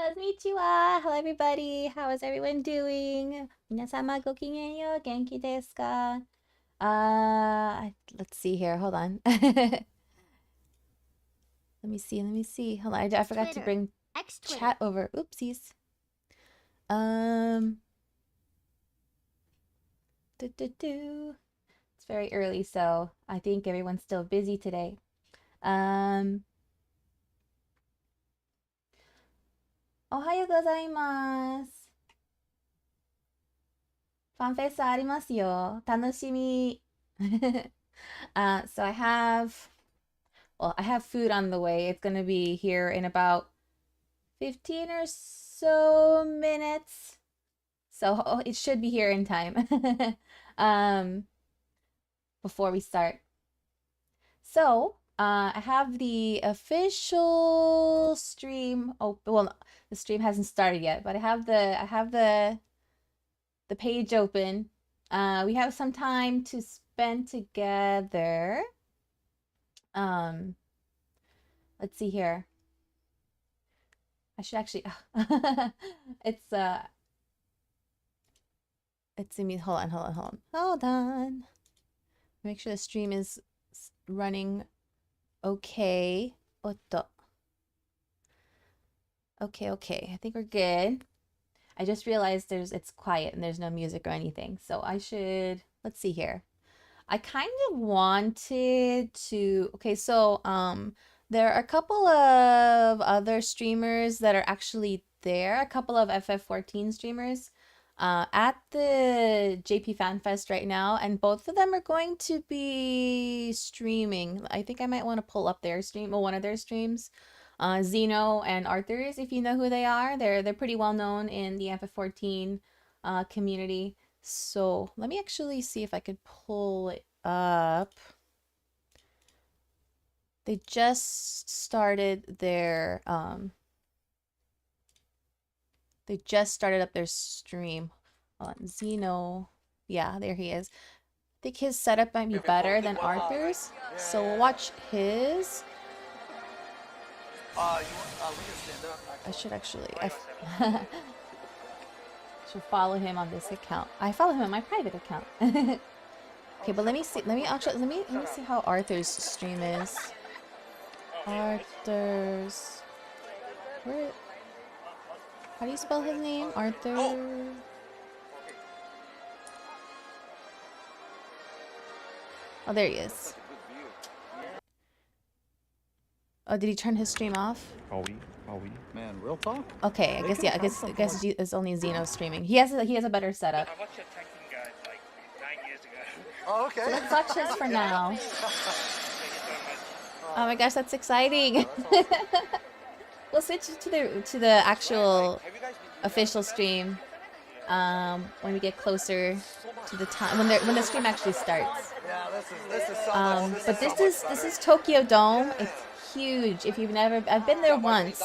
Konnichiwa! Hello everybody! How is everyone doing? 皆様ごきげんよう。元気ですか? Let's see here. Hold on. Let me see. Hold on. I forgot to bring chat over. Oopsies. It's very early, so I think everyone's still busy today. おはようございます。ファンフェスありますよ。楽しみ。So I have food on the way. It's gonna be here in about 15 or so minutes. So it should be here in time. Before we start. So I have the official stream. Oh, well, no, the stream hasn't started yet, but I have the page open. We have some time to spend together. Let's see here. I should actually. It's me. Hold on. Make sure the stream is running. Okay. Okay. I think we're good. I just realized it's quiet and there's no music or anything. So I should, let's see here. I kind of wanted to, okay, so there are a couple of other streamers that are actually there, a couple of FF14 streamers at the JP Fan Fest right now, and both of them are going to be streaming. I think I might want to pull up their stream, or one of their streams. Zeno and Arthur's, if you know who they are. They're pretty well known in the FF14 community. So let me actually see if I could pull it up. They just started their they just started up their stream. Hold on, Zeno. Yeah, there he is. I think his setup might be better than Arthur's. So we'll watch his. I should actually should follow him on this account. I follow him on my private account. Okay, but let me see how Arthur's stream is. Arthur's, where? How do you spell his name? Arthur. Oh, there he is. Oh, did he turn his stream off? Are we? Man, real talk? Okay, I guess it's only Zeno streaming. He has a better setup. I watched your tanking guide like 9 years ago. Oh, okay. So let's watch his for now. Oh my gosh, that's exciting. We'll switch to the actual official stream when we get closer to the time when the stream actually starts. Yeah, this is so much. But this is Tokyo Dome. It's huge. If you've never, I've been there once.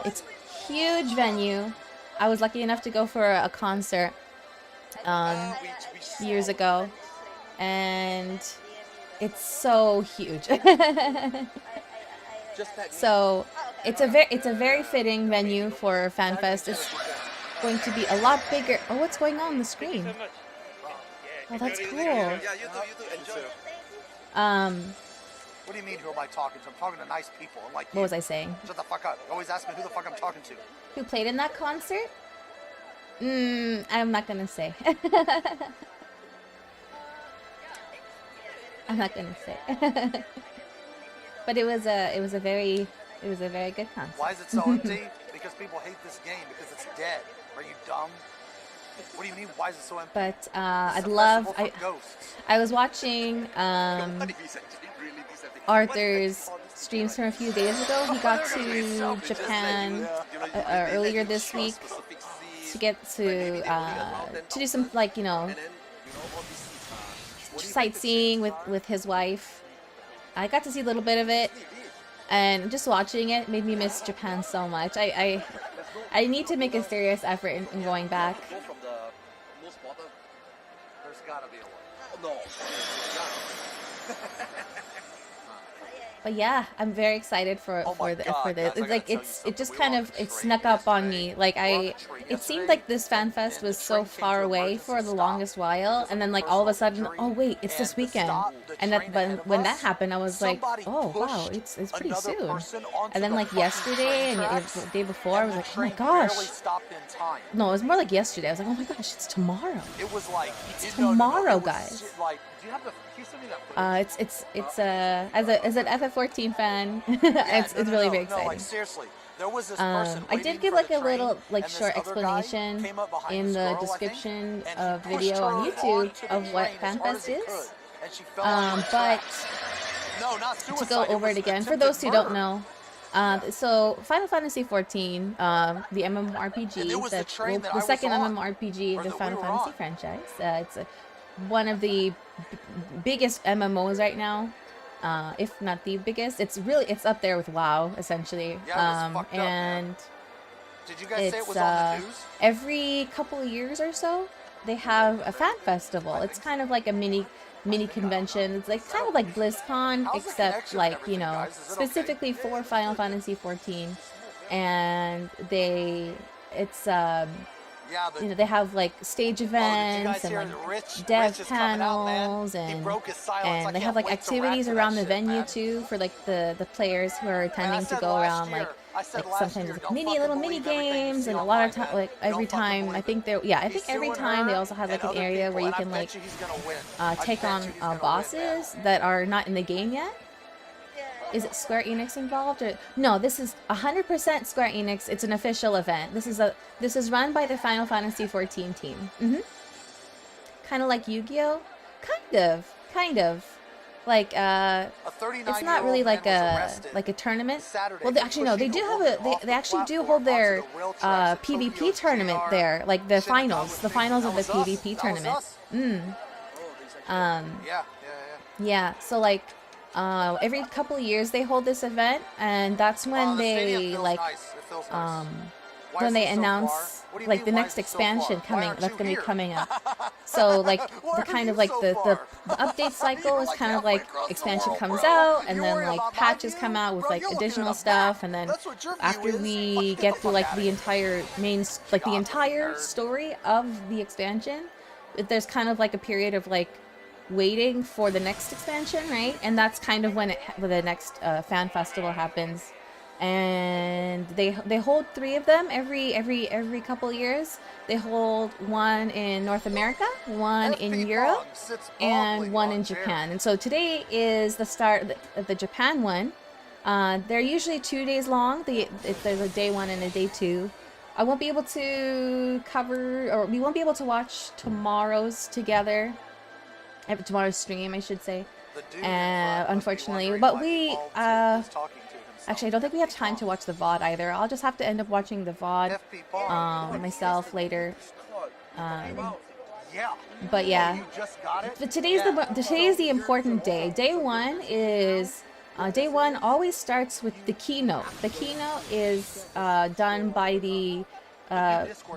It's huge venue. I was lucky enough to go for a concert years ago, and it's so huge. So it's a very fitting venue for FanFest. It's going to be a lot bigger. Oh, what's going on the screen? Oh, that's cool. Yeah, you do. Enjoy. What do you mean, who am I talking to? I'm talking to nice people. I'm like, what was I saying? Shut the fuck up. You always ask me who the fuck I'm talking to. Who played in that concert? I'm not gonna say. I'm not gonna say. But it was a very good concert. Why is it so empty? Because people hate this game because it's dead. Are you dumb? What do you mean? Why is it so empty? But I was watching Arthur's streams from a few days ago. He got to Japan earlier this week to get to do some, like, sightseeing with his wife. I got to see a little bit of it, and just watching it made me miss Japan so much. I need to make a serious effort in going back. There's gotta be a way. But yeah, I'm very excited for this. It's like it just kind of it snuck up on me. Like it seemed like this fan fest was so far away for the longest while, and then like all of a sudden, oh wait, it's this weekend. And that when that happened, I was like, oh wow, it's pretty soon. And then like yesterday and the day before, I was like, oh my gosh. No, it was more like yesterday. I was like, oh my gosh, it's tomorrow. It was like It's tomorrow, guys. Like, do you have the? Can you send me that footage? It's as an FF14 fan, it's really very exciting. Like, seriously, there was this person I did give like a little like short explanation in the description of video on YouTube of what FanFest is. But to go over it again, for those who don't know, so Final Fantasy XIV, the MMORPG, the second MMORPG of the Final Fantasy franchise, it's one of the biggest MMOs right now, if not the biggest. It's up there with WoW essentially. And did you guys say it was on the news? Every couple of years or so, they have a fan festival. It's kind of like a mini convention. It's like kind of like BlizzCon, except like, you know, specifically for Final Fantasy XIV. And you know, they have like stage events and like dev panels, and they have like activities around the venue too for like the players who are attending to go around, like sometimes like little mini games, and a lot of time, like every time I think every time they also have like an area where you can like take on bosses that are not in the game yet. Is it Square Enix involved? Or no, this is 100% Square Enix. It's an official event. This is run by the Final Fantasy XIV team. Kind of like Yu-Gi-Oh. Kind of. Like it's not really like a tournament. Well, actually no, they do have they actually do hold their PvP tournament there, like the finals of the PvP tournament. Yeah. So like. Every couple of years they hold this event, and that's when they like when they announce like the next expansion that's gonna be coming up. So like the kind of like the update cycle is kind of like expansion comes out, and then like patches come out with like additional stuff, and then after we get through like the entire story of the expansion, there's kind of like a period of like waiting for the next expansion, right? And that's kind of when the next fan festival happens, and they hold 3 of them every couple of years. They hold one in North America, one in Europe, and one in Japan. And so today is the start of the Japan one. They're usually 2 days long. There's a day 1 and a day 2. I won't be able to cover, or we won't be able to watch tomorrow's stream, I should say, unfortunately. But we actually I don't think we have time to watch the VOD either. I'll just have to end up watching the VOD myself later. But yeah, today's the important day. Day 1 is day 1 always starts with the keynote. The keynote is done by the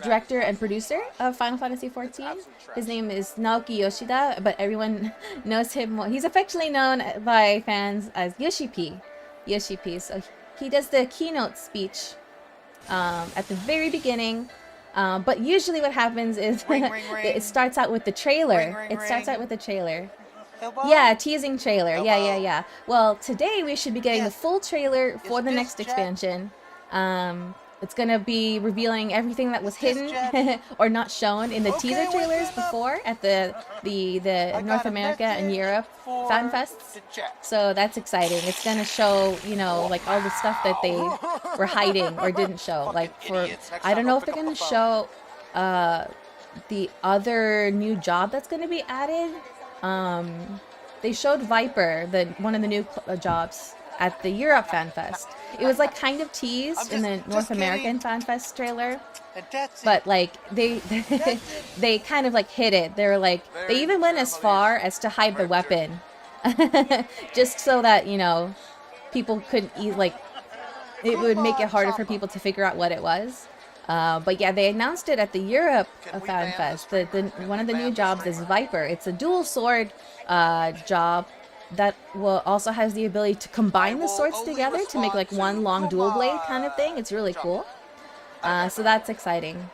director and producer of Final Fantasy XIV. His name is Naoki Yoshida, but everyone knows him. He's affectionately known by fans as Yoshi-P. So he does the keynote speech at the very beginning. But usually what happens is it starts out with the trailer. Yeah, teasing trailer. Yeah. Well, today we should be getting the full trailer for the next expansion. It's gonna be revealing everything that was hidden or not shown in the teaser trailers before at the North America and Europe fan fests. So that's exciting. It's gonna show, you know, like all the stuff that they were hiding or didn't show. Like I don't know if they're gonna show the other new job that's gonna be added. They showed Viper, one of the new jobs, at the Europe Fan Fest. It was like kind of teased in the North American Fan Fest trailer, but like they kind of like hid it. They were like, they even went as far as to hide the weapon, just so that, you know, people couldn't like it would make it harder for people to figure out what it was. But yeah, they announced it at the Europe Fan Fest. One of the new jobs is Viper. It's a dual sword job. that will also has the ability to combine the swords together to make like one long dual blade kind of thing. It's really cool. So that's exciting.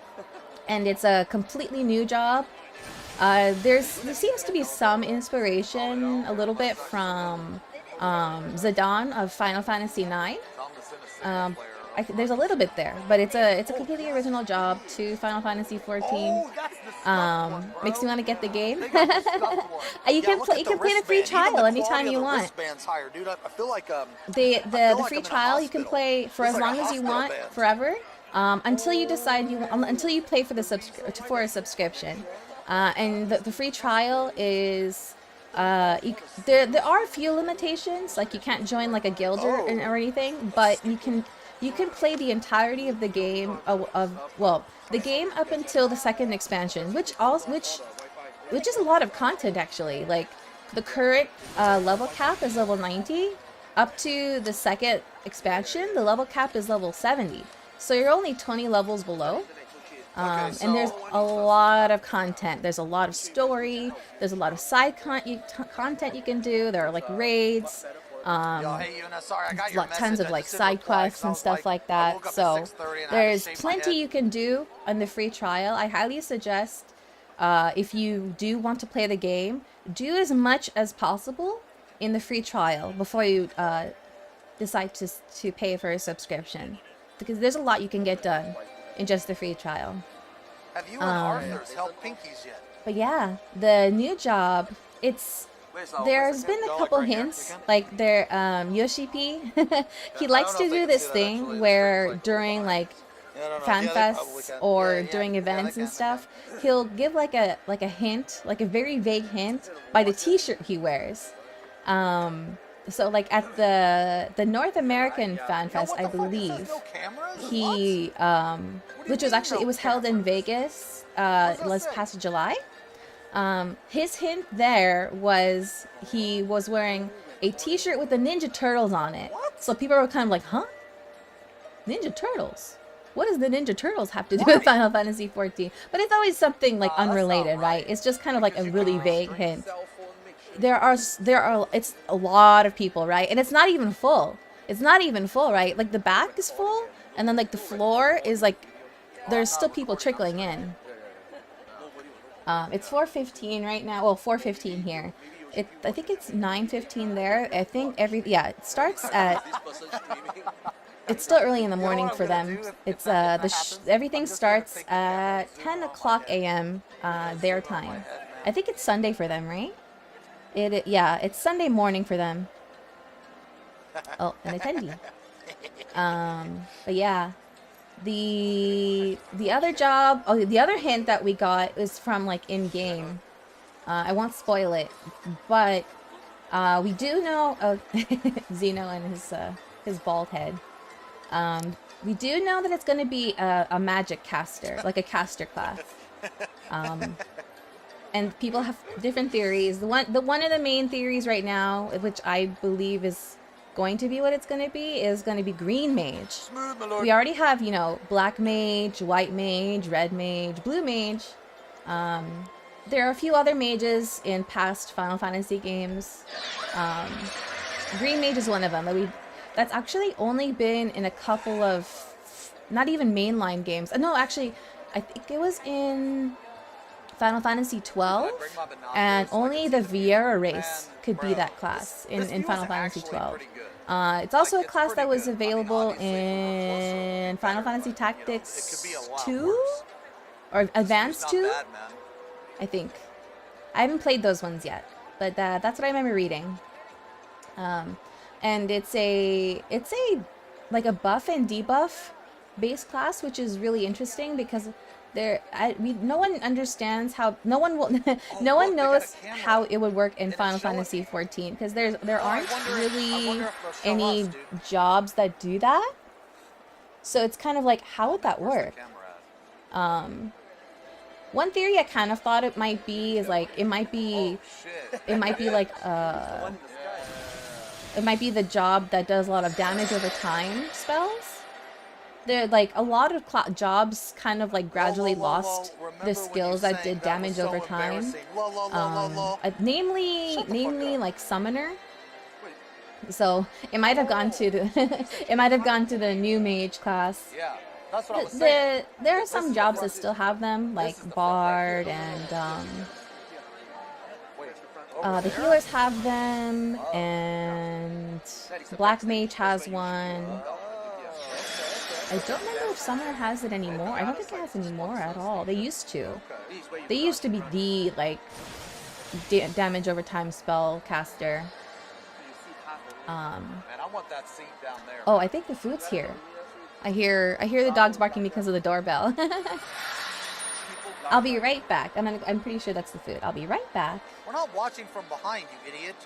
And it's a completely new job. There seems to be some inspiration a little bit from Zidane of Final Fantasy IX. There's a little bit there, but it's a completely original job to Final Fantasy XIV. Makes me want to get the game. You can play the free trial anytime you want. The free trial you can play for as long as you want, forever, until you decide until you pay for a subscription. And the free trial is there are a few limitations, like you can't join like a guild or anything, but you can play the entirety of the game the game up until the second expansion, which is a lot of content actually. Like the current level cap is level 90. Up to the second expansion, the level cap is level 70. So you're only 20 levels below. And there's a lot of content. There's a lot of story. There's a lot of side content you can do. There are like raids. Tons of like side quests and stuff like that. So there's plenty you can do on the free trial. I highly suggest if you do want to play the game, do as much as possible in the free trial before you decide to pay for a subscription, because there's a lot you can get done in just the free trial. Have you and Arthur's helped Pinkies yet? But yeah, the new job, there's been a couple hints, like Yoshi P, he likes to do this thing where during like fan fests or during events and stuff, he'll give like a hint, like a very vague hint by the t-shirt he wears. So like at the North American Fan Fest, I believe, he which was actually, it was held in Vegas last past July. His hint there was he was wearing a t-shirt with the Ninja Turtles on it. So people were kind of like, huh? Ninja Turtles? What does the Ninja Turtles have to do with Final Fantasy XIV? But it's always something like unrelated, right? It's just kind of like a really vague hint. It's a lot of people, right? And it's not even full. It's not even full, right? Like the back is full, and then like the floor is like, there's still people trickling in. It's 4:15 right now. Well, 4:15 here. I think it's 9:15 there. I think it starts at. It's still early in the morning for them. It's everything starts at 10 o'clock a.m. Their time. I think it's Sunday for them, right? It's Sunday morning for them. Oh, an attendee. But yeah, the other job. Oh, the other hint that we got is from like in game. I won't spoil it, but we do know. Oh, Zeno and his bald head. We do know that it's going to be a magic caster, like a caster class. And people have different theories. One of the main theories right now, which I believe is going to be what it's going to be, is going to be green mage. We already have, black mage, white mage, red mage, blue mage. There are a few other mages in past Final Fantasy games. Green mage is one of them. That's actually only been in a couple of, not even mainline games. No, actually, I think it was in Final Fantasy XII, and only the Viera race could be that class in Final Fantasy XII. It's also a class that was available in Final Fantasy Tactics 2 or Advance 2, I think. I haven't played those ones yet, but that's what I remember reading. And it's like a buff and debuff base class, which is really interesting because no one understands how, no one knows how it would work in Final Fantasy XIV, because there aren't really any jobs that do that. So it's kind of like, how would that work? One theory I kind of thought it might be is like, it might be the job that does a lot of damage over time spells. There, like, a lot of jobs kind of like gradually lost the skills that did damage over time. Namely like Summoner. So it might have gone to the it might have gone to the new mage class. Yeah, that's what I was saying. There are some jobs that still have them, like bard and the healers have them, and black mage has one. I don't remember if summoner has it anymore. I don't think it has anymore at all. They used to. They used to be the like damage over time spell caster. Man, I want that seat down there. Oh, I think the food's here. I hear the dogs barking because of the doorbell. I'll be right back. I'm pretty sure that's the food. I'll be right back. We're not watching from behind, you idiot.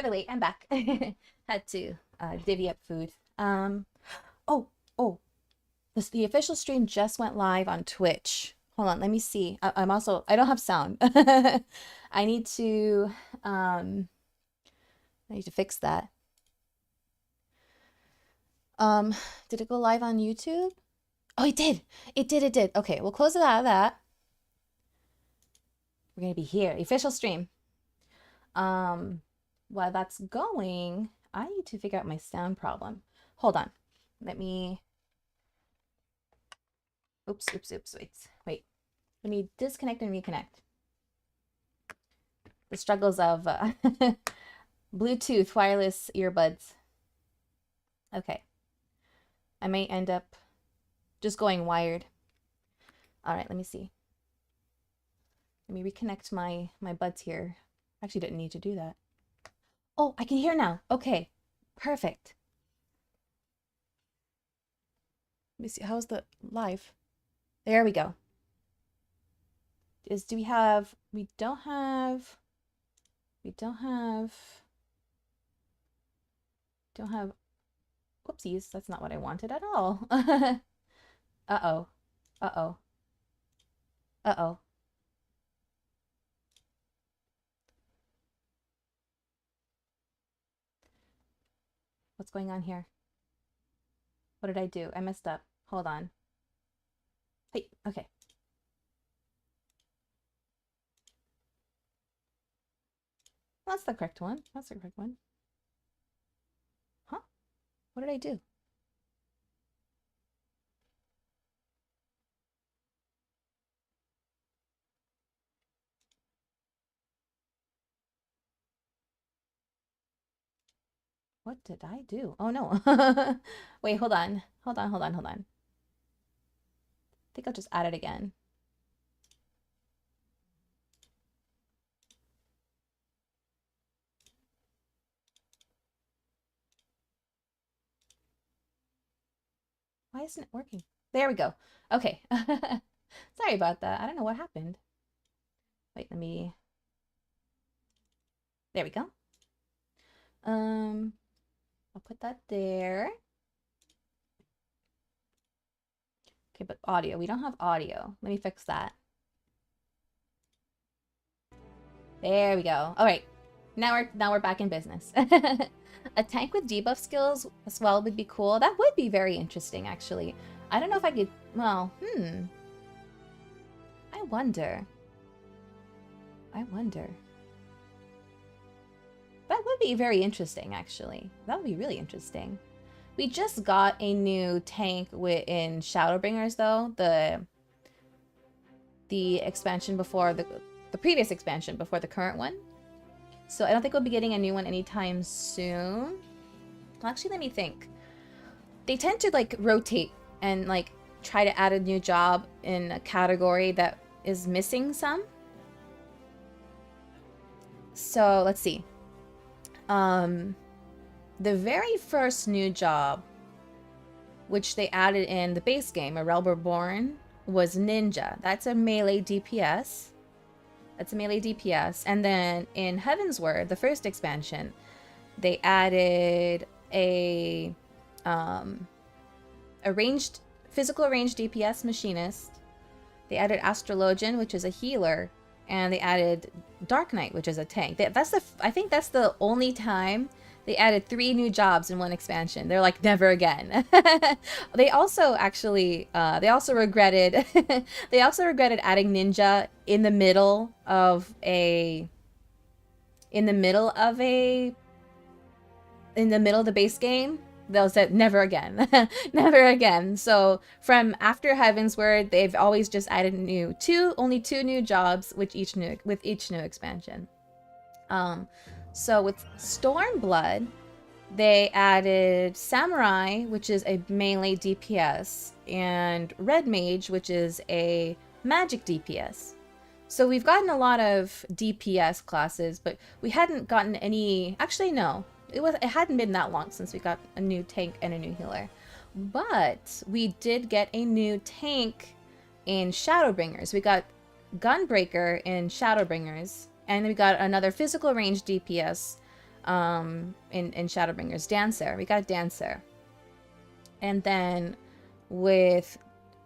Literally, I'm back. Had to divvy up food. Oh, the official stream just went live on Twitch. Hold on, let me see. I don't have sound. I need to fix that. Did it go live on YouTube? Oh, it did. It did. Okay, we'll close it out of that. We're gonna be here. Official stream. While that's going, I need to figure out my sound problem. Hold on. Let me... Oops. Wait. Let me disconnect and reconnect. The struggles of Bluetooth wireless earbuds. Okay. I may end up just going wired. All right, let me see. Let me reconnect my buds here. Actually didn't need to do that. Oh, I can hear now. Okay, perfect. Let me see. How's the live? There we go. We don't have whoopsies, that's not what I wanted at all. Uh-oh. What's going on here? What did I do? I messed up. Hold on. Hey, okay. That's the correct one. Huh? What did I do? What did I do? Oh no. Wait, hold on. I think I'll just add it again. Why isn't it working? There we go. Okay. Sorry about that. I don't know what happened. Wait, there we go. I'll put that there. Okay, but audio. We don't have audio. Let me fix that. There we go. All right. Now we're back in business. A tank with debuff skills as well would be cool. That would be very interesting, actually. I don't know if I could... Well, I wonder. That would be very interesting, actually. That would be really interesting. We just got a new tank in Shadowbringers, though. The expansion before the previous expansion before the current one. So I don't think we'll be getting a new one anytime soon. Well, actually, let me think. They tend to like rotate and like try to add a new job in a category that is missing some. So let's see. The very first new job, which they added in the base game, A Realm Reborn, was Ninja. That's a melee DPS. And then in Heavensward, the first expansion, they added a physical ranged DPS machinist. They added Astrologian, which is a healer, and they added Dark Knight, which is a tank. I think that's the only time they added 3 new jobs in one expansion. They're like, never again. They also regretted adding Ninja in the middle of the base game. They'll say never again. Never again. So from after Heavensward, they've always just added only 2 new jobs with each new expansion. So with Stormblood, they added Samurai, which is a melee DPS, and Red Mage, which is a magic DPS. So we've gotten a lot of DPS classes, but we hadn't gotten any... Actually, no. It hadn't been that long since we got a new tank and a new healer. But we did get a new tank in Shadowbringers. We got Gunbreaker in Shadowbringers, and we got another physical range DPS in Shadowbringers. Dancer. We got Dancer. And then with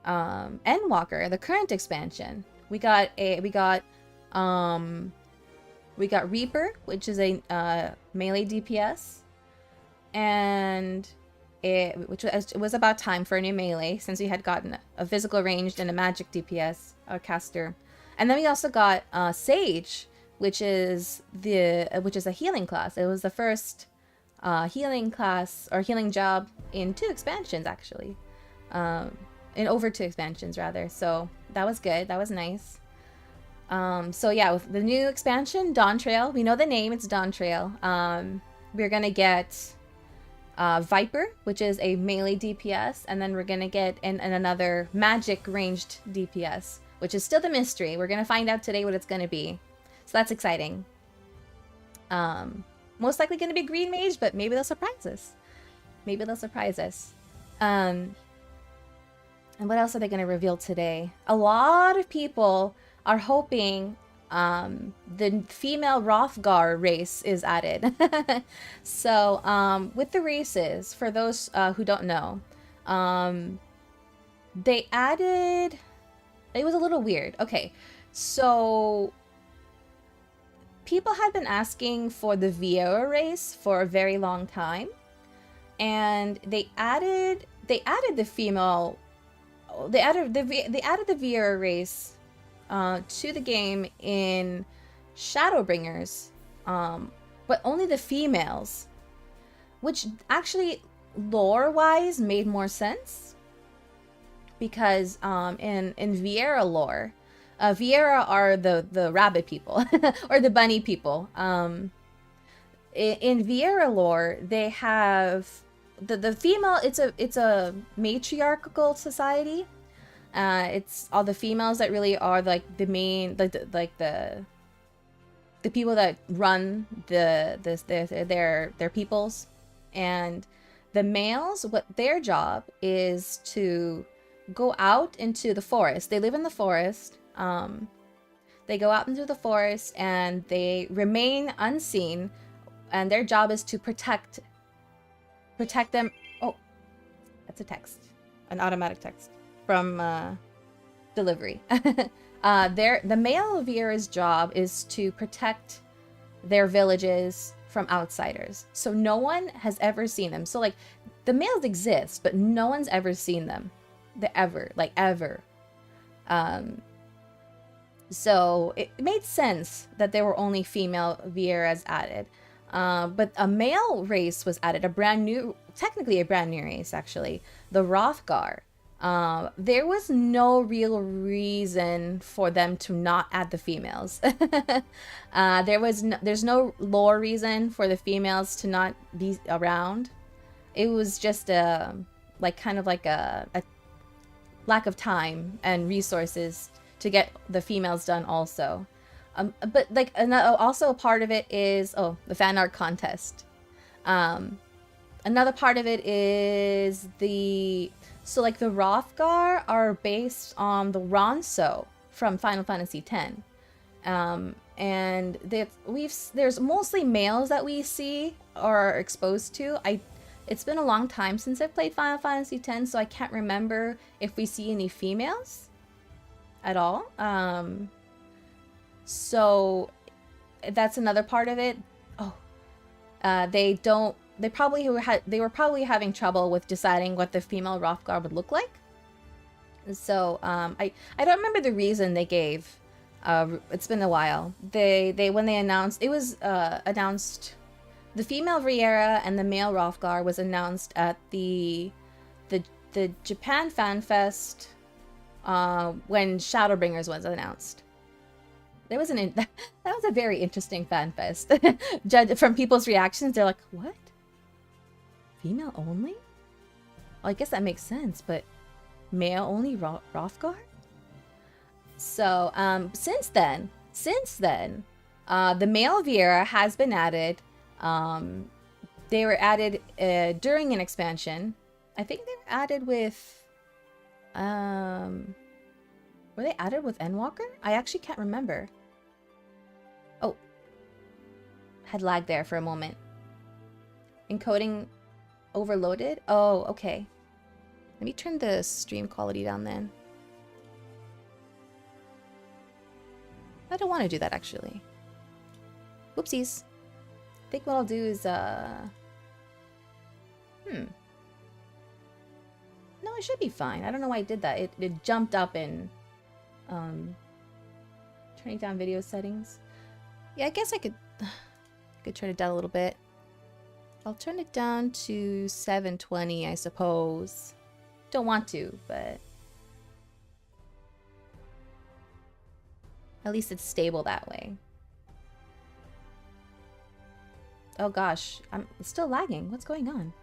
Endwalker, the current expansion, we got Reaper, which is a melee DPS, and it was about time for a new melee since we had gotten a physical ranged and a magic DPS caster. And then we also got Sage, which is a healing class. It was the first healing class or healing job in 2 expansions actually, in over 2 expansions rather. So that was good. That was nice. So yeah, with the new expansion, Dawn Trail, we know the name, it's Dawn Trail. We're gonna get Viper, which is a melee DPS, and then we're gonna get another magic ranged DPS, which is still the mystery. We're gonna find out today what it's gonna be. So that's exciting. Most likely gonna be Green Mage, but maybe they'll surprise us. Maybe they'll surprise us. And what else are they gonna reveal today? A lot of people are hoping the female Rothgar race is added. So with the races, for those who don't know, they added, it was a little weird. Okay, so people had been asking for the Viera race for a very long time, and they added the female, they added the Viera race to the game in Shadowbringers, but only the females, which actually lore-wise made more sense, because in Viera lore, Viera are the rabbit people or the bunny people. In Viera lore, they have the female. It's a matriarchal society. It's all the females that really are like the main, like the people that run their peoples, and the males, what their job is to go out into the forest. They live in the forest. They go out into the forest and they remain unseen, and their job is to protect them. Oh, that's a text, an automatic text from delivery. The male Viera's job is to protect their villages from outsiders. So no one has ever seen them. So like the males exist, but no one's ever seen them. Ever. So it made sense that there were only female Vieras added. But a male race was added, technically a brand new race actually, the Rothgar. There was no real reason for them to not add the females. There's no lore reason for the females to not be around. It was just a lack of time and resources to get the females done also. But like also a part of it is the fan art contest. Another part of it is the Rothgar are based on the Ronso from Final Fantasy X. And there's mostly males that we see or are exposed to. It's been a long time since I've played Final Fantasy X, so I can't remember if we see any females at all. So that's another part of it. They were probably having trouble with deciding what the female Rothgar would look like. So I don't remember the reason they gave. It's been a while. When they announced, it was announced, the female Viera and the male Rothgar was announced at the Japan Fan Fest when Shadowbringers was announced. That was a very interesting fan fest. From people's reactions, they're like, "What? Female only?" Well, I guess that makes sense, but male only Rothgar? So since then, the male Viera has been added. They were added during an expansion. I think they were added with were they added with Endwalker? I actually can't remember. Oh, had lag there for a moment. Encoding overloaded? Oh, okay. Let me turn the stream quality down then. I don't want to do that actually. Whoopsies. I think what I'll do is, No, it should be fine. I don't know why I did that. It jumped up in, turning down video settings. Yeah, I guess I could turn it down a little bit. I'll turn it down to 720, I suppose. Don't want to, but at least it's stable that way. Oh gosh, it's still lagging. What's going on?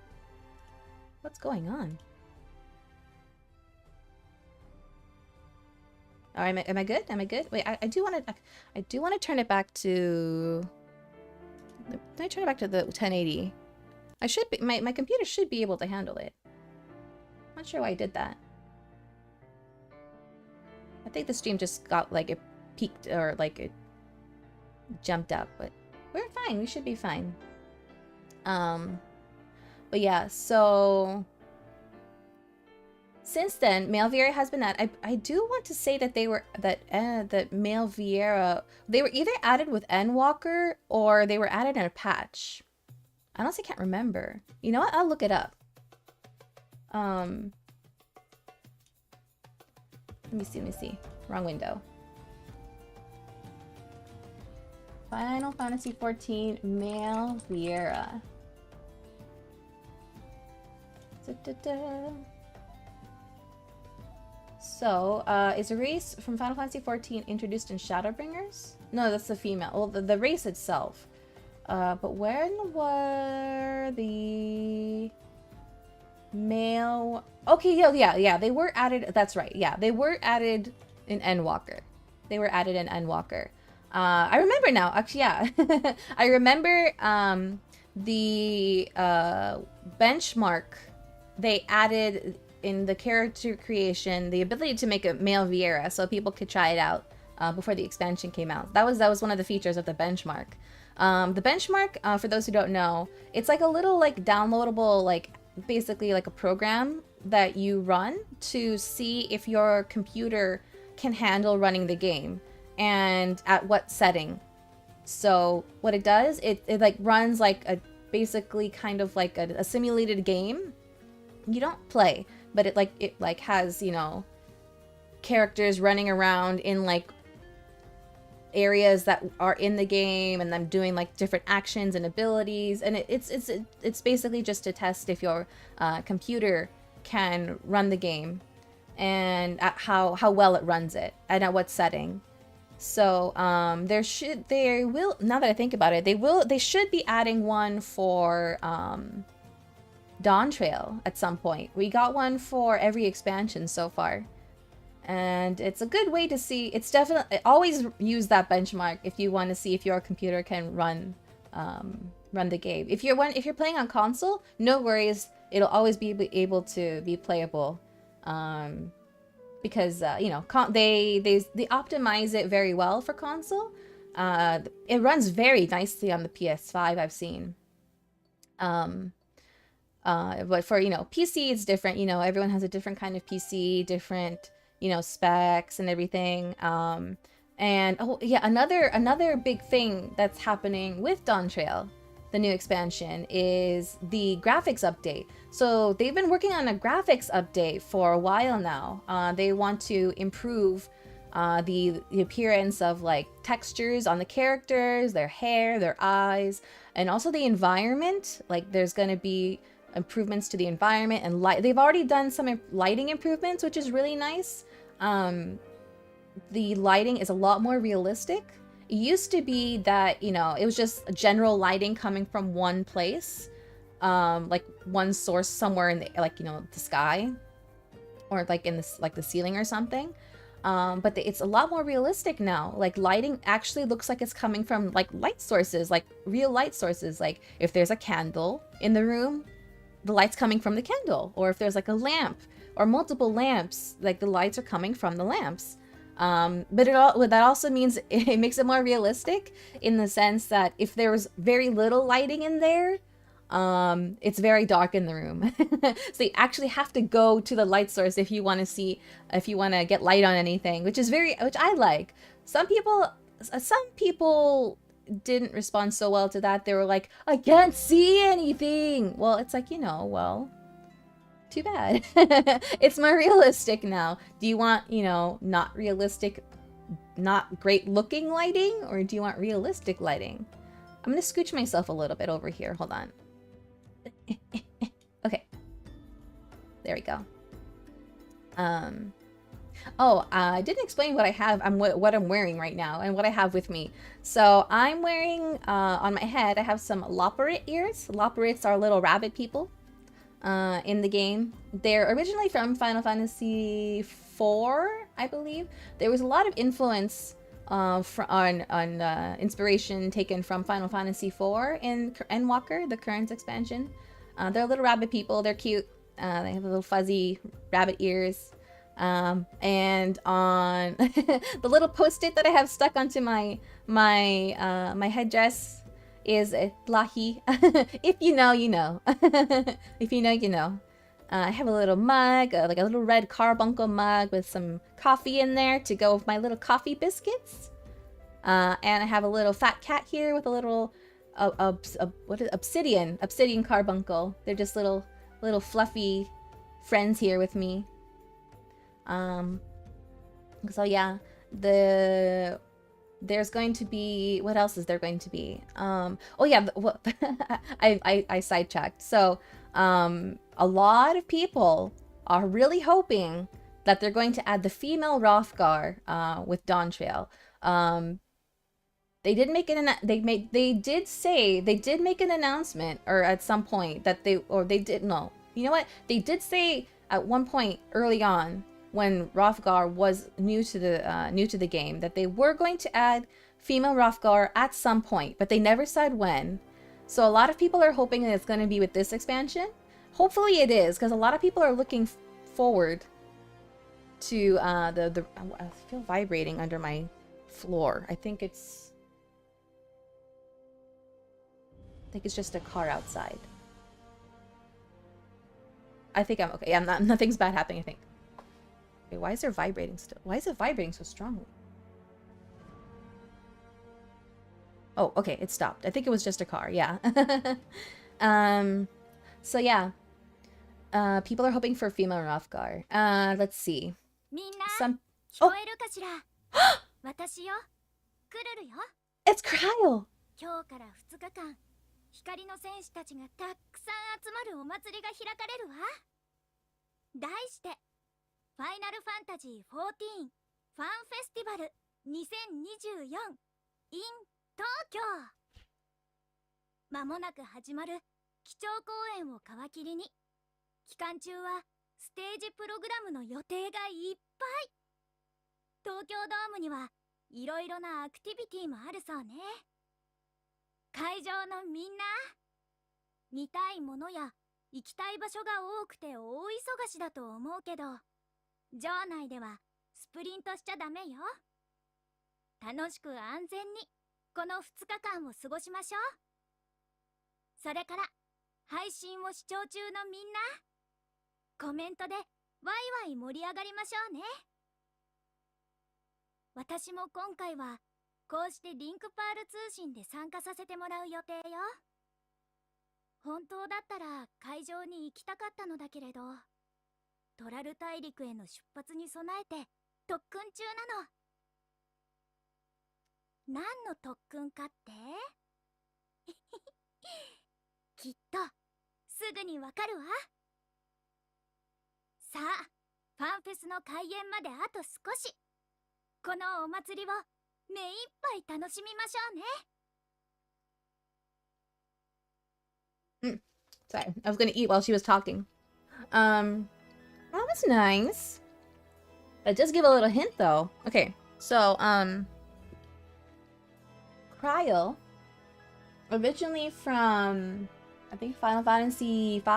What's going on? All right, am I good? Am I good? Wait, I do want to turn it back to. Let me turn it back to the 1080. I should be my computer should be able to handle it. Not sure why I did that. I think the stream just got like it peaked or like it jumped up, but we're fine. We should be fine. But yeah, so since then, Male Viera has been added. I do want to say that that Male Viera, they were either added with Endwalker or they were added in a patch. I honestly can't remember. You know what? I'll look it up. Let me see. Wrong window. Final Fantasy XIV Male Viera. So, is a race from Final Fantasy XIV introduced in Shadowbringers? No, that's the female. Well, the race itself. But when were the male... Okay, yeah, they were added... That's right, yeah. They were added in Endwalker. I remember now, actually, yeah. I remember the benchmark they added in the character creation, the ability to make a male Viera so people could try it out before the expansion came out. That was one of the features of the benchmark. The benchmark, for those who don't know, it's like a little like downloadable, like basically like a program that you run to see if your computer can handle running the game and at what setting. So what it does, it like runs like a basically kind of like a simulated game. You don't play, but it like has, you know, characters running around in like areas that are in the game and them doing like different actions and abilities, and it's basically just to test if your computer can run the game and at how well it runs it and at what setting. So they will, now that I think about it, they should be adding one for Dawn Trail at some point. We got one for every expansion so far. And it's a good way to see. It's definitely, always use that benchmark if you want to see if your computer can run the game. If you're playing on console, no worries, it'll always be able to be playable, because you know, they optimize it very well for console. It runs very nicely on the PS5, I've seen. But for, you know, PC, it's different. You know, everyone has a different kind of PC, different, you know, specs and everything. And oh yeah, another big thing that's happening with Dawn Trail, the new expansion, is the graphics update. So they've been working on a graphics update for a while now. They want to improve the appearance of like textures on the characters, their hair, their eyes, and also the environment. Like there's going to be improvements to the environment and light. They've already done some lighting improvements, which is really nice. The lighting is a lot more realistic. It used to be that, you know, it was just general lighting coming from one place, like one source somewhere in the, like, you know, the sky, or like in this, like the ceiling or something. But it's a lot more realistic now. Like lighting actually looks like it's coming from like light sources, like real light sources. Like if there's a candle in the room, the light's coming from the candle. Or if there's like a lamp or multiple lamps, like the lights are coming from the lamps. But that also means it makes it more realistic in the sense that if there was very little lighting in there, it's very dark in the room. So you actually have to go to the light source if you want to get light on anything, which I like. Some people didn't respond so well to that. They were like, I can't see anything. Well, it's like, well, too bad. It's more realistic now. Do you want, not realistic, not great looking lighting, or do you want realistic lighting? I'm gonna scooch myself a little bit over here. Hold on. Okay. There we go. I didn't explain what I have. What I'm wearing right now and what I have with me. So I'm wearing on my head. I have some loporrit ears. Loporrits are little rabbit people in the game. They're originally from Final Fantasy IV, I believe. There was a lot of influence inspiration taken from Final Fantasy IV in Endwalker, the current expansion. They're little rabbit people. They're cute. They have little fuzzy rabbit ears. And on the little post-it that I have stuck onto my headdress is Lahi. If you know, you know. If you know, you know. I have a little mug, like a little red carbuncle mug with some coffee in there to go with my little coffee biscuits. And I have a little fat cat here with a little obsidian carbuncle. They're just little fluffy friends here with me. So yeah, there's going to be, what else is there going to be? Oh yeah, I sidetracked. So, a lot of people are really hoping that they're going to add the female Rothgar with Dawn Trail. They did make they did make an announcement, or at some point that they did say at one point early on when Rothgar was new to the game that they were going to add female Rothgar at some point, but they never said when. So a lot of people are hoping that it's going to be with this expansion. Hopefully it is, because a lot of people are looking forward to I feel vibrating under my floor. I think it's just a car outside. I think I'm okay. Yeah, nothing's bad happening, I think. Wait, why is it vibrating so strongly? Oh, okay, it stopped. I think it was just a car, yeah. So yeah. People are hoping for female Rothgar. Let's see. Some... Oh! It's Kryle! 今日から2日間、光の戦士たちがたくさん集まるお祭りが開かれるわ。題して、ファイナルファンタジー14ファンフェスティバル2024 in 東京。間もなく始まる基調講演を皮切りに、期間中はステージプログラムの予定がいっぱい。東京ドームにはいろいろなアクティビティもあるそうね。会場のみんな、見たいものや行きたい場所が多くて大忙しだと思うけど、場内ではスプリントしちゃダメよ。楽しく安全にこの2日間を過ごしましょう。それから配信を視聴中のみんな、コメントでワイワイ盛り上がりましょうね。私も今回はこうしてリンクパール通信で参加させてもらう予定よ。本当だったら会場に行きたかったのだけれど、トラル大陸への出発に備えて特訓中なの。何の特訓かってきっとすぐにわかるわ。さあ、ファンフェスの開演まであと少し。このお祭りを目いっぱい楽しみましょうね。Sorry, I was gonna eat while she was talking. That was nice. That does give a little hint though. Okay, so Kryle, originally from I think Final Fantasy V.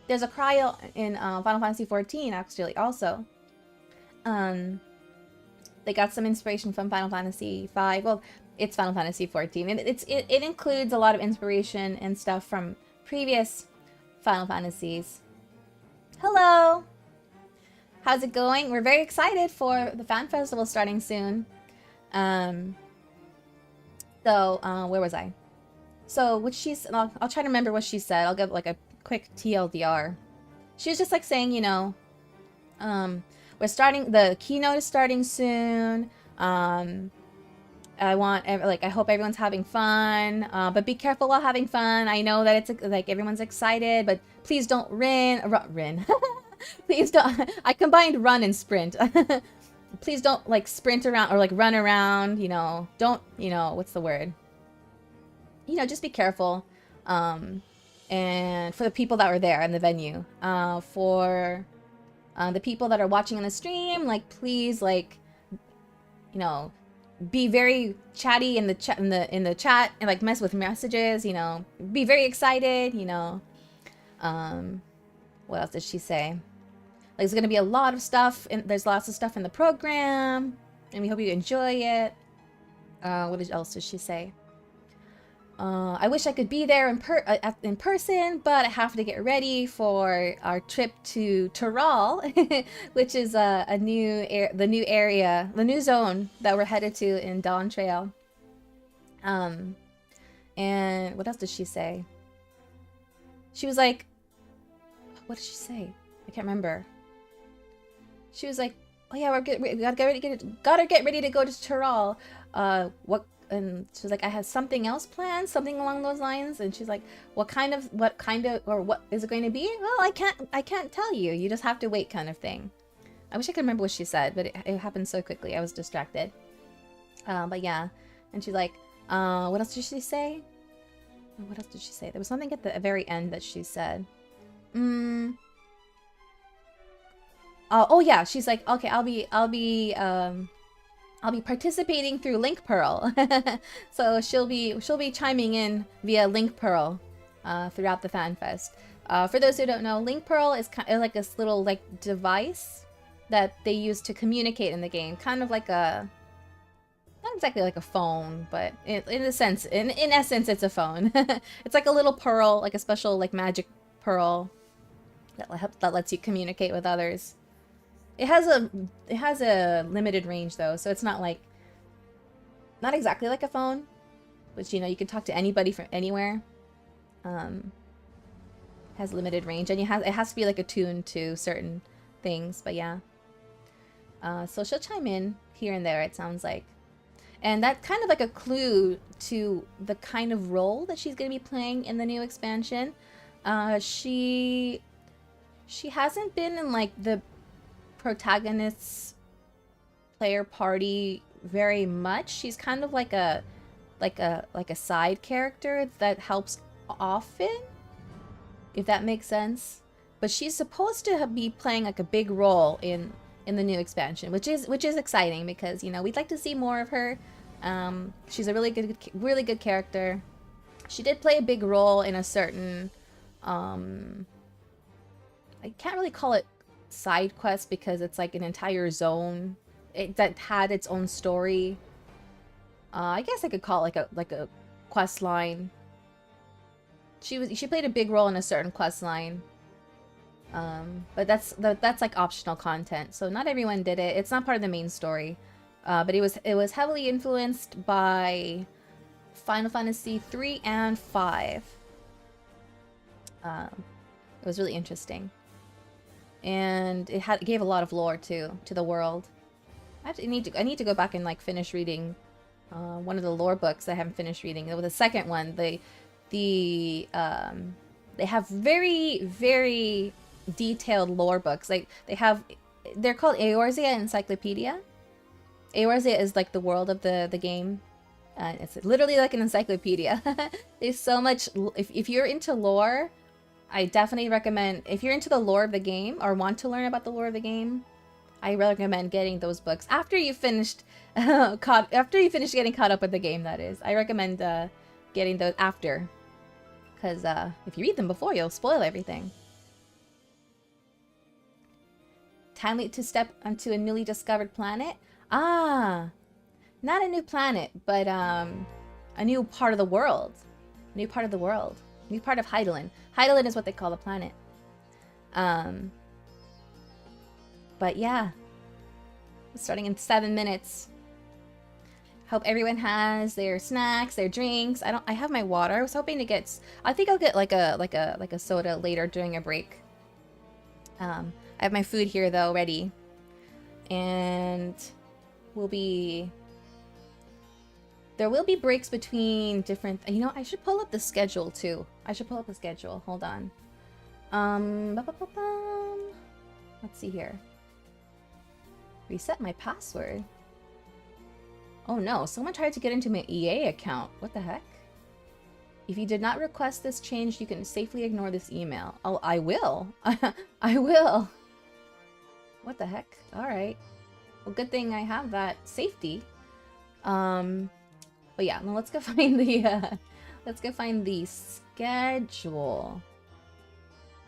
There's a Kryle in Final Fantasy XIV actually also. They got some inspiration from Final Fantasy V. Well, it's Final Fantasy XIV, and it includes a lot of inspiration and stuff from previous Final Fantasies. Hello! How's it going? We're very excited for the fan festival starting soon. Where was I? So what she's, I'll try to remember what she said. I'll give like a quick TLDR. She was just like saying, you know, we're starting, the keynote is starting soon. I hope everyone's having fun, but be careful while having fun. I know that it's like everyone's excited, but please don't run. Please don't. I combined run and sprint. Please don't like sprint around or like run around, you know, don't, you know, what's the word? You know, just be careful. And for the people that were there in the venue, for the people that are watching on the stream, like, please, like, you know, be very chatty in the chat, and like mess with messages, you know, be very excited, you know. What else did she say? Like, there's gonna be a lot of stuff, and there's lots of stuff in the program, and we hope you enjoy it. What else did she say? I wish I could be there in person, but I have to get ready for our trip to Tyrol, which is the new area, the new zone that we're headed to in Dawn Trail. And what else did she say? She was like, what did she say? I can't remember. She was like, oh yeah, we gotta get ready to go to Tyrol. And she's like, I have something else planned, something along those lines. And she's like, what kind of, or what is it going to be? Well, I can't tell you. You just have to wait, kind of thing. I wish I could remember what she said, but it happened so quickly. I was distracted. But yeah. And she's like, what else did she say? What else did she say? There was something at the very end that she said. Oh yeah, she's like, okay, I'll be participating through Link Pearl. So she'll be chiming in via Link Pearl throughout the Fan Fest. For those who don't know, Link Pearl is kind of like this little like device that they use to communicate in the game, kind of like a, not exactly like a phone, but in essence, it's a phone. It's like a little pearl, like a special like magic pearl that lets you communicate with others. It has a limited range though, so it's not exactly like a phone, which, you know, you can talk to anybody from anywhere. Has limited range, and it has to be like attuned to certain things. But yeah, so she'll chime in here and there, it sounds like, and that's kind of like a clue to the kind of role that she's going to be playing in the new expansion. She hasn't been in like the protagonist's player party very much. She's kind of like a side character that helps often, if that makes sense. But she's supposed to be playing like a big role in the new expansion, which is exciting, because, you know, we'd like to see more of her. She's a really good character. She did play a big role in a certain I can't really call it side quest, because it's like an entire zone that had its own story. I guess I could call it like a quest line. She played a big role in a certain quest line, but that's like optional content, so not everyone did it. It's not part of the main story, but it was heavily influenced by Final Fantasy III and V. It was really interesting. And it gave a lot of lore to the world. I need to go back and like finish reading one of the lore books I haven't finished reading. The second one, they have very detailed lore books. Like they're called Eorzea Encyclopedia. Eorzea is like the world of the game. It's literally like an encyclopedia. There's so much. If you're into lore, I definitely recommend, if you're into the lore of the game or want to learn about the lore of the game, I recommend getting those books after you finished getting caught up with the game, that is. I recommend getting those after, because if you read them before, you'll spoil everything. Timely to step onto a newly discovered planet? Ah, not a new planet, but a new part of the world. A new part of the world. New part of Heidelin. Heidelin is what they call the planet. But yeah, starting in 7 minutes. Hope everyone has their snacks, their drinks. I have my water. I was hoping to get. I think I'll get like a soda later during a break. I have my food here though ready, and there will be breaks between different. You know, I should pull up the schedule too. I should pull up the schedule. Hold on. Let's see here. Reset my password. Oh no, someone tried to get into my EA account. What the heck? If you did not request this change, you can safely ignore this email. Oh, I will. I will. What the heck? Alright. Well, good thing I have that safety. But yeah, well, let's go find the schedule.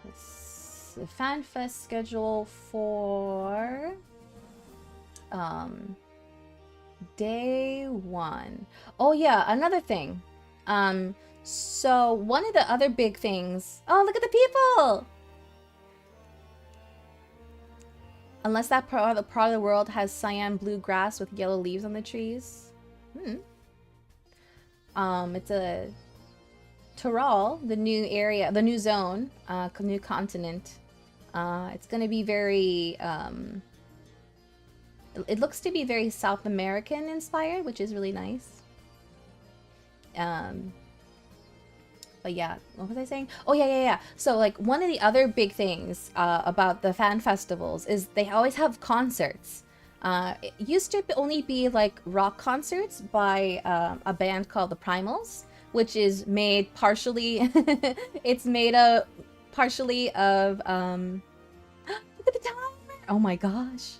The Fan Fest schedule for day 1. Oh yeah, another thing. So one of the other big things. Oh, look at the people! Unless that part of the world has cyan blue grass with yellow leaves on the trees. It's a Tyrol, the new area, the new zone, new continent. It's gonna be very it looks to be very South American inspired, which is really nice. But yeah, what was I saying? Oh yeah. So like one of the other big things about the fan festivals is they always have concerts. It used to only be like rock concerts by a band called the Primals, which is made partially it's made up partially of look at the timer. Oh my gosh.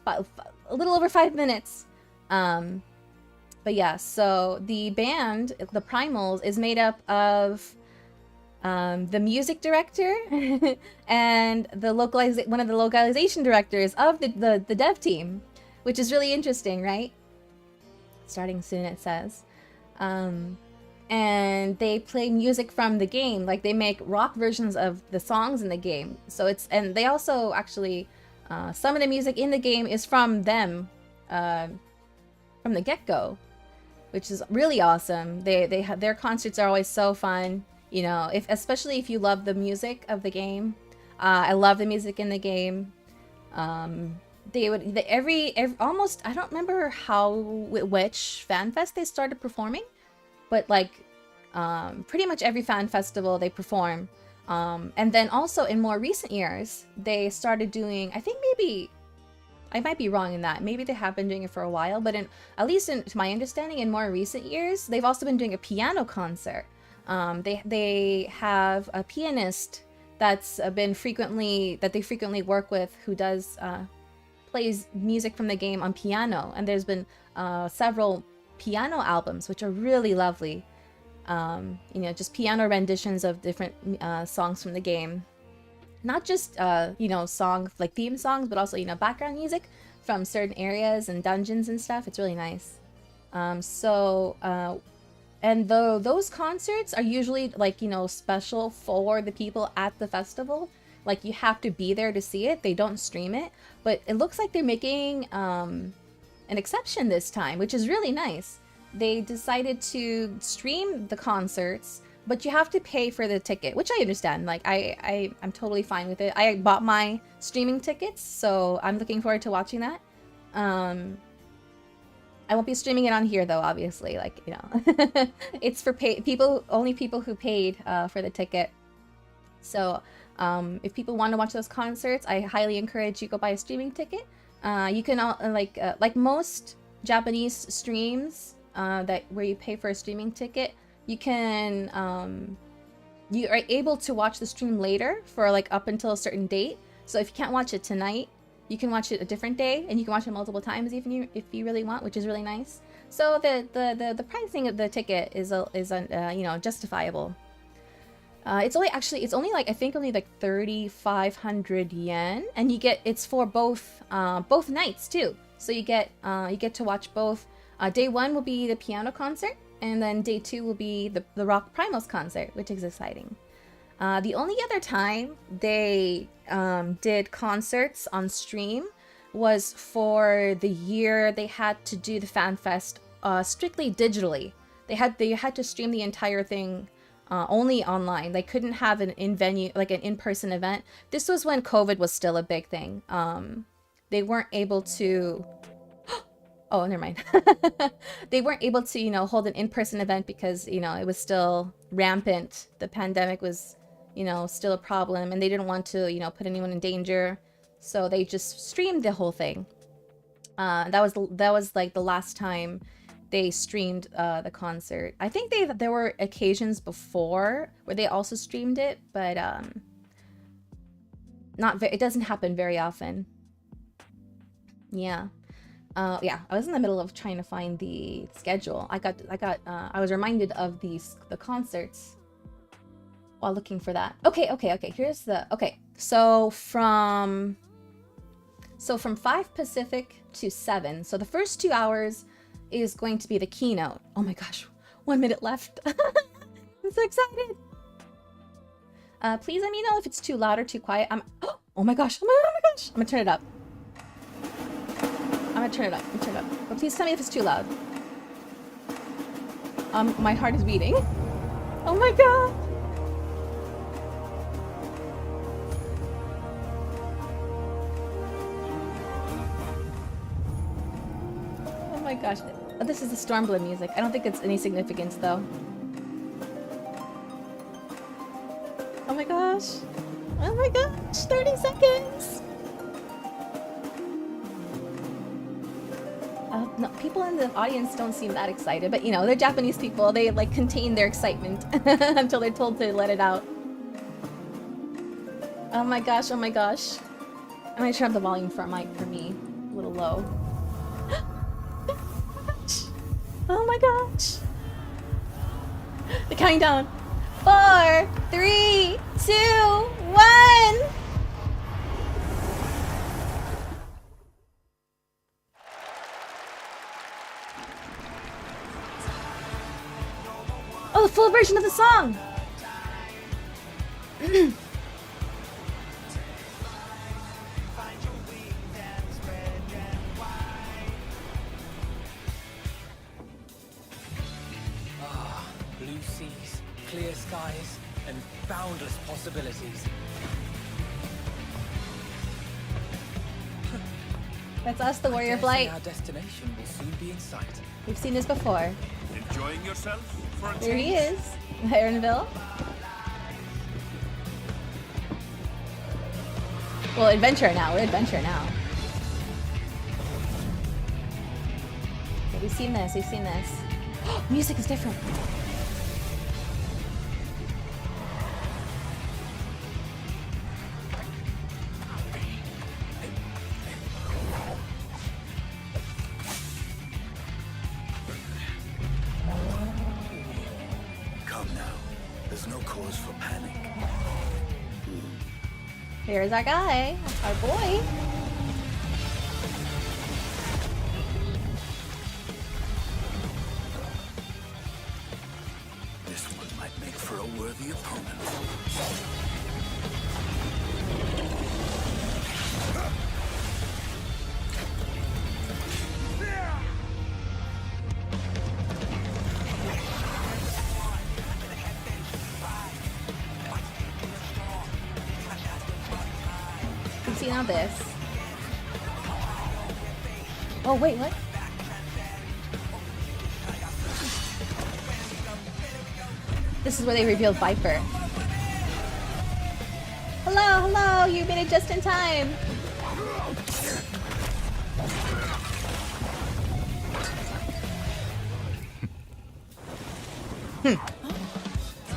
A little over 5 minutes. But yeah, so the band, the Primals, is made up of the music director and one of the localization directors of the dev team, which is really interesting, right? Starting soon, it says. And they play music from the game, like they make rock versions of the songs in the game. So and they also actually some of the music in the game is from them from the get-go, which is really awesome. They have their concerts are always so fun, you know, especially if you love the music of the game. I love the music in the game. Every almost, I don't remember which fan fest they started performing, but like pretty much every fan festival they perform. And then also in more recent years, they started doing, I think maybe, I might be wrong in that, maybe they have been doing it for a while, but at least to my understanding, in more recent years, they've also been doing a piano concert. They have a pianist that they frequently work with, who plays music from the game on piano, and there's been several piano albums which are really lovely. You know, just piano renditions of different songs from the game. Not just, you know, songs like theme songs, but also, you know, background music from certain areas and dungeons and stuff. It's really nice. And those concerts are usually like, you know, special for the people at the festival. Like you have to be there to see it. They don't stream it, but it looks like they're making an exception this time, which is really nice. They decided to stream the concerts, but you have to pay for the ticket, which I understand. Like I'm totally fine with it. I bought my streaming tickets, so I'm looking forward to watching that. I won't be streaming it on here though, obviously. Like, you know, it's for only people who paid for the ticket. So if people want to watch those concerts, I highly encourage you go buy a streaming ticket. You can like most Japanese streams where you pay for a streaming ticket, you can you are able to watch the stream later for like up until a certain date. So if you can't watch it tonight, you can watch it a different day, and you can watch it multiple times if you really want, which is really nice. So the pricing of the ticket is you know, justifiable. It's only like, I think only like 3,500 yen, and it's for both nights too. So you get to watch both. Day 1 will be the piano concert, and then day 2 will be the Rock Primals concert, which is exciting. The only other time they did concerts on stream was for the year they had to do the Fan Fest strictly digitally. They had to stream the entire thing only online. They couldn't have an in-venue, like an in-person event. This was when COVID was still a big thing. They weren't able to... Oh, never mind. They weren't able to, you know, hold an in-person event because, you know, it was still rampant. The pandemic was, you know, still a problem, and they didn't want to, you know, put anyone in danger. So they just streamed the whole thing. That was like the last time they streamed the concert. I think there were occasions before where they also streamed it, but it doesn't happen very often. Yeah. Yeah, I was in the middle of trying to find the schedule. I was reminded of the concerts while looking for that. Okay. Here's the So from 5 Pacific to 7. So the first 2 hours is going to be the keynote. Oh my gosh, 1 minute left. I'm so excited. Please let me know if it's too loud or too quiet. Oh my gosh. I'm gonna turn it up. I'm gonna turn it up. But please tell me if it's too loud. My heart is beating. Oh my god. Oh my gosh. Oh, this is the Stormblood music. I don't think it's any significance though. Oh my gosh. 30 seconds. No, people in the audience don't seem that excited, but you know, they're Japanese people. They like contain their excitement until they're told to let it out. Oh my gosh. I'm gonna turn up the volume for me. A little low. Oh my gosh. The counting down. 4, 3, 2, 1. Oh, the full version of the song! Blue seas, clear skies, and boundless possibilities. That's us, the Warrior Flight. Our destination will soon be in sight. We've seen this before. Enjoying yourself for a There he change? is. Heronville. Well, adventure now. We're adventure now. Okay, we've seen this. Music is different. Come now. There's no cause for panic. Here's our guy. Our boy. This one might make for a worthy opponent. See now this. Oh wait, what? This is where they revealed Viper. Hello, you made it just in time.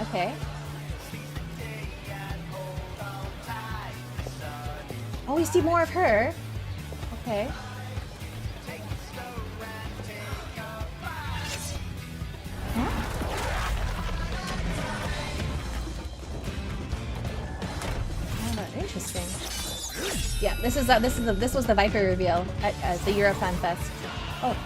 Okay. Oh, we see more of her. Okay. Huh? Oh, interesting. Yeah, this was the Viper reveal at the Europe Fan Fest. Oh.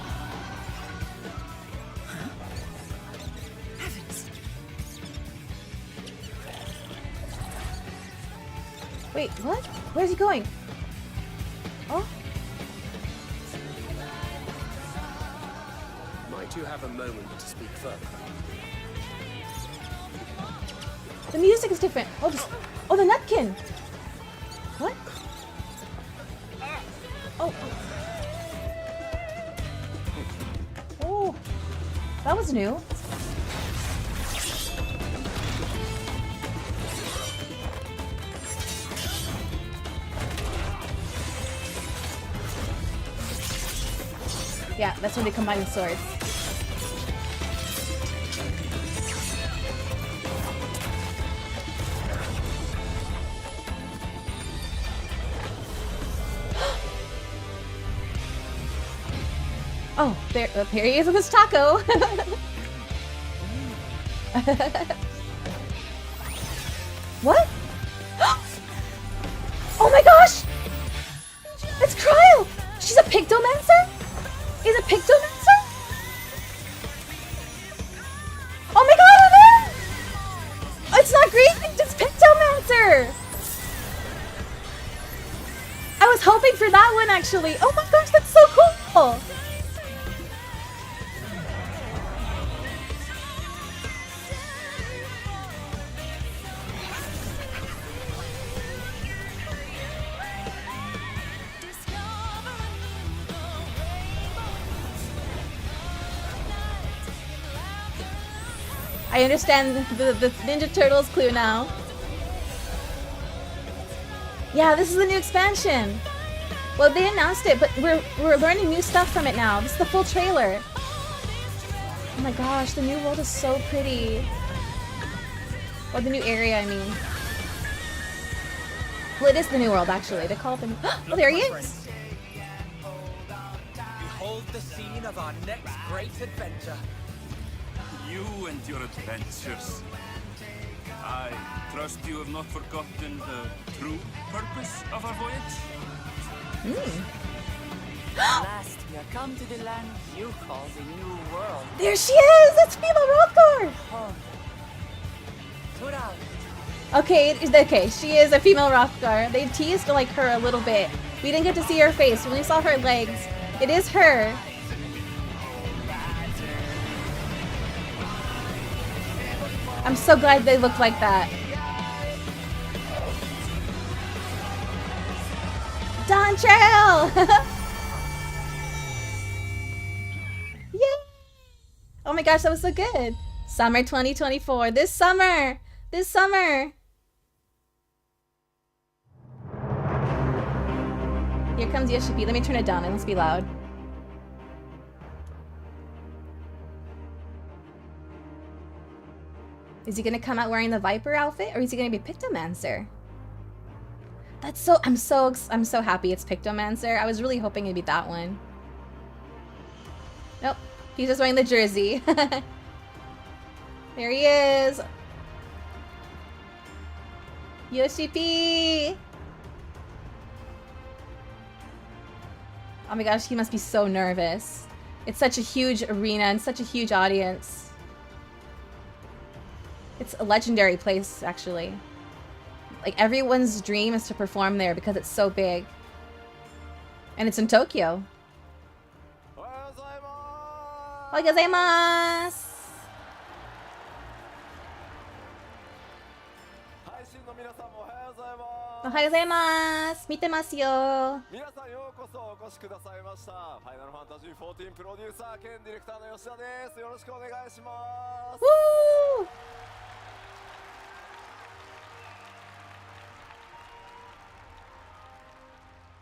Wait, what? Where's he going? Oh. Might you have a moment to speak further? The music is different. Oh, the Nutkin. What? Oh. Oh. That was new. Yeah, that's when they combine the swords. Oh, there he is with his taco. What? Oh my gosh! It's Cryo! She's a Pictomancer? Is it Pictomancer? Oh my god, oh, it's not green, it's Pictomancer! I was hoping for that one actually. Oh my gosh, that's so cool! I understand the Ninja Turtles clue now. Yeah, this is the new expansion. Well, they announced it, but we're learning new stuff from it now. This is the full trailer. Oh my gosh, the new world is so pretty. Or the new area, I mean. Well, it is the new world, actually. They call it the new... Oh, there he is! Behold the scene of our next great adventure. You and your adventures. I trust you have not forgotten the true purpose of our voyage? Last, we are come to the land you call the New World. There she is! That's Female Rothgar! Home. Put out. Okay, she is a female Rothgar. They teased like her a little bit. We didn't get to see her face. We only saw her legs. It is her. I'm so glad they look like that. Dawn Trail! Yay! Oh my gosh, that was so good. Summer 2024. This summer! This summer! Here comes Yoshipi. Let me turn it down. It must be loud. Is he gonna come out wearing the Viper outfit, or is he gonna be Pictomancer? That's so. I'm so happy it's Pictomancer. I was really hoping it'd be that one. Nope. He's just wearing the jersey. There he is. Yoshi-P! Oh my gosh, he must be so nervous. It's such a huge arena and such a huge audience. It's a legendary place, actually. Like, everyone's dream is to perform there because it's so big. And it's in Tokyo. Ohayou gozaimasu! Ohayou gozaimasu! Mite masu yo! 皆さんようこそお越しくださいました。ファイナルファンタジー14プロデューサー兼ディレクターの吉田です。よろしくお願いします。Woo!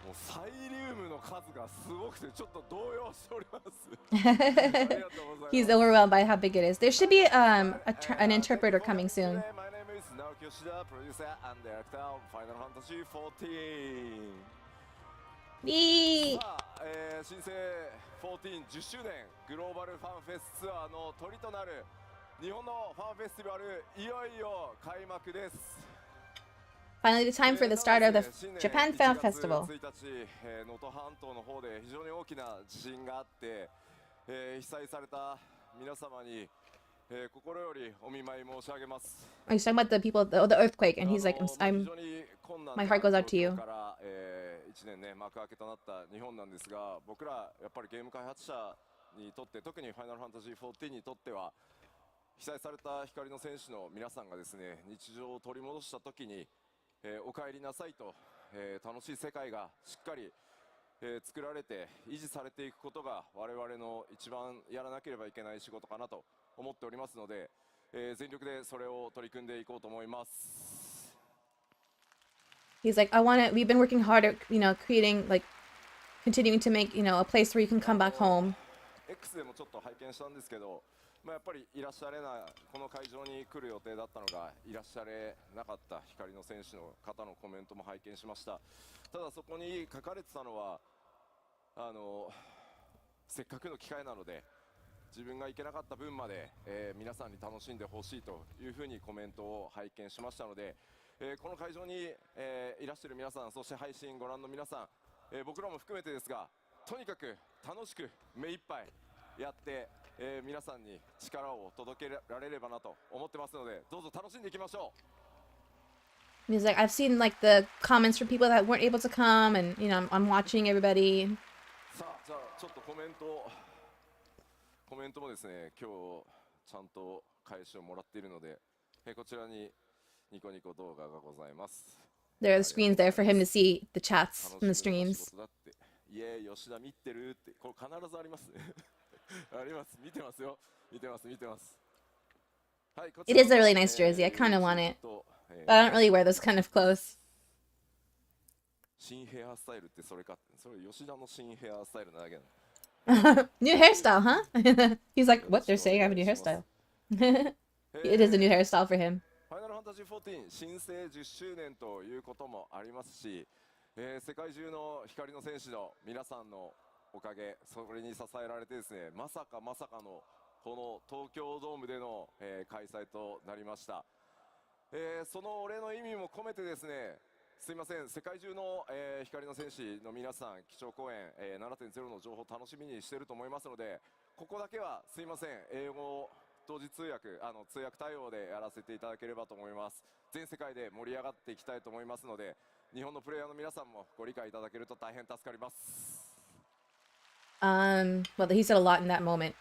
もうサイリウムの数がすごくてちょっと動揺しております。ありがとうございます。 He's overwhelmed by how big it is. There should be an interpreter coming soon. My name is Naoki Yoshida, producer and director of Final Fantasy 14. いい。さあ、新生14 10周年グローバルファンフェスツアーのトリとなる日本のファンフェスティバルいよいよ開幕です。Finally, the time for the start of the Japan Fan Festival. 1日、能登半島の方で非常に大きな地震があって、被災された皆様に、心よりお見舞い申し上げます。He's talking about the people, the earthquake, and he's like, my heart goes out to you. から1年ね幕開けとなった日本なんですが、僕らやっぱりゲーム開発者にとって、特にファイナルファンタジー14にとっては、被災された光の戦士の皆さんがですね、日常を取り戻した時に、お帰りなさいと、楽しい世界がしっかり、作られて維持されていくことが我々の一番やらなければいけない仕事かなと思っておりますので、全力でそれを取り組んでいこうと思います。He's like, we've been working hard at, creating, like, continuing to make, a place where you can come back home. X でもちょっと拝見したんですけど、やっぱりいらっしゃれない、この会場に来る予定だったのがいらっしゃれなかった光の選手の方のコメントも拝見しました。ただそこに書かれてたのは、せっかくの機会なので自分が行けなかった分まで、皆さんに楽しんでほしいというふうにコメントを拝見しましたので、この会場に、いらっしゃる皆さん、そして配信ご覧の皆さん、僕らも含めてですが、とにかく楽しく目いっぱいやって、皆さんに力を届けられればなと思ってますので、どうぞ楽しんでいきましょう。 He's like, I've seen, like, the comments from people that weren't able to come, and, I'm watching everybody. さあ、じゃあちょっとコメントもですね、今日ちゃんと返しをもらっているので、こちらにニコニコ動画がございます。There are the screens there for him to see the chats and the streams. いえ、吉田見てるって、これ必ずありますね。あります。見てますよ。見てます。はい、It is a really nice jersey. I kind of want it. But I don't really wear those kind of clothes. 新ヘアスタイルってそれか。それ吉田の新ヘアスタイルなだけだ。New hairstyle, huh? He's like, what? They're saying I have a new hairstyle. It is a new hairstyle for him. ファイナルファンタジー14新生10周年ということもありますし、世界中の光の戦士の皆さんのおかげ、それに支えられてですね、まさかのこの東京ドームでの、開催となりました。そのお礼の意味も込めてですね、すいません、世界中の、光の戦士の皆さん、基調講演、7.0 の情報楽しみにしていると思いますので、ここだけはすいません、英語同時通訳、通訳対応でやらせていただければと思います。全世界で盛り上がっていきたいと思いますので、日本のプレイヤーの皆さんもご理解いただけると大変助かります。Well, he said a lot in that moment.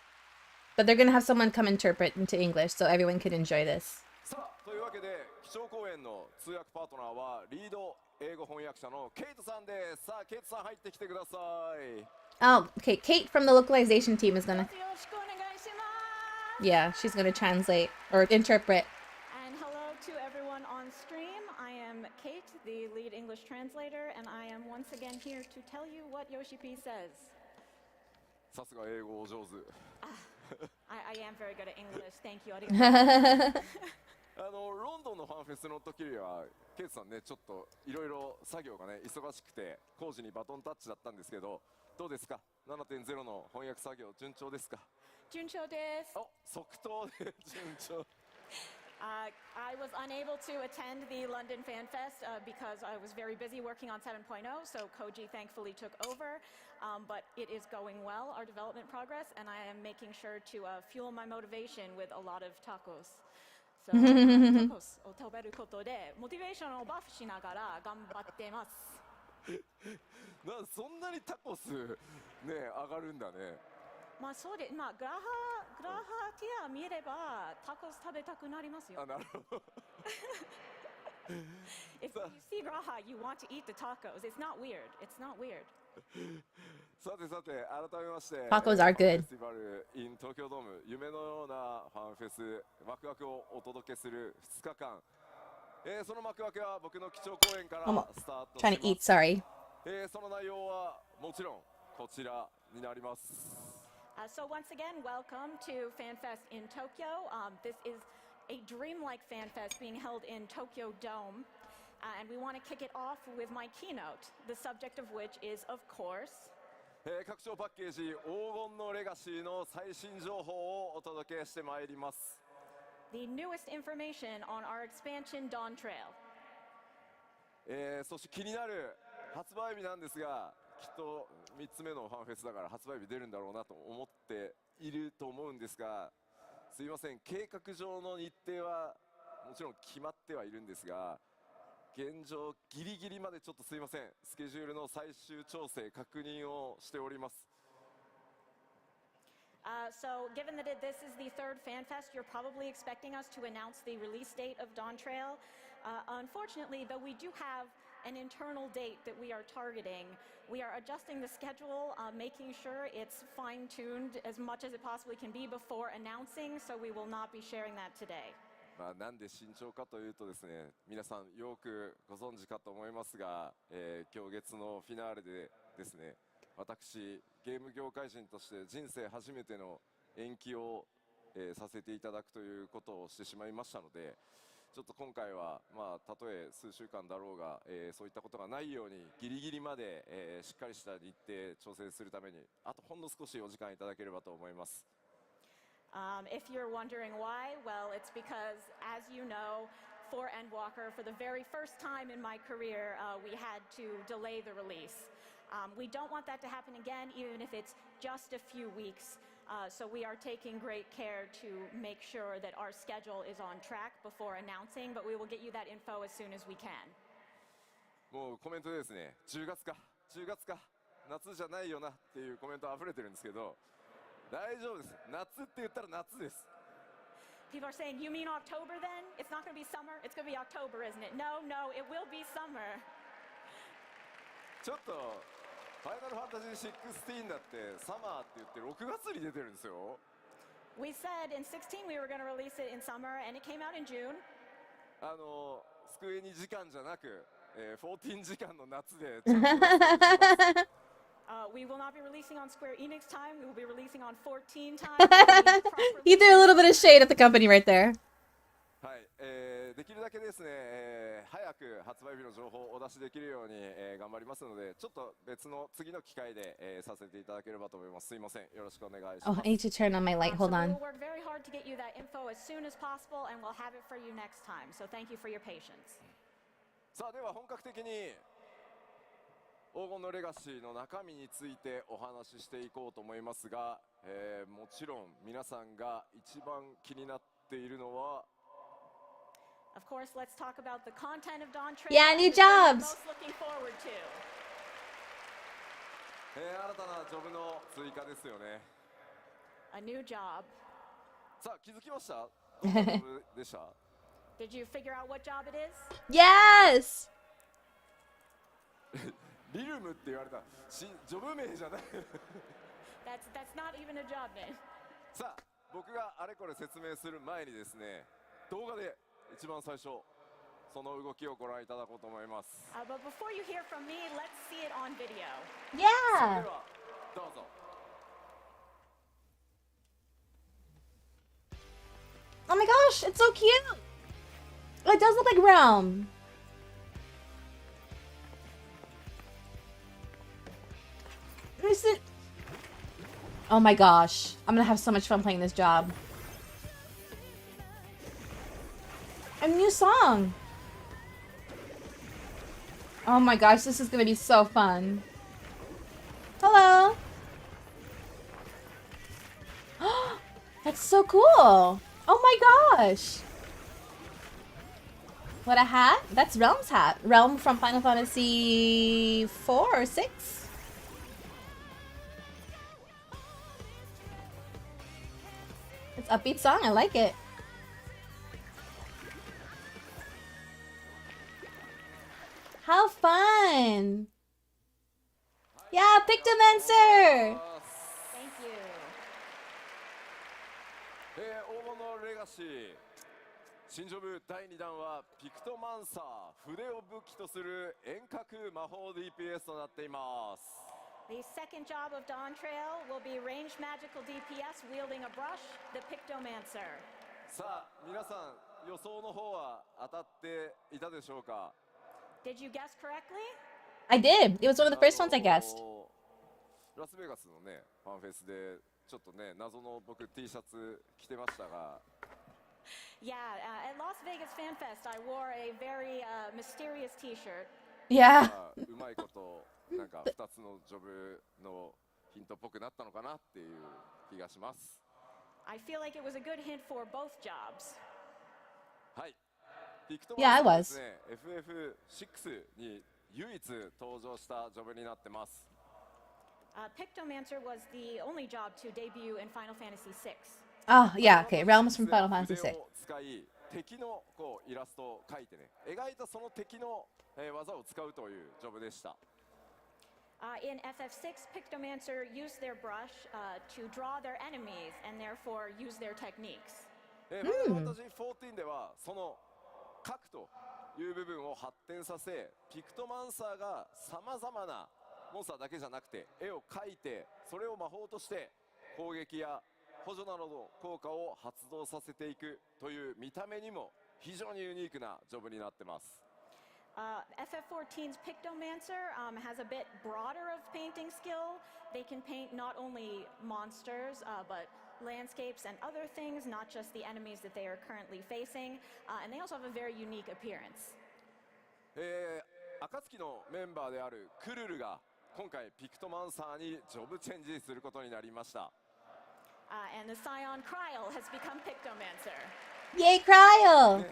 But they're gonna have someone come interpret into English so everyone can enjoy this. さあ、というわけで、基調講演の通訳パートナーはリード英語翻訳者のケイトさんです。さあ、ケイトさん入ってきてください。Oh, okay. Kate from the localization team is gonna. Yeah, she's gonna translate or interpret. And hello to everyone on stream. I am Kate, the lead English translator, and I am once again here to tell you what Yoshi P says. さすが英語お上手。I am very good at English. Thank you. ロンドンのファンフェスの時にはケイトさんね、ちょっといろいろ作業がね忙しくて工事にバトンタッチだったんですけど、どうですか？ 7.0 の翻訳作業順調ですか？順調です。お、即答で順調。I was unable to attend the London Fan Fest because I was very busy working on 7.0, so Koji thankfully took over. But it is going well, our development progress, and I am making sure to fuel my motivation with a lot of tacos. So, tacos を食べることでモチベーションをバフしながら頑張ってます。そんなにタコスね上がるんだね。まあそうで、まあグラハティア見ればタコス食べたくなりますよ。あ、なるほど。If you see Graha, you want to eat the tacos. It's not weird. It's not weird. さて改めまして、Tacos are good. フェスティバル in 東京ドーム、夢のようなファンフェス、ワクワクをお届けする2日間。その幕開けは僕の基調講演からスタートします。Trying to eat, sorry. その内容はもちろんこちらになります。So once again, welcome to Fan Fest in Tokyo. This is a dreamlike fan fest being held in Tokyo Dome. And we want to kick it off with my keynote, the subject of which is, of course, 拡張パッケージ黄金のレガシーの最新情報をお届けしてまいります。the newest information on our expansion Dawn Trail. そして気になる発売日なんですが、きっと3つ目のファンフェスだから発売日出るんだろうなと思っていると思うんですが、すいません、計画上の日程はもちろん決まってはいるんですが、現状ギリギリまでちょっとすいません、スケジュールの最終調整確認をしております。So, given that this is the third Fan Fest, you're probably expecting us to announce the release date of Dawn Trail. Unfortunately, though we do have an internal date that we are targeting, we are adjusting the schedule, making sure it's fine-tuned as much as it possibly can be before announcing, so we will not be sharing that today. なんで慎重かというとですね、皆さんよくご存知かと思いますが、今日月のフィナーレでですね、私ゲーム業界人として人生初めての延期を、させていただくということをしてしまいましたので、ちょっと今回はたとえ数週間だろうが、そういったことがないようにギリギリまで、しっかりした日程調整するためにあとほんの少しお時間いただければと思います。If you're wondering why, well, it's because, as you know, for Endwalker, for the very first time in my career, we had to delay the release. We don't want that to happen again, even if it's just a few weeks. So we are taking great care to make sure that our schedule is on track before announcing, but we will get you that info as soon as we can. もうコメントでですね、10月か夏じゃないよなっていうコメント溢れてるんですけど、大丈夫です。夏って言ったら夏です。People are saying, you mean October then? It's not going to be summer, it's going to be October, isn't it? No, it will be summer. ちょっとファイナルファンタジー16だってサマーって言って6月に出てるんですよ。We said in 16 we were going to release it in summer and it came out in June. スクエニ時間じゃなく、14時間の夏で。We will not be releasing on Square Enix time. We will be releasing on 14 time. He threw a little bit of shade at the company right there. はい、できるだけですね、早く発売日の情報をお出しできるように、頑張りますので、ちょっと別の次の機会で、させていただければと思います。すいません、よろしくお願いします。Oh, I need to turn on my light. Hold on. So we'll work very hard to get you that info as soon as possible, and we'll have it for you next time. So thank you for your patience. さあ、では本格的に黄金のレガシーの中身についてお話ししていこうと思いますが、もちろん皆さんが一番気になっているのは、Of course, let's talk about the content of Dawn Trail. Yeah, new jobs. Most looking forward to. 新たなジョブの追加ですよね。A new job. さあ、気づきました？どんなジョブでした？ Did you figure out what job it is? Yes. リルムって言われた。ジョブ名じゃない。That's not even a job name. さあ、僕があれこれ説明する前にですね、動画で一番最初その動きをご覧いただこうと思います。But before you hear from me, let's see it on video. Yeah. ではどうぞ。Oh my gosh, it's so cute. Oh, it does look like Realm. Oh my gosh, I'm gonna have so much fun playing this job. A new song. Oh my gosh, this is gonna be so fun. Hello. That's so cool. Oh my gosh. What a hat? That's Realm's hat. Realm from Final Fantasy 4 or 6? It's an upbeat song. I like it. How fun! Yeah, Pictomancer! Thank you. 黄金のレガシー新ジョブ第2弾はピクトマンサー、筆を武器とする遠隔魔法 DPS となっています。 The second job of Dawn Trail will be ranged magical DPS wielding a brush, the Pictomancer. さあ、皆さん予想の方は当たっていたでしょうか？ Did you guess correctly? I did. It was one of the first ones I guessed. ラスベガスのね、ファンフェスでちょっとね、謎の僕 T シャツ着てましたが、Yeah, at Las Vegas Fan Fest, I wore a very mysterious T-shirt. Yeah. うまいことなんか2つのジョブのヒントっぽくなったのかなっていう気がします。I feel like it was a good hint for both jobs. はい。ピクト Yeah, I マン was. さんはですね、FF6 に唯一登場したジョブになってます。Pictomancer was the only job to debut in Final Fantasy VI. Oh, yeah, okay. Realms from Final Fantasy 筆 VI. を使い敵のこうイラストを描いてね、描いたその敵の、技を使うというジョブでした。In FF6, Pictomancer used their brush to draw their enemies and therefore use their techniques. ファイナルファンタジー14ではその描くという部分を発展させ、ピクトマンサーがさまざまなモンスターだけじゃなくて絵を描いて、それを魔法として攻撃や補助などの効果を発動させていくという見た目にも非常にユニークなジョブになってます。FF14's Pictomancer has a bit broader of painting skill. They can paint not only monsters, but landscapes and other things, not just the enemies that they are currently facing. And they also have a very unique appearance. 暁のメンバーであるクルルが今回ピクトマンサーにジョブチェンジすることになりました。And the Scion Kryl has become Pictomancer. Yay, Cryo!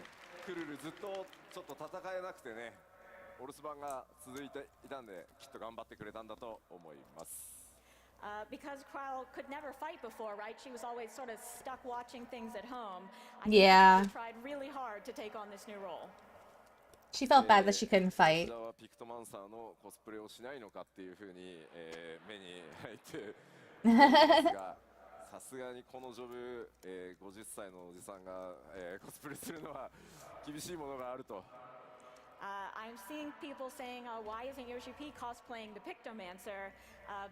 クルルずっとちょっと戦えなくてね、お留守番が続いていたんで、きっと頑張ってくれたんだと思います。Because Kryl could never fight before, right? She was always sort of stuck watching things at home. I Yeah. think she tried really hard to take on this new role. She felt bad that she couldn't こ fight. ちらはピクトマンサーのコスプレをしないのかっていうふうに、目に入っているんですが、さすがにこのジョブ、50歳のおじさんが、コスプレするのは厳しいものがあると。I'm seeing people saying, why isn't Yoshi P cosplaying the Pictomancer?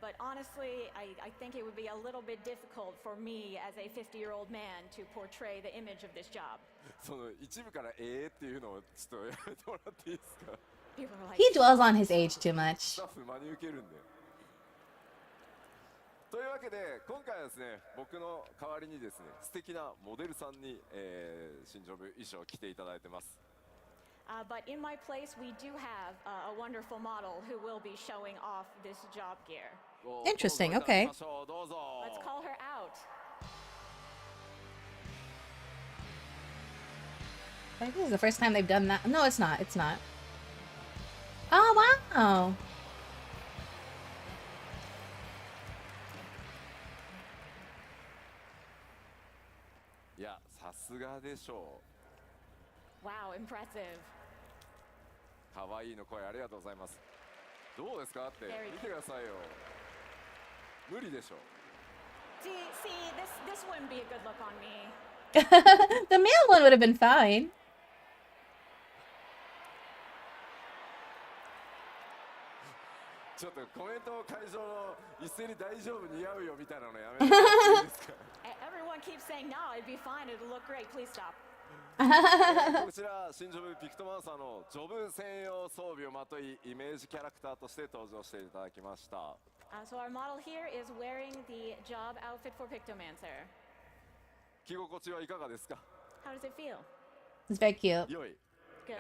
But honestly, I think it would be a little bit difficult for me as a 50-year-old man to portray the image of this job. その一部からっていうのをちょっとやめてもらっていいですか。 People are like, He dwells on his age too ス much. タッフ真に受けるんで。というわけで今回はですね、僕の代わりにですね、素敵なモデルさんに、新ジョブ衣装を着ていただいてます。but in my place, we do have a wonderful model who will be showing off this job gear. Interesting, どうぞい okay. ただきましょう。どうぞ。 Let's call her out. I think this is the first time they've done that. No, it's not. It's not. Oh, wow. いや、さすがでしょう。 Wow, impressive. 可愛いの声ありがとうございます。どうですかって見てくださいよ。無理でしょ。 See, this wouldn't be a good look on me. The male one would have been fine. ちょっとコメント会場の一斉に大丈夫似合うよみたいなのやめてもらっていいですか。 Everyone keeps saying, no, it'd be fine, it'll look great, please stop. こちら新ジョブピクトマンサーのジョブ専用装備をまといイメージキャラクターとして登場していただきました。So our model here is wearing the job outfit for Pictomancer. 着心地はいかがですか。 How does it feel? It's very cute. 良い。 Good.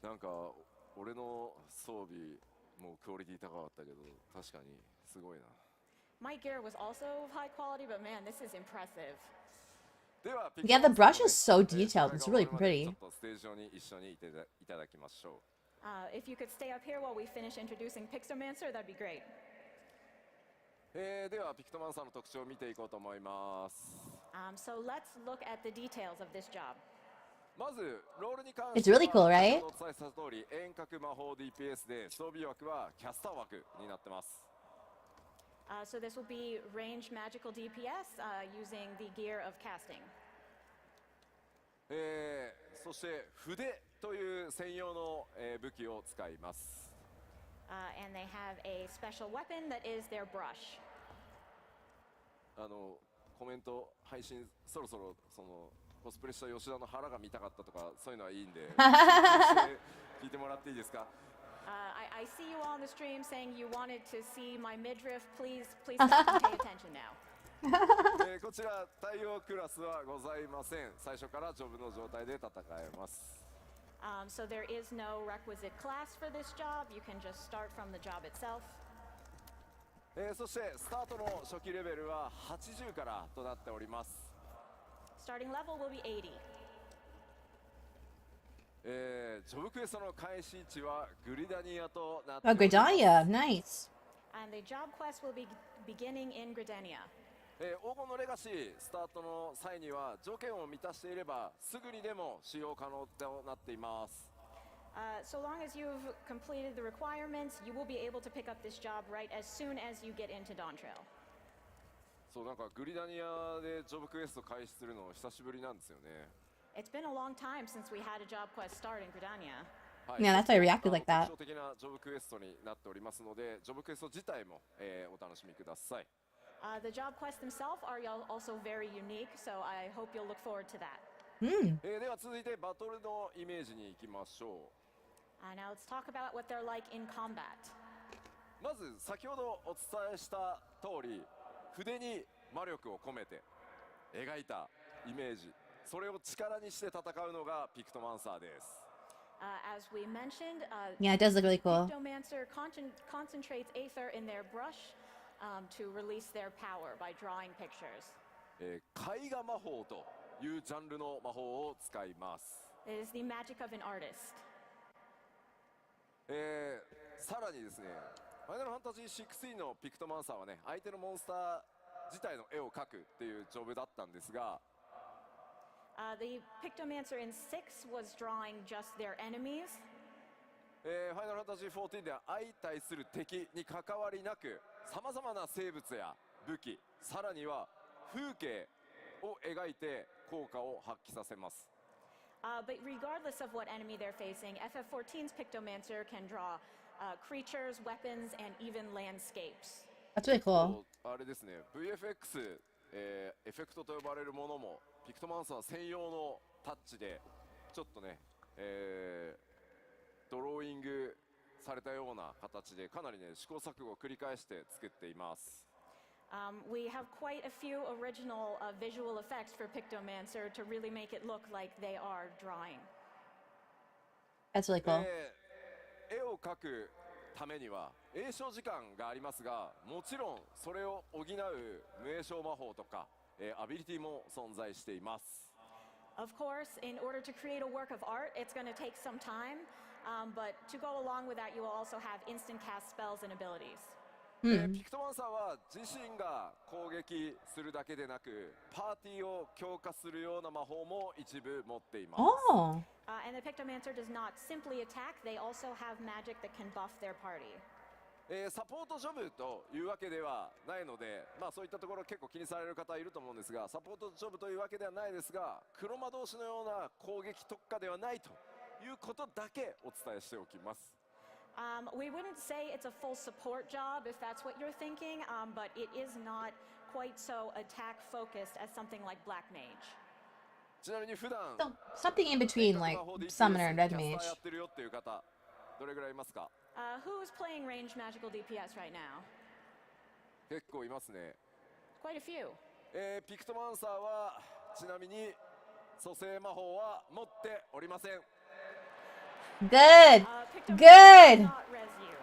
なんか俺の装備もクオリティ高かったけど確かにすごいな。 My gear was also of high quality, but man, this is impressive. では Yeah, the brush is so detailed. It's really ちょ pretty. っとステージ上に一緒にいただきましょう。 If you could stay up here while we finish introducing Pictomancer, that'd be great. ではピクトマンサーの特徴を見ていこうと思います。 So let's look at the details of this job. まずロールに関 It's しては really cool, right? 先ほどお伝えした通り遠隔魔法 DPS で装備枠はキャスター枠になってます。 So this will be ranged magical DPS using the gear of casting. そして筆という専用の、武器を使います。 And they have a special weapon that is their brush. コメント配信そろそろそのコスプレした吉田の腹が見たかったとかそういうのはいいんで聞いてもらっていいですか。 I see you all on the stream saying you wanted to see my midriff. Please stop and pay attention now. こちら対応クラスはございません。最初からジョブの状態で戦えます。So there is no requisite class for this job. You can just start from the job itself. そしてスタートの初期レベルは80からとなっております。Starting level will be 80. ジョブクエストの開始地はグリダニアとなってお Oh, ります。 Gridania. Nice. And the job quest will be beginning in Gridania. 黄金のレガシースタートの際には条件を満たしていればすぐにでも使用可能となっています。So long as you've completed the requirements, you will be able to pick up this job right as soon as you get into Dawn Trail. そうなんかグリダニアでジョブクエスト開始するの久しぶりなんですよね。It's been a long time since we had a job quest start in Gridania. Yeah, that's why I reacted like that. 特徴的なジョブクエストになっておりますので、ジョブクエスト自体も、お楽しみください。The job quests themselves are also very unique, so I hope you'll look forward to that. では続いてバトルのイメージに行きましょう。Now let's talk about what they're like in combat. まず先ほどお伝えした通り、筆に魔力を込めて描いたイメージ、それを力にして戦うのがピクトマンサーです。As we mentioned, Yeah, it does look really cool. Pictomancer concentrates aether in their brush to release their power by drawing pictures. 絵画魔法というジャンルの魔法を使います。It is the magic of an artist. さらにですね、ファイナルファンタジーxivのピクトマンサーはね、相手のモンスター自体の絵を描くっていうジョブだったんですが、The Pictomancer in 6 was drawing just their enemies. ファイナルファンタジー14では相対する敵に関わりなく、さまざまな生物や武器、さらには風景を描いて効果を発揮させます。But regardless of what enemy they're facing, FF14's Pictomancer can draw creatures, weapons, and even landscapes. That's really cool. あれですね、VFX、エフェクトと呼ばれるものもピクトマンサー専用のタッチでちょっとね、ドローイングされたような形でかなりね試行錯誤を繰り返して作っています。We have quite a few original visual effects for Pictomancer to really make it look like they are drawing. That's really cool. 絵を描くためには詠唱時間がありますが、もちろんそれを補う無詠唱魔法とか、アビリティも存在しています。Of course, in order to create a work of art, it's going to take some time, but to go along with that, you will also have instant cast spells and abilities. ピクトマンサーは自身が攻撃するだけでなく、パーティーを強化するような魔法も一部持っています。Oh. And the Pictomancer does not simply attack, they also have magic that can buff their party. サポートジョブというわけではないので、そういったところ結構気にされる方いると思うんですが、サポートジョブというわけではないですが、黒魔導士のような攻撃特化ではないということだけお伝えしておきます。We wouldn't say it's a full support job if that's what you're thinking, but it is not quite so attack focused as something like Black Mage. ちなみに普段 So something in between like summoner and red キャ mage. スターやってるよっていう方どれぐらいいますか？ Who is playing ranged magical DPS right now? 結構いますね。 Quite a few. ピクトマンサーはちなみに蘇生魔法は持っておりません。Good. Pictomancer Good. does not res you.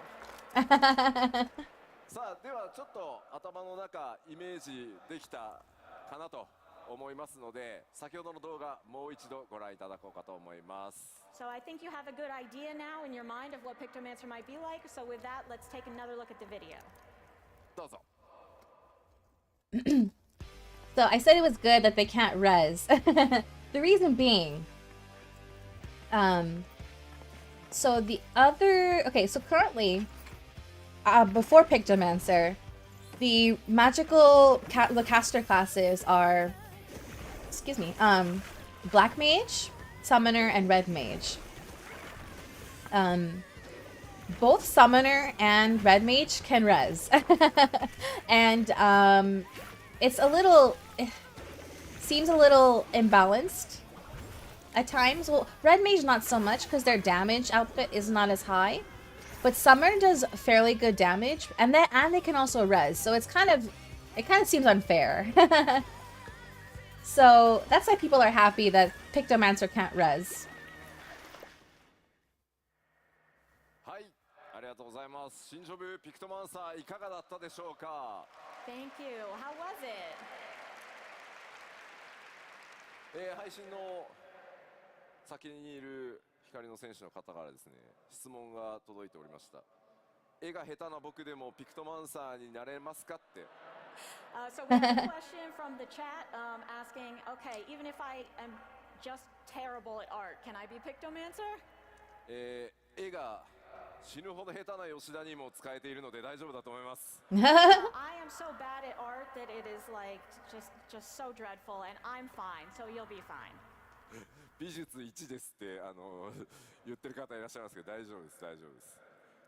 さあではちょっと頭の中イメージできたかなと思いますので、先ほどの動画もう一度ご覧いただこうかと思います。 So I think you have a good idea now in your mind of what Pictomancer might be like. So with that, let's take another look at the video. どうぞ。 So I said it was good that they can't res. The reason being, so the other, okay, so currently, before Pictomancer, the magical the caster classes are, excuse me, Black Mage, Summoner, and Red Mage. Both Summoner and Red Mage can res. And it's a little, seems a little imbalanced at times. Well, Red Mage not so much because their damage output is not as high. But Summoner does fairly good damage, and they can also res. So it's kind of It kind of seems unfair. So that's why people are happy that Pictomancer can't res. はい、ありがとうございます。新ジョブピクトマンサーいかがだったでしょうか。Thank you. How was it? 配信の先にいる光の選手の方からですね、質問が届いておりました。絵が下手な僕でもピクトマンサーになれますかって。So we have a question from the chat asking, okay, even if I am just terrible at art, can I be Pictomancer? 絵が死ぬほど下手な吉田にも使えているので大丈夫だと思います。I am so bad at art that it is like just so dreadful, and I'm fine, so you'll be fine. 美術1ですって言ってる方いらっしゃいますけど大丈夫です、大丈夫です。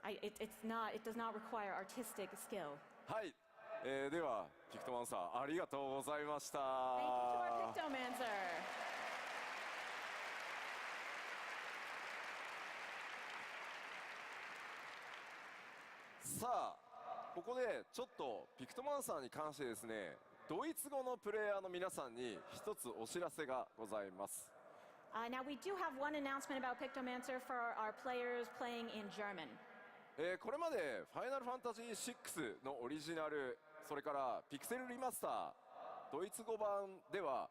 It does not require artistic skill. はい、ではピクトマンサーありがとうございました。 Thank you to our Pictomancer. さあここでちょっとピクトマンサーに関してですね、ドイツ語のプレイヤーの皆さんに一つお知らせがございます。Now we do have one announcement about Pictomancer for our players playing in German. これまでファイナルファンタジー6のオリジナル、それからピクセルリマスタードイツ語版では、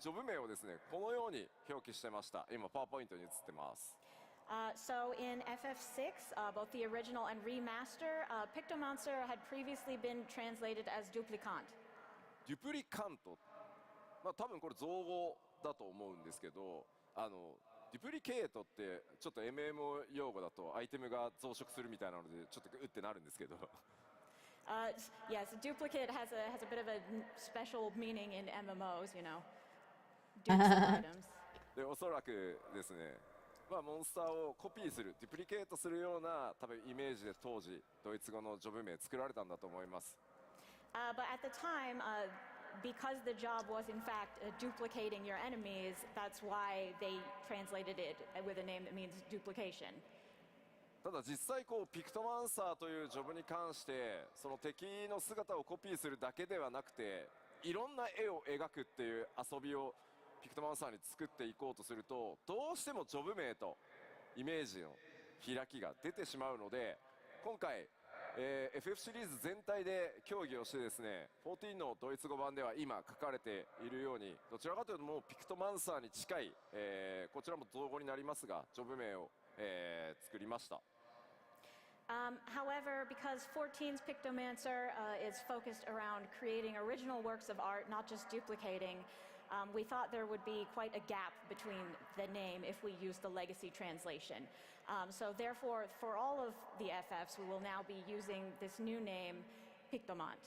ジョブ名をですねこのように表記してました。今パワーポイントに映ってます。So in FF6, both the original and remaster, Pictomancer had previously been translated as duplicant. デュプリカント、まあ多分これ造語だと思うんですけど、デュプリケートってちょっと MMO 用語だとアイテムが増殖するみたいなのでちょっとうってなるんですけど。Yes, duplicate has a bit of a special meaning in MMOs, you know. Dupes of items. でおそらくですね、まあモンスターをコピーする、デュプリケートするような多分イメージで当時ドイツ語のジョブ名作られたんだと思います。But at the time, because the job was in fact duplicating your enemies, that's why they translated it with a name that means duplication. ただ実際こうピクトマンサーというジョブに関してその敵の姿をコピーするだけではなくていろんな絵を描くっていう遊びをピクトマンサーに作っていこうとするとどうしてもジョブ名とイメージの開きが出てしまうので今回、FF シリーズ全体で協議をしてですね14のドイツ語版では今書かれているようにどちらかというともうピクトマンサーに近い、こちらも造語になりますがジョブ名を、作りました。However, because 14's Pictomancer is focused around creating original works of art, not just duplicating, we thought there would be quite a gap between the name if we use the legacy translation. So therefore, for all of the FFs, we will now be using this new name, Pictomant.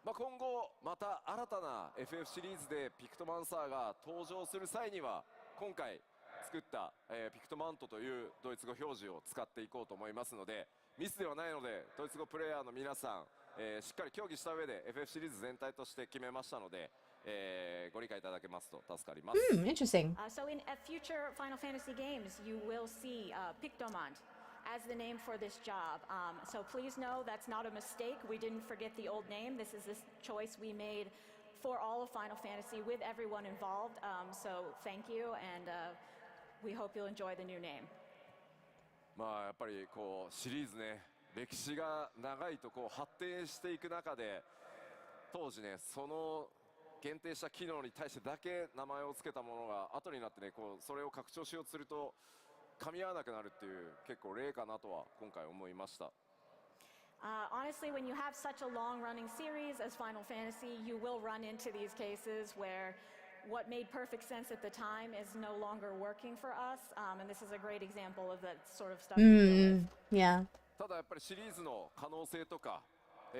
まあ今後また新たな FF シリーズでピクトマンサーが登場する際には今回作った、ピクトマントというドイツ語表示を使っていこうと思いますのでミスではないのでドイツ語プレイヤーの皆さん、しっかり協議した上で FF シリーズ全体として決めましたので、ご理解いただけますと助かります。Interesting. So in future Final Fantasy games, you will see Pictomant as the name for this job. So please know that's not a mistake. We didn't forget the old name. This is this choice we made for all of Final Fantasy with everyone involved. So thank you, and we hope you'll enjoy the new name. まあやっぱりこうシリーズね歴史が長いとこう発展していく中で当時ねその限定した機能に対してだけ名前を付けたものが後になってねこうそれを拡張しようとすると噛み合わなくなるっていう結構例かなとは今回思いました。Honestly, when you have such a long-running series as Final Fantasy, you will run into these cases where what made perfect sense at the time is no longer working for us, and this is a great example of that sort of stuff. Yeah. ただやっぱりシリーズの可能性とか、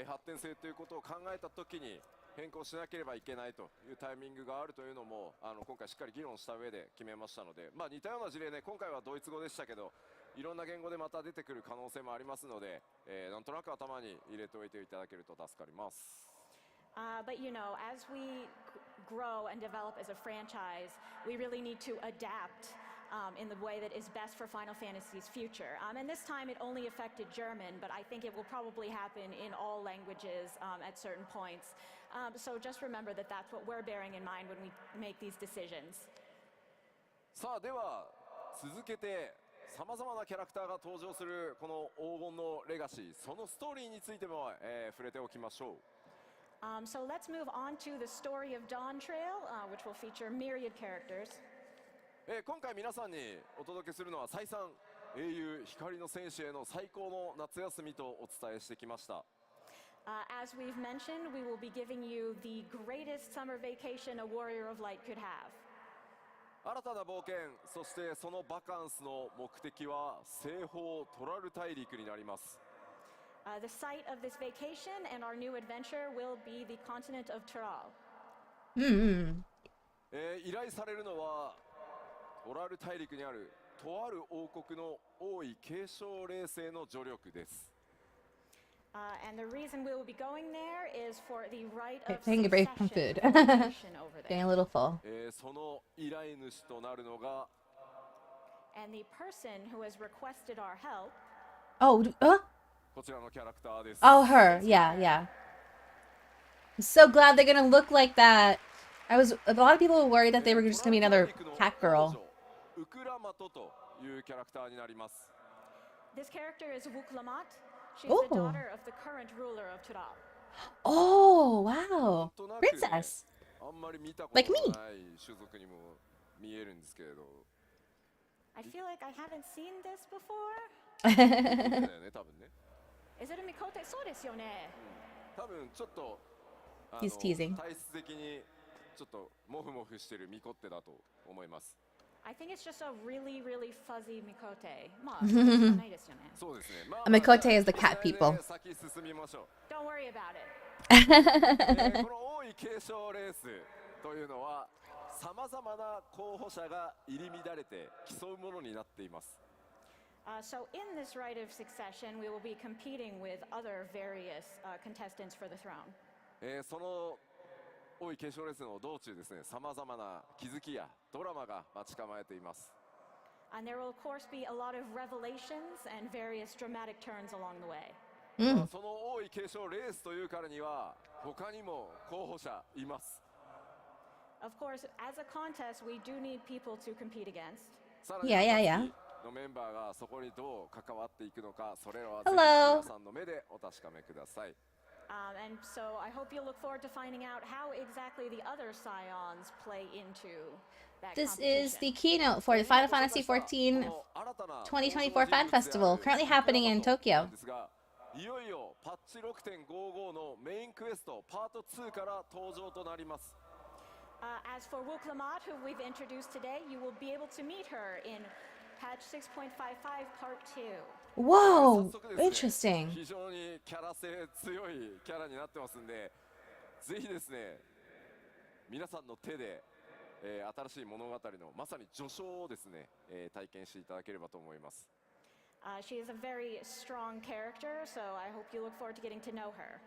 発展性ということを考えたときに変更しなければいけないというタイミングがあるというのも今回しっかり議論した上で決めましたので、まあ似たような事例ね今回はドイツ語でしたけどいろんな言語でまた出てくる可能性もありますので、なんとなく頭に入れておいていただけると助かります。But you know, as we grow and develop as a franchise, we really need to adapt in the way that is best for Final Fantasy's future. And this time it only affected German, but I think it will probably happen in all languages at certain points. So just remember that that's what we're bearing in mind when we make these decisions. さあでは続けてさまざまなキャラクターが登場するこの黄金のレガシー、そのストーリーについても、触れておきましょう。So let's move on to the story of Dawn Trail, which will feature myriad characters. 今回皆さんにお届けするのは再三英雄光の戦士への最高の夏休みとお伝えしてきました。As we've mentioned, we will be giving you the greatest summer vacation a warrior of light could have. 新たな冒険、そしてそのバカンスの目的は西方トラル大陸になります。The site of this vacation and our new adventure will be the continent of Tural. 依頼されるのはトラル大陸にあるとある王国の王位継承霊星の助力です。And the reason we will be going there is for the right of Taking a break from succession food. vacation over Getting there. a little full. その依頼主となるのが And the person who has requested our help Oh, こちらのキャラクターです。 oh, her. Yeah, yeah. I'm so glad they're gonna look like that. A lot of people were worried that they were just gonna be another cat girl. ウクラマトというキャラクターになります。 This character is Wuklamat. She's Oh. the daughter of the current ruler of Tural. Oh, wow. Princess. あんまり見たこと Like の me. ない種族にも見えるんですけれど。 I feel like I haven't seen this before. だよね、多分ね。 Is it a Mikote? そうですよね。多分ちょっとHe's teasing. 体質的にちょっとモフモフしてるミコッテだと思います。 I think it's just a really, really fuzzy Mikote. まあ、そうじゃないですよね。そうですね。ま A Mikote is the cat people. 先進みましょう。 Don't worry about it. この王位継承レースというのはさまざまな候補者が入り乱れて競うものになっています。 So in this rite of succession, we will be competing with other various contestants for the throne. その王位継承レースの道中ですね、さまざまな気づきやドラマが待ち構えています。 And there will, of course, be a lot of revelations and various dramatic turns along the way. その王位継承レースというからには他にも候補者います。 Of course, as a contest, we do need people to compete against. さらに Yeah, yeah, yeah. のメンバーがそこにどう関わっていくのか、それらはぜひ Hello. 皆さんの目でお確かめください。 And so I hope you'll look forward to finding out how exactly the other scions play into that This competition. is the keynote for the Final Fantasy XIV 2024 Fan Festival, currently happening in Tokyo. ですが、いよいよパッチ 6.55 のメインクエストパート2から登場となります。 As for Wuklamat, who we've introduced today, you will be able to meet her in patch 6.55 part 2. Whoa, 早速ですね、 interesting. 非常にキャラ性強いキャラになってますんで、ぜひですね、皆さんの手で、新しい物語のまさに序章をですね、体験していただければと思います。 She is a very strong character, so I hope you look forward to getting to know her.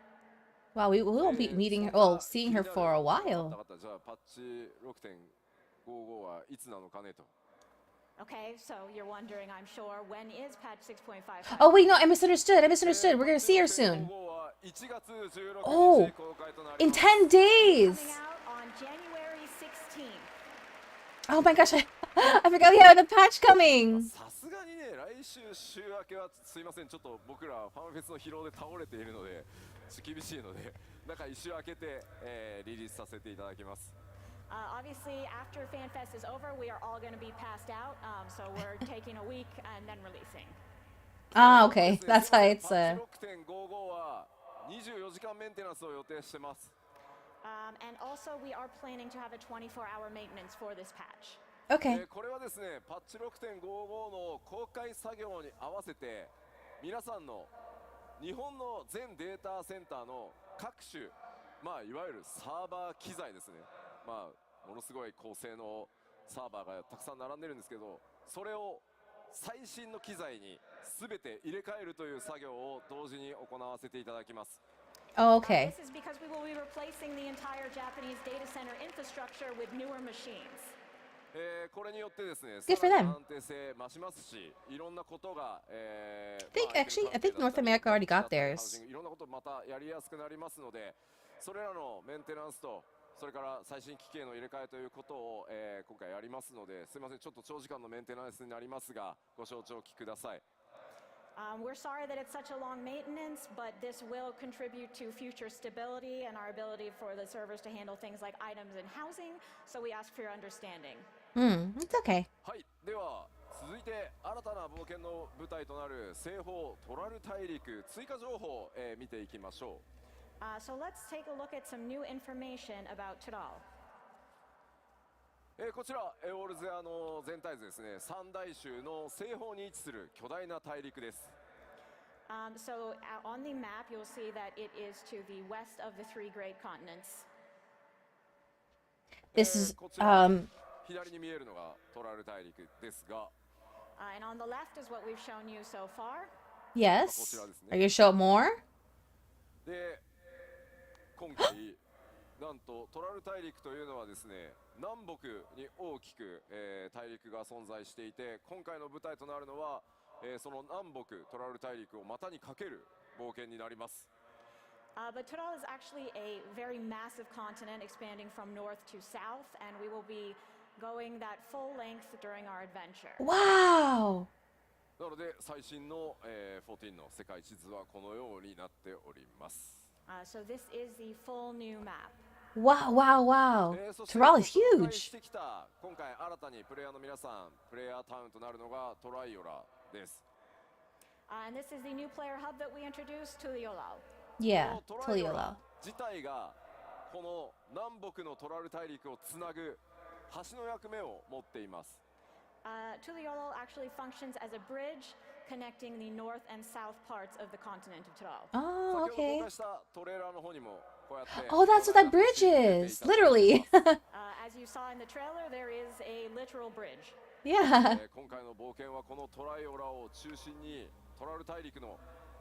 Wow, we won't be meeting her, well, seeing her for a while. じゃあパッチ 6.55 はいつなのかねと。 Okay, so you're wondering, I'm sure, when is patch 6.55? Oh, wait, no, I misunderstood. We're gonna see her soon. 6.55は1月16 Oh, 日公開となり in ます。 10 days. Coming out on January 16th. Oh my gosh, I forgot we have the patch coming. さすがにね、来週週明けはすいません、ちょっと僕らファンフェスの疲労で倒れているので、厳しいので、中1週明けて、リリースさせていただきます。 Obviously, after Fan Fest is over, we are all going to be passed out, so we're taking a week and then releasing. Ah, okay, that's why it's パッチ 6.55 は24時間メンテナンスを予定してます。 And also, we are planning to have a 24-hour maintenance for this patch. okay. これはですね、パッチ 6.55 の公開作業に合わせて皆さんの日本の全データセンターの各種、まあいわゆるサーバー機材ですね。まあものすごい高性能サーバーがたくさん並んでるんですけど、それを最新の機材に全て入れ替えるという作業を同時に行わせていただきます。 Oh, okay. This is because we will be replacing the entire Japanese data center infrastructure with newer machines. これによってですね、 Good for さらに them. 安定性増しますし、いろんなことが、I think North America already got theirs. いろんなことまたやりやすくなりますので、それらのメンテナンスと、それから最新機器への入れ替えということを、今回やりますので、すみません、ちょっと長時間のメンテナンスになりますが、ご承知おきください。We're sorry that it's such a long maintenance, but this will contribute to future stability and our ability for the servers to handle things like items and housing, so we ask for your understanding. It's okay. はい、では続いて新たな冒険の舞台となる西方トラル大陸追加情報を、見ていきましょう。So let's take a look at some new information about Tidal. こちら、オールゼアの全体図ですね、三大洲の西方に位置する巨大な大陸です。So on the map, you'll see that it is to the west of the three great continents. This is こちら左に見えるのがトラル大陸ですが、And on the left is what we've shown you so far. yes. Are you show more? で今回なんとトラル大陸というのはですね、南北に大きく、大陸が存在していて、今回の舞台となるのは、その南北トラル大陸を股にかける冒険になります。But Tidal is actually a very massive continent expanding from north to south, and we will be going that full length during our adventure. Wow. なので最新の、14の世界地図はこのようになっております。So this is the full new map. Wow, wow, wow. そして Toral is ご紹介 huge. してきた今回新たにプレイヤーの皆さん、プレイヤータウンとなるのがトライオラです。And this is the new player hub that we introduced to Liolao. Yeah, このトライオ Toliolo. ラ自体がこの南北のトラル大陸をつなぐ橋の役目を持っています。Tuliolo actually functions as a bridge connecting the north and south parts of the continent of Tidal. Oh, 先ほど公 okay. 開したトレーラーの方にもこうやって Oh, that's what that bridge is. Literally. As you saw in the trailer, there is a literal bridge. Yeah. 今回の冒険はこのトライオラを中心にトラル大陸の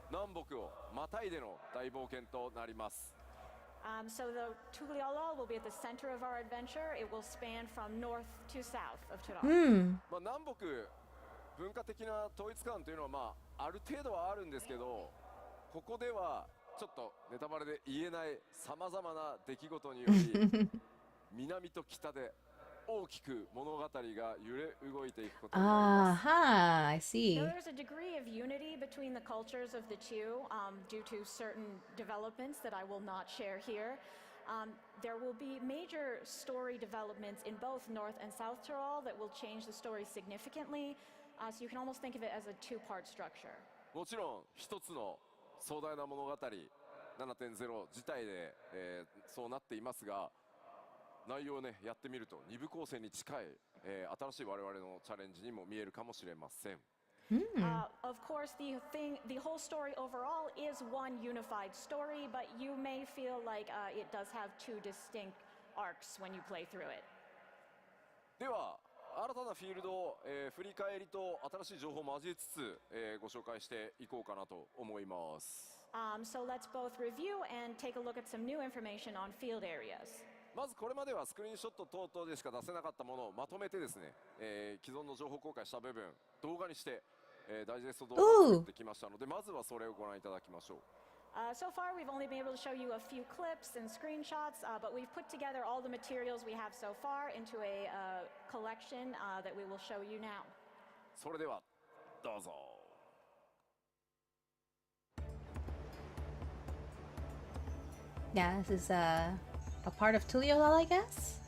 南北をまたいでの大冒険となります。So the Tuliolo will be at the center of our adventure. It will span from north to south of Tidal. まあ南北文化的な統一感というのはまあある程度はあるんですけど、ここではちょっとネタバレで言えないさまざまな出来事により南と北で大きく物語が揺れ動いていくことになります。Uh-huh. I see. Now, there's a degree of unity between the cultures of the two due to certain developments that I will not share here. There will be major story developments in both North and South Tyrol that will change the story significantly. So you can almost think of it as a two-part structure. もちろん一つの壮大な物語 7.0 自体で、そうなっていますが、内容をねやってみると二部構成に近い、新しい我々のチャレンジにも見えるかもしれません。Of course, the whole story overall is one unified story, but you may feel like it does have two distinct arcs when you play through it. では新たなフィールドを、振り返りと新しい情報を交えつつ、ご紹介していこうかなと思います。So let's both review and take a look at some new information on field areas. まずこれまではスクリーンショット等々でしか出せなかったものをまとめてですね、既存の情報公開した部分動画にして、ダイジェスト動画を作ってきましたので、まずはそれをご覧いただきましょう。So far, we've only been able to show you a few clips and screenshots, but we've put together all the materials we have so far into a collection that we will show you now. それではどうぞ。Yeah, this is a part of Tuliolal, I guess.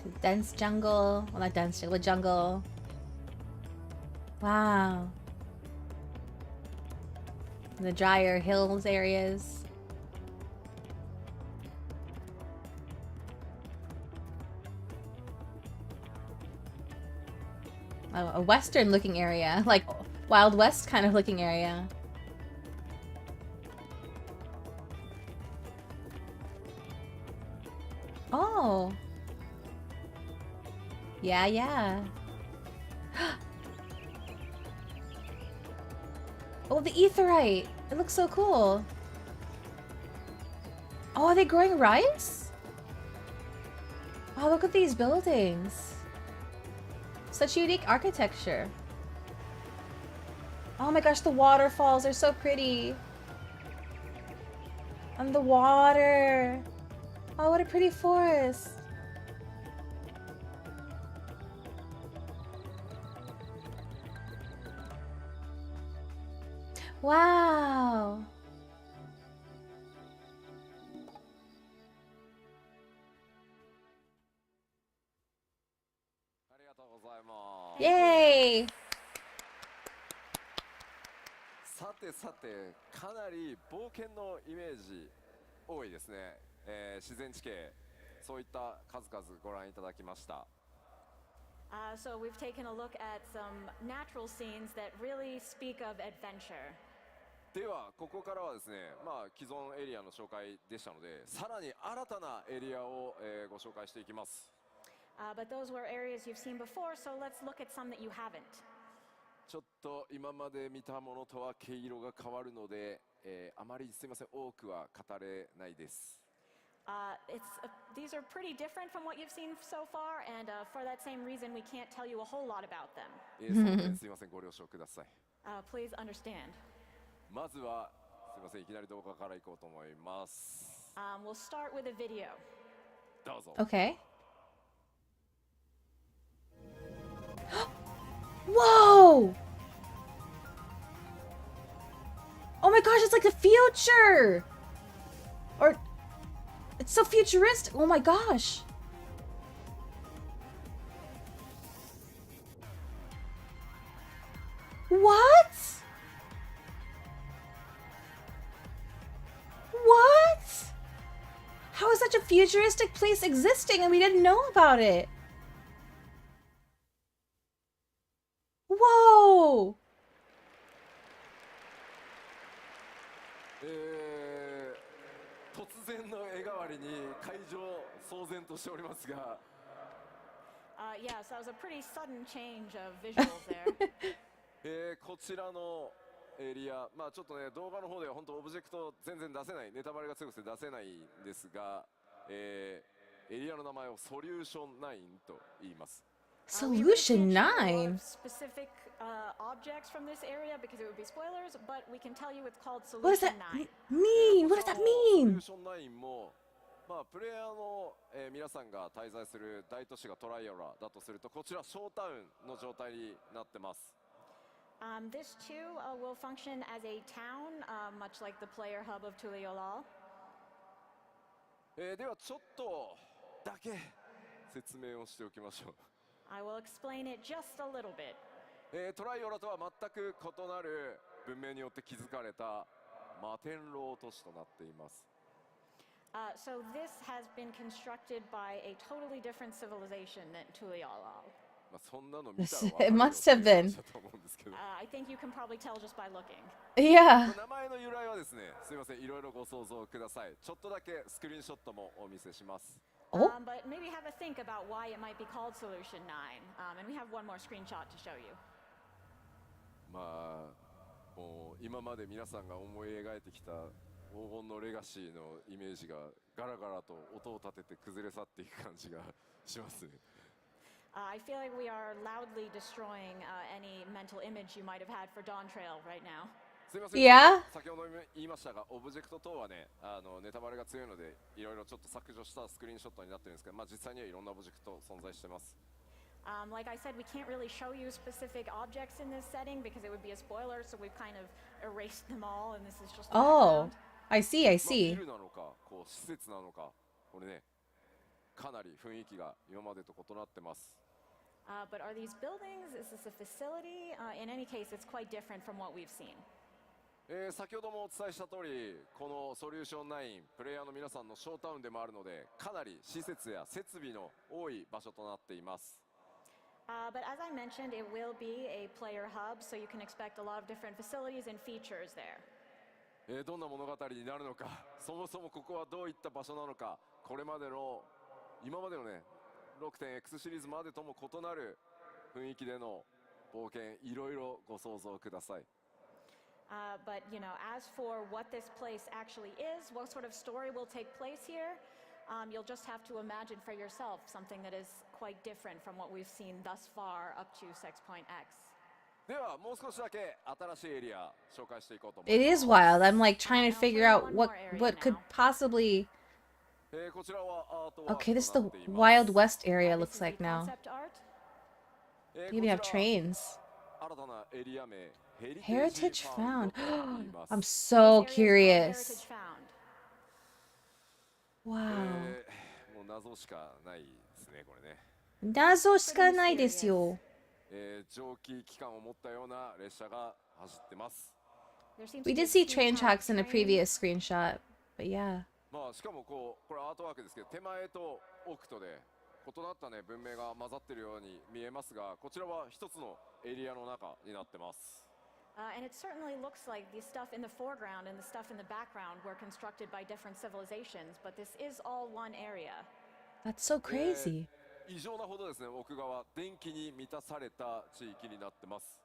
The dense jungle. Well, not dense jungle, jungle. Wow. The drier hills areas. A western looking area, like Wild West kind of looking area. Oh. Yeah, yeah. Oh, the Aetheryte. It looks so cool. Oh, are they growing rice? Oh, look at these buildings. Such unique architecture. Oh my gosh, the waterfalls are so pretty. And the water. Oh, what a pretty forest. Wow. ありがとうございます。 Yay! さてさて、かなり冒険のイメージ多いですね。自然地形、そういった数々ご覧いただきました。So we've taken a look at some natural scenes that really speak of adventure. ではここからはですね、既存エリアの紹介でしたので、さらに新たなエリアを、ご紹介していきます。But those were areas you've seen before, so let's look at some that you haven't. ちょっと今まで見たものとは毛色が変わるので、あまりすみません、多くは語れないです。These are pretty different from what you've seen so far, and for that same reason, we can't tell you a whole lot about them. その点すみません、ご了承ください。Please understand. まずはすみません、いきなり動画からいこうと思います。We'll start with a video. どうぞ。Okay. Whoa! Oh my gosh, it's like the future! Or it's so futuristic. Oh my gosh. What? What? How is such a futuristic place existing and we didn't know about it? Whoa! 突然の絵代わりに会場騒然としておりますが、Yeah, so that was a pretty sudden change of visuals there. こちらのエリア、ちょっとね動画の方では本当オブジェクト全然出せない、ネタバレが強くて出せないんですが、エリアの名前をソリューション9と言います。Solution 9? Specific objects from this area because it would be spoilers, but we can tell you it's called What does Solution that 9. mean? What does that mean? ソリューション9も、プレイヤーの、皆さんが滞在する大都市がトライアラだとすると、こちらショータウンの状態になってます。This too will function as a town, much like the player hub of Tuliolal. ではちょっとだけ説明をしておきましょう。I will explain it just a little bit. トライオラとは全く異なる文明によって築かれた摩天楼都市となっています。So this has been constructed by a totally different civilization than Tuliolal. そんなの見たら It must have been. と思うんですけど。I think you can probably tell just by looking. Yeah. 名前の由来はですね、すみません、いろいろご想像ください。ちょっとだけスクリーンショットもお見せします。Oh? But maybe have a think about why it might be called Solution 9. And we have one more screenshot to show you. もう今まで皆さんが思い描いてきた黄金のレガシーのイメージがガラガラと音を立てて崩れ去っていく感じがしますね。I feel like we are loudly destroying any mental image you might have had for Dawn Trail right now. すみません、Yeah? 先ほど言いましたが、オブジェクト等はね、ネタバレが強いので、いろいろちょっと削除したスクリーンショットになってるんですけど、実際にはいろんなオブジェクト存在してます。Like I said, we can't really show you specific objects in this setting because it would be a spoiler, so we've kind of erased them all, and this is just the Oh, background. I see, I ビ see. ルなのか、施設なのか、これね、かなり雰囲気が今までと異なってます。But are these buildings? Is this a facility? In any case, it's quite different from what we've seen. 先ほどもお伝えした通り、このソリューション9、プレイヤーの皆さんのショータウンでもあるので、かなり施設や設備の多い場所となっています。But as I mentioned, it will be a player hub, so you can expect a lot of different facilities and features there. どんな物語になるのか、そもそもここはどういった場所なのか、これまでの今までのね 6.X シリーズまでとも異なる雰囲気での冒険、いろいろご想像ください。But, you know, as for what this place actually is, what sort of story will take place here, you'll just have to imagine for yourself something that is quite different from what we've seen thus far up to 6.x. ではもう少しだけ新しいエリア紹介していこうと思います。 It is wild. I'm like trying to figure out what could possibly. こちらはアートワーク Okay, this is とな the っています。 Wild West area. This Looks is the like now. concept art. Maybe have こちら trains. 新たなエリア名 Heritage found. となっています。 I'm This so area is called curious. Heritage Found. Wow. もう謎しかないですねこれね。謎しかないですよ。蒸気機関を持ったような列車が走ってます。 There seems We to be did see a train steam-powered tracks in a train. previous screenshot, but yeah. まあしかもこれアートワークですけど手前と奥とで異なったね文明が混ざってるように見えますが、こちらは一つのエリアの中になってます。 And it certainly looks like the stuff in the foreground and the stuff in the background were constructed by different civilizations, but this is all one area. That's so crazy. 異常なほどですね、奥側電気に満たされた地域になってます。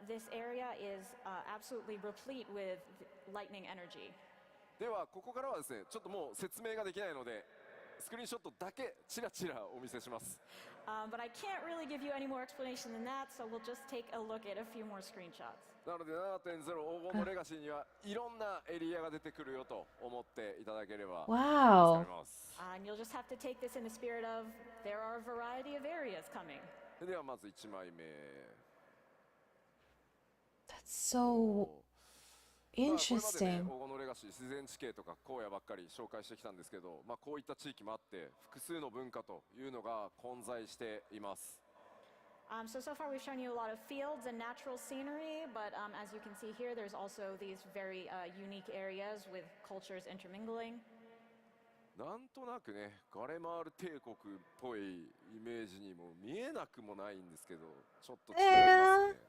This area is absolutely replete with lightning energy. ではここからはですね、ちょっともう説明ができないのでスクリーンショットだけチラチラお見せします。 But I can't really give you any more explanation than that, so we'll just take a look at a few more screenshots. なので 7.0 黄金のレガシーにはいろんなエリアが出てくるよと思っていただければ助か Wow. ります。 And you'll just have to take this in the spirit of there are a variety of areas coming. ではまず1枚目。 That's so これまでね、 interesting. 黄金のレガシー自然地形とか荒野ばっかり紹介してきたんですけど、こういった地域もあって複数の文化というのが混在しています。 So far we've shown you a lot of fields and natural scenery, but as you can see here, there's also these very unique areas with cultures intermingling. なんとなくね、ガレマール帝国っぽいイメージにも見えなくもないんですけど、ちょっと違いますね。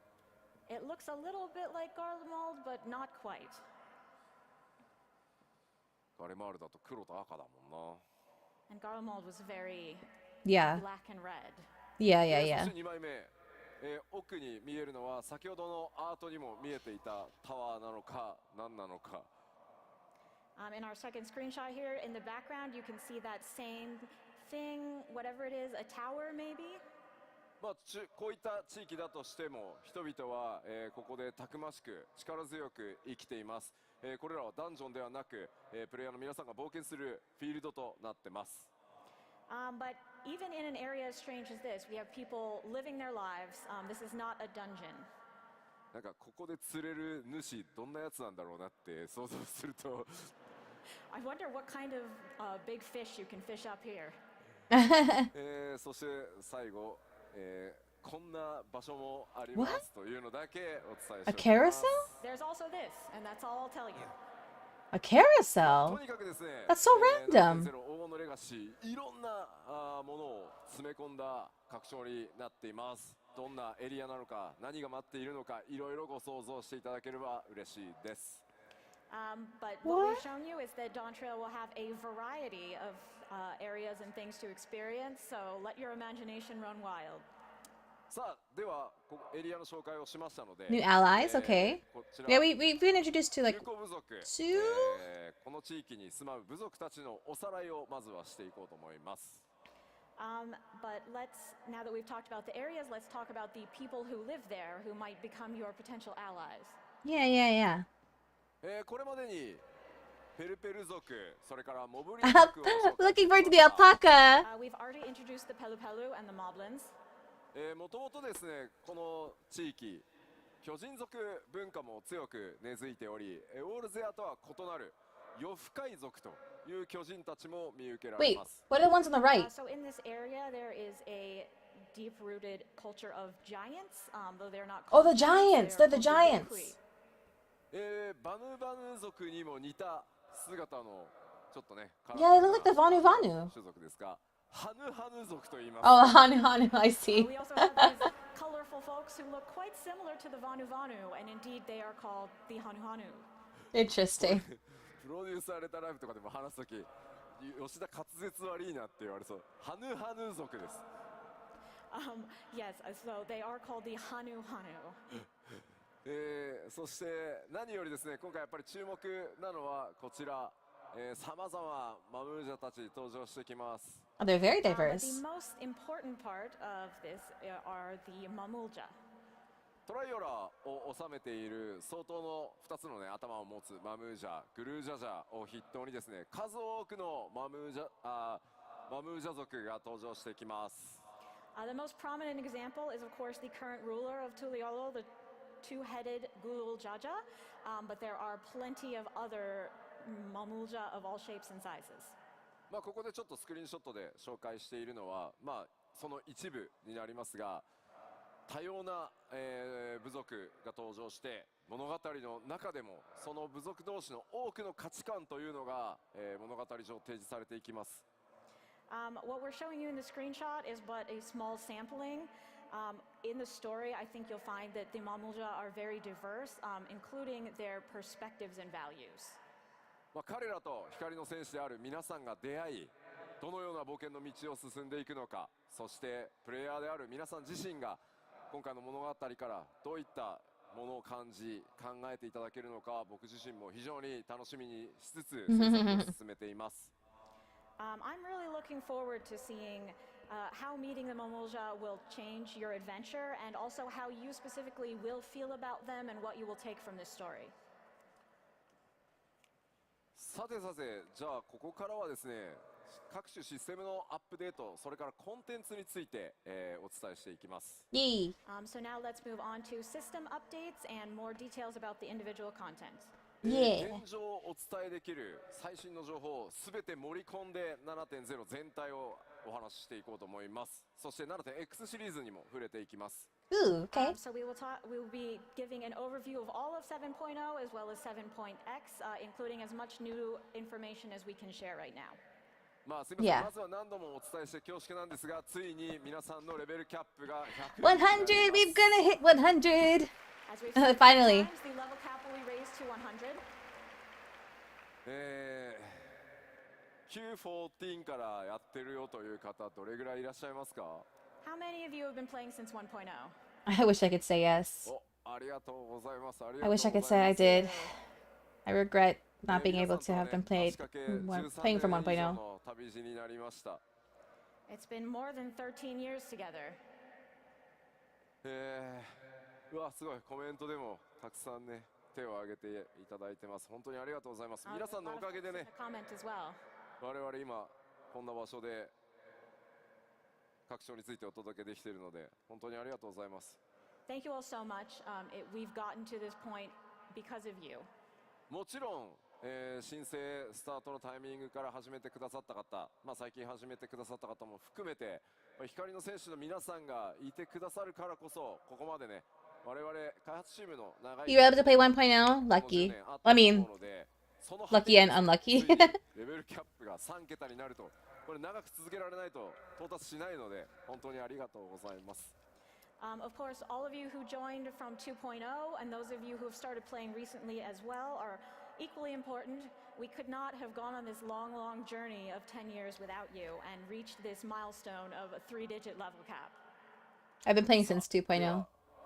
It looks a little bit like Garlemald, but not quite. ガレマールだと黒と赤だもんな。 And Garlemald was very Yeah. black and red. Yeah, yeah, そ yeah. して2枚目、奥に見えるのは先ほどのアートにも見えていたタワーなのか何なのか。 In our second screenshot here, in the background, you can see that same thing, whatever it is, a tower maybe? こういった地域だとしても人々は、ここでたくましく力強く生きています。これらはダンジョンではなく、プレイヤーの皆さんが冒険するフィールドとなってます。 But even in an area as strange as this, we have people living their lives. This is not a dungeon. なんかここで釣れる主どんなやつなんだろうなって想像すると。 I wonder what kind of big fish you can fish up here. そして最後、こんな場所もありますというのだけお伝えし A ます。 carousel? There's also this, and that's all I'll tell you. A carousel? とにかくですね、 That's so random. 7.0黄金のレガシー、いろんなものを詰め込んだ拡張になっています。どんなエリアなのか、何が待っているのか、いろいろご想像していただければ嬉しいです。 But what we've shown you is that Dawn Trail will have a variety of areas and things to experience, so let your imagination run wild. さあ、ではエリアの紹介をしましたので、 New allies? Okay. こちら Yeah, we've been introduced to 友 like 好部族、 two? この地域に住まう部族たちのおさらいをまずはしていこうと思います。 But now that we've talked about the areas, let's talk about the people who live there who might become your potential allies. Yeah, yeah, yeah. これまでにペルペル族、それからモブリ族を紹介 Looking forward to the しました alpaca. We've already introduced the Pelupelu and the Moblins. もともとですね、この地域巨人族文化も強く根付いており、オールゼアとは異なる夜深い族という巨人たちも見受けられ Wait, ます。 what are the ones on the right? So in this area, there is a deep-rooted culture of giants, though they're not Oh, called the giants! They're the called giants! バヌバヌ族にも似た姿のちょっとね、 Yeah, they look like the Vanu Vanu. 種族ですが、ハヌハヌ族と言います。 Oh, Hanu Hanu, I see. We also have these colorful folks who look quite similar to the Vanu Vanu, and indeed they are called the Hanu Hanu. Interesting. プロデューサーレタライブとかでも話すとき、吉田滑舌悪いなって言われそう。ハヌハヌ族です。Yes, so they are called the Hanu Hanu. そして何よりですね、今回やっぱり注目なのはこちら、さまざまマムージャたち登場してきます。Oh, they're very The diverse. most important part of this are the mamulja. トライオラを収めている相当の2つの、ね、頭を持つマムージャ、グルージャジャを筆頭にですね、数多くのマムージャ族が登場してきます。The most prominent example is, of course, the current ruler of Tuliolo, the two-headed Gulul Jaja, but there are plenty of other mamulja of all shapes and sizes. ここでちょっとスクリーンショットで紹介しているのは、その一部になりますが、多様な、部族が登場して物語の中でもその部族同士の多くの価値観というのが、物語上提示されていきます。What we're showing you in the screenshot is but a small sampling. In the story, I think you'll find that the mamulja are very diverse, including their perspectives and values. 彼らと光の戦士である皆さんが出会い、どのような冒険の道を進んでいくのか、そしてプレイヤーである皆さん自身が今回の物語からどういったものを感じ考えていただけるのか、僕自身も非常に楽しみにしつつ制作を進めています。I'm really looking forward to seeing how meeting the mamulja will change your adventure, and also how you specifically will feel about them and what you will take from this story. さて、じゃあここからはですね、各種システムのアップデート、それからコンテンツについて、お伝えしていきます。Yay. So now let's move on to system updates and more details about the individual content. Yeah. 現状お伝えできる最新の情報をすべて盛り込んで 7.0 全体をお話ししていこうと思います。そして 7.x シリーズにも触れていきます。Ooh, okay. So we will be giving an overview of all of 7.0 as well as 7.x, including as much new information as we can share right now. すみません、 Yeah. まずは何度もお伝えして恐縮なんですが、ついに皆さんのレベルキャップが100 100. We're gonna hit 100. As we've said Finally. times, the level cap will be raised to 100. Q14 からやってるよという方、どれぐらいいらっしゃいますか？ How many of you have been playing since 1.0? I wish I could say yes. ありがとうございます。 I wish I could say I did. I regret not being able to have been playing from 1.0. 旅路になりました。 It's been more than 13 years together. うわ、すごい、コメントでもたくさんね、手を挙げていただいてます。本当にありがとうございます。皆さんのおかげでね、 Comment as well. 我々今こんな場所で各章についてお届けできているので、本当にありがとうございます。 Thank you all so much. We've gotten to this point because of you. もちろん、申請スタートのタイミングから始めてくださった方、最近始めてくださった方も含めて、光の選手の皆さんがいてくださるからこそ、ここまでね、我々開発チームの長い You were able to play 1.0? Lucky. I mean, lucky and unlucky. レベルキャップが3桁になると、これ長く続けられないと到達しないので、本当にありがとうございます。Of course, all of you who joined from 2.0 and those of you who have started playing recently as well are equally important. We could not have gone on this long, long journey of 10 years without you and reached this milestone of a 3-digit level cap. I've been playing since 2.0. 今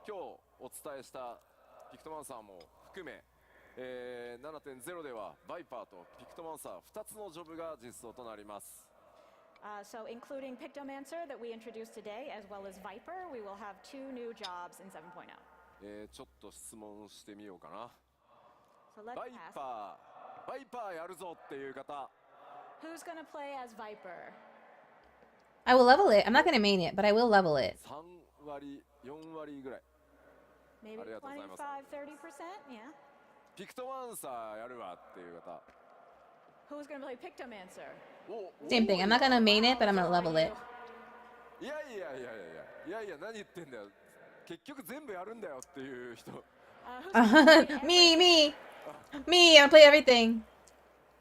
日お伝えしたピクトマンサーも含め、7.0 ではバイパーとピクトマンサー2つのジョブが実装となります。So including Pictomancer that we introduced today, as well as Viper, we will have 2 new jobs in 7.0. ちょっと質問してみようかな。 So let's バイ ask, パーやるぞっていう方。 who's going to play as Viper? I will level it. I'm not gonna main it, but I will level it. 3割、4割ぐらい。 Maybe ありがとうございます。 25-30%? Yeah. ピクトマンサーやるわっていう方。 Who's going to play Pictomancer? Same thing. I'm not gonna main it, but I'm gonna level it. いや何言ってんだよ。結局全部やるんだよっていう人。 Who's gonna play me. I play everything.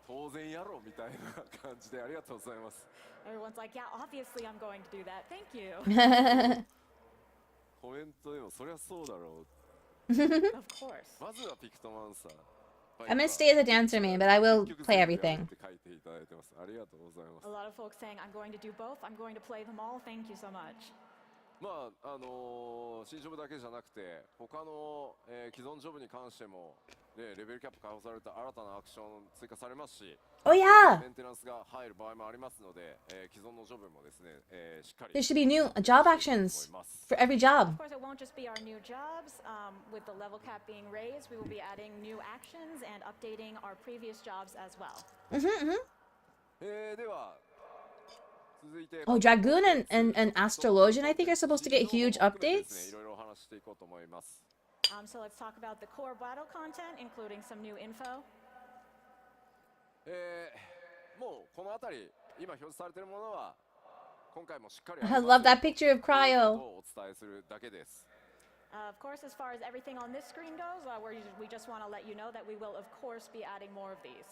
当然やろみたいな感じでありがとうございます。 Everyone's like, yeah, obviously I'm going to do that. Thank you. コメントでもそりゃそうだろう。 Of course. まずはピクトマンサー。 I'm gonna stay as a dancer main, but I will play everything. って書いていただいてます。ありがとうございます A。lot of folks saying, I'm going to do both. I'm going to play them all. Thank you so much. まあ新ジョブだけじゃなくて他の、既存ジョブに関しても、ね、レベルキャップ解放された新たなアクション追加されますし、Oh yeah! メンテナンスが入る場合もありますので、既存のジョブもですね、しっかり There should be new job actions for every job. Of course, it won't just be our new jobs. With the level cap being raised, we will be adding new actions and updating our previous jobs as well. では続いて Oh, Dragoon and Astrologian, I think, are supposed to get huge い updates. ろいろお話ししていこうと思います。So let's talk about the core battle content, including some new info. もうこの辺り今表示されているものは今回もしっかり I love that picture of を Cryo. お伝えするだけです。Of course, as far as everything on this screen goes, we just want to let you know that we will, of course, be adding more of these.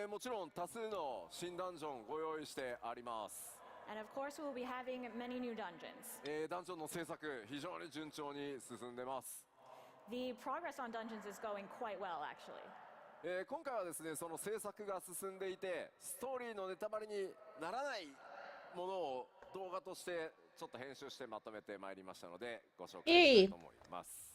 もちろん多数の新ダンジョンご用意してあります。And of course, we will be having many new dungeons. ダンジョンの制作非常に順調に進んでます。The progress on dungeons is going quite well, actually. 今回はですねその制作が進んでいてストーリーのネタバレにならないものを動画としてちょっと編集してまとめてまいりましたのでご紹介したいと思います。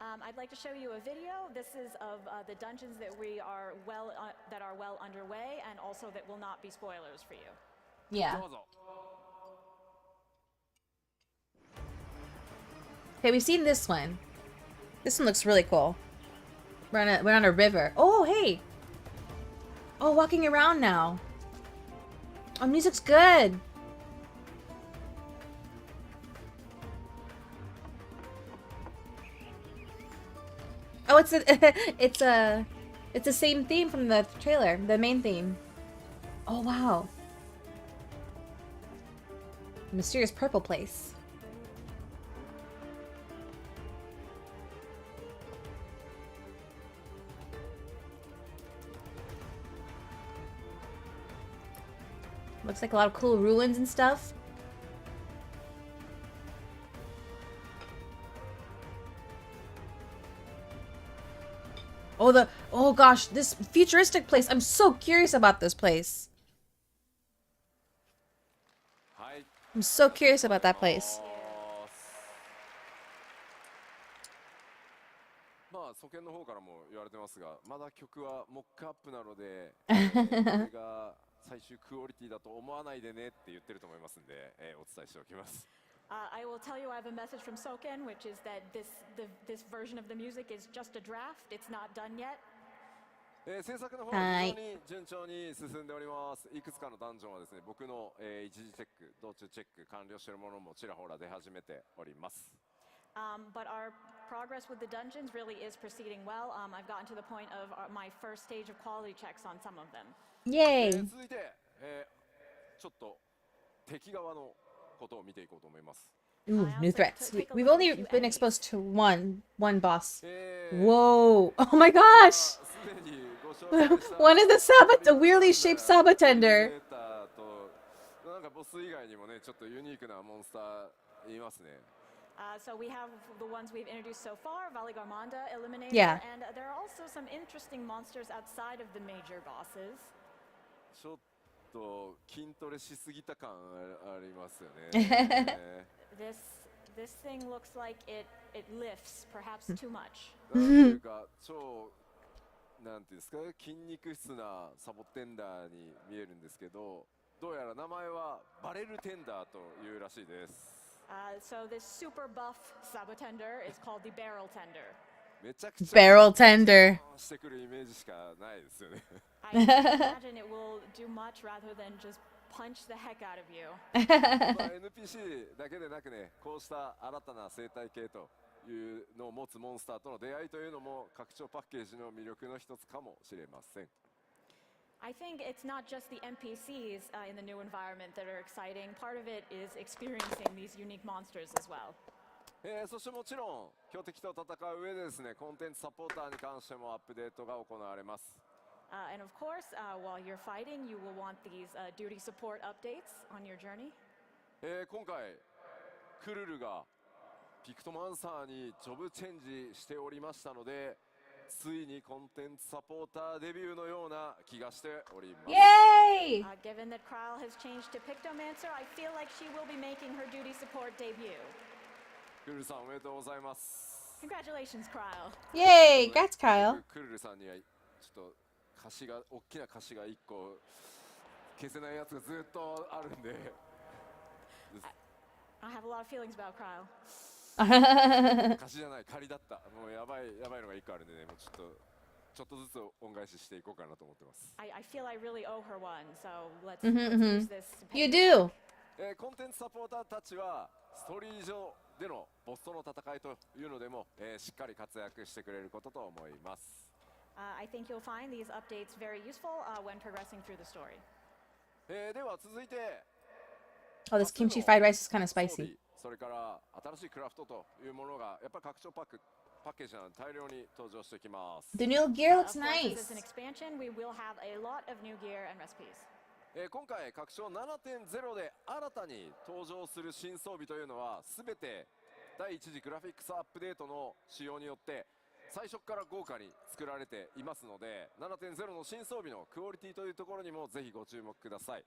I'd like to show you a video. This is of the dungeons that are well underway, and also that will not be spoilers for you. Yeah. どうぞ。 Okay, we've seen this one. This one looks really cool. We're on a river. Oh, hey! Oh, walking around now. Oh, music's good. Oh, it's the same theme from the trailer, the main theme. Oh, wow. Mysterious purple place. Looks like a lot of cool ruins and stuff. Oh gosh, this futuristic place. I'm so curious about this place. はい。 I'm so curious about that place. まあ、初見の方からも言われてますが、まだ曲はモックアップなので、これが最終クオリティだと思わないでねって言ってると思いますんで、お伝えしておきます。I will tell you I have a message from Soken, which is that this version of the music is just a draft. It's not done yet. 制作の方は非常に順調に進んでおります。いくつかのダンジョンはですね、僕の、一時チェック、道中チェック完了しているものもちらほら出始めております。But our progress with the dungeons really is proceeding well. I've gotten to the point of my first stage of quality checks on some of them. Yay! 続いて、ちょっと敵側のことを見ていこうと思います。 Ooh, new threats. We've only been exposed to one boss. Whoa! Oh my gosh! すでにご紹介した One is a weirdly shaped Sabatender. なんかボス以外にもね、ちょっとユニークなモンスターいますね。So we have the ones we've introduced so far, Valigarmanda, Eliminator, Yeah. and there are also some interesting monsters outside of the major bosses. ちょっと筋トレしすぎた感ありますよね。This thing looks like it lifts, perhaps too much. なんていうか超なんていうんですか筋肉質なサボテンダーに見えるんですけど、どうやら名前はバレルテンダーというらしいです。So this super buff Sabotender is called the Barrel Tender. めちゃくちゃ Barrel tender. してくるイメージしかないですよね。I imagine it will do much rather than just punch the heck out of you. まあ NPC だけでなくね、こうした新たな生態系というのを持つモンスターとの出会いというのも拡張パッケージの魅力の一つかもしれません。I think it's not just the NPCs in the new environment that are exciting. Part of it is experiencing these unique monsters as well. そしてもちろん強敵と戦う上でですね、コンテンツサポーターに関してもアップデートが行われます。And of course, while you're fighting, you will want these duty support updates on your journey. 今回クルルがピクトマンサーにジョブチェンジしておりましたので、ついにコンテンツサポーターデビューのような気がしております。Yay! Get given that Krile has changed to Pictomancer, I feel like she will be making her duty support debut. クルルさんおめでとうございます。 Congratulations, Krile. Yay! Congrats, Kyle. クルルさんにはちょっと大きな歌詞が1個消せないやつがずっとあるんで。I have a lot of feelings about Krile. 歌詞じゃない仮だった。もうやばいのが1個あるんでね、もうちょっとずつ恩返ししていこうかなと思ってます。I feel I really owe her one, so let's use this. You do. コンテンツサポーターたちはストーリー上でのボスとの戦いというのでも、しっかり活躍してくれることと思います。I think you'll find these updates very useful when progressing through the story. では続いて、Oh, this kimchi fried rice is kind of spicy. それから新しいクラフトというものがやっぱり拡張パッケージなので大量に登場してきます。 The new gear looks Of course, nice. as an expansion, we will have a lot of new gear and recipes. 今回拡張 7.0 で新たに登場する新装備というのは全て第一次グラフィックスアップデートの仕様によって最初から豪華に作られていますので 7.0 の新装備のクオリティというところにもぜひご注目ください。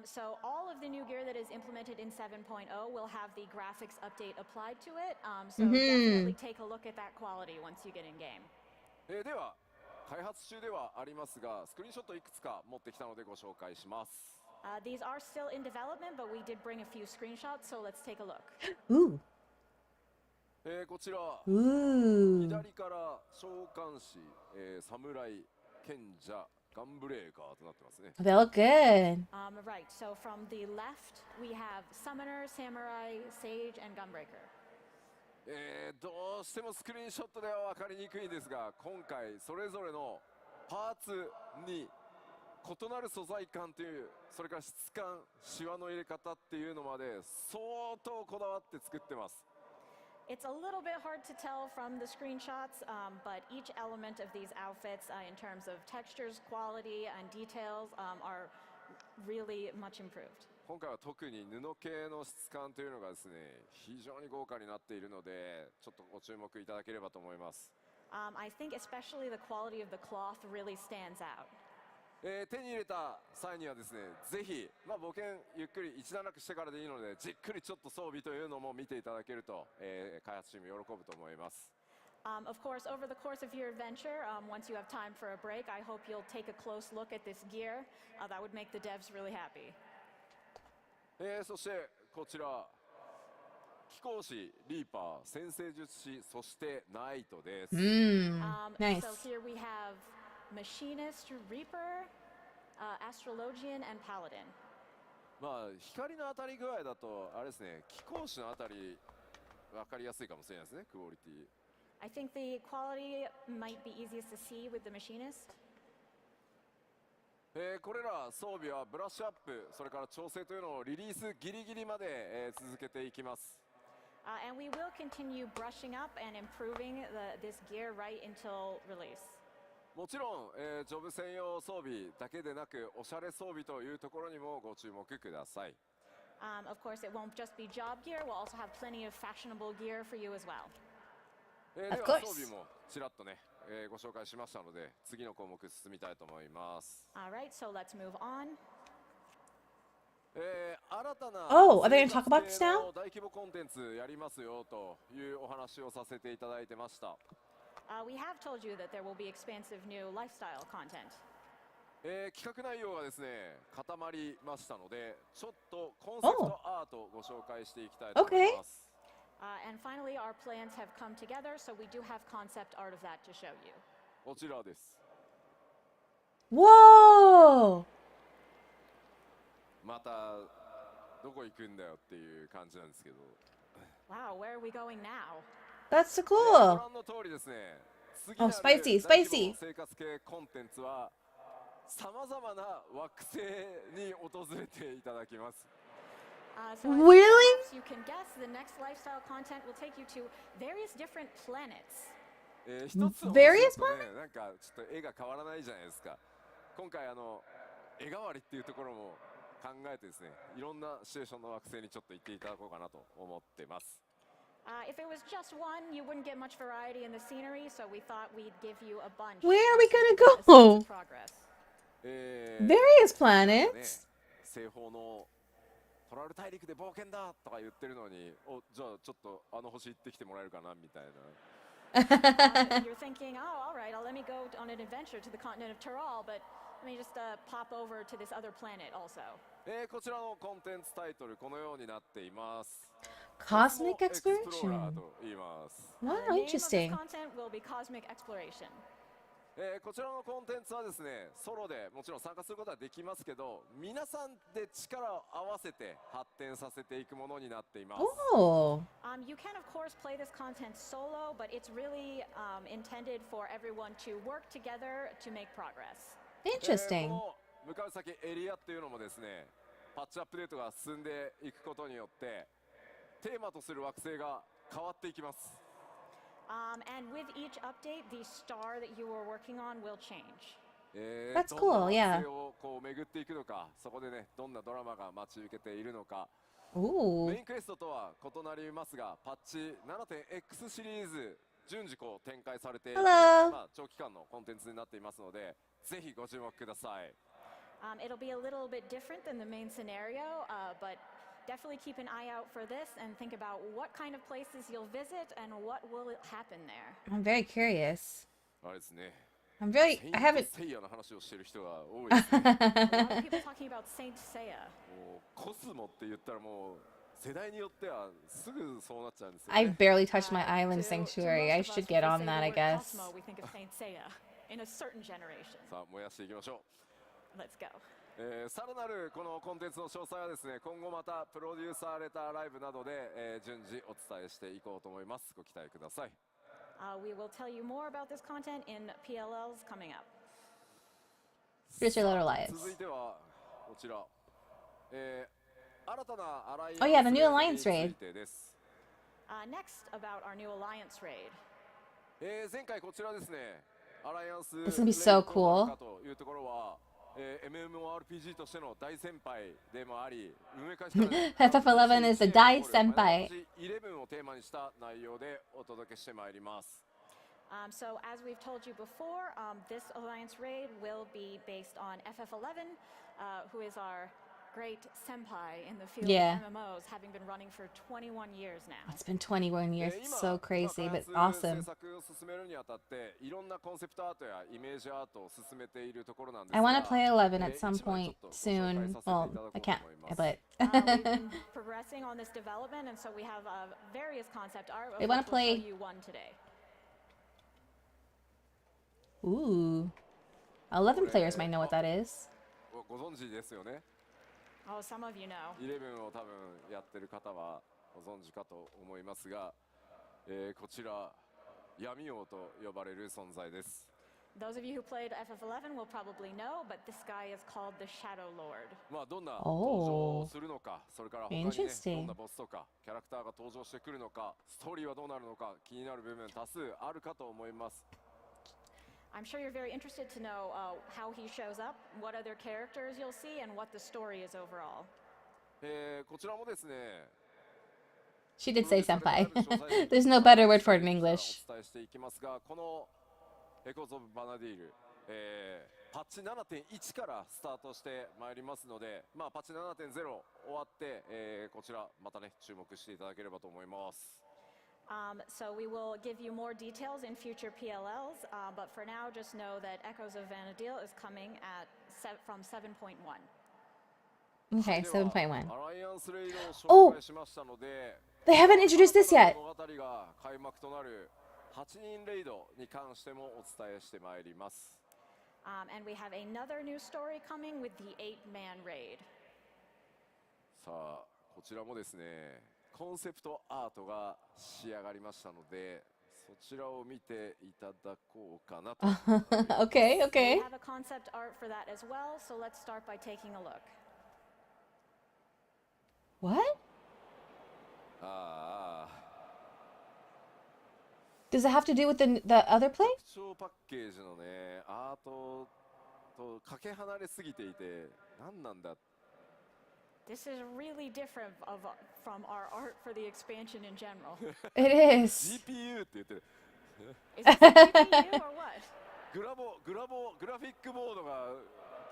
So all of the new gear that is implemented in 7.0 will have the graphics update applied to it. So definitely take a look at that quality once you get in game. では開発中ではありますがスクリーンショットいくつか持ってきたのでご紹介します。These are still in development, but we did bring a few screenshots, so let's take a look. Ooh. こちら Ooh. 左から召喚士、侍、賢者、ガンブレーカーとなってますね。They look good. Right, so from the left, we have Summoner, Samurai, Sage, and Gunbreaker. どうしてもスクリーンショットでは分かりにくいんですが今回それぞれのパーツに異なる素材感というそれから質感シワの入れ方っていうのまで相当こだわって作ってます。 It's a little bit hard to tell from the screenshots, but each element of these outfits in terms of textures, quality, and details are really much improved. 今回は特に布系の質感というのがですね非常に豪華になっているのでちょっとご注目いただければと思います。 I think especially the quality of the cloth really stands out. 手に入れた際にはですねぜひ、冒険ゆっくり一段落してからでいいのでじっくりちょっと装備というのも見ていただけると、開発チーム喜ぶと思います。 Of course, over the course of your adventure, once you have time for a break, I hope you'll take a close look at this gear. That would make the devs really happy. そしてこちら飛行士、リーパー、先生術師、そしてナイトです。Nice. So here we have Machinist, Reaper, Astrologian, and Paladin. 光の当たり具合だとあれですね飛行士のあたり分かりやすいかもしれないですねクオリティ。 I think the quality might be easiest to see with the Machinist. これら装備はブラッシュアップそれから調整というのをリリースギリギリまで、続けていきます。 And we will continue brushing up and improving this gear right until release. もちろん、ジョブ専用装備だけでなくおしゃれ装備というところにもご注目ください。 Of course, it won't just be job gear. We'll also have plenty of fashionable gear for you as well. では装備もちらっとね、ご紹介しましたので次の項目進みたいと思います。 All right, so let's move on. 新たな Oh, are they gonna talk about this now? 大規模コンテンツやりますよというお話をさせていただいてました。 We have told you that there will be expansive new lifestyle content. 企画内容がですね固まりましたのでちょっとコンセプトアートをご紹介していきたいと思います。 And finally, our plans have come together, so we do have concept art of that to show you. こちらです。 Whoa! またどこ行くんだよっていう感じなんですけど。 Wow, where are we going now? That's so ご cool. 覧の通りですね。 Oh, spicy, spicy. 生活系コンテンツはさまざまな惑星に訪れていただきます。 So Really? perhaps you can guess the next lifestyle content will take you to various different planets. 一つのとね Various なんかちょっと絵が変わらないじゃないですか。今回絵代わりっていうところも考えてですねいろんなシチュエーションの惑星にちょっと行っていただこうかなと思ってます。 If it was just one, you wouldn't get much variety in the scenery, so we thought we'd give you a bunch. Where are we so you gonna get a sense go? of progress. Various planets. 西方のトラル大陸で冒険だとか言ってるのに、じゃあちょっとあの星行ってきてもらえるかなみたいな。You're thinking, oh, all right, let me go on an adventure to the continent of Tyrol, but let me just pop over to this other planet also. こちらのコンテンツタイトルこのようになっています。Cosmic Explorer exploration. と言います。Wow, The name of this interesting. content will be Cosmic Exploration. こちらのコンテンツはですね、ソロでもちろん参加することはできますけど、皆さんで力を合わせて発展させていくものになっています。Oh, You can, of course, play this content solo, but it's really intended for everyone to work together to make progress. こ interesting. の向かう先エリアっていうのもですね、パッチアップデートが進んでいくことによってテーマとする惑星が変わっていきます。And with each update, the star that you were working on will change. That's どんな cool, yeah. 惑星をこう巡っていくのか、そこでね、どんなドラマが待ち受けているのか。 Ooh. メインクエストとは異なりますが、パッチ 7.X シリーズ順次こう展開されていく、 Hello. 長期間のコンテンツになっていますので、ぜひご注目ください。It'll be a little bit different than the main scenario, but definitely keep an eye out for this and think about what kind of places you'll visit and what will happen there. I'm very curious. あれですね。 I'm very. セイン I ト haven't. セイヤの話をしている人が多いですね。 A lot of people talking about Saint Seiya. もうコスモって言ったらもう世代によってはすぐそうなっちゃうんですよ I ね。 barely touched my island To sanctuary. most I of us, should when get we on say that, the I word guess. Cosmo, we think of Saint Seiya in a certain generation. さあ燃やしていきましょう。 Let's go. さらなるこのコンテンツの詳細はですね、今後またプロデューサーレターライブなどで、順次お伝えしていこうと思います。ご期待ください。We will tell you more about this content in PLLs coming up. Spiritual Alliance. 続いてはこちら、新たなアライアンス Oh yeah, the new レード Alliance につい raid. てです。Next, about our new Alliance raid. 前回こちらですね、アライアンス This is gonna be so レードどうな cool. るかというところは、MMORPG としての大先輩でもあり、運営開始からね FF11 is the 大先輩。11をテーマにした内容でお届けしてまいります。So, as we've told you before, this Alliance raid will be based on FF11, who is our great senpai in the field Yeah. of MMOs, having been running for 21 years now. It's been 21 years. It's 今 so crazy, 開 but 発 awesome. 制作を進めるにあたっていろんなコンセプトアートやイメージアートを進めているところなんですが I want to play 11 at 一 some 枚ちょ point っとご紹介させていた soon. だ Well, こうと I can't, 思います but We've been progressing on this development, and so we have various concept art. of They wanna which we'll show play- you one today. ooh, 11 players might know what that is. ご存知ですよね。 Oh, some of you know. 11を多分やってる方はご存知かと思いますが、こちら闇王と呼ばれる存在です。 Those of you who played FF11 will probably know, but this guy is called the Shadow Lord. まあどんな登場をするのか、それから他にね Interesting. どんなボスとかキャラクターが登場してくるのか、ストーリーはどうなるのか気になる部分多数あるかと思います。 I'm sure you're very interested to know how he shows up, what other characters you'll see, and what the story is overall. こちらもですね、 She did say senpai. There's no better word for it in English. お伝えしていきますが、このエコーズ・オブ・バナディール、パッチ 7.1 からスタートしてまいりますので、まあ、パッチ 7.0 終わって、こちらまたね注目していただければと思います。 So we will give you more details in future PLLs, but for now, just know that Echoes of Vanadil is coming from 7.1. Okay, では 7.1. アライアンスレイドを紹介しましたので、 They haven't introduced this yet. 物語が開幕となる8人レイドに関してもお伝えしてまいります。 And we have another new story coming with the 8-man raid. さあこちらもですね、コンセプトアートが仕上がりましたので、そちらを見ていただこうかなと。 Okay, We okay. have a concept art for that as well, so let's start by taking a look. What? ああ、 Does it have to do with the other play? 拡張パッケージのね、アートとかけ離れすぎていて、何なんだ。 This is really different from our art for the expansion in general. It is. GPU って言ってる。 Is it CPU or what? グラフィックボードが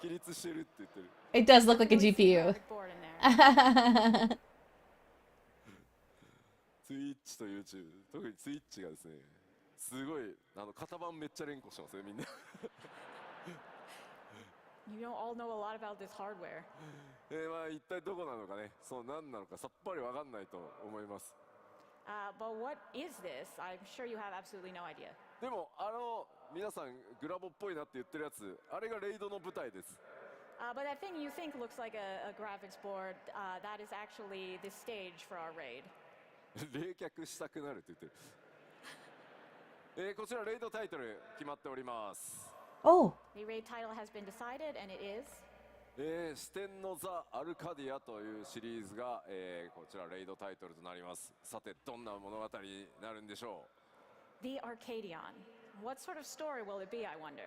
起立してるって言ってる。 It does look like a GPU. Graphic board in there. ツイッチと YouTube、 特にツイッチがですね、すごい型番めっちゃ連呼してますね、みんな。You don't all know a lot about this hardware. まあ一体どこなのかね、そう何なのかさっぱりわかんないと思います。But what is this? I'm sure you have absolutely no idea. でも皆さんグラボっぽいなって言ってるやつ、あれがレイドの舞台です。But that thing you think looks like a graphics board, that is actually the stage for our raid. 冷却したくなるって言ってる。こちらレイドタイトル決まっております。Oh. The raid title has been decided, and it is 四天のザ・アルカディアというシリーズが、こちらレイドタイトルとなります。さてどんな物語になるんでしょう。 The Arcadion. What sort of story will it be, I wonder?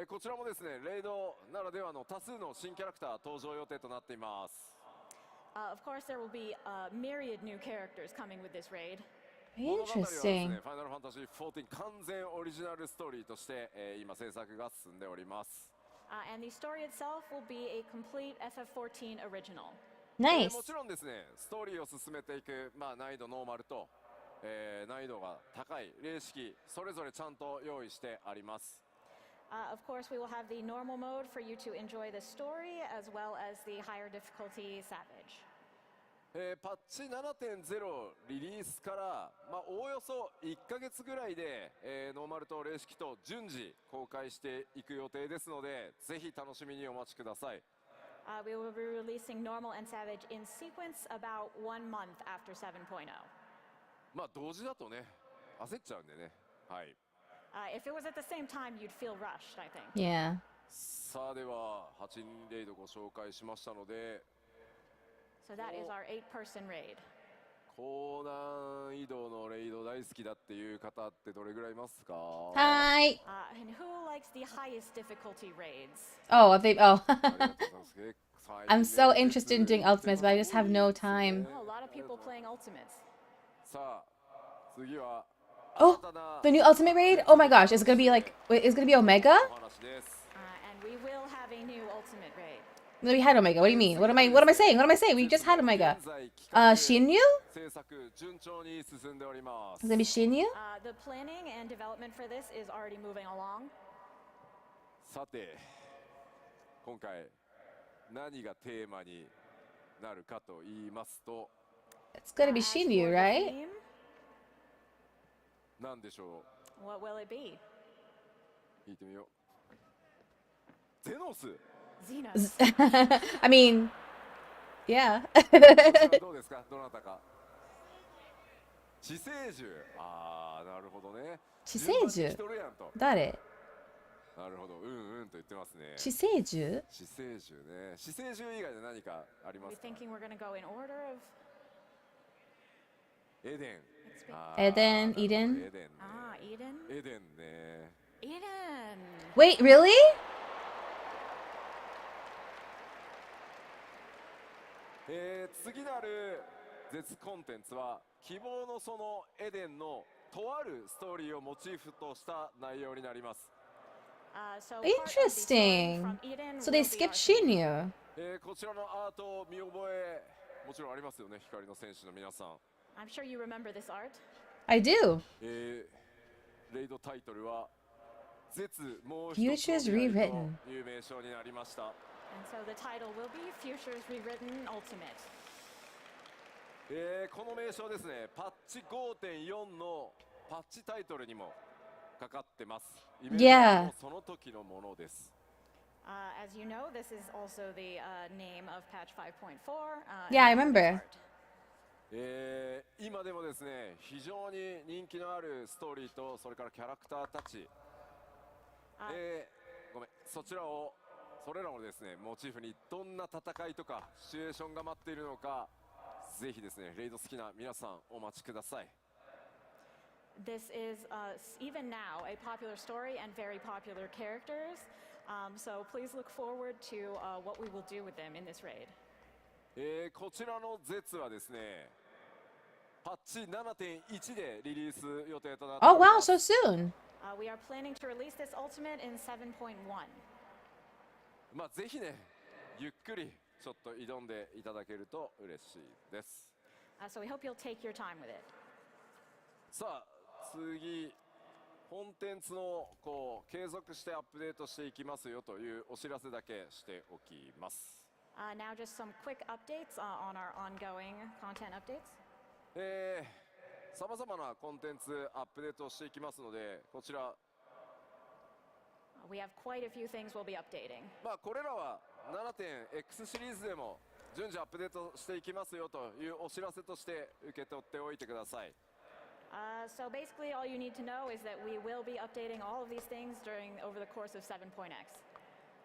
こちらもですね、レイドならではの多数の新キャラクター登場予定となっています。Of course, there will be a myriad new characters coming with this raid. 物語はですね、 Interesting. ファイナルファンタジーxiv完全オリジナルストーリーとして、今制作が進んでおります。And the story itself will be a complete FF14 original. も Nice. ちろんですね、ストーリーを進めていく、難易度ノーマルと、難易度が高い霊式それぞれちゃんと用意してあります。Of course, we will have the normal mode for you to enjoy the story, as well as the higher difficulty Savage. パッチ 7.0 リリースから、おおよそ1ヶ月ぐらいで、ノーマルと霊式と順次公開していく予定ですので、ぜひ楽しみにお待ちください。We will be releasing normal and Savage in sequence about 1 month after 7.0. 同時だとね、焦っちゃうんでね。はい。If it was at the same time, you'd feel rushed, I think. Yeah. さあでは8人レイドご紹介しましたので、 So that is our 8-person raid. 高難易度のレイド大好きだっていう方ってどれぐらいいますか？ Hi. And who likes the highest difficulty raids? Oh, they. Oh. ありがとうございます。I'm so interested in doing ultimates, but I just have no time. Oh, a lot of people playing ultimates. さあ次は Oh, the new ultimate raid? Oh my gosh, is it gonna be like? Wait, is it gonna be Omega? お話です。 And we will have a new ultimate raid. No, we had Omega. What do you mean? What am I saying? What am I saying? We just had Omega. 現在企 Shinyu? 画制作順調に進んでおりま Is す it。gonna be Shinyu? The planning and development for this is already moving along. さて今回何がテーマになるかと言いますと、 It's gonna be As for Shinyu, the right? theme, 何でしょ what will it be? う。聞いてみよう。ゼノス。 Xenos. I mean, yeah. どうですか、どなたか。知性樹。ああ、なるほどね。知性樹順番に来とるやんと。誰？なるほど、うんと言ってますね。知性樹？知性樹ね。知性樹以外で何かありま We're すか？ thinking we're gonna go in order of. エデン。 Let's be- あーエデン、なるほどイデン。エデンね。 Eden. エデンね。 Eden. Wait, really? 次なる絶コンテンツは希望のそのエデンのとあるストーリーをモチーフとした内容になります。So part of the story Interesting. from Eden So will they be skipped our theme. Shinyu. こちらのアート見覚えもちろんありますよね、光の戦士の皆さん。 I'm sure you remember this art. I do. レイドタイトルは絶もう一 Futures つの未来 Rewritten という名称になりました。 And so the title will be Futures Rewritten Ultimate. この名称ですね、パッチ 5.4 のパッチタイトルにもかかってます。イベント Yeah. もその時のものです。 As you know, this is also the name of patch 5.4. Yeah, I and remember. art. 今でもですね、非常に人気のあるストーリーとそれからキャラクターたち、ごめん、それらをですねモチーフにどんな戦いとかシチュエーションが待っているのか、ぜひですねレイド好きな皆さんお待ちください。 This is even now a popular story and very popular characters. So please look forward to what we will do with them in this raid. こちらの絶はですね、パッチ 7.1 でリリース予定となってお Oh りま wow, す。 so soon. We are planning to release this ultimate in 7.1. まあぜひね、ゆっくりちょっと挑んでいただけると嬉しいです。So we hope you'll take your time with it. さあ次、コンテンツのこう継続してアップデートしていきますよというお知らせだけしておきます。Now just some quick updates on our ongoing content updates. さまざまなコンテンツアップデートをしていきますので、こちらWe have quite a few things we'll be updating. まあこれらは 7.X シリーズでも順次アップデートしていきますよというお知らせとして受け取っておいてください。So basically all you need to know is that we will be updating all of these things over the course of 7.x.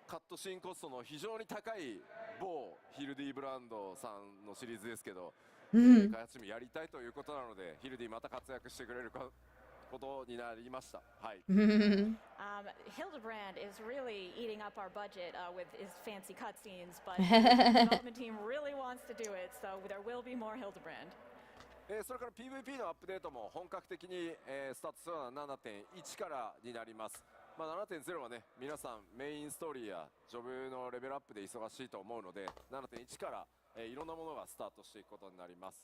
カットシーンコストの非常に高い某ヒルディブランドさんのシリーズですけど、開発チームやりたいということなので、ヒルディまた活躍してくれることになりました。はい。Hildebrand is really eating up our budget with his fancy cutscenes, but the development team really wants to do it, so there will be more Hildebrand. それから PVP のアップデートも本格的に、スタートするのは 7.1 からになります。まあ、7.0 はね、皆さんメインストーリーやジョブのレベルアップで忙しいと思うので、7.1 から、いろんなものがスタートしていくことになります。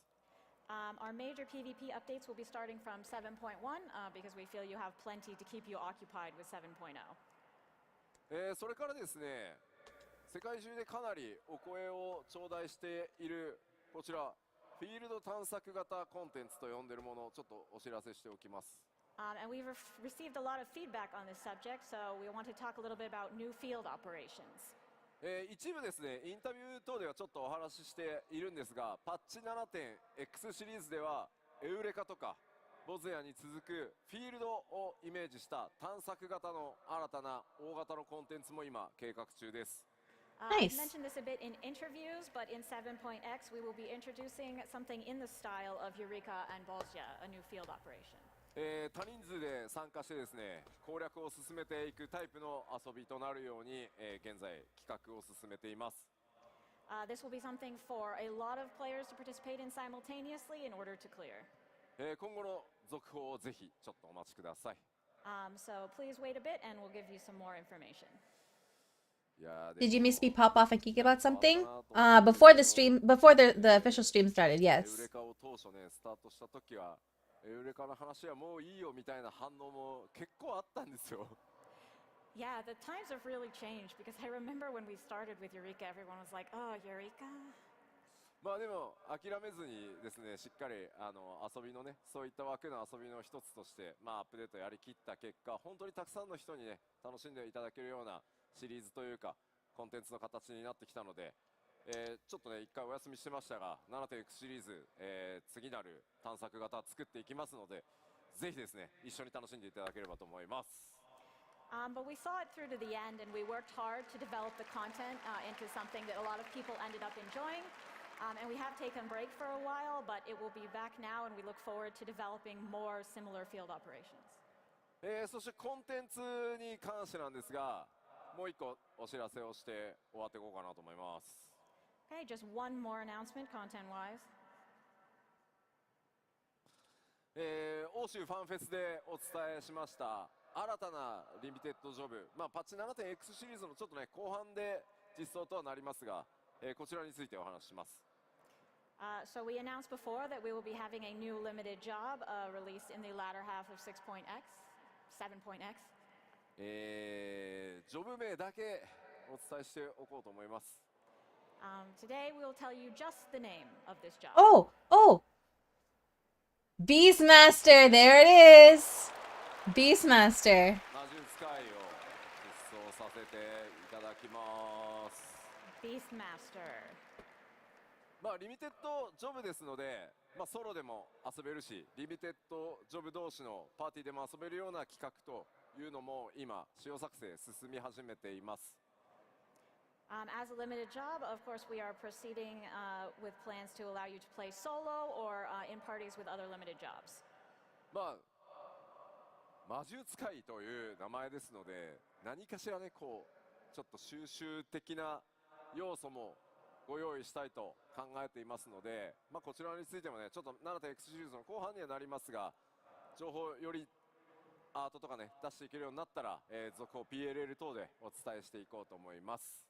Our major PvP updates will be starting from 7.1 because we feel you have plenty to keep you occupied with 7.0. それからですね、世界中でかなりお声を頂戴しているこちらフィールド探索型コンテンツと呼んでいるものをちょっとお知らせしておきます。And we've received a lot of feedback on this subject, so we want to talk a little bit about new field operations. 一部ですね、インタビュー等ではちょっとお話ししているんですが、パッチ 7.X シリーズではエウレカとかボズヤに続くフィールドをイメージした探索型の新たな大型のコンテンツも今計画中です。I mentioned this a bit in interviews, but in 7.x we will be introducing something in the style of Eureka and Bolsya, a new field operation. 多人数で参加してですね、攻略を進めていくタイプの遊びとなるように、現在企画を進めています。This will be something for a lot of players to participate in simultaneously in order to clear. 今後の続報をぜひちょっとお待ちください。So please wait a bit and we'll give you some more information. Did you miss me pop off and geek about something? Before the official stream started, yes. エウレカを当初ね、スタートした時はエウレカの話はもういいよみたいな反応も結構あったんですよ。Yeah, the times have really changed because I remember when we started with Eureka, everyone was like, "Oh, Eureka." まあでも諦めずにですね、しっかり遊びのね、そういった枠の遊びの一つとして、まあアップデートやりきった結果、本当にたくさんの人にね、楽しんでいただけるようなシリーズというかコンテンツの形になってきたので、ちょっとね一回お休みしてましたが 7.X シリーズ、次なる探索型作っていきますので、ぜひですね一緒に楽しんでいただければと思います。But we saw it through to the end and we worked hard to develop the content into something that a lot of people ended up enjoying. And we have taken a break for a while, but it will be back now and we look forward to developing more similar field operations. そしてコンテンツに関してなんですが、もう一個お知らせをして終わっていこうかなと思います。Okay, just one more announcement content-wise. 欧州ファンフェスでお伝えしました新たなリミテッドジョブ、まあ、パッチ 7.X シリーズのちょっとね後半で実装とはなりますが、こちらについてお話しします。So we announced before that we will be having a new limited job released in the latter half of 6.x, 7.x. ジョブ名だけお伝えしておこうと思います。Today we will tell you just the name of this job. Oh! Beastmaster, there it is! Beastmaster. 魔術界を実装させていただきます。Beastmaster. まあリミテッドジョブですので、まあソロでも遊べるし、リミテッドジョブ同士のパーティーでも遊べるような企画というのも今仕様作成進み始めています。As a limited job, of course, we are proceeding with plans to allow you to play solo or in parties with other limited jobs. まあ魔術界という名前ですので、何かしらねこうちょっと収集的な要素もご用意したいと考えていますので、まあ、こちらについてもねちょっと 7.X シリーズの後半にはなりますが、情報よりアートとかね出していけるようになったら、続報 PLL 等でお伝えしていこうと思います。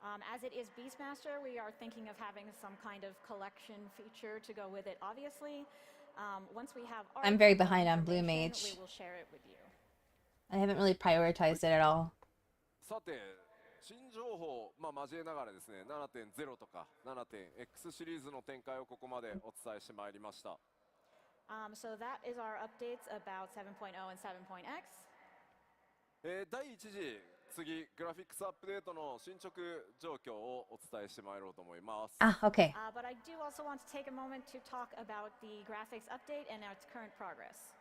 As it is Beastmaster, we are thinking of having some kind of collection feature to go with it, obviously. Once we have art, I'm very behind on Blue information, Mage. we will share it with you. I haven't really prioritized it at all. さて、新情報、交えながらですね、7.0 とか 7.x シリーズの展開をここまでお伝えしてまいりました。So that is our updates about 7.0 and 7.x. 第1次、次、グラフィックスアップデートの進捗状況をお伝えしてまいろうと思います。Ah, okay. But I do also want to take a moment to talk about the graphics update and its current progress.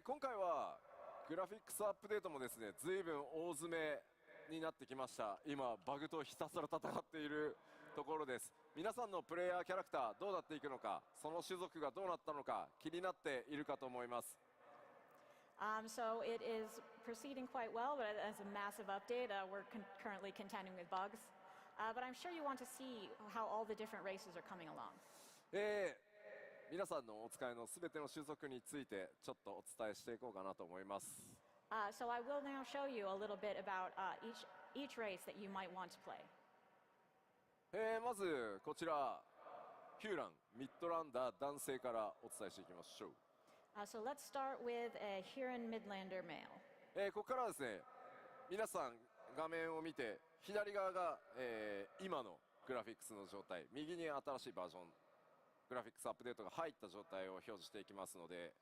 今回はグラフィックスアップデートもですね、随分大詰めになってきました。今、バグとひたすら戦っているところです。皆さんのプレイヤーキャラクターどうなっていくのか、その種族がどうなったのか気になっているかと思います。So it is proceeding quite well, but as a massive update, we're currently contending with bugs. But I'm sure you want to see how all the different races are coming along. 皆さんのお使いのすべての種族についてちょっとお伝えしていこうかなと思います。So I will now show you a little bit about each race that you might want to play. まずこちらヒューランミッドランダー男性からお伝えしていきましょう。So let's start with a Huron Midlander male. ここからはですね、皆さん画面を見て左側が、今のグラフィックスの状態、右に新しいバージョングラフィックスアップデートが入った状態を表示していきますので、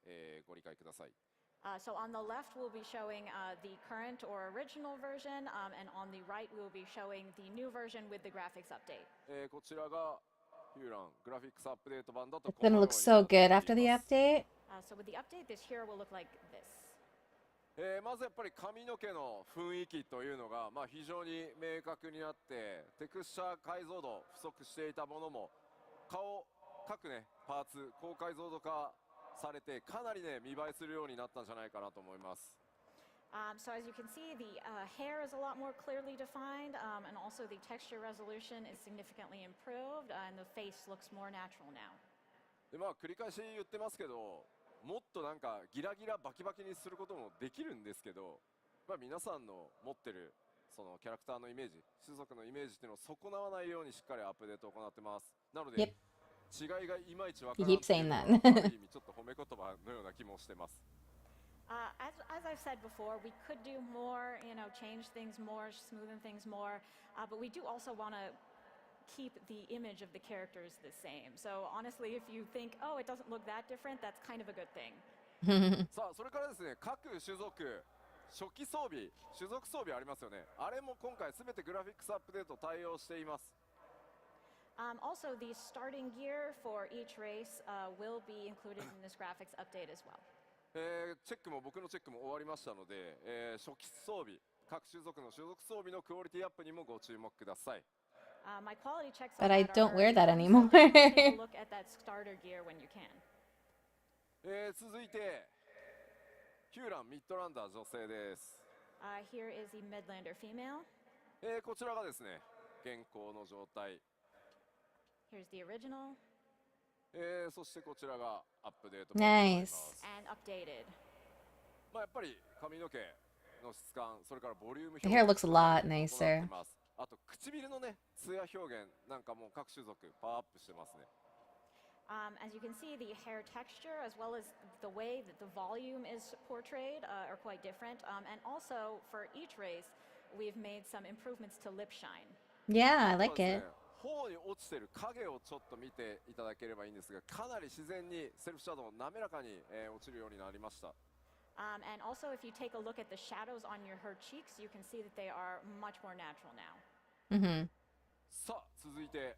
ご理解ください。So on the left we'll be showing the current or original version, and on the right we'll be showing the new version with the graphics update. こちらがヒューラングラフィックスアップデート版だと It's gonna look so good after the update. So with the update, this hero will look like this. まずやっぱり髪の毛の雰囲気というのが、非常に明確になってテクスチャー解像度不足していたものも顔各ねパーツ高解像度化されてかなりね見栄えするようになったんじゃないかなと思います。So as you can see, the hair is a lot more clearly defined, and also the texture resolution is significantly improved, and the face looks more natural now. で繰り返し言ってますけど、もっとなんかギラギラバキバキにすることもできるんですけど、皆さんの持ってるそのキャラクターのイメージ、種族のイメージっていうのを損なわないようにしっかりアップデートを行ってます。なので、違いがいまいちわからない。ちょっと褒め言葉のような気もしてます。As I've said before, we could do more, change things more, smoothen things more, but we do also want to keep the image of the characters the same. So honestly, if you think, oh, it doesn't look that different, that's kind of a good thing. さあ、それからですね、各種族初期装備、種族装備ありますよね。あれも今回すべてグラフィックスアップデート対応しています。Also, the starting gear for each race will be included in this graphics update as well. チェックも僕のチェックも終わりましたので、初期装備、各種族の種族装備のクオリティアップにもご注目ください。My quality checks But on I that don't are wear that done, anymore. so take a look at that starter gear when you can. 続いてヒューランミッドランダー女性です。Here is the Midlander female. こちらがですね、現行の状態。Here's the original. そしてこちらがアップデート版になります。And updated. やっぱり髪の毛の質感、それからボリューム The hair looks a lot nicer. あと唇のね、艶表現なんかも各種族パワーアップしてますね。As you can see, the hair texture as well as the way that the volume is portrayed are quite different. And also for each race, we've made some improvements to lip shine. Yeah, I like it. 頬に落ちてる影をちょっと見ていただければいいんですが、かなり自然にセルフシャドウ滑らかに落ちるようになりました。And also, if you take a look at the shadows on her cheeks, you can see that they are much more natural now. さあ、続いて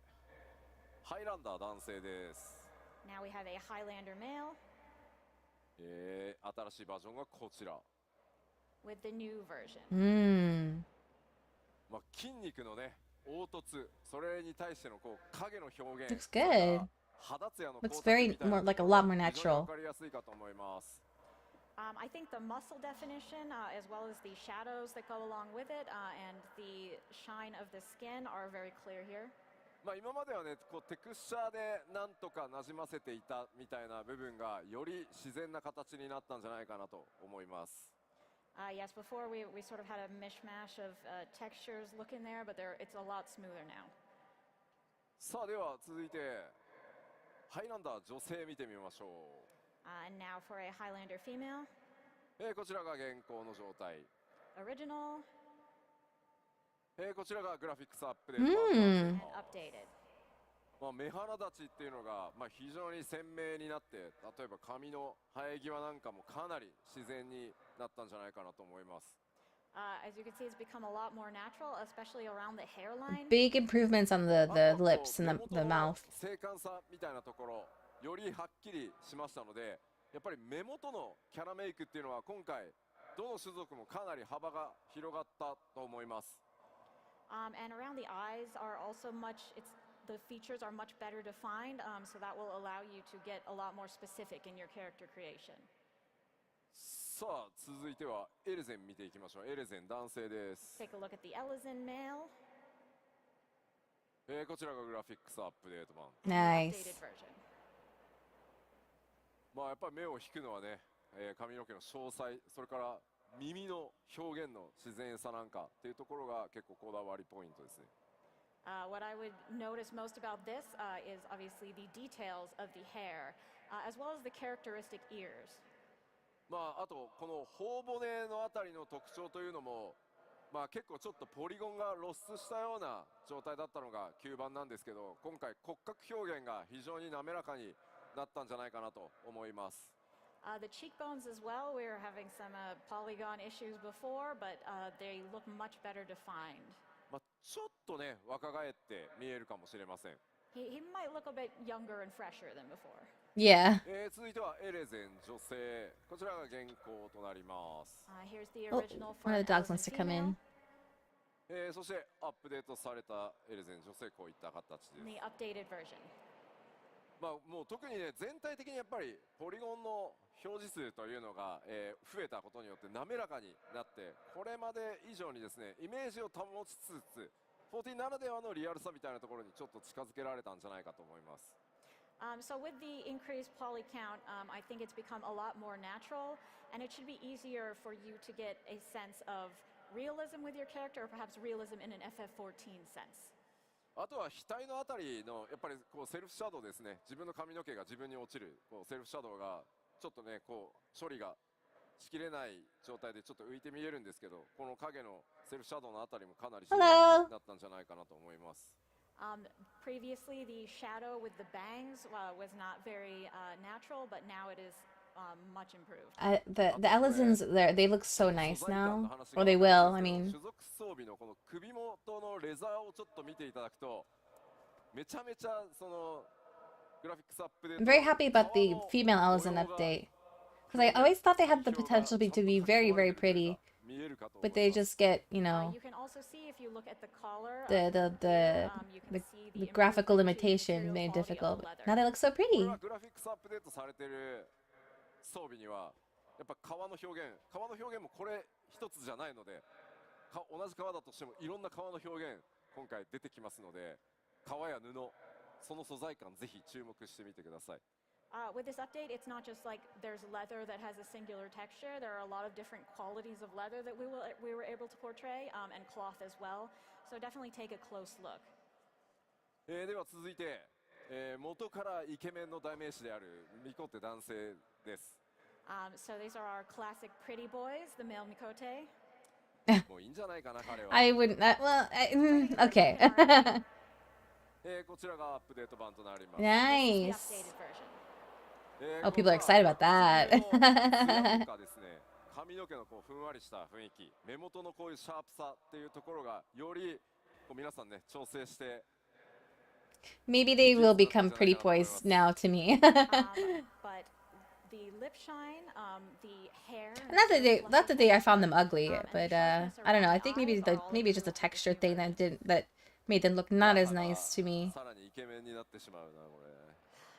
ハイランダー男性です。Now we have a Highlander male. 新しいバージョンがこちら。With the new version. 筋肉のね、凹凸、それに対してのこう影の表現。Looks good. 肌ツヤの Looks very more like a lot more natural. わかりやすいかと思います。I think the muscle definition, as well as the shadows that go along with it, and the shine of the skin are very clear here. 今まではね、こうテクスチャーでなんとかなじませていたみたいな部分がより自然な形になったんじゃないかなと思います。Yes, before we sort of had a mishmash of textures look in there, but it's a lot smoother now. さあでは続いてハイランダー女性見てみましょう。And now for a Highlander female. こちらが現行の状態。 Original こちらがグラフィックスアップデート版となってい and ます。 updated. 目鼻立ちっていうのが、非常に鮮明になって、例えば髪の生え際なんかもかなり自然になったんじゃないかなと思います。As you can see, it's become a lot more natural, especially around the hairline. Big improvements on the lips and the mouth. 精悍さみたいなところよりはっきりしましたので、やっぱり目元のキャラメイクっていうのは今回どの種族もかなり幅が広がったと思います。And around the eyes are also the features are much better defined, so that will allow you to get a lot more specific in your character creation. さあ続いてはエレゼン見ていきましょう。エレゼン男性です。 Take a look at the Elezen male. こちらがグラフィックスアップデート版。 Nice. Updated version. やっぱり目を引くのはね、髪の毛の詳細、それから耳の表現の自然さなんかっていうところが結構こだわりポイントですね。What I would notice most about this is obviously the details of the hair, as well as the characteristic ears. あとこの頬骨のあたりの特徴というのも、結構ちょっとポリゴンが露出したような状態だったのが吸盤なんですけど、今回骨格表現が非常に滑らかになったんじゃないかなと思います。The cheekbones as well, we were having some polygon issues before, but they look much better defined. ちょっとね若返って見えるかもしれません。 He might look a bit younger and fresher than before. Yeah. 続いてはエレゼン女性、こちらが現行となります。Here's the Oh, original for one of an the dogs Elezen wants to come female. in. そしてアップデートされたエレゼン女性こういった形です。 The updated version. もう特にね全体的にやっぱりポリゴンの表示数というのが、増えたことによって滑らかになって、これまで以上にですねイメージを保ちつつ14ならではのリアルさみたいなところにちょっと近づけられたんじゃないかと思います。So with the increased poly count, I think it's become a lot more natural, and it should be easier for you to get a sense of realism with your character, or perhaps realism in an FF14 sense. あとは額のあたりのやっぱりこうセルフシャドウですね。自分の髪の毛が自分に落ちるこうセルフシャドウがちょっとねこう処理がしきれない状態でちょっと浮いて見えるんですけど、この影のセルフシャドウのあたりもかなり自然になったんじゃないかなと思います。Previously, the shadow with the bangs was not very natural, but now it is much improved. The Elizons, they look so nice now. Or they will, I mean. 種族装備のこの首元のレザーをちょっと見ていただくと、めちゃめちゃそのグラフィックスアップデート。 I'm very happy about the female Elizon update. Because I always thought they had the potential to be very, very pretty. But they just get, you know, You can also see if you look at the collar, you can see the graphical limitation made it difficult. But now they look so これ pretty. はグラフィックスアップデートされてる装備にはやっぱ皮の表現もこれ一つじゃないので、同じ皮だとしてもいろんな皮の表現今回出てきますので、皮や布その素材感ぜひ注目してみてください。With this update, it's not just like there's leather that has a singular texture. There are a lot of different qualities of leather that we were able to portray, and cloth as well. So definitely take a close look. では続いて、元からイケメンの代名詞であるミコって男性です。So these are our classic pretty boys, the male Mikote. もういいんじゃないかな彼は。I wouldn't. Okay. こちらがアップデート版となります。 Nice. This is the updated version. Oh, people are excited about that. ですね、髪の毛のこうふんわりした雰囲気、目元のこういうシャープさっていうところがよりこう皆さんね調整して。 Maybe they will become pretty boys now to me. But the lip shine, the hair. Not that I found them ugly, but I don't know. I think maybe it's just a texture thing that made them look not as nice to me. さらにイケメンになってしまうなこれ。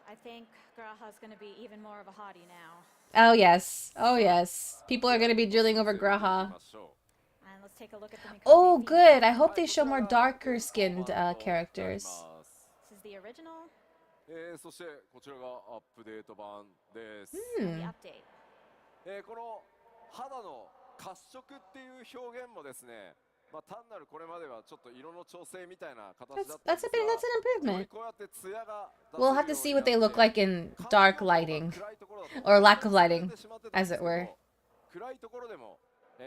I think Graha's going to be even more of a hottie now. Oh yes. Oh yes. People are gonna be drilling over Graha. And let's take a look at the Mikote Oh, female. good. I hope they show more darker skinned characters. This is the original, そしてこちらがアップデート版です。the update. この肌の褐色っていう表現もですね、まあ単なるこれまではちょっと色の調整みたいな形だったん That's です a bit. が、 That's an より improvement. こうやって艶が出せる We'll よう have to に see な what っ they て、 look like in 完 dark 全に lighting 暗いところだと or lack of 忘 lighting, れてしまってたん as です it け were. ど、暗いところでも、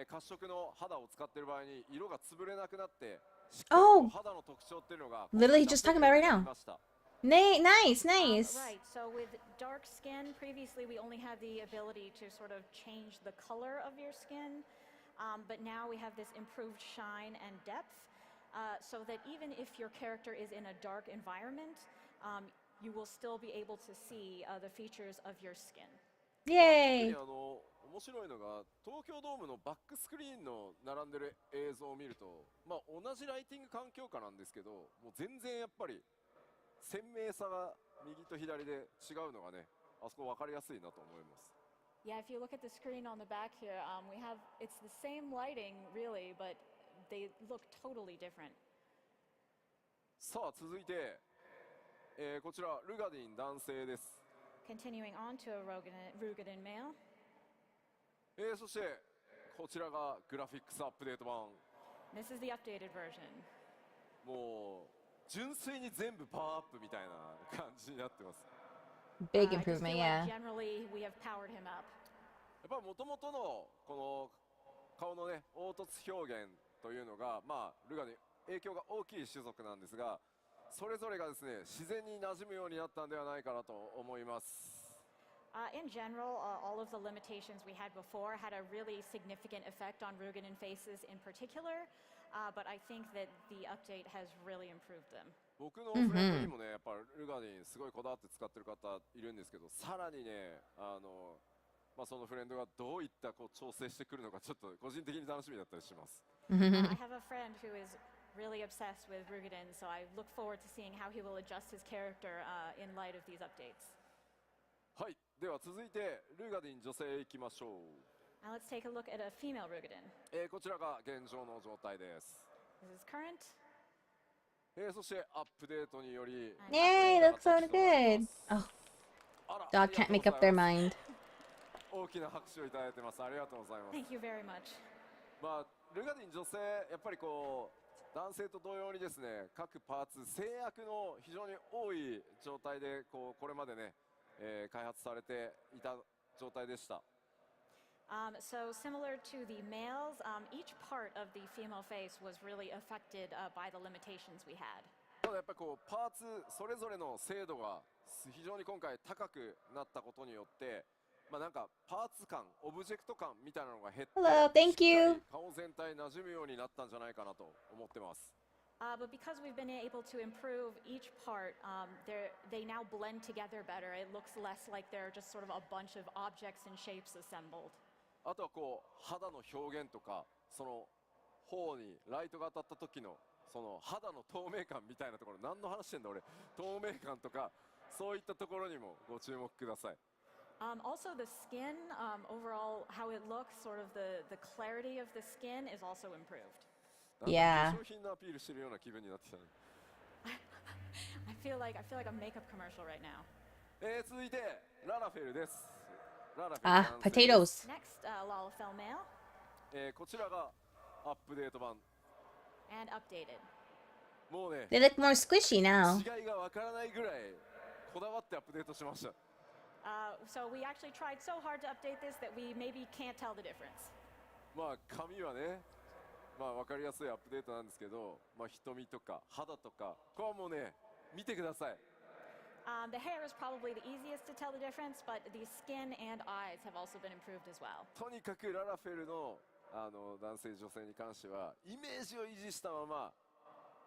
褐色の肌を使っている場合に色が潰れなくなって、しっかりと Oh, 肌の特徴っていうのが literally just talking about right now. ました。 Nice, nice. Right, so with dark skin, previously we only had the ability to sort of change the color of your skin, but now we have this improved shine and depth, so that even if your character is in a dark environment, you will still be able to see the features of your skin. 特に Yay. 面白いのが、東京ドームのバックスクリーンの並んでる映像を見ると、まあ、同じライティング環境下なんですけど、もう全然やっぱり鮮明さが右と左で違うのがね、あそこ分かりやすいなと思います。 Yeah, if you look at the screen on the back here, we have, it's the same lighting really, but they look totally different. さあ続いて、こちらルガディン男性です。 Continuing on to a Rugadan male. そしてこちらがグラフィックスアップデート版。 This is the updated version. もう純粋に全部パワーアップみたいな感じになってます。 Big I just feel improvement, like yeah. generally we have powered him up. やっぱ元々のこの顔のね凹凸表現というのが、まあルガに影響が大きい種族なんですが、それぞれがですね自然に馴染むようになったんではないかなと思います。 In general, all of the limitations we had before had a really significant effect on Rugadan faces in particular, but I think that the update has really improved them. 僕のフレンドにもね、やっぱルガディンすごいこだわって使ってる方いるんですけど、さらにね、まあそのフレンドがどういったこう調整してくるのかちょっと個人的に楽しみだったりします。I have a friend who is really obsessed with Rugadan, so I look forward to seeing how he will adjust his character in light of these updates. はい、では続いてルガディン女性へ行きましょう。 Now let's take a look at a female Rugadan. こちらが現状の状態です。 This is current. そしてアップデートにより Yay, looks so good. Oh, あら dog can't make up their mind. 大きな拍手をいただいてます。ありがとうございます。 Thank you very much. まあルガディン女性やっぱりこう男性と同様にですね、各パーツ制約の非常に多い状態でこれまでね、開発されていた状態でした。 So similar to the males, each part of the female face was really affected by the limitations we had. ただやっぱりこうパーツそれぞれの精度が非常に今回高くなったことによって、まあなんかパーツ感、オブジェクト感みたいなのが減って、 Hello, thank you. 顔全体馴染むようになったんじゃないかなと思ってます。 But because we've been able to improve each part, they now blend together better. It looks less like they're just sort of a bunch of objects and shapes assembled. あとはこう肌の表現とか、その頬にライトが当たった時のその肌の透明感みたいなところ、何の話してんだ俺、透明感とかそういったところにもご注目ください。 Also the skin, overall how it looks, sort of the clarity of the skin is also improved. Yeah. 化粧品のアピールしてるような気分になってきたね。I feel like a makeup commercial right now. 続いてララフェルです。ララフェル Ah, 男性です。 potatoes. Next, Lalafell male こちらがアップデート版。 and updated. もうね、 They look more squishy now. 違いがわからないぐらいこだわってアップデートしました。 So we actually tried so hard to update this that we maybe can't tell the difference. まあ髪はね、まあわかりやすいアップデートなんですけど、まあ瞳とか肌とか、これはもうね、見てください。The hair is probably the easiest to tell the difference, but the skin and eyes have also been improved as well. とにかくララフェルの男性女性に関してはイメージを維持したまま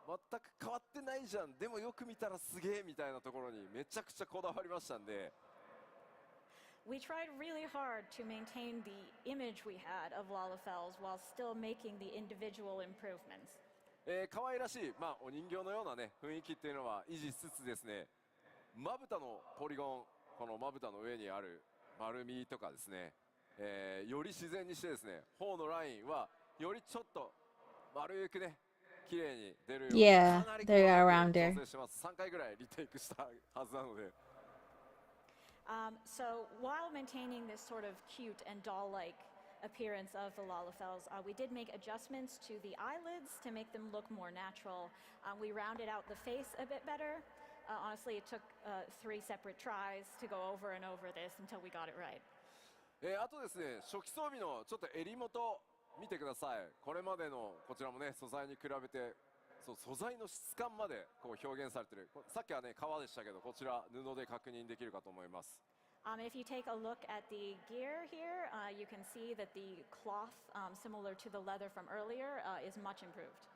全く変わってないじゃん、でもよく見たらすげえみたいなところにめちゃくちゃこだわりましたんで。 We tried really hard to maintain the image we had of Lalafells while still making the individual improvements. 可愛らしい、まあ、お人形のような、ね、雰囲気っていうのは維持しつつですね、まぶたのポリゴン、このまぶたの上にある丸みとかですね、より自然にしてですね、頬のラインはよりちょっと丸くね、綺麗に出るように Yeah, かなり they're 細 around かく there. 調整してます。3回ぐらいリテイクしたはずなので。So while maintaining this sort of cute and doll-like appearance of the Lalafels. We did make adjustments to the eyelids to make them look more natural. We rounded out the face a bit better. Honestly, it took 3 separate tries to go over and over this until we got it right. あとですね、初期装備のちょっと襟元見てください。これまでのこちらもね、素材に比べてそう素材の質感までこう表現されてる。さっきはね革でしたけど、こちら布で確認できるかと思います。If you take a look at the gear here, you can see that the cloth, similar to the leather from earlier, is much improved.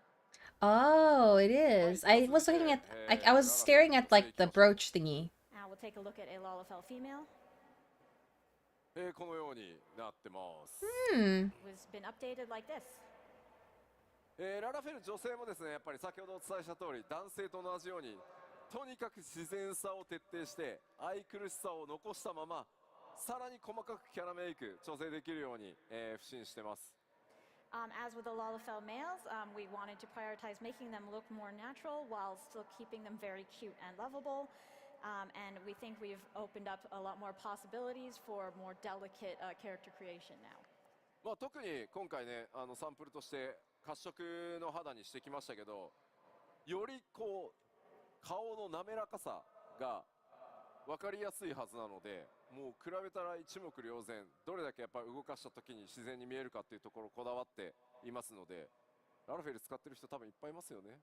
Oh, it is. I was looking at, I was staring at like the brooch thingy. Now we'll take a look at a Lalafell female. このようになってます。Hmm. Was been updated like this. ララフェル女性もですね、やっぱり先ほどお伝えした通り、男性と同じようにとにかく自然さを徹底して愛くるしさを残したまま、さらに細かくキャラメイク調整できるように、不審してます。As with the Lalafell males, we wanted to prioritize making them look more natural while still keeping them very cute and lovable. And we think we've opened up a lot more possibilities for more delicate character creation now. 特に今回ね、サンプルとして褐色の肌にしてきましたけど、よりこう顔の滑らかさが分かりやすいはずなので、もう比べたら一目瞭然、どれだけやっぱり動かした時に自然に見えるかっていうところをこだわっていますので、ララフェル使ってる人多分いっぱいいますよね。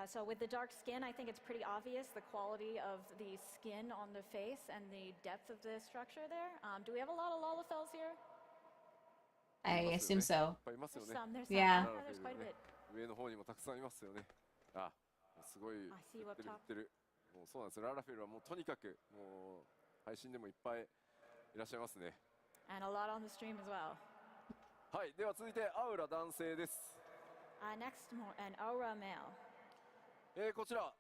So with the dark skin, I think it's pretty obvious the quality of the skin on the face and the depth of the structure there. Do we have a lot of Lalafells here? I assume so. いっぱいいますよ There's ね。 some, there's some. Yeah. Oh, there's quite a bit. 上の方にもたくさんいますよね。あ、すごい言ってる言ってる。もうそうなんですよ。ララフェルはもうとにかくもう配信でもいっぱいいらっしゃいますね。And a lot on the stream as well. はい、では続いてアウラ男性です。Next, an aura male. こちら、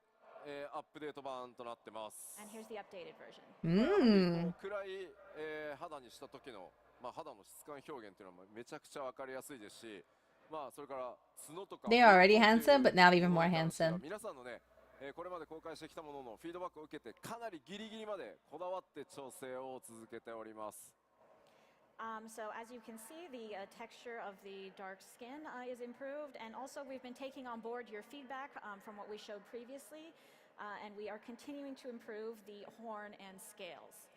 アップデート版となってます。 And here's the updated version. Hmm. 暗い、肌にした時の、肌の質感表現というのはめちゃくちゃ分かりやすいですし、それから角とか They are already handsome, but now even more handsome. 皆さんのね、これまで公開してきたもののフィードバックを受けてかなりギリギリまでこだわって調整を続けております。So as you can see, the texture of the dark skin is improved, and also we've been taking on board your feedback from what we showed previously, and we are continuing to improve the horn and scales.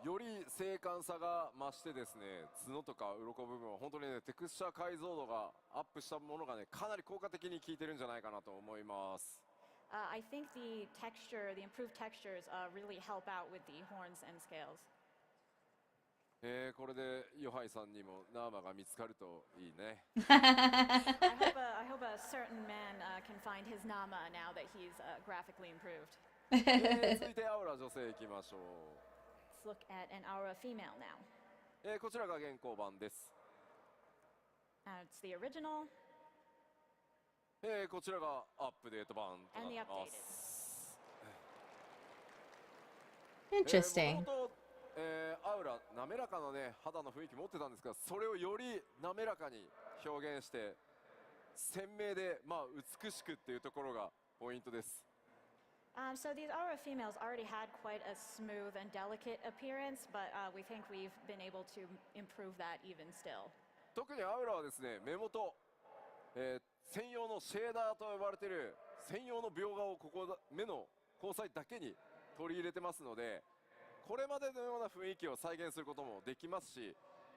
より精悍さが増してですね、角とか鱗部分は本当にね、テクスチャー解像度がアップしたものがね、かなり効果的に効いてるんじゃないかなと思います。I think the texture, the improved textures, really help out with the horns and scales. これでヨハイさんにもナーマが見つかるといいね。I hope a certain man can find his Nama now that he's graphically improved. 続いてアウラ女性いきましょう。 Let's look at an aura female now. こちらが現行版です。It's the original. こちらがアップデート版となってます。Interesting. アウラ滑らかなね肌の雰囲気持ってたんですが、それをより滑らかに表現して鮮明で美しくっていうところがポイントです。So these aura females already had quite a smooth and delicate appearance, but we think we've been able to improve that even still. 特にアウラはですね、目元、専用のシェーダーと呼ばれている専用の描画をここ目の交際だけに取り入れてますので、これまでのような雰囲気を再現することもできますし、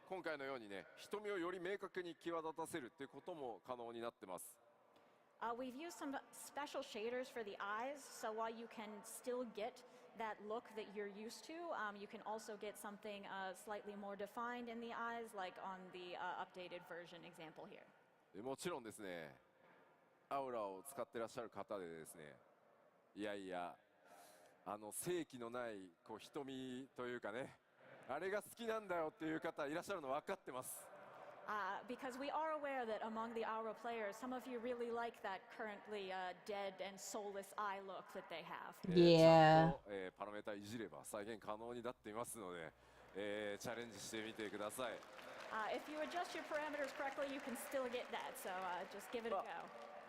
今回のようにね、瞳をより明確に際立たせるっていうことも可能になってます。We've used some special shaders for the eyes, so while you can still get that look that you're used to, you can also get something slightly more defined in the eyes, like on the updated version example here. もちろんですね、アウラを使ってらっしゃる方でですね、いやいや正気のないこう瞳というかね、あれが好きなんだよっていう方いらっしゃるの分かってます。Because we are aware that among the Aura players, some of you really like that currently dead and soulless eye look that they have. Yeah. ちゃんと、パラメータいじれば再現可能になっていますので、チャレンジしてみてください。If you adjust your parameters correctly, you can still get that. So just give it a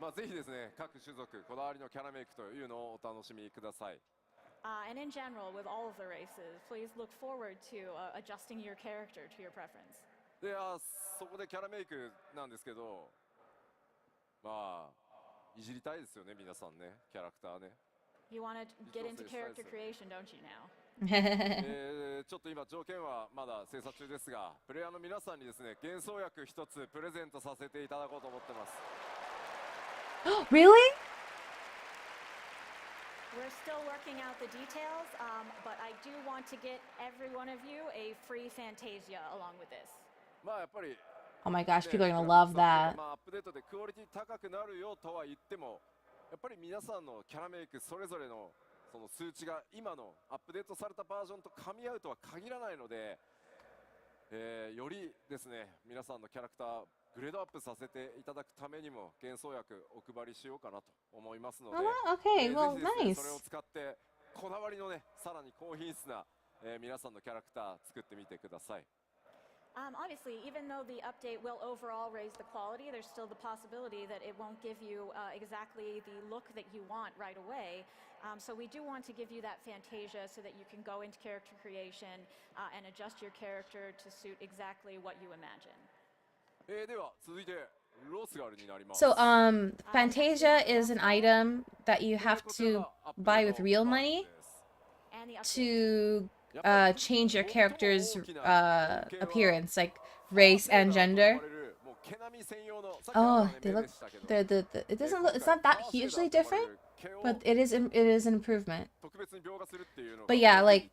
go. ぜひですね、各種族こだわりのキャラメイクというのをお楽しみください。And in general, with all of the races, please look forward to adjusting your character to your preference. で、そこでキャラメイクなんですけど、まあいじりたいですよね、皆さんね、キャラクターね。You want to get into character creation, don't you now? ちょっと今条件はまだ精査中ですが、プレイヤーの皆さんにですね、幻想薬一つプレゼントさせていただこうと思ってます。Really? We're still working out the details, but I do want to get every one of you a free Fantasia along with this. まあやっぱり Oh my gosh, people are gonna love that. まあアップデートでクオリティ高くなるよとは言っても、やっぱり皆さんのキャラメイクそれぞれのその数値が今のアップデートされたバージョンと噛み合うとは限らないので、よりですね、皆さんのキャラクターグレードアップさせていただくためにも幻想薬お配りしようかなと思いますので、Okay, well, ぜひですね、 nice. それを使ってこだわりのね、さらに高品質な、皆さんのキャラクター作ってみてください。Obviously, even though the update will overall raise the quality, there's still the possibility that it won't give you exactly the look that you want right away. So we do want to give you that Fantasia so that you can go into character creation and adjust your character to suit exactly what you imagine. では続いてロスガルになります。 So, Fantasia is an item that you have to buy with real money And the update to change your character's appearance, like race and gender. Oh, they look. It doesn't look. It's not that hugely different, but it is an improvement. But yeah, like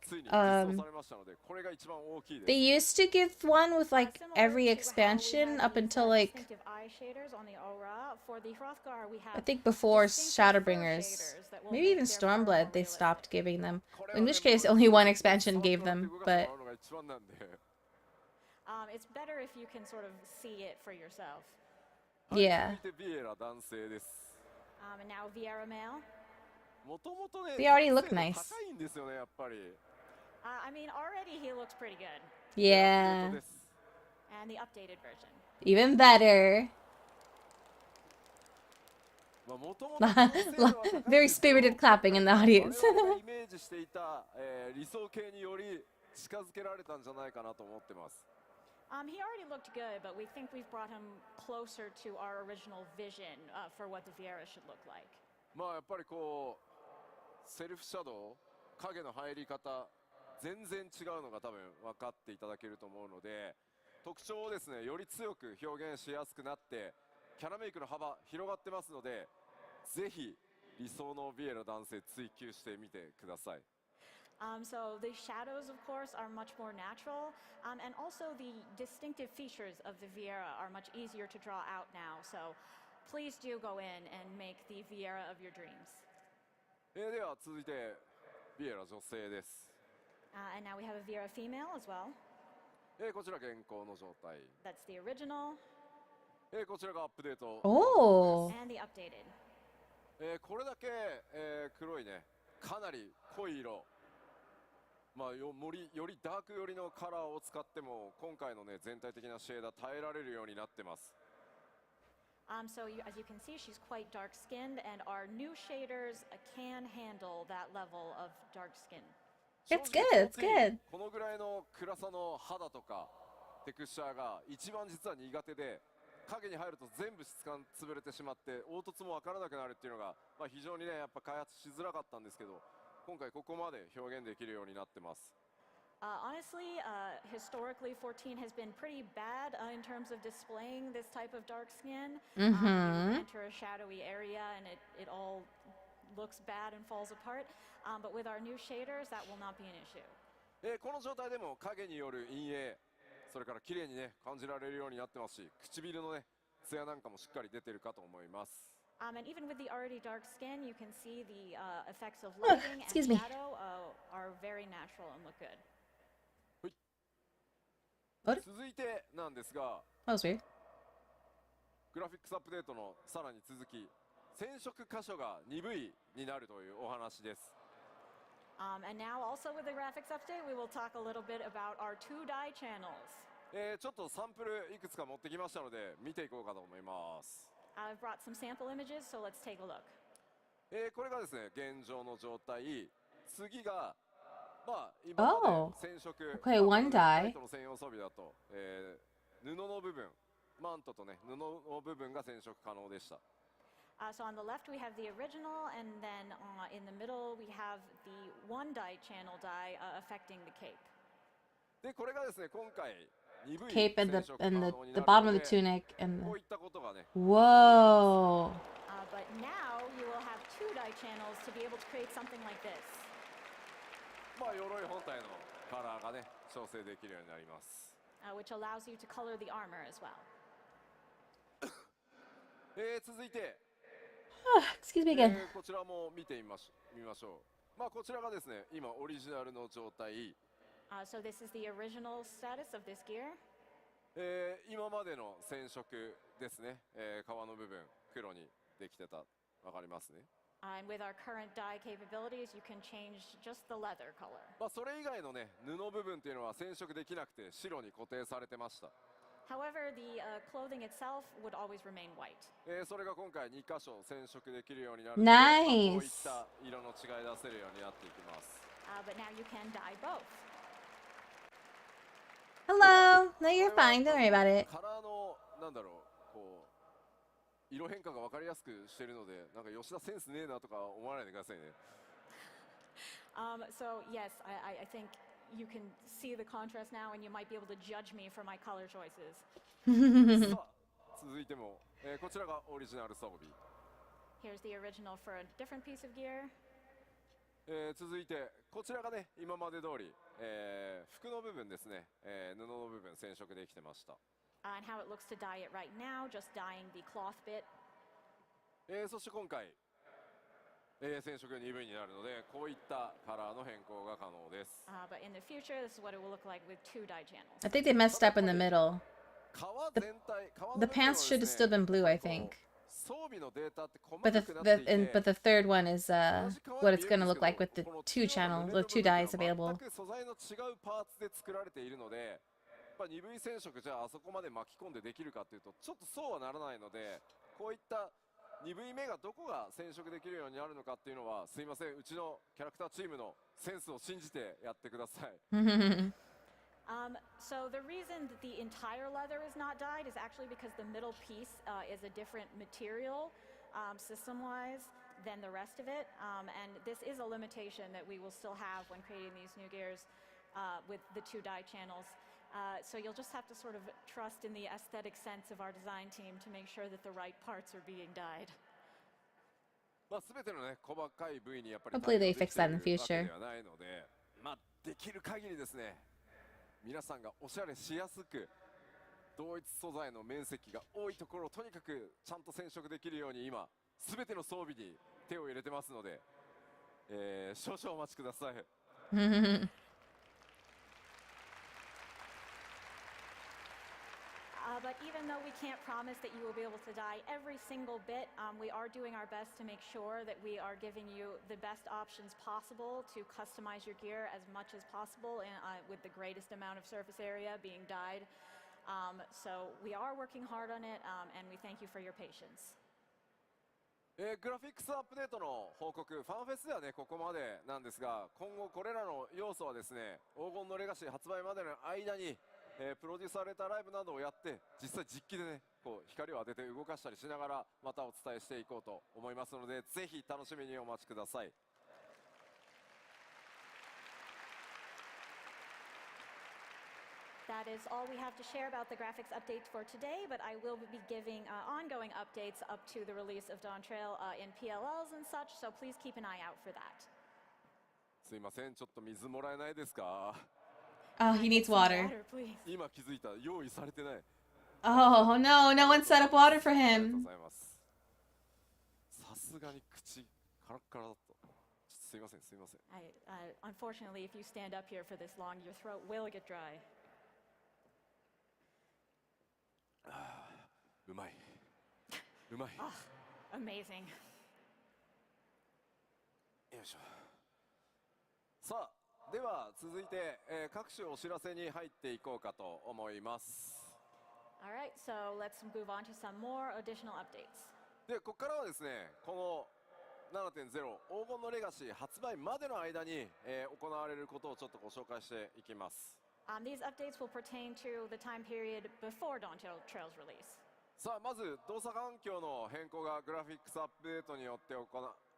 they used to give one with like every expansion up until like distinctive eye shaders on the aura. For the Hrothgar, we I have think before distinctive fur Shadowbringers, shaders that will maybe make even their fur more Stormblood, they realistic. stopped giving them. In which case, only one expansion gave them. But It's better if you can sort of see it for yourself. yeah, 続いてビエラ男性です。 And now Vieira male. もともとね、 They already look 高 nice. いんですよね、やっぱり。I mean, already he looks pretty good. yeah, です。 And the updated version. even better. まあ、もともと完成度は高いん Very ですけど spirited clapping in the 我 audience. 々がイメージしていた、理想形により近づけられたんじゃないかなと思ってます。 He already looked good, but we think we've brought him closer to our original vision for what the Vieira should look like. まあやっぱりこうセルフシャドウ、影の入り方全然違うのが多分分かっていただけると思うので、特徴をですねより強く表現しやすくなってキャラメイクの幅広がってますので、ぜひ理想のビエラ男性追求してみてください。 So the shadows, of course, are much more natural, and also the distinctive features of the Vieira are much easier to draw out now. So please do go in and make the Vieira of your dreams. では続いてビエラ女性です。 And now we have a Vieira female as well. こちら現行の状態。 That's the original こちらがアップデート。 Oh, and the updated. これだけ、黒いね、かなり濃い色。まあよりダーク寄りのカラーを使っても今回のね全体的なシェーダー耐えられるようになってます。 So as you can see, she's quite dark-skinned, and our new shaders can handle that level of dark skin. it's good. It's good. このぐらいの暗さの肌とかテクスチャーが一番実は苦手で、影に入ると全部質感潰れてしまって凹凸も分からなくなるっていうのが、まあ、非常にねやっぱ開発しづらかったんですけど、今回ここまで表現できるようになってます。 Honestly, historically, 14 has been pretty bad in terms of displaying this type of dark skin. You enter a shadowy area and it all looks bad and falls apart. But with our new shaders, that will not be an issue. この状態でも影による陰影、それから綺麗にね感じられるようになってますし、唇のね艶なんかもしっかり出てるかと思います。 And even with the already dark skin, you can see the effects of lighting and excuse me. shadow are very natural and look good. 続いてなんですが、 That was weird. グラフィックスアップデートのさらに続き、染色箇所が鈍いになるというお話です。 And now also with the graphics update, we will talk a little bit about our 2-die channels. ちょっとサンプルいくつか持ってきましたので見ていこうかと思います。 I've brought some sample images, so let's take a look. これがですね現状の状態、次がまあ今まで染色、Okay, one die. の専用装備だと、布の部分、マントとね布の部分が染色可能でした。So on the left we have the original, and then in the middle we have the one die channel die affecting the cape. でこれがですね今回鈍い Cape 染 and 色 the 可 and 能 the に the なる bottom の of で the tunic and こう the... いったことがね Whoa. But now you will have two die channels to be able to create something like this. まあ鎧本体のカラーがね調整できるようになります。Which allows you to color the armor as well. 続いて、Excuse me again. こちらも見てみましょう。まあこちらがですね今オリジナルの状態。So this is the original status of this gear. 今までの染色ですね、革の部分黒にできてた、わかりますね。And with our current dye capabilities, you can change just the leather color. まあそれ以外のね布部分っていうのは染色できなくて白に固定されてました。However, the clothing itself would always remain white. それが今回2箇所染色できるようになるので、Nice. こういった色の違い出せるようになっていきます。But now you can dye both. Hello. No, you're fine. Don't worry about it. カラーのなんだろうこう色変化が分かりやすくしてるので、なんか吉田センスねえなとか思わないでくださいね。So yes, I think you can see the contrast now, and you might be able to judge me for my color choices. さあ続いても、こちらがオリジナル装備。 Here's the original for a different piece of gear. 続いてこちらがね今まで通り、服の部分ですね、布の部分染色できてました。And how it looks to dye it right now, just dyeing the cloth bit. そして今回、染色2分になるのでこういったカラーの変更が可能です。But in the future, this is what it will look like with two dye channels. I think they messed up in the middle. 革全体、革の The 部分は pants should で have すね still been blue, I think. 装備のデータって細 But か the くなってい but て、 the third one is what it's gonna look like with the two channels, the two dyes 全 available. く素材の違うパーツで作られているので、やっぱ鈍い染色じゃあそこまで巻き込んでできるかっていうとちょっとそうはならないので、こういった鈍い目がどこが染色できるようになるのかっていうのはすいません、うちのキャラクターチームのセンスを信じてやってください。So the reason that the entire leather is not dyed is actually because the middle piece is a different material system-wise than the rest of it. And this is a limitation that we will still have when creating these new gears with the two dye channels. So you'll just have to sort of trust in the aesthetic sense of our design team to make sure that the right parts are being dyed. まあ全てのね細かい部位にやっぱり Hopefully they 対応でき fix て that い in る the わけ future. ではないので、まあできる限りですね、皆さんがおしゃれしやすく同一素材の面積が多いところをとにかくちゃんと染色できるように今全ての装備に手を入れてますので、少々お待ちください。But even though we can't promise that you will be able to dye every single bit, we are doing our best to make sure that we are giving you the best options possible to customize your gear as much as possible with the greatest amount of surface area being dyed. So we are working hard on it, and we thank you for your patience. グラフィックスアップデートの報告、ファンフェスではねここまでなんですが、今後これらの要素はですね黄金のレガシー発売までの間にプロデュースされたライブなどをやって実際実機でねこう光を当てて動かしたりしながらまたお伝えしていこうと思いますので、ぜひ楽しみにお待ちください。That is all we have to share about the graphics updates for today, but I will be giving ongoing updates up to the release of Dawn Trail in PLLs and such, so please keep an eye out for that. すいません、ちょっと水もらえないですか。 Oh, he needs water. Please. 今気づいた、用意されてない。 Oh no, no one set up water for ありがとう him. ございます。さすがに口カラッカラだった。すいません、すいません。 Unfortunately, if you stand up here for this long, your throat will get dry. うまい。うまい。 Amazing. よいしょ。さあ、では続いて、各種お知らせに入っていこうかと思います。 All right, so let's move on to some more additional updates. で、ここからはですね、この7.0 黄金のレガシー発売までの間に、行われることをちょっとご紹介していきます。These updates will pertain to the time period before Dawn Trail's release. さあまず動作環境の変更がグラフィックスアップデートによって行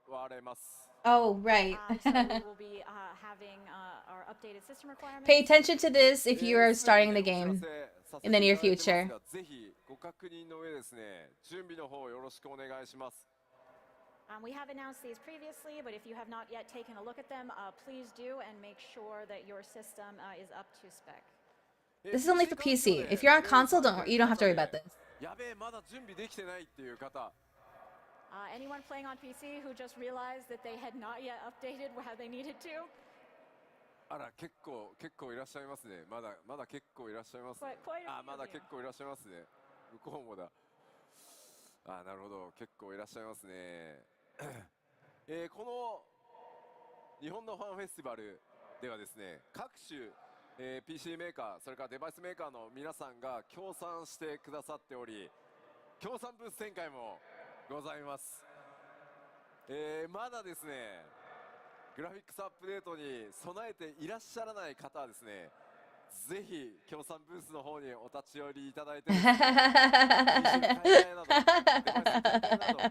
われます。Oh, right. So we will be having our updated system requirements. Pay attention to this if you are starting the game in the near future. ぜひご確認の上ですね、準備の方よろしくお願いします。We have announced these previously, but if you have not yet taken a look at them, please do and make sure that your system is up to spec. This is only for PC. If you're on console, you don't have to worry about this. やべえ、まだ準備できてないっていう方。Anyone playing on PC who just realized that they had not yet updated how they needed to? あら、結構いらっしゃいますね。まだ結構いらっしゃいますね。まだ結構いらっしゃいますね。向こうもだ。なるほど、結構いらっしゃいますね。この日本のファンフェスティバルではですね、各種、PC メーカー、それからデバイスメーカーの皆さんが協賛してくださっており、協賛ブース展開もございます。まだですね、グラフィックスアップデートに備えていらっしゃらない方はですね、ぜひ協賛ブースの方にお立ち寄りいただいてですね、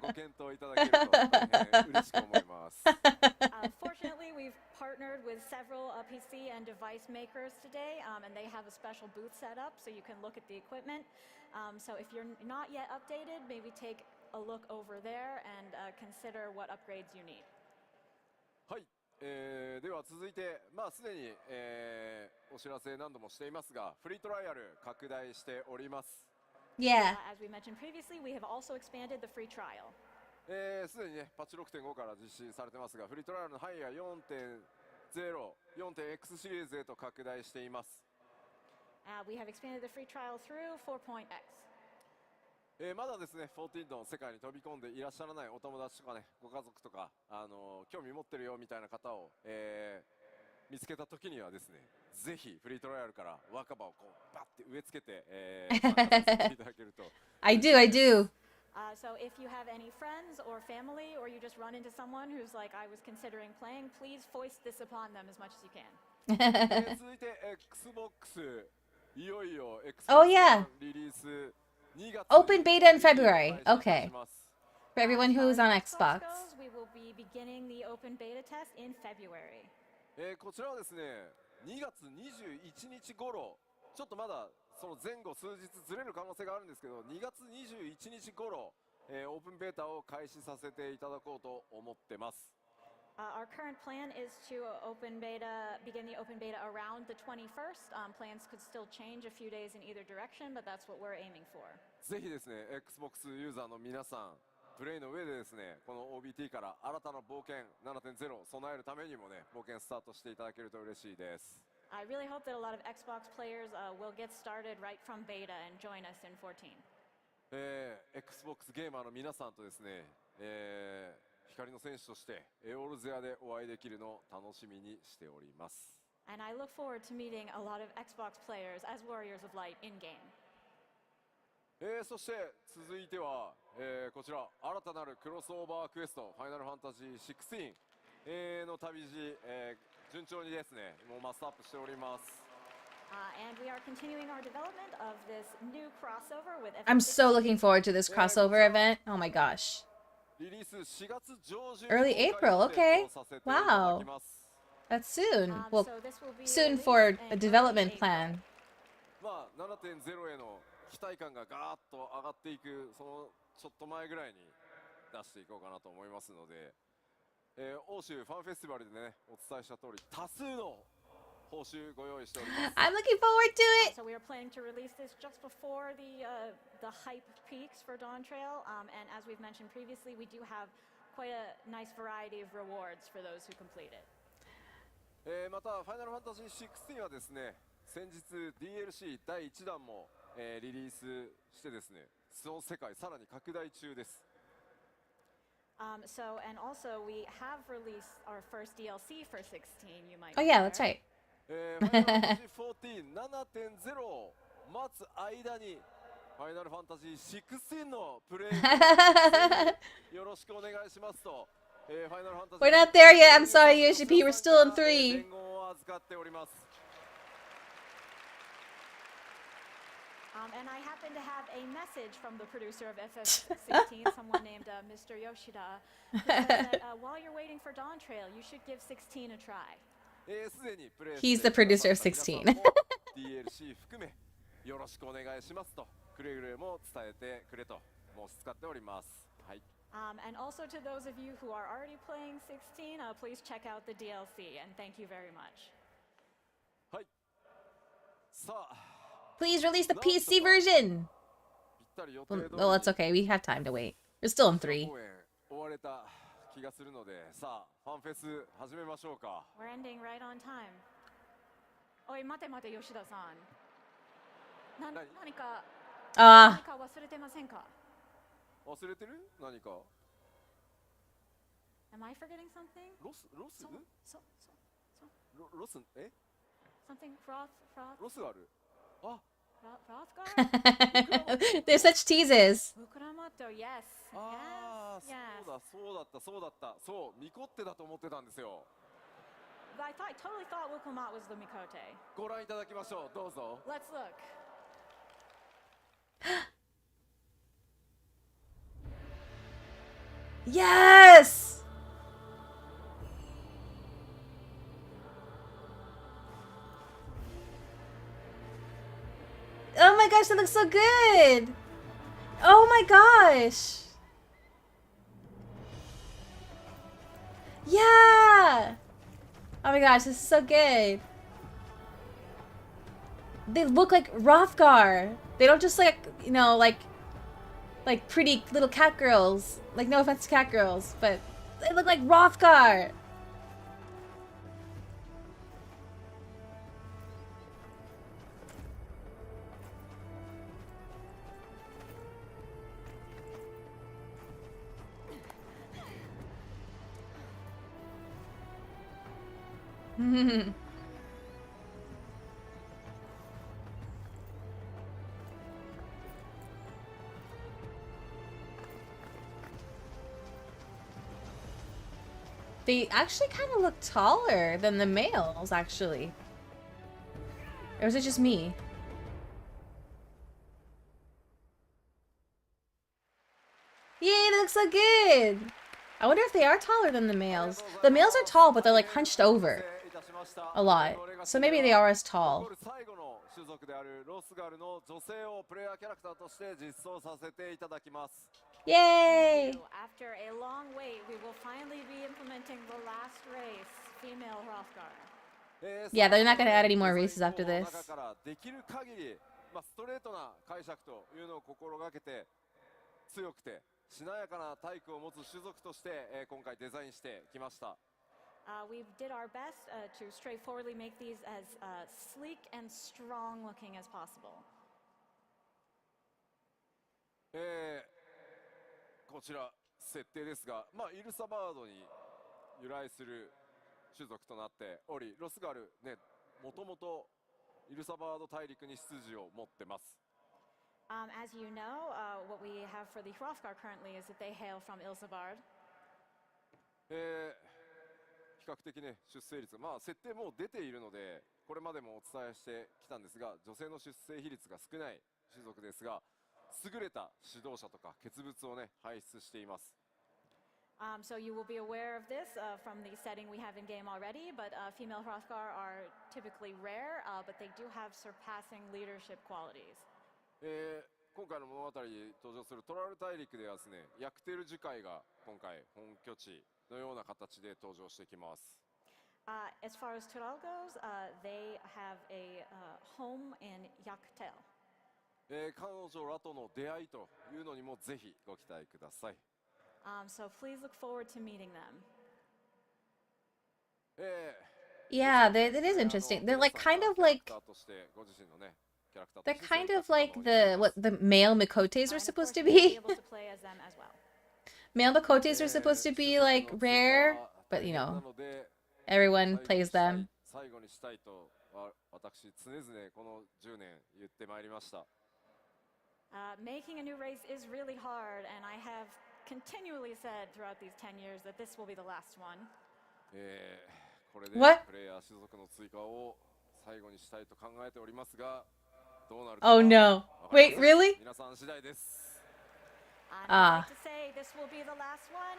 ご検討いただけると、嬉しく思います。Fortunately, we've partnered with several PC and device makers today, and they have a special booth set up so you can look at the equipment. So if you're not yet updated, maybe take a look over there and consider what upgrades you need. はい、では続いて、すでに、お知らせ何度もしていますが、フリートライアル拡大しております。Yeah. As we mentioned previously, we have also expanded the free trial. すでにね、パッチ 6.5 から実施されてますが、フリートライアルの範囲は 4.0、4.x シリーズへと拡大しています。We have expanded the free trial through 4.x. まだですね、14の世界に飛び込んでいらっしゃらないお友達とかね、ご家族とか、興味持ってるよみたいな方を、見つけた時にはですね、ぜひフリートライアルから若葉をこうバッて植え付けて、参加させていただけると。I do. So if you have any friends or family, or you just run into someone who's like, I was considering playing, please foist this upon them as much as you can. 続いて Xbox、いよいよ Oh, yeah. Xbox リリース2月 Open beta in February. Okay. For everyone who's on Xbox. We will be beginning the open beta test in February. こちらはですね、2月21日頃、ちょっとまだその前後数日ずれる可能性があるんですけど、2月21日頃、オープンベータを開始させていただこうと思ってます。Our current plan is to begin the open beta around the 21st. Plans could still change a few days in either direction, but that's what we're aiming for. ぜひですね、Xbox ユーザーの皆さん、プレイの上でですね、この OBT から新たな冒険 7.0 備えるためにもね、冒険スタートしていただけると嬉しいです。I really hope that a lot of Xbox players will get started right from beta and join us in 14. Xbox ゲーマーの皆さんとですね、光の戦士としてエオールゼアでお会いできるのを楽しみにしております。And I look forward to meeting a lot of Xbox players as Warriors of Light in game. そして続いては、こちら新たなるクロスオーバークエストファイナルファンタジー16、の旅路、順調にですね、もうマストアップしております。And we are continuing our development of this new crossover with I'm so looking forward to this crossover event. Oh my gosh. リリース4月上旬 Early April, okay. Wow. That's soon. Well, soon for a development plan. 7.0 への期待感がガーッと上がっていくそのちょっと前ぐらいに出していこうかなと思いますので、欧州ファンフェスティバルでねお伝えした通り多数の報酬ご用意しております。I'm looking forward to it. So we are planning to release this just before the hype peaks for Dawn Trail, and as we've mentioned previously, we do have quite a nice variety of rewards for those who complete it. またファイナルファンタジー16はですね、先日 DLC 第1弾もリリースしてですね、その世界さらに拡大中です。So and also we have released our first DLC for 16. You might. Oh yeah, that's right. ファイナルファンタジー14 7.0 を待つ間にファイナルファンタジー16のプレイよろしくお願いしますと We're not there yet. I'm sorry, Yoshi-P. We're still in 3. And I happen to have a message from the producer of FF16, someone named Mr. Yoshida, who says that while you're waiting for Dawn Trail, you should give 16 a try. He's the producer of 16. DLC 含めよろしくお願いしますとくれぐれも伝えてくれと申し使っております。はい。And also to those of you who are already playing 16, please check out the DLC, and thank you very much. はい。さあ。Please release the PC version. Well, it's okay. We have time to wait. We're still in 3. 終われた気がするので、さあファンフェス始めましょうか。We're ending right on time. おい、待て待て、吉田さん。何か忘れてませんか？忘れてる？何か。Am I forgetting something? ロス？え？ Something froth? ロスがある。あ。There's such teases. yes. ああ、そうだった。そう、ミコッテだと思ってたんですよ。I totally thought Wukumat was the Mikote. ご覧いただきましょう。どうぞ。Let's look. Yes! Oh my gosh, that looks so good! Oh my gosh! Yeah! Oh my gosh, this is so good. They look like Rothgar. They don't just like, you know, like pretty little cat girls. Like, no offense to cat girls, but they look like Rothgar. They actually kind of look taller than the males, actually. Or is it just me? Yay, they look so good! I wonder if they are taller than the males. The males are tall, but they're like hunched over a lot. So maybe they are as tall. Yay! After a long wait, we will finally be implementing the last race, female Hrothgar. Yeah, they're not going to add any more races after this. ストレートな解釈というのを心がけて強くてしなやかな体育を持つ種族として今回デザインしてきました。We did our best to straightforwardly make these as sleek and strong looking as possible. こちら設定ですが、イルサバードに由来する種族となっており、ロスガルね、もともとイルサバード大陸に出自を持ってます。As you know, what we have for the Hrothgar currently is that they hail from Ilsabard. 比較的ね出生率、設定もう出ているのでこれまでもお伝えしてきたんですが、女性の出生比率が少ない種族ですが、優れた指導者とか傑物をね輩出しています。So you will be aware of this from the setting we have in game already, but female Hrothgar are typically rare, but they do have surpassing leadership qualities. 今回の物語に登場するトラル大陸ではですね、ヤクテル樹海が今回本拠地のような形で登場してきます。As far as Tural goes, they have a home in Yaktel. 彼女らとの出会いというのにもぜひご期待ください。So please look forward to meeting them. Yeah, it is interesting. They're like kind of like they're kind of like the male Mikotes were supposed to be. Male Mikotes were supposed to be like rare, but you know, everyone plays them. 最後にしたいと私常々この10年言ってまいりました。Making a new race is really hard, and I have continually said throughout these 10 years that this will be the last one. これで What? プレイヤー種族の追加を最後にしたいと考えておりますが、どうなるか Oh は no. わかり Wait, ません really? 皆さん次第です。I'd like to say this will be the last one,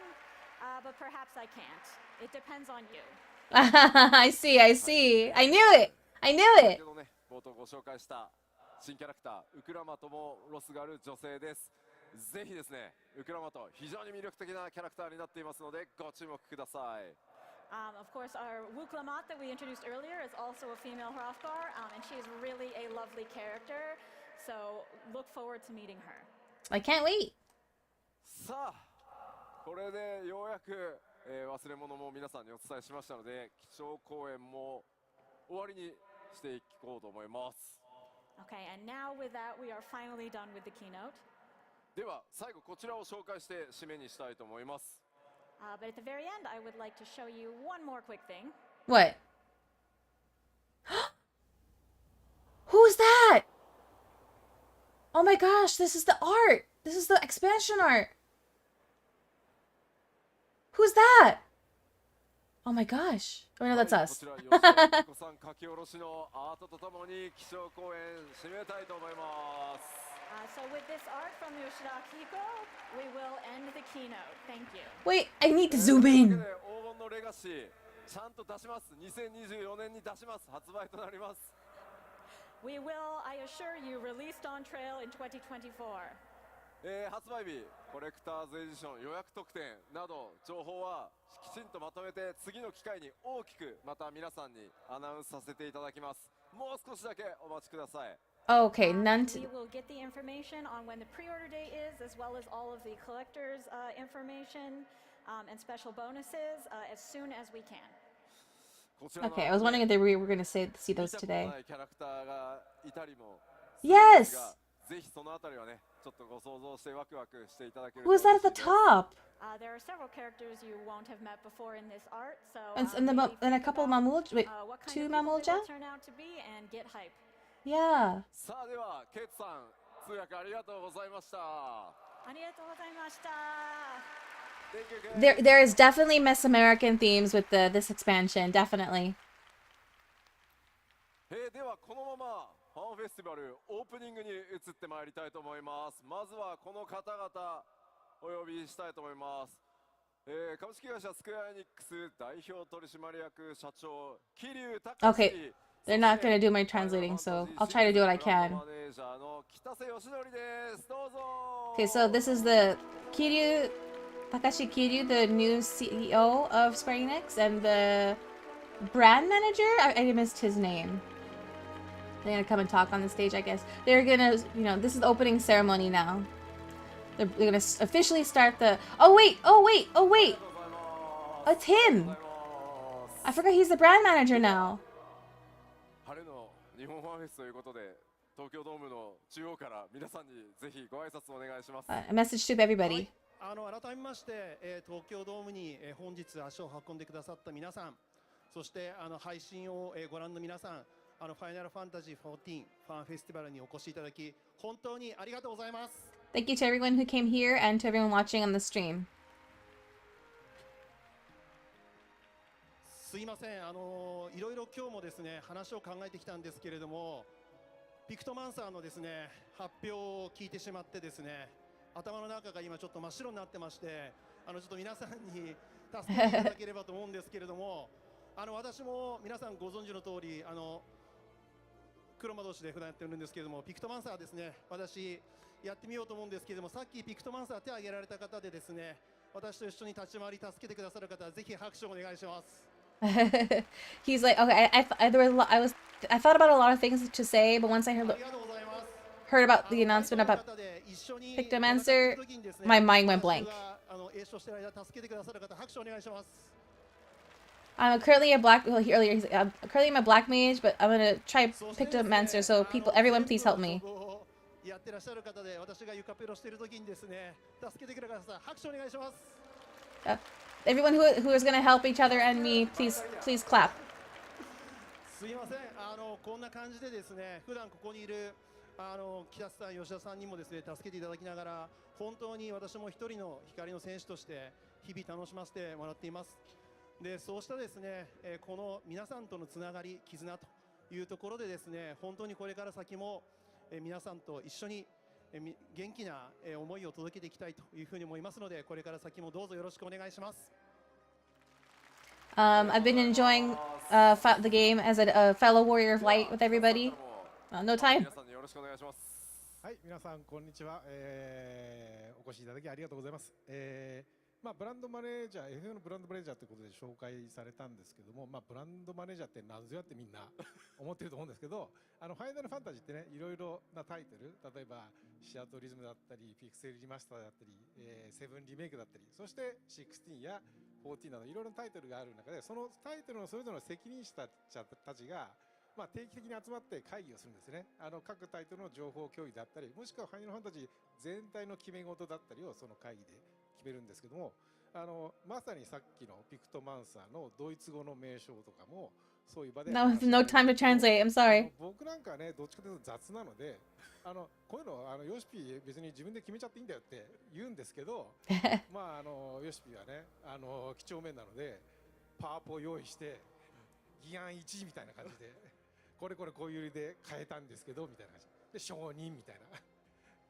but perhaps I can't. It depends on you. I see, I see. I knew it. I knew 先 it. ほどね、冒頭ご紹介した新キャラクター、ウクラマともロスがある女性です。ぜひですね、ウクラマと非常に魅力的なキャラクターになっていますので、ご注目ください。Of course, our Wuklamat that we introduced earlier is also a female Hrothgar, and she is really a lovely character. So look forward to meeting her. I can't wait. さあ、これでようやく、忘れ物も皆さんにお伝えしましたので、基調講演も終わりにしていこうと思います。Okay, and now with that, we are finally done with the keynote. では最後こちらを紹介して締めにしたいと思います。But at the very end, I would like to show you one more quick thing. What? Who's that? Oh my gosh, this is the art. This is the expansion art. Who's that? Oh my gosh. Oh no, that's こ us. ちら吉田美子さん書き下ろしのアートとともに基調講演締めたいと思います。So with this art from Yoshida Akihiko, we will end the keynote. Thank you. Wait, I need to zoom というわ in. けで黄金のレガシーちゃんと出します。2024年に出します。発売となります。We will, I assure you, released on trail in 2024. 発売日、コレクターズエディション予約特典など情報はきちんとまとめて次の機会に大きくまた皆さんにアナウンスさせていただきます。もう少しだけお待ちください。Okay, none We to... will get the information on when the pre-order date is, as well as all of the collectors' information and special bonuses as soon as we can. こちらの Okay, I was wondering if they were going to see 見 those たこと today. ないキャラクターがいたりも Yes! ぜひそのあたりはね、ちょっとご想像してワクワクしていただける Who's that at the 嬉しいです。 top? There are several characters you won't have met before in this art, so And a couple Mamuj. Wait, what kind two of people they Mamulja? will turn out to be and get hype. Yeah. さあではケイツさん通訳ありがとうございました。ありがとうございました。Thank you, Kate. There is definitely Miss American themes with this expansion. Definitely. ではこのままファンフェスティバルオープニングに移ってまいりたいと思います。まずはこの方々お呼びしたいと思います。株式会社スクエアエニックス代表取締役社長桐生隆史。 Okay, they're not going to do my translating, so I'll try to do what I can. マネージャーの北瀬義則です。どうぞ。 Okay, so this is the Takashi Kiryu, the new CEO of Square Enix, and the brand manager. I missed his name. They're gonna come and talk on the stage, I guess. They're gonna, this is the opening ceremony now. They're gonna officially start the. Oh wait! It's him. I forgot he's the brand manager now. 晴れの日本ファンフェスということで、東京ドームの中央から皆さんにぜひご挨拶お願いします。 A message to everybody. 改めまして、東京ドームに、本日足を運んでくださった皆さん、そして配信を、ご覧の皆さん、ファイナルファンタジー14ファンフェスティバルにお越しいただき本当にありがとうございます。 Thank you to everyone who came here and to everyone watching on the stream. すいません、いろいろ今日もですね話を考えてきたんですけれども、ピクトマンサーのですね発表を聞いてしまってですね、頭の中が今ちょっと真っ白になってまして、ちょっと皆さんに助けていただければと思うんですけれども、私も皆さんご存知の通り黒魔同士で普段やってるんですけれども、ピクトマンサーですね、私やってみようと思うんですけれども、さっきピクトマンサー手を挙げられた方でですね、私と一緒に立ち回り助けてくださる方はぜひ拍手をお願いします。He's like, okay, I thought about a lot of things to say, but once I heard about the announcement about Pictomancer, my mind went blank. I'm currently a black. Well, earlier he's I'm currently a black mage, but I'm gonna try Pictomancer. So everyone, please help me. やってらっしゃる方で、私がユカペロしている時にですね、助けてください。拍手お願いします。Everyone who is gonna help each other and me, please clap. すいません、こんな感じでですね、普段ここにいる北瀬さん、吉田さんにもですね、助けていただきながら、本当に私も一人の光の選手として日々楽しませてもらっています。で、そうしたですね、この皆さんとのつながり、絆というところでですね、本当にこれから先も、皆さんと一緒に、元気な、思いを届けていきたいというふうに思いますので、これから先もどうぞよろしくお願いします。I've been enjoying the game as a fellow warrior of light with everybody. No time. 皆さんによろしくお願いします。はい、皆さんこんにちは、お越しいただきありがとうございます。ブランドマネージャー、FF のブランドマネージャーということで紹介されたんですけども、ブランドマネージャーって何ぞやってみんな思ってると思うんですけど、ファイナルファンタジーってね、いろいろなタイトル、例えばシアトリズムだったり、ピクセルリマスターだったり、セブンリメイクだったり、そして16や14などいろいろなタイトルがある中で、そのタイトルのそれぞれの責任者たちが定期的に集まって会議をするんですね。各タイトルの情報共有だったり、もしくはファイナルファンタジー全体の決め事だったりをその会議で決めるんですけども、まさにさっきのピクトマンサーのドイツ語の名称とかもそういう場で No time to translate. I'm sorry. 僕なんかね、どっちかというと雑なので、こういうのヨシピー別に自分で決めちゃっていいんだよって言うんですけどヨシピーはね、几帳面なのでパワポを用意して議案1みたいな感じでこれこういう理で変えたんですけどみたいな感じで承認みたいな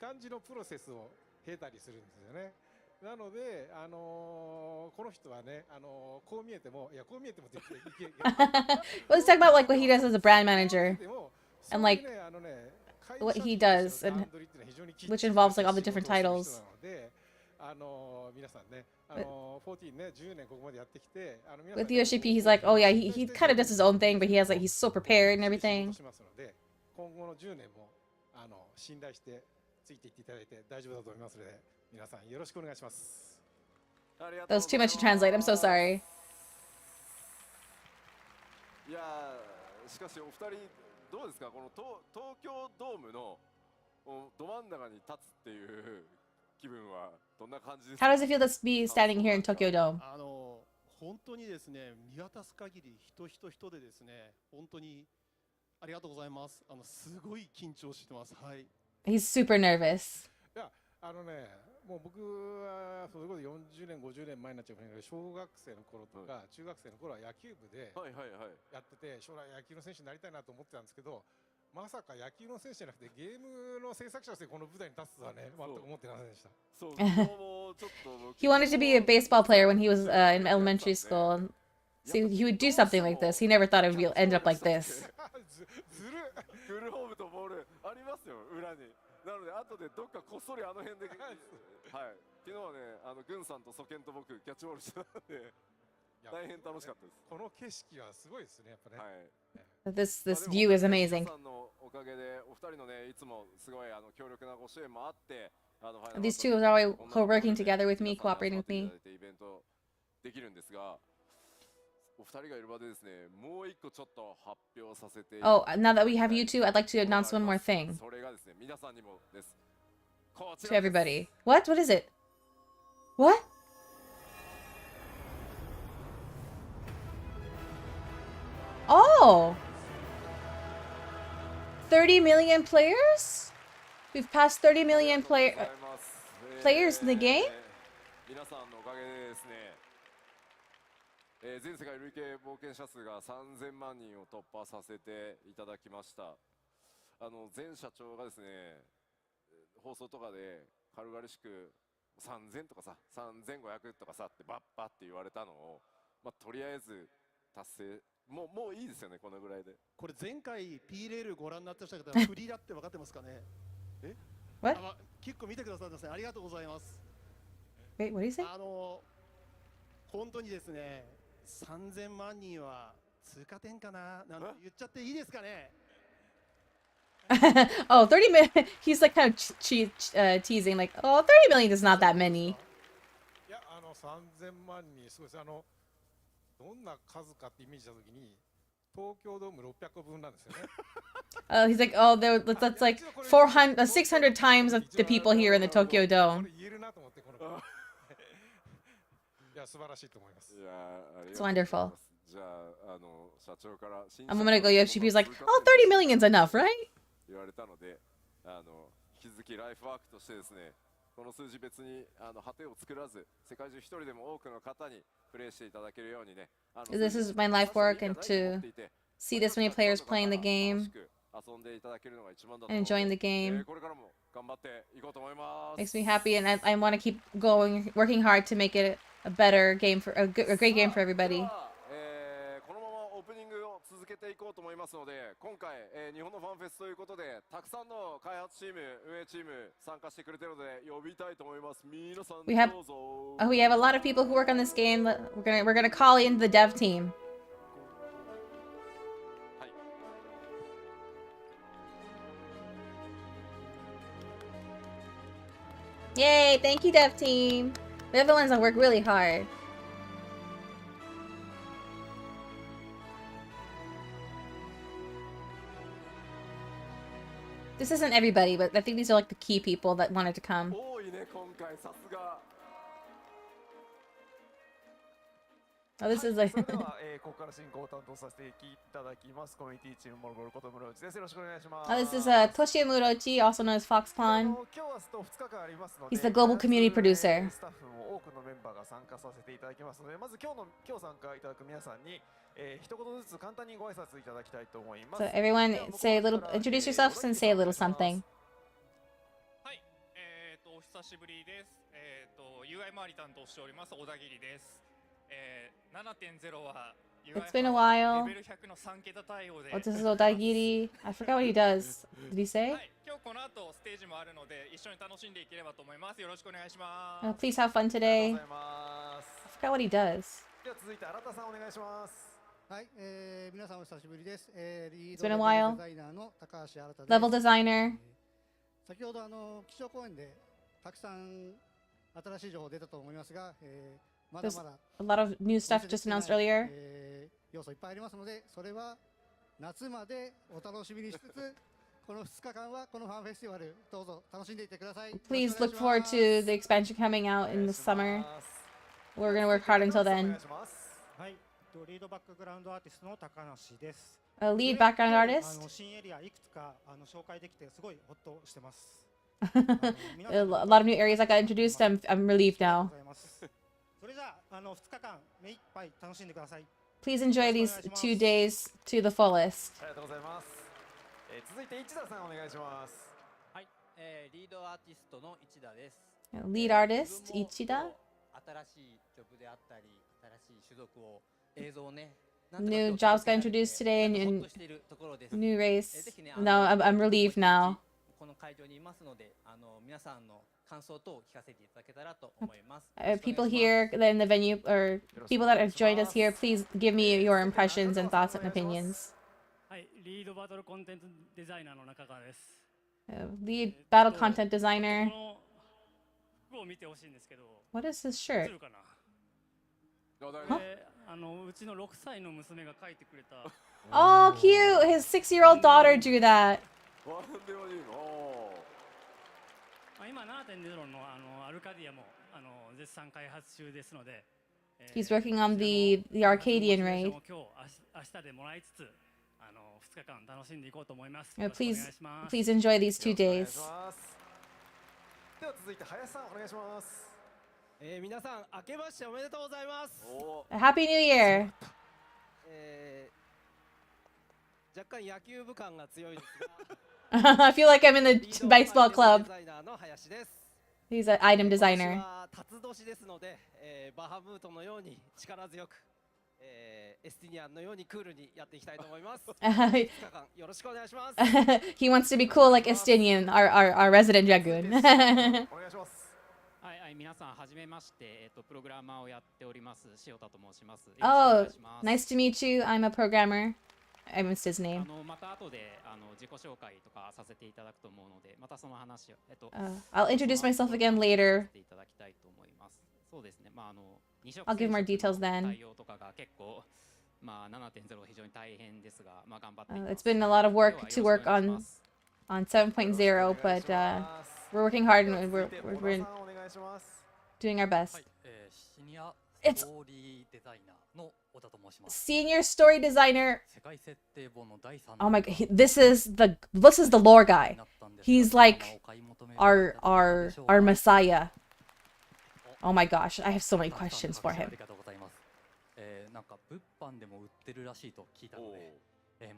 感じのプロセスを経たりするんですよね。なので、この人はね、こう見えても、いや、こう見えてもって言って、Well, let's talk about like what he does as a brand manager and like what he does, and which involves like all the different titles. 皆さんね、14ね、10年ここまでやってきて、With Yoshi-P, he's like, oh yeah, he kind of does his own thing, but he's so prepared and everything. 今後の10年も信頼してついていっていただいて大丈夫だと思いますので、皆さんよろしくお願いします。That was too much to translate. I'm so sorry. いやしかしお二人どうですか、この東京ドームのど真ん中に立つっていう気分はどんな感じですか？ How does it feel to be standing here in Tokyo Dome? 本当にですね、見渡す限り人でですね、本当にありがとうございます。すごい緊張してます。はい。He's super nervous. いや、もう僕はそれこそ40年50年前になっちゃうけど、小学生の頃とか中学生の頃は野球部でやってて、将来野球の選手になりたいなと思ってたんですけど、まさか野球の選手じゃなくてゲームの制作者としてこの舞台に立つとはね、全く思ってませんでした。He wanted to be a baseball player when he was in elementary school. So he would do something like this. He never thought it would end up like this. ずるフルホームとボールありますよ、裏に。なので後でどっかこっそり辺ではい、昨日はね、軍さんとソケンと僕キャッチボールしてたので大変楽しかったです。この景色はすごいですね、やっぱね。はい。This view is amazing. 皆さんのおかげでお二人のね、いつもすごい強力なご支援もあって、These two are always co-working together with me, cooperating with me. イベントできるんですが、お二人がいる場でですね、もう一個ちょっと発表させて。Oh, now that we have you two, I'd like to announce one more thing. それがですね、皆さんにもです。To everybody. What? What is it? What? Oh! 30 million players? We've passed 30 million players in the game? 皆さんのおかげでですね、全世界累計冒険者数が3000万人を突破させていただきました。前社長がですね、放送とかで軽々しく3000とかさ、3500とかさってバッバって言われたのを、とりあえず達成。もういいですよね、このぐらいで。これ前回 P レールご覧になってた方はフリーだって分かってますかね？結構見てくださってますね。ありがとうございます。Wait, what do you say? 本当にですね、3000万人は通過点かななんて言っちゃっていいですかねOh, 30 million. He's like kind of teasing, like, oh, 30 million is not that many. いや、3000万人、すごいです。どんな数かってイメージしたときに、東京ドーム600個分なんですよね。He's like, oh, that's like 600 times of the people here in the Tokyo Dome. 言えるなと思って、この。いや、素晴らしいと思います。It's wonderful. じゃあ、社長から。I'm gonna go Yoshi. He's like, oh, 30 million is enough, right? 言われたので、引き続きライフワークとしてですね、この数字別に果てを作らず、世界中一人でも多くの方にプレイしていただけるようにね。This is my life work, and to see this many players playing the game 遊んでいただけるのが一番だと and 思うの enjoying で the game これからも頑張っていこうと思います。 makes me happy, and I want to keep working hard to make it a better game for a great game for everybody. このままオープニングを続けていこうと思いますので、今回、日本のファンフェスということでたくさんの開発チーム、運営チーム参加してくれてるので呼びたいと思います。皆さん We have どうぞ。we have a lot of people who work on this game. We're gonna call in the dev team. Yay! Thank you, dev team. They're the ones that work really hard. This isn't everybody, but I think these are like the key people that wanted to come. 多いね今回、さすが。 Oh, this is like それでは、ここから進行を担当させていただきます。コミュニティチームモルゴルこと室内です。よろしくお願いします。 oh, this is Toshio Murochi, also known as Foxconn. 今日は2日間ありますので、 He's the global community producer. スタッフも多くのメンバーが参加させていただきますので、まず今日参加いただく皆さんに、一言ずつ簡単にご挨拶いただきたいと思います。 So everyone say a little, introduce yourselves and say a little something. はい、お久しぶりです。UI 周り担当しております小田切です。7.0 は It's been a while. レベル100の3桁対応で。 Oh, this is Odagiri. I forgot what he does. Did he say? はい、今日この後ステージもあるので一緒に楽しんでいければと思います。よろしくお願いしま Oh, す。 please have fun today. ありがとうございます。 I forgot what he does. では続いて新田さんお願いします。はい、皆さんお久しぶりです。リー It's ド been a レベ while. ルデザイナーの高橋新です。 Level designer. 先ほど基調講演でたくさん新しい情報出たと思いますが、まだ There's まだ a lot of new stuff just announced earlier. 要素いっぱいありますので、それは夏までお楽しみにしつつ、この2日間はこのファンフェスティバルどうぞ楽しんでいってください。 Please look forward to the expansion coming out in the summer. We're gonna work hard until then. はい、リードバックグラウンドアーティストの高梨です。 A lead background artist. 新エリアいくつか紹介できてすごいホッとしてます。 A lot of new areas that got introduced. I'm relieved now. それじゃあ2日間目いっぱい楽しんでください。 Please enjoy these 2 days to the fullest. ありがとうございます。続いて市田さんお願いします。はい、リードアーティストの市田です。 Lead artist Ichida. 新しいジョブであったり、新しい種族を映像をね。 New jobs got introduced today and new race. No, I'm relieved now. この会場にいますので、皆さんの感想等を聞かせていただけたらと思います。People here in the venue or people that have joined us here, please give me your impressions and thoughts and opinions. はい、リードバトルコンテンツデザイナーの中川です。Lead battle content designer. この服を見てほしいんですけど。 What is this shirt? 映るかな。うちの6歳の娘が描いてくれた。Oh, cute! His 6-year-old daughter drew that. 今7.0のアルカディアも絶賛開発中ですので。He's working on the Arcadian raid. 今日明日でもらいつつ2日間楽しんでいこうと思います。 Please enjoy these 2 days. では続いて林さんお願いします。皆さん明けましておめでとうございます。 Happy New Year. 若干野球部感が強いですが。I feel like I'm in the baseball club. デザイナーの林です。 He's an item designer. 辰年ですので、バハムートのように力強く、エスティニアンのようにクールにやっていきたいと思います。よろしくお願いします。 He wants to be cool like Estinian, our resident Jagun. お願いします。はい、皆さんはじめまして、プログラマーをやっております塩田と申します。 Oh, nice to meet you. I'm a programmer. I missed his name. また後で自己紹介とかさせていただくと思うので、またその話をI'll introduce myself again later. いただきたいと思います。そうですね。I'll give more details then. 対応とかが結構7.0非常に大変ですが、頑張っています。It's been a lot of work to work on 7.0, but we're working hard and we're doing our best. シニア It's ストーリーデザイナーの小田と申します。 senior story designer. 世界設定本の第3 Oh my god, this is the lore guy. He's like our messiah. Oh my gosh, I have so many questions for あ him. りがとうございます。なんか物販でも売ってるらしいと聞いたので、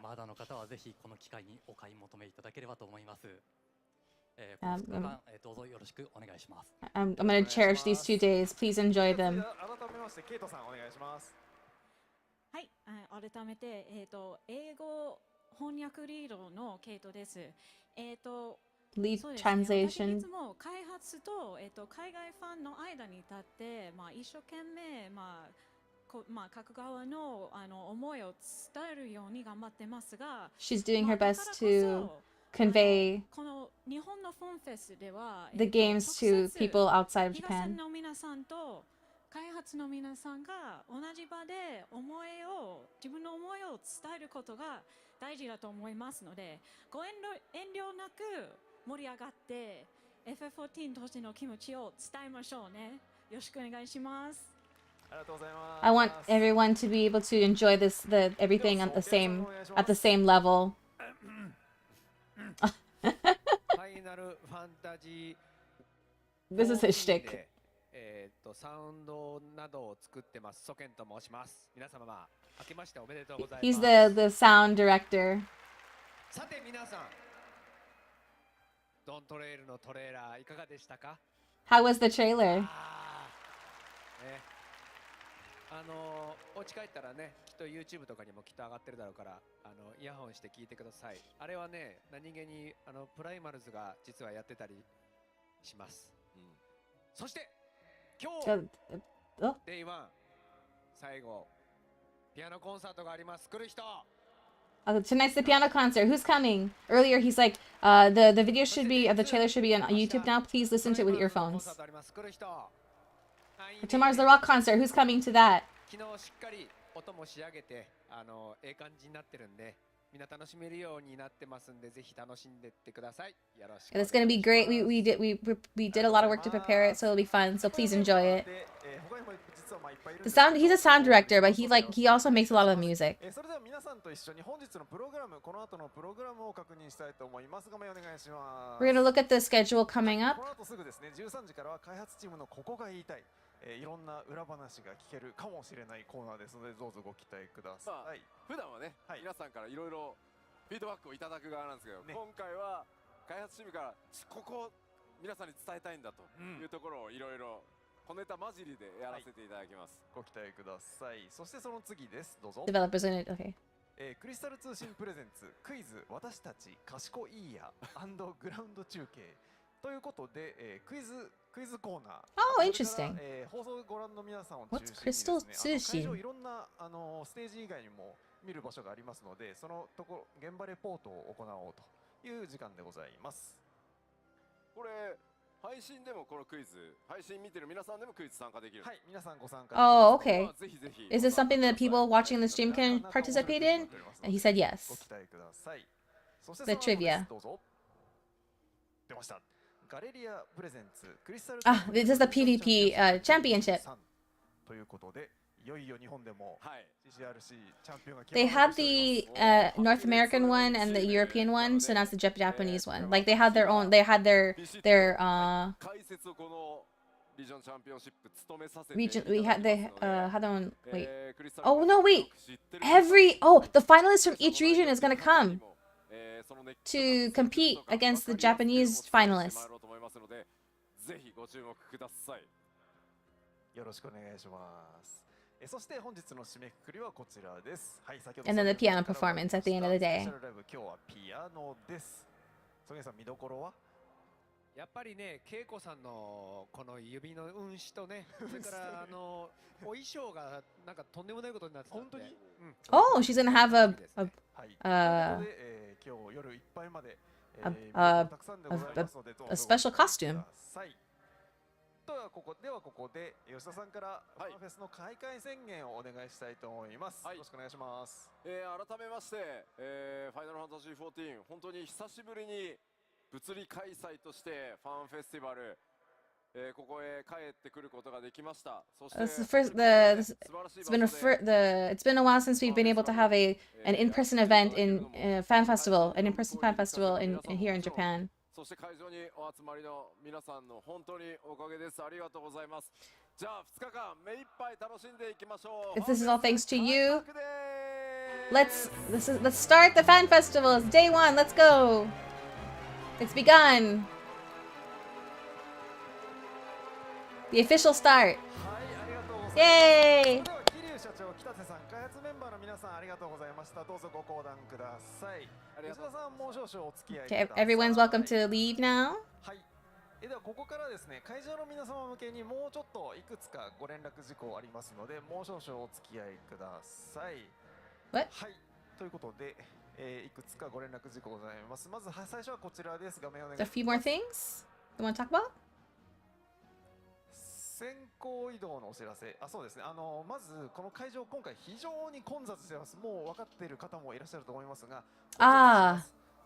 まだの方はぜひこの機会にお買い求めいただければと思います。この2日間、どうぞよろしくお願いします。I'm gonna cherish these 2 days. Please enjoy them. 改めましてケイトさんお願いします。はい、改めて、英語翻訳リードのケイトです。Lead そうですね、私い translation. つも開発と、海外ファンの間に立って、一生懸命、各側の、思いを伝えるように頑張ってますが、She's doing her だから best こそ to convey この日本のファンフェスでは、the games to 直接 people outside of 東 Japan. の皆さんと開発の皆さんが同じ場で自分の思いを伝えることが大事だと思いますので、ご遠慮なく盛り上がって FF14 としての気持ちを伝えましょうね。よろしくお願いします。ありがとうございます。 I want everyone to be able to enjoy everything at the same level. ファイナルファンタジー This is his shtick. サウンドなどを作ってますソケンと申します。皆様明けましておめでとうございます。 He's the sound director. さて皆さん、ドントレイルのトレーラーいかがでしたか？ How was the trailer? お家帰ったらね、きっと YouTube とかにもきっと上がってるだろうから、イヤホンして聞いてください。あれはね、何気にプライマルズが実はやってたりします。そして今日 Day1 最後ピアノコンサートがあります。来る人。Tonight's the piano concert. Who's coming? Earlier, he's like, the video should be, the trailer should be on YouTube now. Please listen to it with earphones. Tomorrow's the rock concert. Who's coming to that? 昨日しっかり音も仕上げて、感じになってるんで、みんな楽しめるようになってますんで、ぜひ楽しんでってください。よろしく。 It's gonna be great. We did a lot of work to prepare it, so it'll be fun. So please enjoy it. He's a sound director, but he also makes a lot of music. それでは皆さんと一緒に本日のプログラム、この後のプログラムを確認したいと思います。画面お願いします。 We're gonna look at the schedule coming up. この後すぐですね、13時からは開発チームのここが言いたい。いろんな裏話が聞けるかもしれないコーナーですので、どうぞご期待ください。普段はね、皆さんからいろいろフィードバックをいただく側なんですけど、今回は開発チームからここ皆さんに伝えたいんだというところをいろいろ小ネタ混じりでやらせていただきます。ご期待ください。そしてその次です。どうぞ。 Developers in it. Okay. クリスタル通信プレゼンツクイズ私たち賢いやグラウンド中継ということで、クイズコーナー。Oh, interesting. 放送をご覧の皆さんを中心にですね、会場いろんなステージ以外にも見る場所がありますので、そのところ現場レポートを行おうという時間でございます。これ配信でもこのクイズ、配信見てる皆さんでもクイズ参加できる。はい、皆さんご参加。Oh, okay. Is this something that people watching the stream can participate in? And he said yes. ご期待ください。そして The trivia. どうぞ。出ました。ガレリアプレゼンツクリスタル。This is the PvP championship. ということで、いよいよ日本でも jrpg チャンピオンが決 They ま had the North American one and the European one, so now it's the Japanese one. Like they had their own. They had their region. We had their own. Wait. Oh no, wait. The finalists from each region is gonna come to compete against the Japanese finalists. ぜひご注目ください。よろしくお願いします。そして本日の締めくくりはこちらです。はい、先ほど And then the piano performance at the end of the day. スペシャルライブ今日はピアノです。曽根さん見どころは？やっぱりね、恵子さんのこの指の運指とね、それからお衣装がなんかとんでもないことになってたんで。本当に？Oh, she's gonna have a 今日夜いっぱいまで a special costume. ではここで吉田さんからファンフェスの開会宣言をお願いしたいと思います。よろしくお願いします。改めまして、ファイナルファンタジー14本当に久しぶりに物理開催としてファンフェスティバルここへ帰ってくることができました。そして This is it's been a while since we've been able to have an in-person event in fan festival, an in-person fan festival in here in Japan. そして会場にお集まりの皆さんの本当におかげです。ありがとうございます。じゃあ2日間目いっぱい楽しんでいきましょう。If this is all thanks to you, let's start the fan festival. It's day 1. Let's go. It's begun. The official start. Yay! 桐生社長、北瀬さん、開発メンバーの皆さん、ありがとうございました。どうぞご講談ください。吉田さん、もう少々お付き合いください。Okay, everyone's welcome to leave now. はい。ではここからですね、会場の皆様向けにもうちょっといくつかご連絡事項ありますので、もう少々お付き合いください。What? はい。ということで、いくつかご連絡事項ございます。まず最初はこちらです。画面お願いします。A few more things you want to talk about? 先行移動のお知らせ。そうですね。まずこの会場今回非常に混雑してます。もう分かっている方もいらっしゃると思いますが。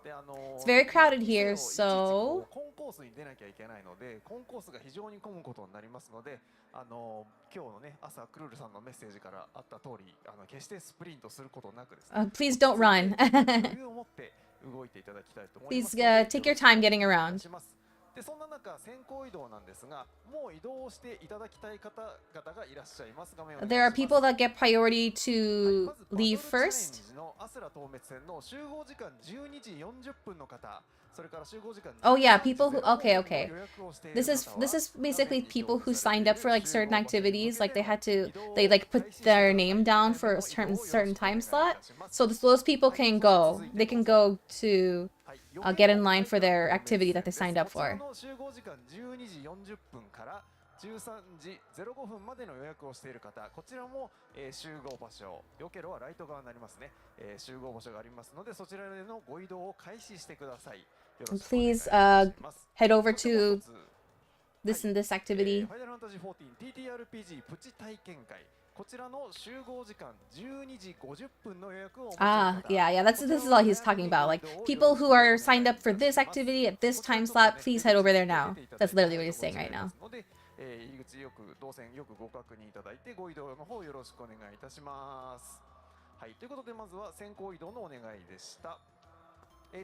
It's very crowded here, so コンコースに出なきゃいけないので、コンコースが非常に混むことになりますので、今日のね朝クルールさんのメッセージからあった通り、決してスプリントすることなくですね。Please don't run. 余裕を持って動いていただきたいと思います。 Please take your time getting around. でそんな中、先行移動なんですが、もう移動していただきたい方々がいらっしゃいます。画面をお願いします。 There are people that get priority to leave first. のアスラ東滅戦の集合時間12時40分の方、それから集合時間 Oh yeah, people who okay. This is basically people who signed up for like certain activities, like they like put their name down for a certain time slot. So those people can go. They can go to get in line for their activity that they signed up for. 集合時間12時40分から13時05分までの予約をしている方、こちらも、集合場所、よければライト側になりますね、集合場所がありますので、そちらでのご移動を開始してください。Please head over to this and this activity. ファイナルファンタジー14 TTRPG プチ体験会。こちらの集合時間12時50分の予約を。Yeah. This is all he's talking about. Like people who are signed up for this activity at this time slot, please head over there now. That's literally what he's saying right now. 入り口動線よくご確認いただいて、ご移動の方よろしくお願いいたします。はい、ということでまずは先行移動のお願いでした。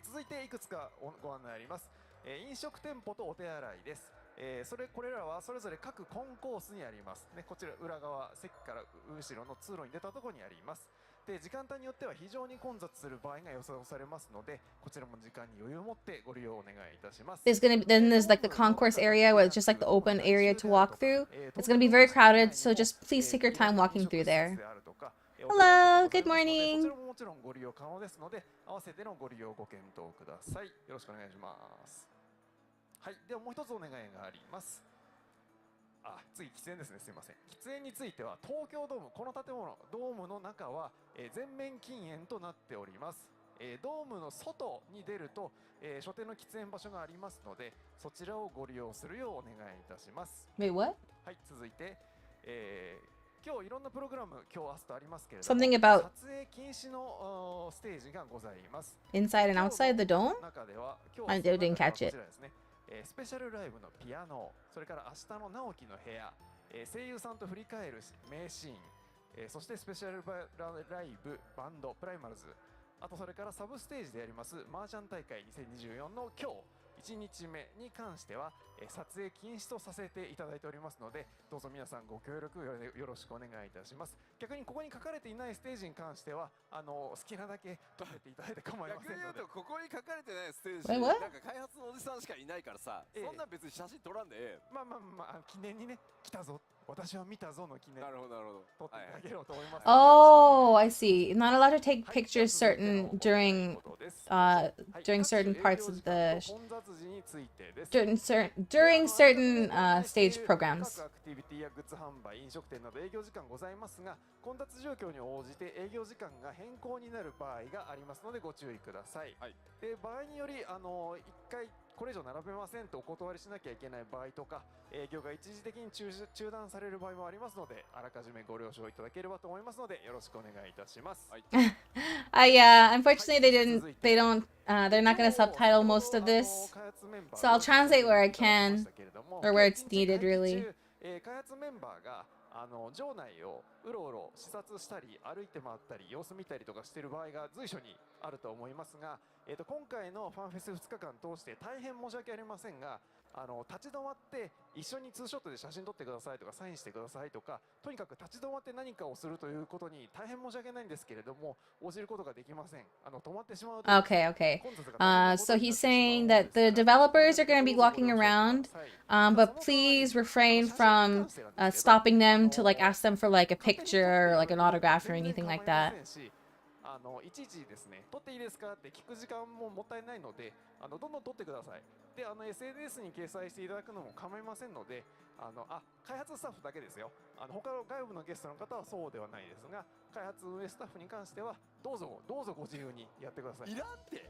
続いていくつかご案内あります。飲食店舗とお手洗いです。これらはそれぞれ各コンコースにあります、ね、こちら裏側、席から後ろの通路に出たところにあります。で時間帯によっては非常に混雑する場合が予想されますので、こちらも時間に余裕を持ってご利用お願いいたします。There's like the concourse area where it's just like the open area to walk through. It's going to be very crowded, so just please take your time walking through there. Hello, good morning. こちらももちろんご利用可能ですので、合わせてのご利用ご検討ください。よろしくお願いします。はい、ではもう一つお願いがあります。次、喫煙ですね。すいません。喫煙については、東京ドーム、この建物、ドームの中は、全面禁煙となっております。ドームの外に出ると、所定の喫煙場所がありますので、そちらをご利用するようお願いいたします。Wait, what? はい、続いて、今日いろんなプログラム、今日明日とありますけれども、 Something about 撮影禁止のステージがございます。 inside and outside the dome? 中では、I didn't catch it. スペシャルライブのピアノ、それから明日の直樹の部屋、声優さんと振り返る名シーン、そしてスペシャルライブバンドプライマルズ、あとそれからサブステージであります麻雀大会2024の今日1日目に関しては、撮影禁止とさせていただいておりますので、どうぞ皆さんご協力よろしくお願いいたします。逆にここに書かれていないステージに関しては好きなだけ撮っていただいて構いませんので。逆に言うとここに書かれてないステージ、なんか開発のおじさんしかいないからさ、そんな別に写真撮らんでまあ記念にね、来たぞ、私は見たぞの記念。なるほどなるほど。撮っていただければと思います。Oh, I see. Not allowed to take pictures during certain parts of the during certain stage programs. 各アクティビティやグッズ販売、飲食店など営業時間ございますが、混雑状況に応じて営業時間が変更になる場合がありますのでご注意ください。で場合により一回これ以上並べませんとお断りしなきゃいけない場合とか、営業が一時的に中断される場合もありますので、あらかじめご了承いただければと思いますので、よろしくお願いいたします。Unfortunately they're not gonna subtitle most of this. So I'll translate where I can, or where it's needed, really. 開発メンバーが場内をうろうろ視察したり歩いて回ったり様子見たりとかしている場合が随所にあると思いますが、今回のファンフェス2日間通して大変申し訳ありませんが、立ち止まって一緒にツーショットで写真撮ってくださいとかサインしてくださいとか、とにかく立ち止まって何かをするということに大変申し訳ないんですけれども、応じることができません。止まってしまうと。Okay. So he's saying that the developers are going to be walking around, but please refrain from stopping them to like ask them for like a picture or like an autograph or anything like that. いちいちですね、撮っていいですかって聞く時間ももったいないので、どんどん撮ってください。で、SNS に掲載していただくのも構いませんので、開発スタッフだけですよ。他の外部のゲストの方はそうではないですが、開発運営スタッフに関してはどうぞご自由にやってください。いらんって。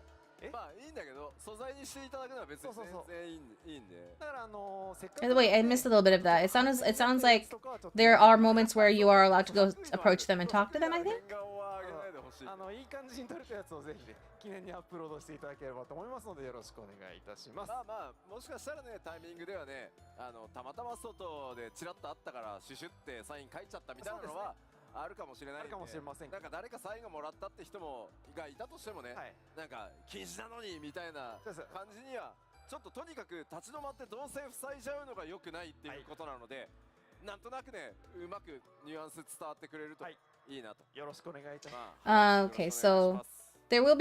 まあいいんだけど、素材にしていただくのは別に全然いいんで。だからWait, I missed a little bit of that. It sounds like there are moments where you are allowed to go approach them and talk to them, I think. いい感じに撮れたやつをぜひね、記念にアップロードしていただければと思いますのでよろしくお願いいたします。もしかしたらね、タイミングではね、たまたま外でチラッとあったからシュシュってサイン書いちゃったみたいなのはあるかもしれないんで、かもしれません。なんか誰かサインがもらったって人がいたとしてもね、なんか禁止なのにみたいな感じにはちょっととにかく立ち止まって動線塞いじゃうのが良くないっていうことなので、なんとなくね、うまくニュアンス伝わってくれるといいなと。よろしくお願いいたします。Okay, so there will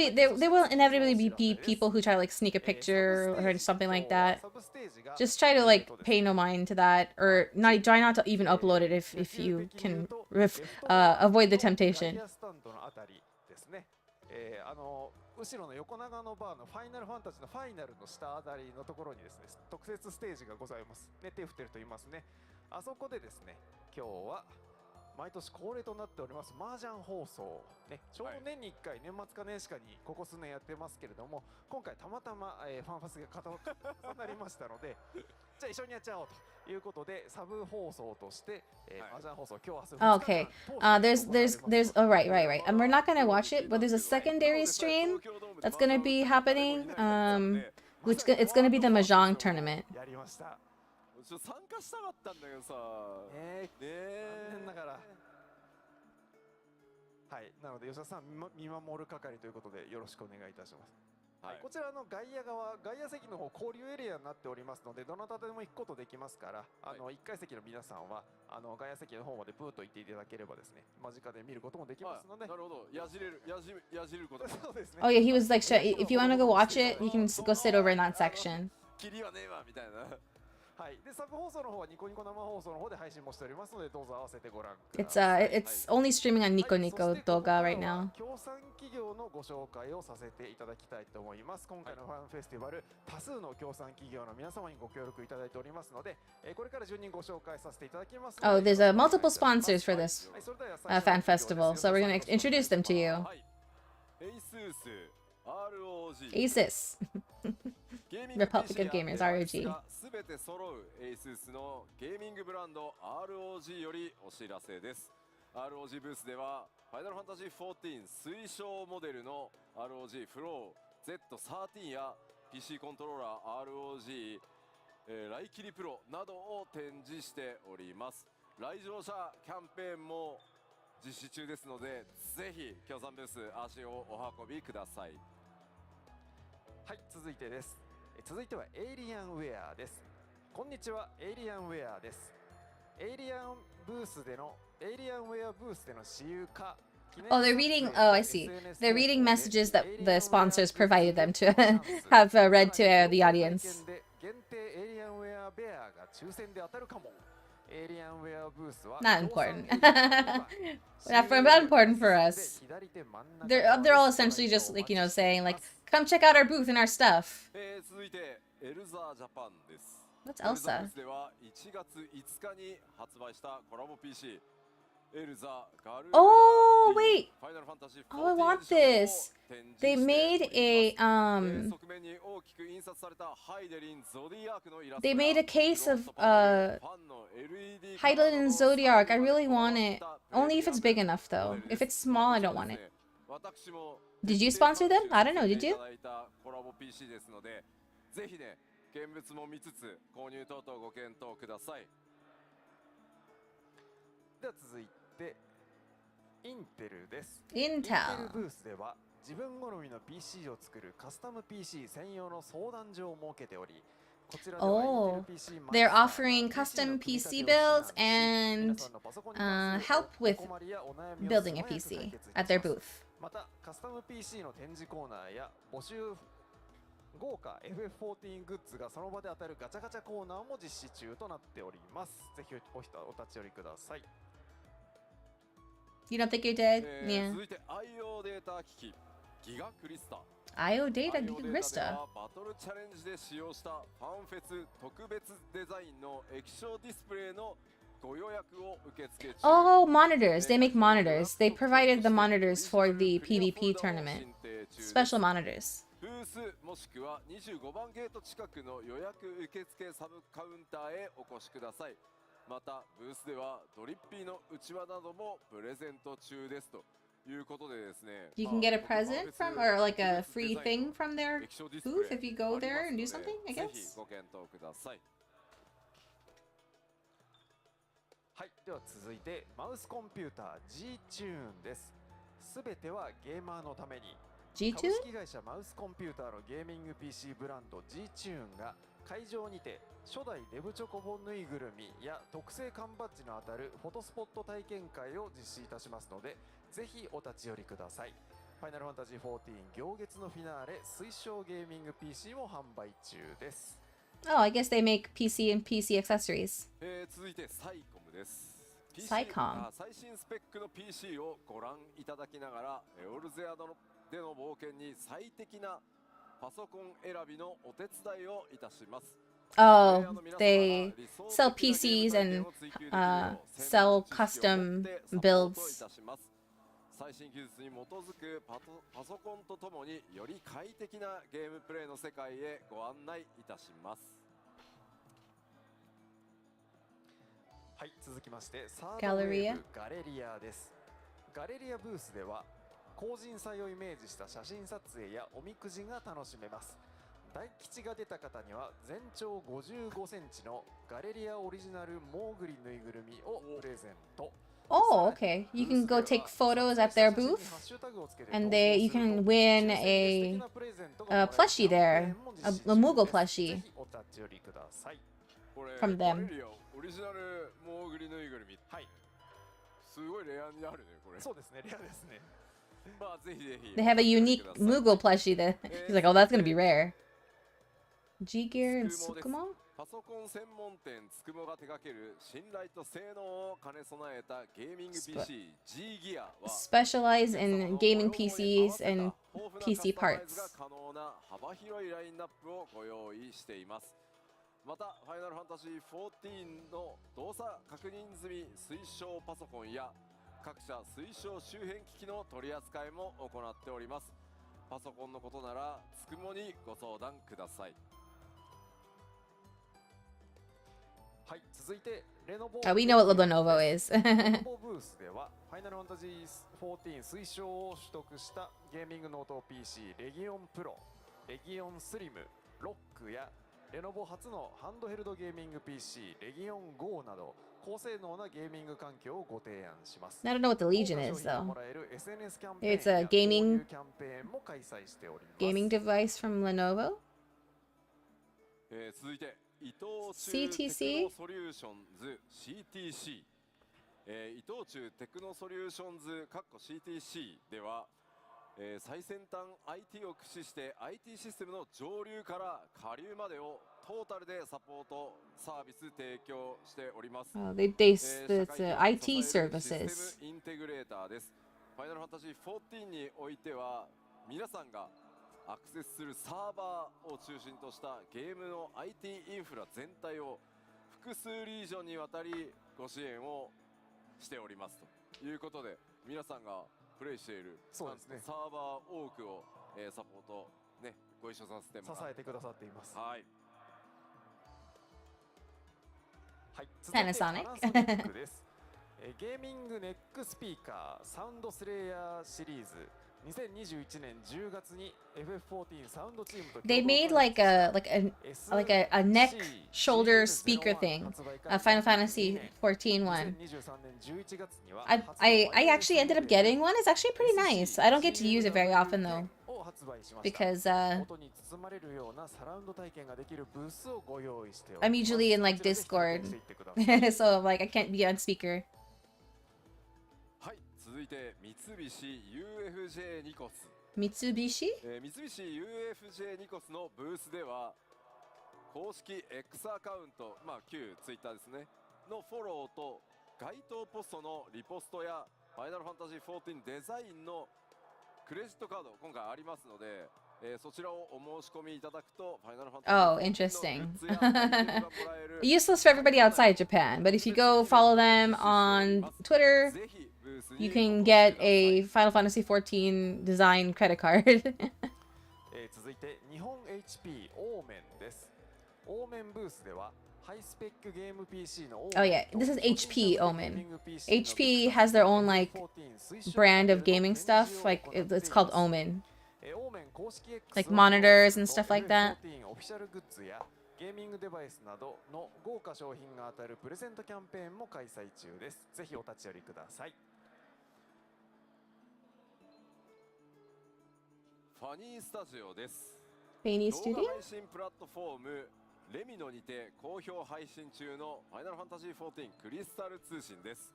inevitably be people who try to like sneak a picture or something like that. Just try to like pay no mind to that, or try not to even upload it if you can avoid the temptation. 後ろの横長のバーのファイナルファンタジーのファイナルの下あたりのところにですね、特設ステージがございます。ね、手振ってると言いますね。あそこでですね、今日は毎年恒例となっております麻雀放送、ね、ちょうど年に1回、年末か年始かにここ数年やってますけれども、今回たまたま、ファンファスが重なりましたのでじゃあ一緒にやっちゃおうということで、サブ放送として、麻雀放送今日明日 Okay, there's oh right, and we're not gonna watch it, but there's a secondary stream that's gonna be happening, which it's gonna be the mahjong tournament. やりました。参加したかったんだけどさ、残念ながら。はい、なので吉田さん見守る係ということでよろしくお願いいたします。はい、こちらの外野側、外野席の方交流エリアになっておりますので、どなたでも行くことできますから、1階席の皆さんは外野席の方までブーと行っていただければですね、間近で見ることもできますので。なるほど、やじれること。そうですね。Oh yeah, he was like, if you want to go watch it, you can go sit over in that section. キリはねえわみたいな。はい、でサブ放送の方はニコニコ生放送の方で配信もしておりますので、どうぞ合わせてご覧ください。It's only streaming on Nico Nico Doga right now. 協賛企業のご紹介をさせていただきたいと思います。今回のファンフェスティバル、多数の協賛企業の皆様にご協力いただいておりますので、これから順にご紹介させていただきます。Oh, there's multiple sponsors for this fan festival, so we're going to introduce them to you. ASUS. Republic of Gamers, ROG. すべて揃う ASUS のゲーミングブランド ROG よりお知らせです。ROG ブースではファイナルファンタジー14推奨モデルの ROG フロー Z13 や PC コントローラー ROG ライキリプロなどを展示しております。来場者キャンペーンも実施中ですので、ぜひ協賛ブース足をお運びください。はい、続いてです。続いてはエイリアンウェアです。こんにちは、エイリアンウェアです。エイリアンウェアブースでの私有化。Oh, they're reading. Oh, I see. They're reading messages that the sponsors provided them to have read to the audience. 限定エイリアンウェアベアが抽選で当たるかも。エイリアンウェアブースは Not important. Not important for us. They're all essentially just like, saying like, come check out our booth and our stuff. 続いてエルザジャパンです。 What's Elsa? では1月5日に発売したコラボ PC エルザガル Oh wait! Oh, I want this. They made a They made a case of Heidelin Zodiac. I really want it. Only if it's big enough though. If it's small, I don't want it. Did you sponsor them? I don't know, did you? コラボ PC ですので、ぜひね、現物も見つつ購入等々ご検討ください。では続いてインテルです。 Intel ブースでは自分好みの PC を作るカスタム PC 専用の相談所を設けており、こちらでは Oh, Intel PC they're offering custom PC builds and help with building a PC at their booth. またカスタム PC の展示コーナーや募集豪華 FF14 グッズがその場で当たるガチャガチャコーナーも実施中となっております。ぜひお立ち寄りください。 You don't think you're dead? Yeah. 続いて IO データ機器ギガクリスタ。 IO Data IO データで Krista. はバトルチャレンジで使用したファンフェス特別デザインの液晶ディスプレイのご予約を受付中。 Oh, monitors. They make monitors. They provided the monitors for the PvP tournament. Special monitors. ブースもしくは25番ゲート近くの予約受付サブカウンターへお越しください。またブースではドリッピーのうちわなどもプレゼント中ですということでですね。 You can get a present from or like a free thing from their booth if you go there and do something, I ぜひ guess. ご検討ください。はい、では続いてマウスコンピューター G チューンです。すべてはゲーマーのために。 G 株 Tune? 式会社マウスコンピューターのゲーミング PC ブランド G チューンが会場にて初代デブチョコボぬいぐるみや特製缶バッジの当たるフォトスポット体験会を実施いたしますので、ぜひお立ち寄りください。ファイナルファンタジー14行月のフィナーレ推奨ゲーミング PC も販売中です。 Oh, I guess they make PC and PC accessories. 続いてサイコムです。サイコム。最新スペックの PC をご覧いただきながらオルゼアドでの冒険に最適なパソコン選びのお手伝いをいたします。 Oh, they sell PCs and sell custom builds. 最新技術に基づくパソコンとともにより快適なゲームプレイの世界へご案内いたします。はい、続きましてサードウガレリアェーブガレリアです。ガレリアブースでは後人祭をイメージした写真撮影やおみくじが楽しめます。大吉が出た方には全長55センチのガレリアオリジナルモーグリぬいぐるみをプレゼント。 Oh, okay. You can go take photos at their booth, and you can win a plushie there, a Moogle plushie お立ち寄りください。 from them. オリジナルモーグリぬいぐるみ。はい。すごいレアにあるねこれ。そうですね、レアですね。まあぜひぜひ。 They have a unique Moogle plushie that he's like, oh, that's gonna be rare. G Gear and Tsukumo? パソコン専門店つくもが手掛ける信頼と性能を兼ね備えたゲーミング PC G ギアは Specialize in gaming PCs and PC parts. 可能な幅広いラインナップをご用意しています。またファイナルファンタジー14の動作確認済み推奨パソコンや各社推奨周辺機器の取り扱いも行っております。パソコンのことならつくもにご相談ください。はい、続いてレノボ We know what Lenovo is. レノボブースではファイナルファンタジー14推奨を取得したゲーミングノート PC レギオンプロ、レギオンスリム、ロックやレノボ初のハンドヘルドゲーミング PC レギオン GO など高性能なゲーミング環境をご提案します。 I don't know what the Legion is though. もらえる SNS キャンペーン It's a gaming キャンペーンも開催しております。 gaming device from Lenovo. 続いて伊藤忠 CTC? テクノソリューションズ CTC、伊藤忠テクノソリューションズ CTC では、最先端 IT を駆使して IT システムの上流から下流までをトータルでサポートサービス提供しております。Oh, it's IT services. システムインテグレーターです。ファイナルファンタジー14においては皆さんがアクセスするサーバーを中心としたゲームの IT インフラ全体を複数リージョンにわたりご支援をしておりますということで、皆さんがプレイしているそうですね、サーバー多くを、サポート、ね、ご一緒させてもらって支えてくださっています。はい。はい、 Panasonic です。ゲーミングネックスピーカーサウンドスレイヤーシリーズ2021年10月に FF14 サウンドチームと They made like a neck shoulder speaker thing, a Final Fantasy 14 one. I actually ended up getting one. It's actually pretty nice. I don't get to use it very often though, because I'm usually in like Discord, so like I can't be on speaker. 続いて三菱 UFJ ニコス。三菱？三菱 UFJ ニコスのブースでは公式 X アカウント、旧 Twitter ですねのフォローと該当ポストのリポストやファイナルファンタジー14デザインのクレジットカード今回ありますので、そちらをお申し込みいただくとファイナルファンタジー Oh, interesting. Useless for everybody outside Japan, but if you go follow them on Twitter, you can get a Final Fantasy 14 design credit card. 続いて日本 HP オーメンです。オーメンブースではハイスペックゲーム PC の Oh yeah, this is HP Omen. HP has their own like brand of gaming stuff, like it's called Omen. Like monitors and stuff like that. オフィシャルグッズやゲーミングデバイスなどの豪華商品が当たるプレゼントキャンペーンも開催中です。ぜひお立ち寄りください。ファニースタジオです。ファニースタジオ？動画配信プラットフォームレミノにて好評配信中のファイナルファンタジー14クリスタル通信です。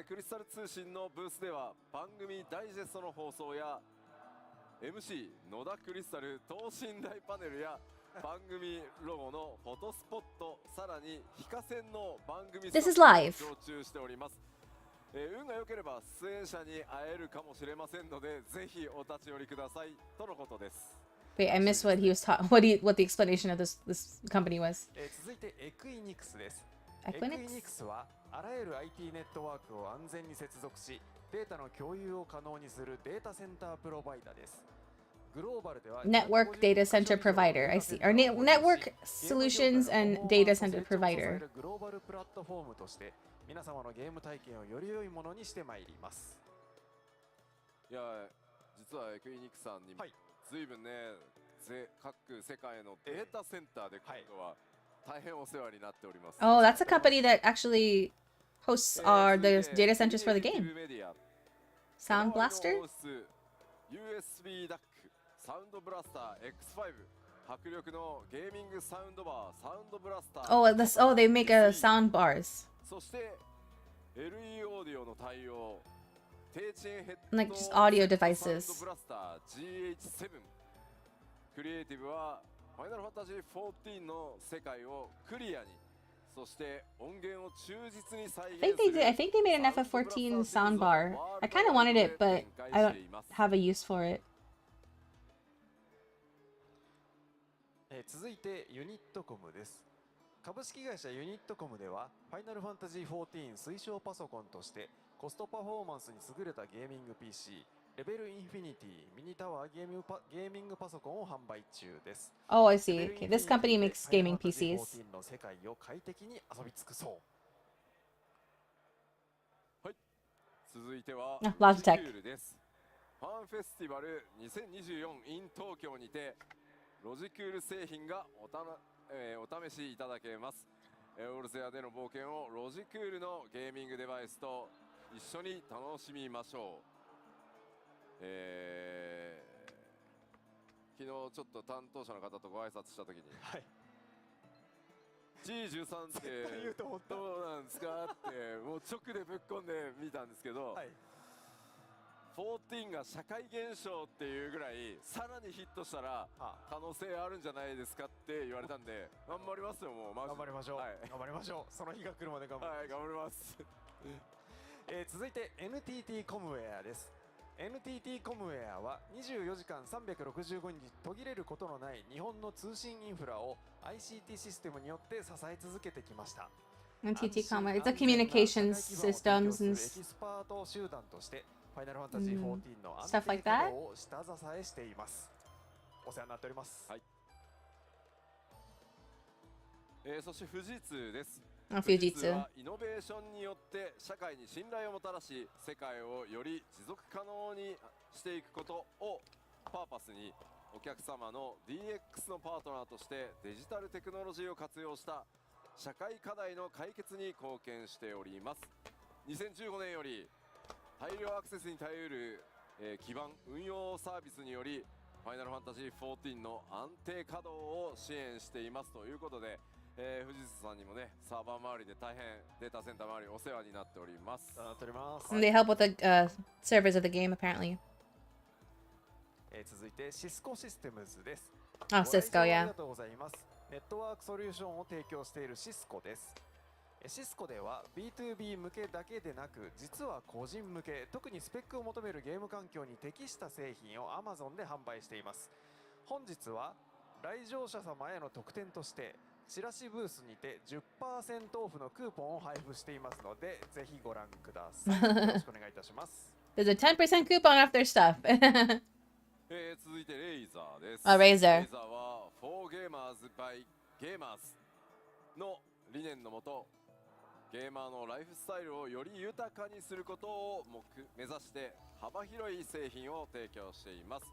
クリスタル通信のブースでは番組ダイジェストの放送や MC 野田クリスタル等身大パネルや番組ロゴのフォトスポット、さらに非課線の番組スタッフを常駐しております。運が良ければ出演者に会えるかもしれませんので、ぜひお立ち寄りくださいとのことです。Wait, I missed what he was what the explanation of this company was. 続いてエクイニクスです。エクイニクスはあらゆる IT ネットワークを安全に接続し、データの共有を可能にするデータセンタープロバイダーです。グローバルでは Network data center provider. I see. Our network solutions and data center provider. グローバルプラットフォームとして皆様のゲーム体験をより良いものにしてまいります。いや、実はエクイニクスさんに随分ね、各世界のデータセンターで来るのは大変お世話になっております。Oh, that's a company that actually hosts the data centers for the game. Sound Blaster? USB DAC、サウンドブラスター XIV、迫力のゲーミングサウンドバー、サウンドブラスター。Oh, they make sound bars. そして LE オーディオの対応、低遅延ヘッド Like just audio devices. サウンドブラスター GH7。クリエイティブはファイナルファンタジー14の世界をクリアに、そして音源を忠実に再現する。I think they made an FF14 soundbar. I kind of wanted it, but I don't have a use for it. 続いてユニットコムです。株式会社ユニットコムではファイナルファンタジー14推奨パソコンとしてコストパフォーマンスに優れたゲーミング PC レベルインフィニティミニタワーゲーミングパソコンを販売中です。Oh, I see. Okay, this company makes gaming PCs. の世界を快適に遊び尽くそう。はい。続いてはロジテックです。ファンフェスティバル2024 in 東京にてロジクール製品がお試しいただけます。オルセアでの冒険をロジクールのゲーミングデバイスと一緒に楽しみましょう。昨日ちょっと担当者の方とご挨拶したときに、G13 ってどうなんですかってもう直でぶっ込んでみたんですけど、14が社会現象っていうぐらいさらにヒットしたら可能性あるんじゃないですかって言われたんで、頑張りますよ。もう頑張りましょう、頑張りましょう。その日が来るまで頑張ります。続いて NTT コムウェアです。NTT コムウェアは24時間365日途切れることのない日本の通信インフラを ICT システムによって支え続けてきました。NTT Comware, it's a communications systems and エキスパート集団としてファイナルファンタジー14の安 stuff 定 like 稼 that. 働を下支えしています。お世話になっております。そして富士通です。あ、富士通Fujitsu はイノベーションによって社会に信頼をもたらし、世界をより持続可能にしていくことをパーパスに、お客様の DX のパートナーとしてデジタルテクノロジーを活用した社会課題の解決に貢献しております。2015年より大量アクセスに耐えうる、基盤運用サービスによりファイナルファンタジー14の安定稼働を支援していますということで、富士通さんにもね、サーバー周りで大変データセンター周りお世話になっております。And they help with the servers of the game, apparently. 続いてシスコシステムズです。あ、Cisco、あり yeah. がとうございます。ネットワークソリューションを提供しているシスコです。シスコでは B2B 向けだけでなく、実は個人向け、特にスペックを求めるゲーム環境に適した製品を Amazon で販売しています。本日は来場者様への特典としてチラシブースにて 10% オフのクーポンを配布していますので、ぜひご覧ください。よろしくお願いいたします。There's a 10% coupon off their stuff. 続いてレイザーです。あ、レイザー。レイザーは For Gamers by Gamers の理念のもと、ゲーマーのライフスタイルをより豊かにすることを目指して幅広い製品を提供しています。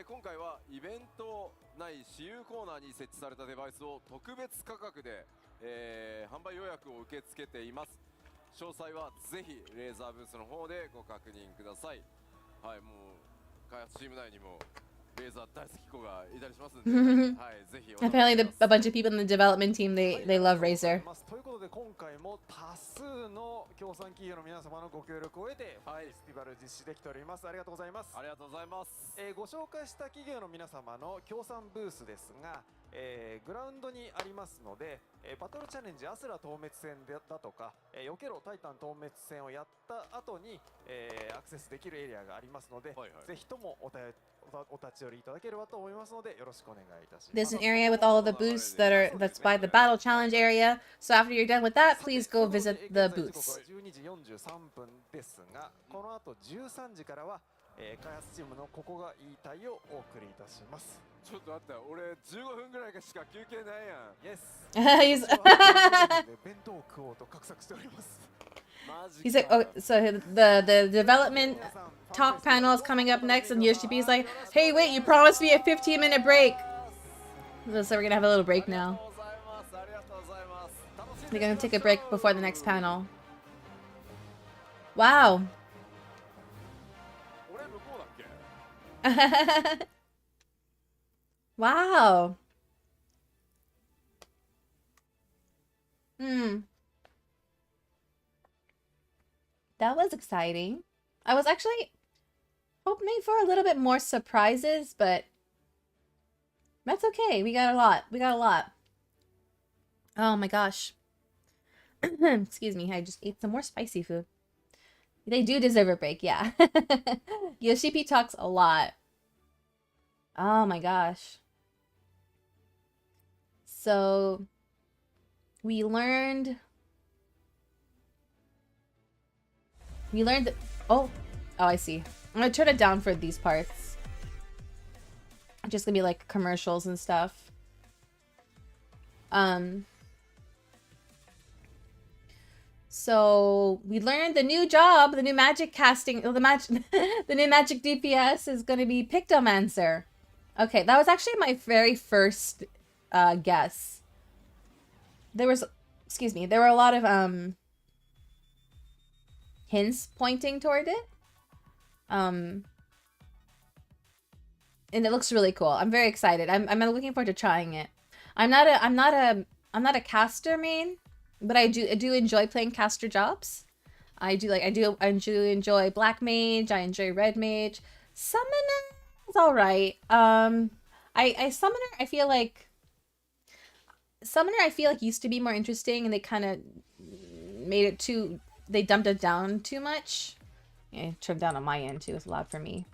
今回はイベント内私有コーナーに設置されたデバイスを特別価格で、販売予約を受け付けています。詳細はぜひレーザーブースの方でご確認ください。はい、もう開発チーム内にもレーザー大好き子がいたりしますんで、はい、ぜひ。Apparently, a bunch of people in the development team they love Razer. ということで今回も多数の協賛企業の皆様のご協力を得て、フェスティバル実施できております。ありがとうございます。ありがとうございます。ご紹介した企業の皆様の協賛ブースですが、グラウンドにありますので、バトルチャレンジアスラ透滅戦だとか、よけろタイタン透滅戦をやった後に、アクセスできるエリアがありますので、ぜひともお立ち寄りいただければと思いますので、よろしくお願いいたします。There's an area with all of the booths that's by the battle challenge area. So after you're done with that, please go visit the booths. 12時43分ですが、この後13時からは、開発チームのここが言いたいをお送りいたします。ちょっと待って、俺15分ぐらいしか休憩ないやん。Yes. 弁当を食おうと画策しております。He's like, oh, so the development talk panel is coming up next, and Yoshipi's like, hey, wait, you promised me a 15-minute break. So we're gonna have a little break now. We're gonna take a break before the next panel. Wow. Wow. That was exciting. I was actually hoping for a little bit more surprises, but that's okay. We got a lot. We got a lot. Oh my gosh. Excuse me. I just ate some more spicy food. They do deserve a break, yeah. Yoshipi talks a lot. Oh my gosh. So we learned that, oh, I see. I'm gonna turn it down for these parts. Just gonna be like commercials and stuff. So we learned the new job, the new magic casting, the new magic DPS is gonna be Pictomancer. Okay, that was actually my very first guess. There were a lot of hints pointing toward it. And it looks really cool. I'm very excited. I'm looking forward to trying it. I'm not a caster main, but I do enjoy playing caster jobs. I do enjoy Black Mage, I enjoy Red Mage. Summoner is alright. Summoner I feel like used to be more interesting, and they kind of made it too, they dumped it down too much. Yeah, turned down on my end too, it's loud for me.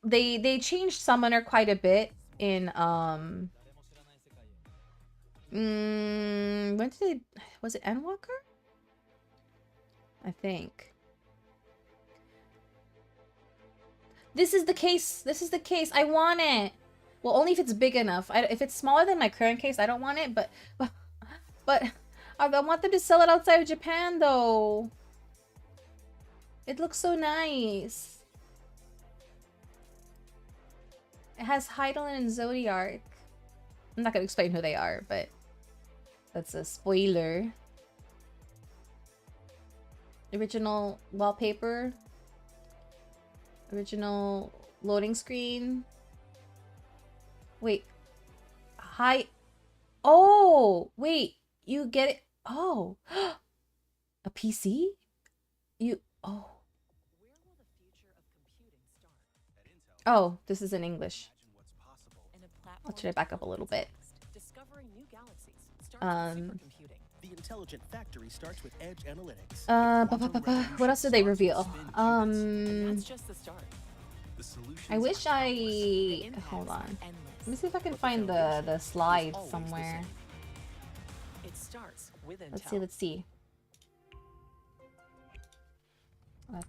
They changed Summoner quite a bit in when did they, was it Endwalker? I think. This is the case. I want it. Well, only if it's big enough. If it's smaller than my current case, I don't want it, but I want them to sell it outside of Japan, though. It looks so nice. It has Heidelin and Zodiark. I'm not gonna explain who they are, but that's a spoiler. Original wallpaper. Original loading screen. Wait. Hi. Oh, wait. You get it. Oh. A PC? Oh. Oh, this is in English. I'll try to back up a little bit. The intelligent factory starts with edge analytics. What else did they reveal? That's just the start. I wish I hold on. Let me see if I can find the slide somewhere. It starts with Let's see.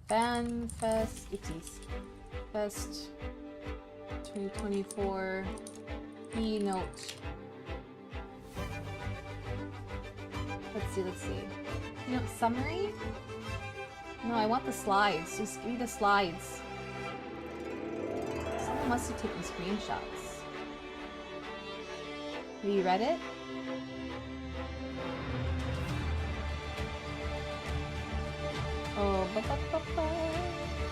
Fan Fest, Fest 2024 keynote. Let's see. Keynote summary? No, I want the slides. Just give me the slides. Someone must have taken screenshots. Have you read it? Oh,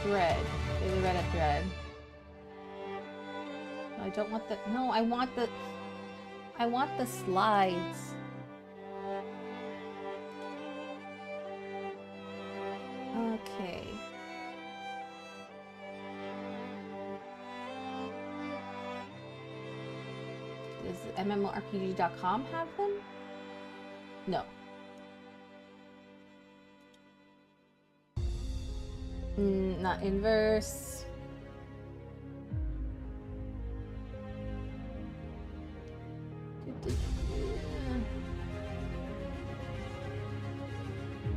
thread. There's a Reddit thread. No, I don't want the. No, I want the slides. Okay. Does MMORPG.com have them? No. Not inverse.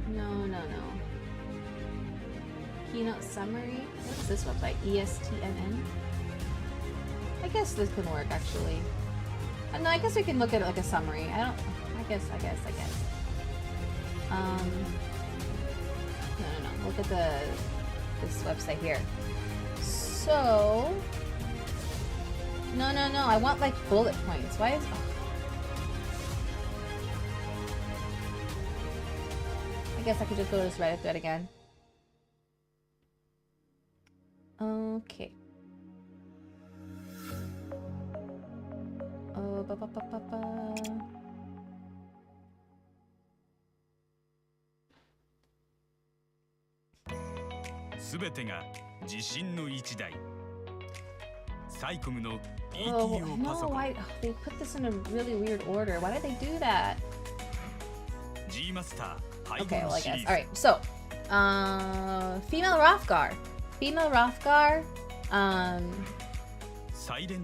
No. Keynote summary. What's this website? ESTNN? I guess this can work actually. No, I guess we can look at it like a summary. I guess. No. Look at this website here. So no. I want like bullet points. Why is I guess I could just go to this Reddit thread again. Okay. Oh no! Why they put this in a really weird order? Why did they do that? Okay, well I guess. All right, so female Rothgar.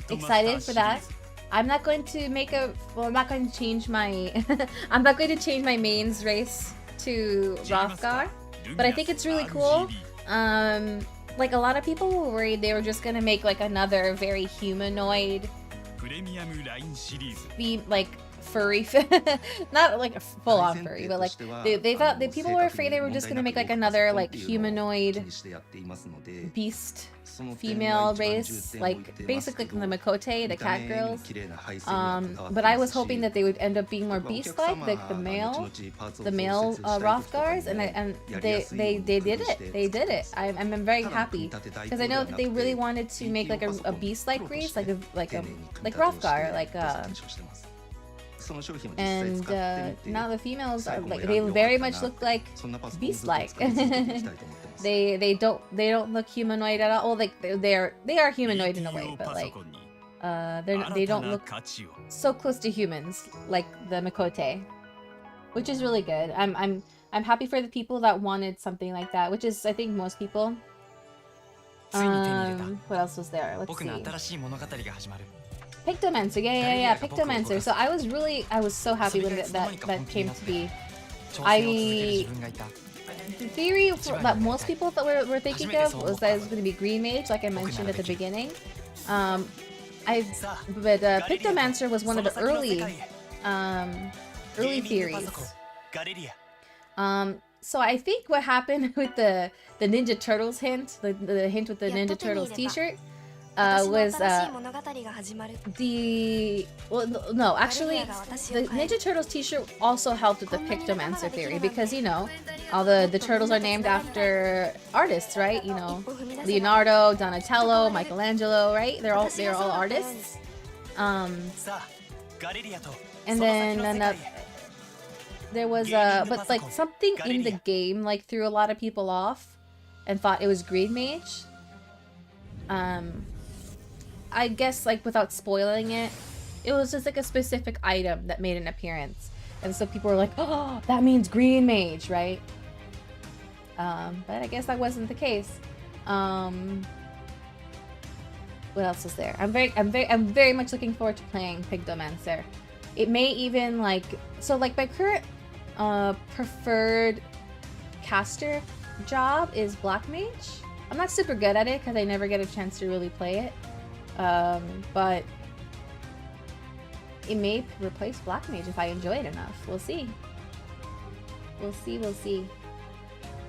Excited for that. I'm not going to make a. Well, I'm not going to change my. I'm not going to change my mains race to Rothgar, but I think it's really cool. Like a lot of people were worried they were just gonna make like another very humanoid, furry, not like a full-on furry, but like they thought that people were afraid they were just gonna make like another like humanoid beast female race, like basically the Makote, the cat girls. But I was hoping that they would end up being more beast-like, like the male Rothgars, and they did it. They did it. I'm very happy because I know that they really wanted to make like a beast-like race, like Rothgar, and now the females are like they very much look like beast-like. They don't look humanoid at all. Well, like they are humanoid in a way, but like they don't look so close to humans like the Makote, which is really good. I'm happy for the people that wanted something like that, which is I think most people. What else was there? Let's see. Pictomancer, yeah, Pictomancer. So I was so happy when that came to be. The theory that most people were thinking of was that it was going to be Green Mage, like I mentioned at the beginning. I Pictomancer was one of the early theories. So I think what happened with the Ninja Turtles hint, the hint with the Ninja Turtles t-shirt, was no, actually the Ninja Turtles t-shirt also helped with the Pictomancer theory, because you know all the turtles are named after artists, right? You know, Leonardo, Donatello, Michelangelo, right? They're all artists. And then there was but like something in the game like threw a lot of people off and thought it was Green Mage. I guess like without spoiling it, it was just like a specific item that made an appearance, and so people were like, "Oh, that means Green Mage, right?" But I guess that wasn't the case. What else is there? I'm very much looking forward to playing Pigdomancer. It may even like my current preferred caster job is Black Mage. I'm not super good at it because I never get a chance to really play it. But it may replace Black Mage if I enjoy it enough. We'll see. We'll see.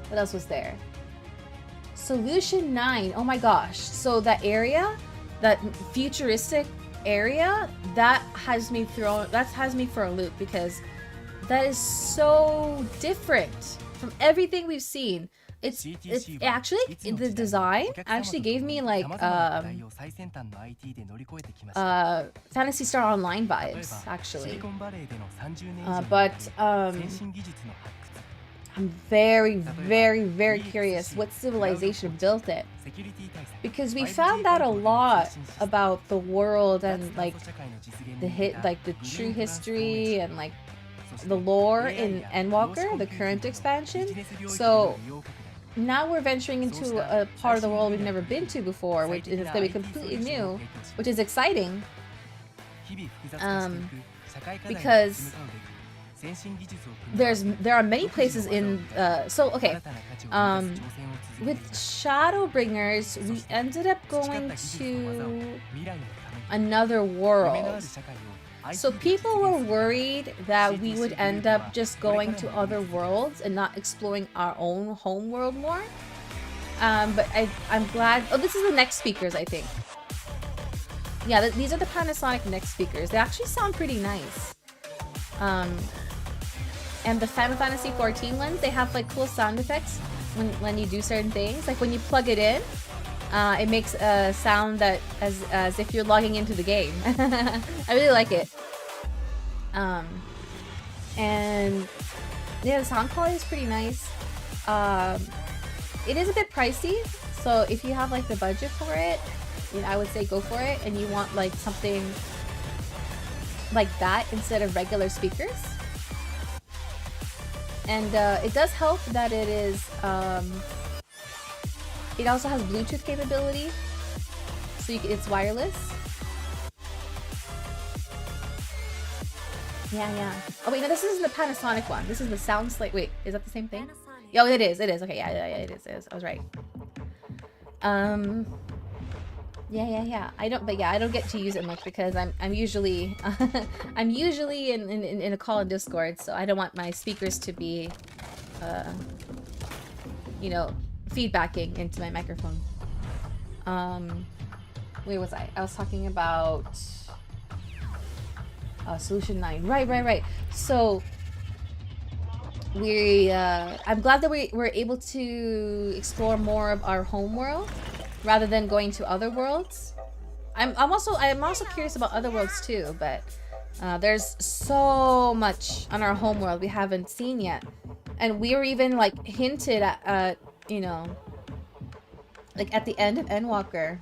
What else was there? Solution 9. Oh my gosh. So that area, that futuristic area, that has me for a loop, because that is so different from everything we've seen. It's actually, the design actually gave me like Phantasy Star Online vibes, actually. But I'm very curious what civilization built it, because we found out a lot about the world and like the true history and like the lore in Endwalker, the current expansion. So now we're venturing into a part of the world we've never been to before, which is going to be completely new, which is exciting. Because there are many places in with Shadowbringers, we ended up going to another world. So people were worried that we would end up just going to other worlds and not exploring our own home world more. But I'm glad. Oh, this is the next speakers, I think. Yeah, these are the Panasonic next speakers. They actually sound pretty nice. And the Final Fantasy XIV ones, they have like cool sound effects when you do certain things. Like when you plug it in, it makes a sound that as if you're logging into the game. I really like it. And yeah, the sound quality is pretty nice. It is a bit pricey, so if you have like the budget for it, you know, I would say go for it. And you want like something like that instead of regular speakers. And it does help that it is it also has Bluetooth capability, so it's wireless. Yeah. Oh wait, no, this isn't the Panasonic one. This is the Soundslate. Wait, is that the same thing? Oh, it is. Okay, yeah, it is. I was right. Yeah. I don't get to use it much because I'm usually I'm usually in a call in Discord, so I don't want my speakers to be you know, feedbacking into my microphone. Where was I? I was talking about Solution 9. Right. So I'm glad that we're able to explore more of our home world rather than going to other worlds. I'm also curious about other worlds too, but there's so much on our home world we haven't seen yet, and we were even like hinted at, you know, like at the end of Endwalker.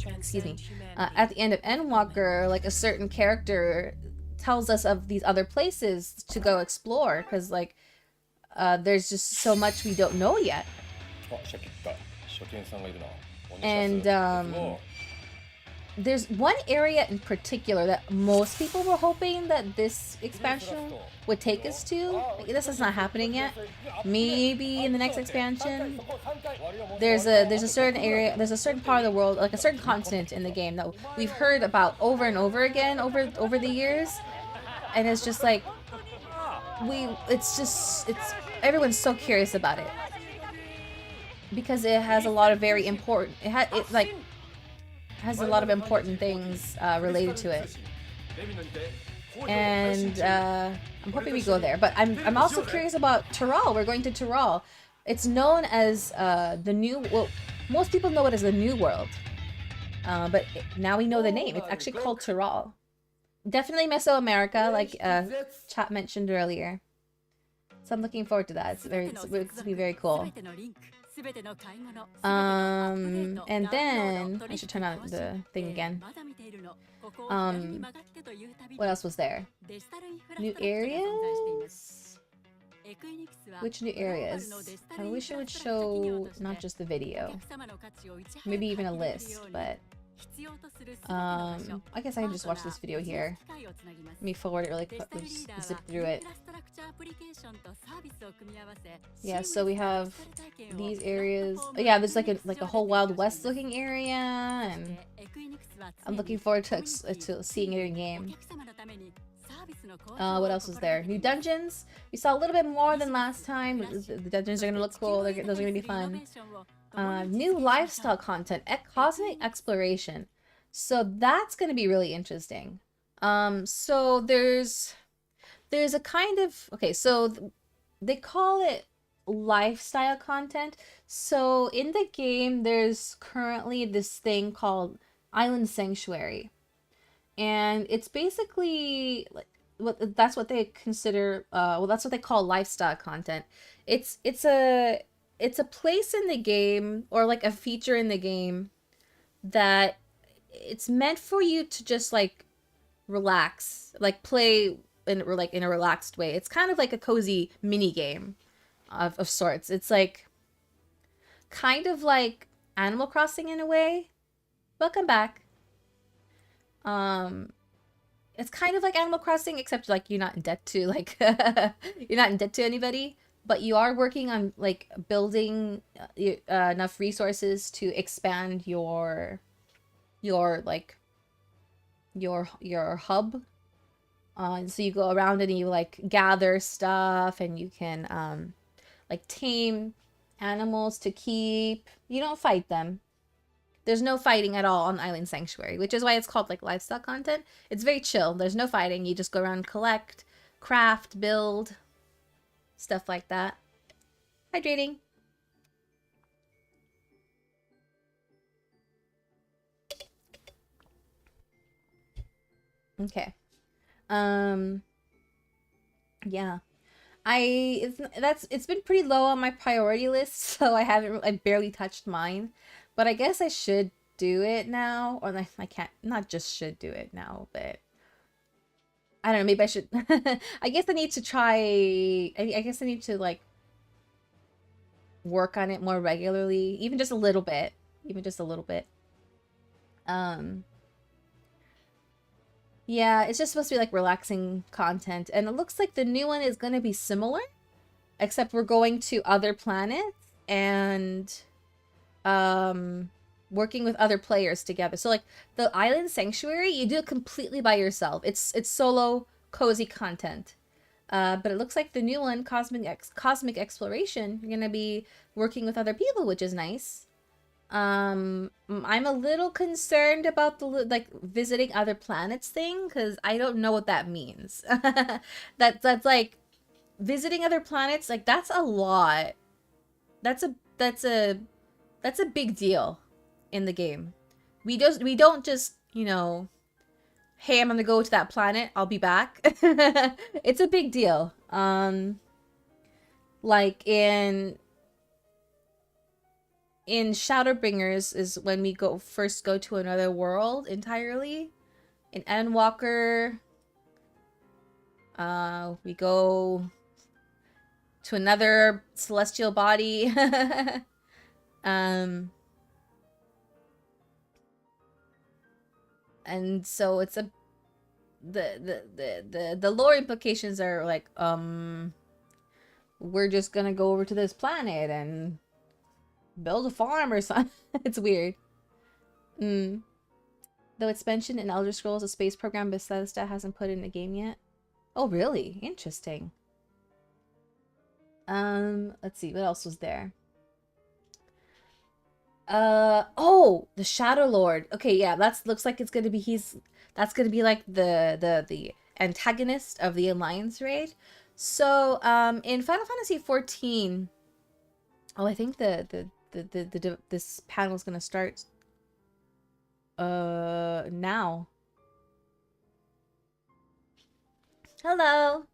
Excuse me. At the end of Endwalker, like a certain character tells us of these other places to go explore, because like there's just so much we don't know yet. And there's one area in particular that most people were hoping that this expansion would take us to. This is not happening yet. Maybe in the next expansion. There's a certain area, there's a certain part of the world, like a certain continent in the game that we've heard about over and over again over the years, and it's just like everyone's so curious about it because it has a lot of very important. It has a lot of important things related to it, and I'm hoping we go there. But I'm also curious about Tyrol. We're going to Tyrol. It's known as the new. Well, most people know it as the New World, but now we know the name. It's actually called Tyrol. Definitely Mesoamerica, like chat mentioned earlier. So I'm looking forward to that. It's going to be very cool. And then I should turn on the thing again. What else was there? New areas? Which new areas? I wish it would show not just the video, maybe even a list, but I guess I can just watch this video here. Let me forward it really quick, just zip through it. Yeah, so we have these areas. Oh, yeah, there's like a whole Wild West looking area, and I'm looking forward to seeing it in game. What else was there? New dungeons. We saw a little bit more than last time. The dungeons are gonna look cool. Those are gonna be fun. New lifestyle content, cosmic exploration. So that's gonna be really interesting. So there's a kind of, okay, so they call it lifestyle content. So in the game, there's currently this thing called Island Sanctuary, and it's basically like that's what they consider. Well, that's what they call lifestyle content. It's a place in the game, or like a feature in the game, that it's meant for you to just like relax, like play in a relaxed way. It's kind of like a cozy mini game of sorts. It's like kind of like Animal Crossing in a way. Welcome back. It's kind of like Animal Crossing, except like you're not in debt to like you're not in debt to anybody, but you are working on like building enough resources to expand your hub. So you go around and you like gather stuff, and you can like tame animals to keep. You don't fight them. There's no fighting at all on Island Sanctuary, which is why it's called like lifestyle content. It's very chill. There's no fighting. You just go around, collect, craft, build, stuff like that. Hydrating. Okay. Yeah. It's been pretty low on my priority list, so I barely touched mine. But I guess I should do it now, or I can't, not just should do it now, but I don't know, maybe I should. I guess I need to try, I guess I need to like work on it more regularly, even just a little bit, Yeah, it's just supposed to be like relaxing content, and it looks like the new one is going to be similar, except we're going to other planets and working with other players together. So like the Island Sanctuary, you do it completely by yourself. It's solo cozy content. But it looks like the new one, Cosmic Exploration, you're gonna be working with other people, which is nice. I'm a little concerned about the like visiting other planets thing, because I don't know what that means. That's like visiting other planets, like that's a lot. That's a big deal in the game. We don't just, you know, hey, I'm gonna go to that planet, I'll be back. It's a big deal. Like in Shadowbringers is when we first go to another world entirely. In Endwalker, we go to another celestial body. And so it's a the lore implications are like, we're just gonna go over to this planet and build a farm or something. It's weird. Though it's mentioned in Elder Scrolls, a space program Bethesda hasn't put in a game yet. Oh, really? Interesting. Let's see, what else was there? Oh, the Shadow Lord. Okay, yeah, looks like it's gonna be that's gonna be like the antagonist of the Alliance raid. So, in Final Fantasy XIV, I think this panel is gonna start now. Hello.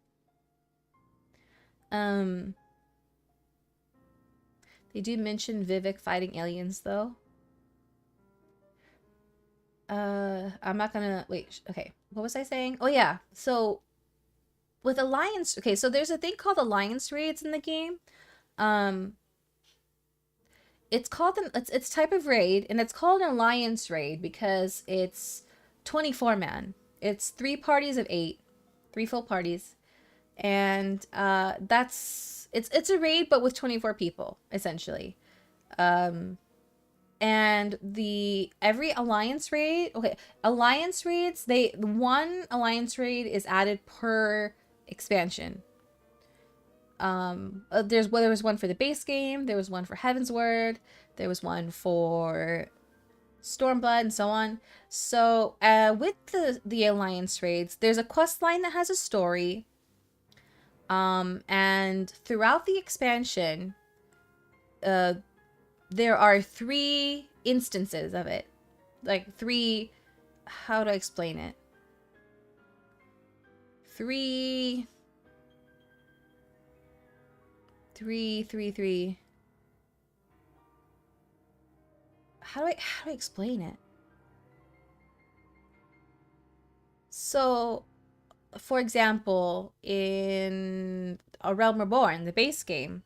They do mention Vivek fighting aliens, though. I'm not gonna... Wait, okay. What was I saying? Oh, yeah. So, with Alliance... Okay, so there's a thing called Alliance raids in the game. It's called... It's type of raid, and it's called an Alliance raid because it's 24-man. It's 3 parties of 8. 3 full parties. And that's... It's a raid, but with 24 people, essentially. And every Alliance raid... Okay, Alliance raids, one Alliance raid is added per expansion. There was one for the base game, there was one for Heavensward, there was one for Stormblood, and so on. So, with the Alliance raids, there's a quest line that has a story. And throughout the expansion, there are 3 instances of it. Like 3, how do I explain it? 3. How do I explain it? So, for example, in A Realm Reborn, the base game,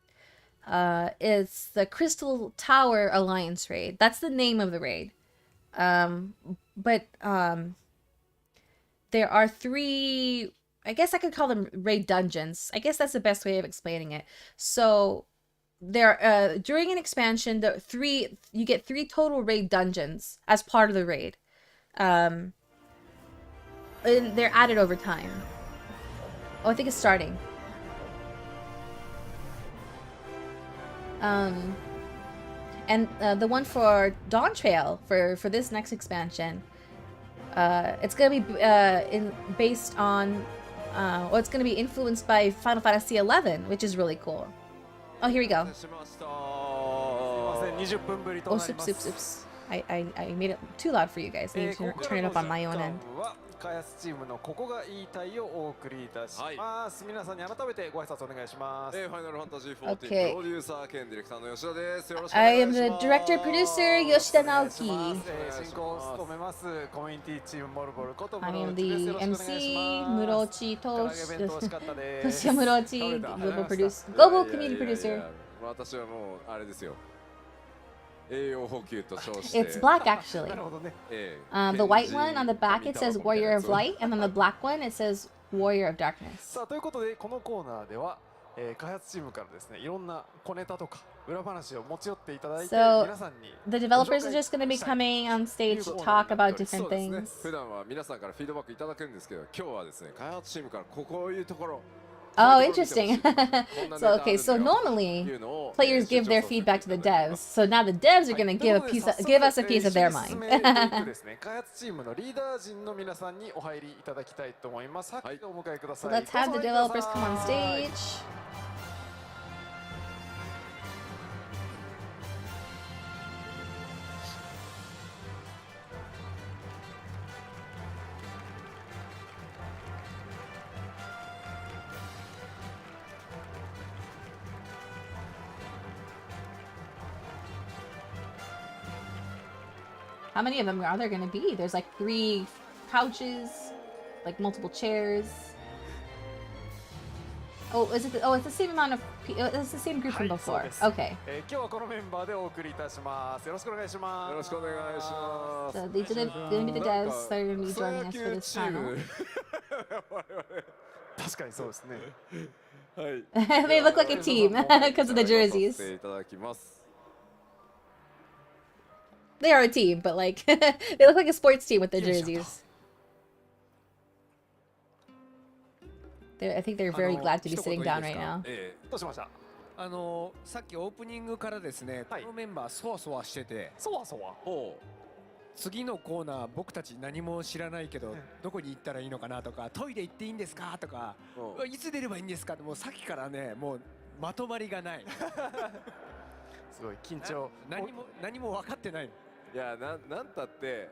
it's the Crystal Tower Alliance raid. That's the name of the raid. But there are 3, I guess I could call them raid dungeons. I guess that's the best way of explaining it. So there, during an expansion, you get 3 total raid dungeons as part of the raid. And they're added over time. Oh, I think it's starting. And the one for Dawn Trail for this next expansion, it's gonna be based on, or it's gonna be influenced by Final Fantasy XI, which is really cool. Oh, here we go. Oh, oops. I made it too loud for you guys. I need to turn it up on my own end. 開発チームのここが言いたいをお送りいたします。皆さんに改めてご挨拶お願いします。ファイナルファンタジー14プロデューサー兼ディレクターの吉田です。よろしくお願いします。I am the director producer Yoshida Naoki. 進行を務めますコミュニティチームモルボルこと室内です。 I am the MC 室内Toshia Murochi, global community producer. 私はもうあれですよ。 It's black actually. The white one on the back it says Warrior of Light, and then the black one it says Warrior of Darkness. さあということでこのコーナーでは開発チームからですねいろんな小ネタとか裏話を持ち寄っていただいて皆さんに the developers are just going to be coming on stage to talk about different things. 普段は皆さんからフィードバックいただくんですけど、今日はですね開発チームからこういうところ Oh, interesting. So normally players give their feedback to the devs. So now the devs are going to give us a piece of their mind. 開発チームのリーダー陣の皆さんにお入りいただきたいと思います。お迎えください。 So let's have the developers come on stage. How many of them are there going to be? There's like 3 couches, like multiple chairs. Oh, is it? It's the same amount of It's the same group from はい、そう before. です。Okay. 今日はこのメンバーでお送りいたします。よろしくお願いします。よろしくお願いします。 So these are gonna be the devs that are gonna be joining us for this panel. 確かにそうですね。はい。 They look like a team because of the jerseys. させていただきます。 They are a team, but like they look like a sports team with their jerseys. I think they're very glad to be sitting down right now. どうしました？さっきオープニングからですね、このメンバーそわそわしてて、そわそわ。次のコーナー僕たち何も知らないけど、どこに行ったらいいのかなとか、トイレ行っていいんですかとか、いつ出ればいいんですかって、もうさっきからね、もうまとまりがない。すごい緊張。何も分かってない。いや、なんたって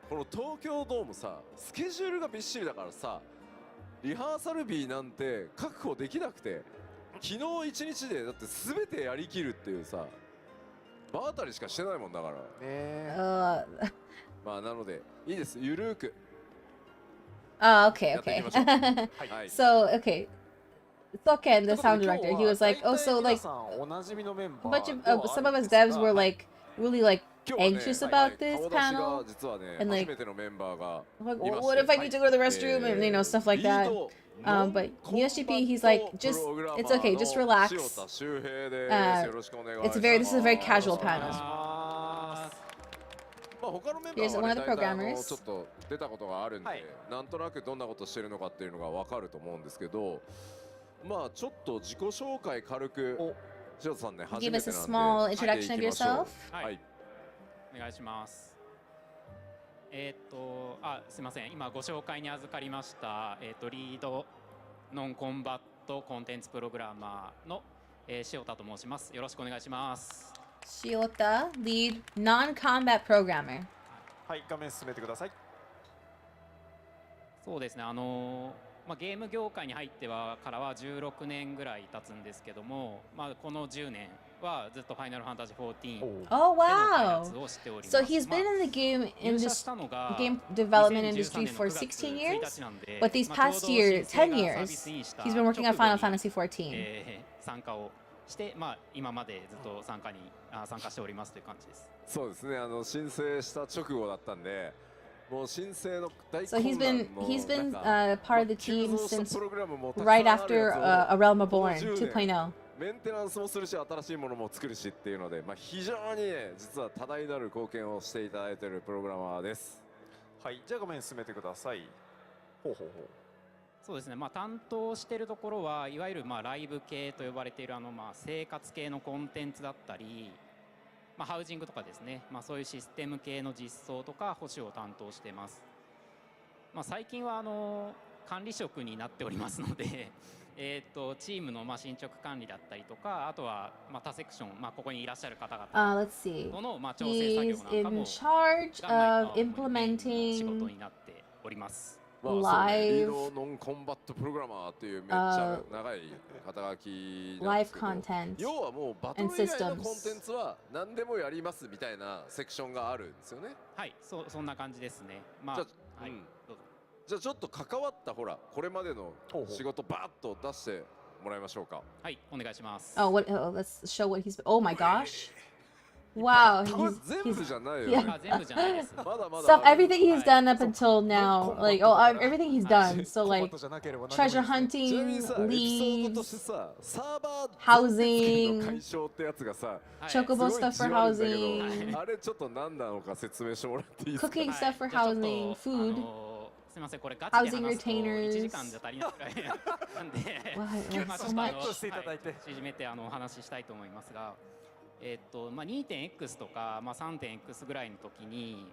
この東京ドームさ、スケジュールがびっしりだからさ、リハーサル日なんて確保できなくて、昨日一日でだって全てやりきるっていうさ、場当たりしかしてないもんだから。まあなのでいいです、ゆるーく。Okay. So okay. Soken, the sound director, he was like, oh, so like a bunch of some of us devs were like really like anxious about this panel and like what if I need to go to the restroom and you know stuff like that. But USGP, he's like, just it's okay, just relax. This is a very casual panel. Here's one of the programmers. ちょっと出たことがあるんで、なんとなくどんなことしてるのかっていうのがわかると思うんですけど、まあちょっと自己紹介軽く、塩田さんね、初めてなんで。Give us a small introduction of yourself. はい。お願いします。すみません。今ご紹介に預かりました。リードノンコンバットコンテンツプログラマーの、塩田と申します。よろしくお願いします。Shiota, lead non-combat programmer. はい、画面進めてください。そうですね。ゲーム業界に入ってからは16年ぐらい経つんですけども、この10年はずっとファイナルファンタジー14 Oh での開 wow! 発をしております。 So he's been in the game development industry for 16 years, but these past 10 years, he's been working on Final Fantasy 14. 参加をして、今までずっと参加しておりますという感じです。そうですね。申請した直後だったんで。So he's been part of the team since right after A Realm Reborn 2.0. メンテナンスもするし、新しいものも作るしっていうので、非常にね、実は多大なる貢献をしていただいているプログラマーです。はい、じゃあ画面進めてください。そうですね。担当しているところはいわゆるライブ系と呼ばれている生活系のコンテンツだったり。ハウジングとかですね、そういうシステム系の実装とか保守を担当しています。最近は管理職になっておりますのでチームの進捗管理だったりとか、あとは他セクション、ここにいらっしゃる方々 Let's see. との調整作業 He's なんかも in charge of 仕 implementing 事になっております。リードノンコンバットプログラマーっていうめっちゃ長い肩書きなんですけど、 live content 要はもうバトル以外のコンテンツは何でもやりますみたいなセクションがあるんですよね。はい、そんな感じですね。じゃあちょっと関わったこれまでの仕事バーッと出してもらいましょうか。はい、お願いします。Let's show what he's. Oh my gosh! Wow, 全部じゃないよね。全部じゃないです。Stuff, everything he's done up until now, like everything he's done. So like treasure hunting, leads, housing, chocobo stuff for housing, あれちょっと何なのか説明してもらっていいですか。 cooking stuff for housing, food. すみません、これガチで話すと Housing 1時間じゃ足りないくらいなんで、ちょっと縮めてお話ししたいと思いますが、2.x とか、3.x ぐらいの時に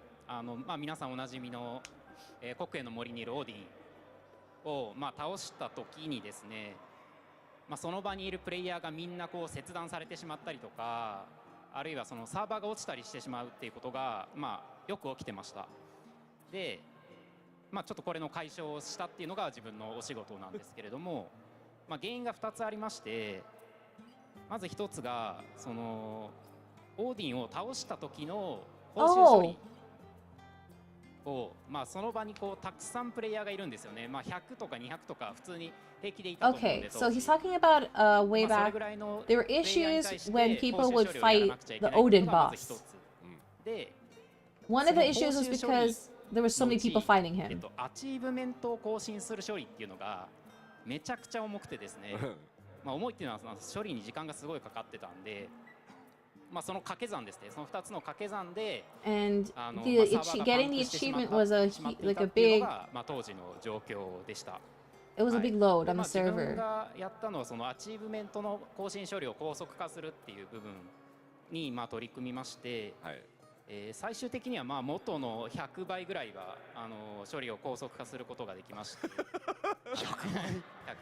皆さんおなじみの、国への森にいるオーディンを、倒した時にですね、その場にいるプレイヤーがみんな切断されてしまったりとか、あるいはそのサーバーが落ちたりしてしまうっていうことが、よく起きてました。で、ちょっとこれの解消をしたっていうのが自分のお仕事なんですけれども、原因が2つありまして、まず一つがそのオーディンを倒した時の報酬処理構、まあ、その場にこうたくさんプレイヤーがいるんですよね。まあ、100とか200とか普通に平気でいたと思うんで。 Okay, so he's talking about way back. There were issues when people would fight the Odin boss. One of the issues was because there were so many people fighting him. アチーブメントを更新する処理っていうのがめちゃくちゃ重くてですね。まあ重いっていうのは処理に時間がすごいかかってたんで、まあその掛け算ですね。その2つの掛け算で、And getting the achievement was like a big. まあ当時の状況でした。It was a big load on the 自分 server. がやったのはそのアチーブメントの更新処理を高速化するっていう部分にまあ取り組みまして、最終的にはまあ元の100倍ぐらいは処理を高速化することができまして。100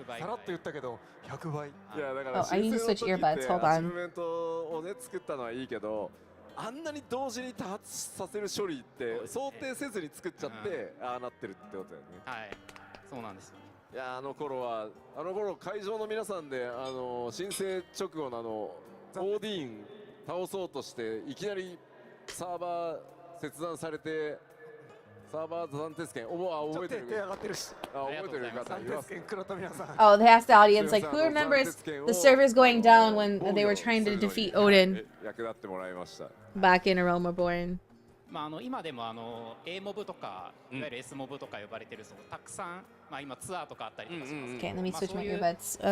倍。さらっと言ったけど100倍。いやだから I need to switch earbuds. Hold アチー on. ブメントをね作ったのはいいけど、あんなに同時に多発させる処理って想定せずに作っちゃってああなってるってことだよね。はい、そうなんですよ。いやあの頃会場の皆さんで申請直後のオーディーン倒そうとしていきなりサーバー切断されて。サーバー暫定権覚えてる手上がってるし。覚えてる方います。Oh, they asked the audience, like, who remembers the servers going down when they were trying to defeat Odin 役立ってもらいました。 back in A Realm Reborn? まあ今でもA モブとかいわゆる S モブとか呼ばれてるたくさんまあ今ツアーとかあったりとかします。Okay, let me switch my そういう earbuds. とこ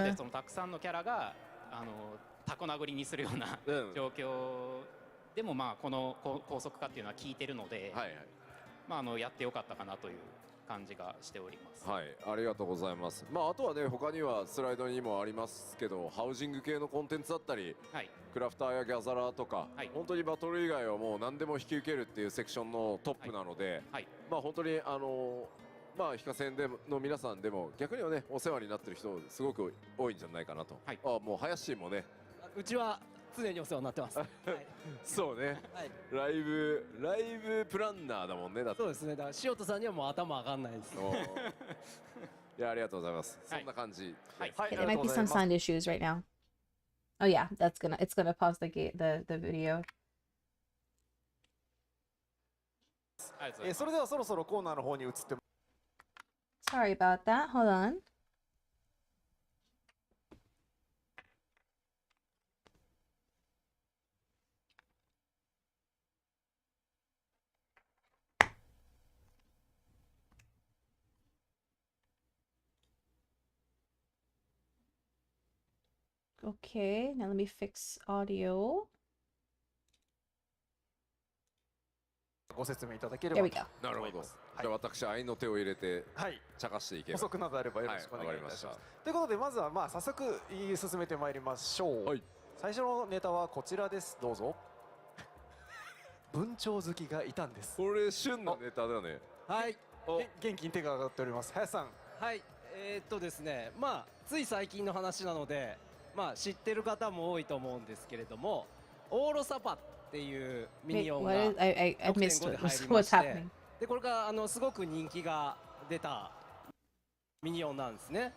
ろでそのたくさんのキャラがタコ殴りにするような状況でもまあこの高速化っていうのは効いてるので。まあやってよかったかなという感じがしております。はい、ありがとうございます。まああとはね他にはスライドにもありますけど、ハウジング系のコンテンツだったり、クラフターやギャザラーとか、本当にバトル以外はもう何でも引き受けるっていうセクションのトップなので、まあ本当にまあ非課線での皆さんでも逆にはねお世話になってる人すごく多いんじゃないかなと。もう林もね。うちは常にお世話になってます。そうね。ライブプランナーだもんね。そうですね。だから塩田さんにはもう頭上がんないです。いやありがとうございます。そんな感じ。Okay, there might be some sound issues right now. Oh yeah, it's gonna pause the video. それではそろそろコーナーの方に移って。Sorry about that. Hold on. Okay, now let me fix audio. ご説明いただければとなるほど。じゃあ私愛の手を入れて茶化していけば。補足などあればよろしくお願いいたします。ということでまずはまあ早速進めてまいりましょう。最初のネタはこちらです。どうぞ。文鳥好きがいたんです。これ旬のネタだね。はい。元気に手が上がっております。林さん。はい。ですね、まあつい最近の話なので、まあ知ってる方も多いと思うんですけれども、オーロサパっていうミニオンが 6.5 で入りまして、でこれがすごく人気が出たミニオンなんですね。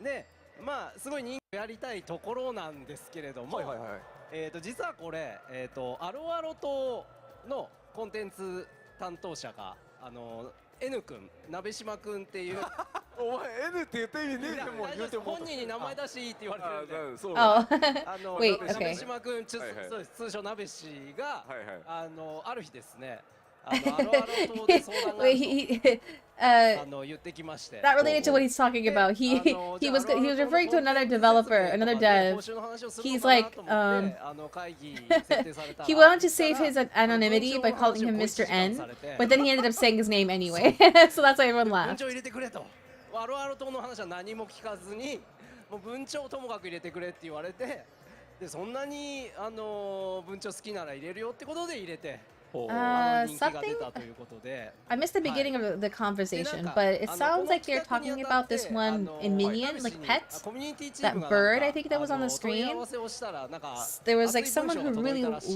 で、まあすごい人気やりたいところなんですけれども、実はこれアロアロ島のコンテンツ担当者がN 君、鍋島君っていうお前 N って言って意味ねえでも言うても本人に名前出していいって言われてるんで、鍋島君、通称鍋氏がある日ですね、アロアロ島で相談が言ってきまして、 Not related to what he's talking about. He was referring to another developer, another dev. He's like he wanted to save his anonymity by calling him Mr. N, but then he ended up saying his name anyway. So that's why everyone laughed. 文鳥入れてくれと。アロアロ島の話は何も聞かずに、もう文鳥ともかく入れてくれって言われて、でそんなに文鳥好きなら入れるよってことで入れて。Something. I missed the beginning of the conversation, but it sounds like they're talking about this one in Minion, like pets. That bird, I think that was on the screen. There was like someone who really likes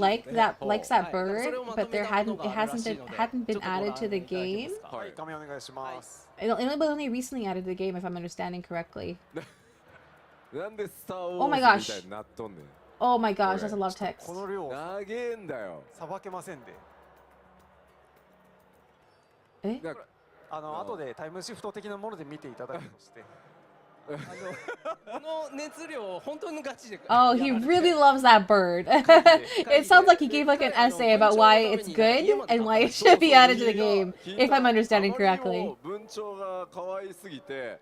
that bird, but it hadn't been added to the game. It was only recently added to the game, if I'm understanding correctly. Oh my gosh. Oh my gosh, that's a lot of text. この量長えんだよ。さばけませんで。え後でタイムシフト的なもので見ていただくとして。この熱量本当にガチで。Oh, he really loves that bird. It sounds like he gave like an essay about why it's good and why it should be added to the game, if I'm understanding correctly. 文鳥が可愛すぎて、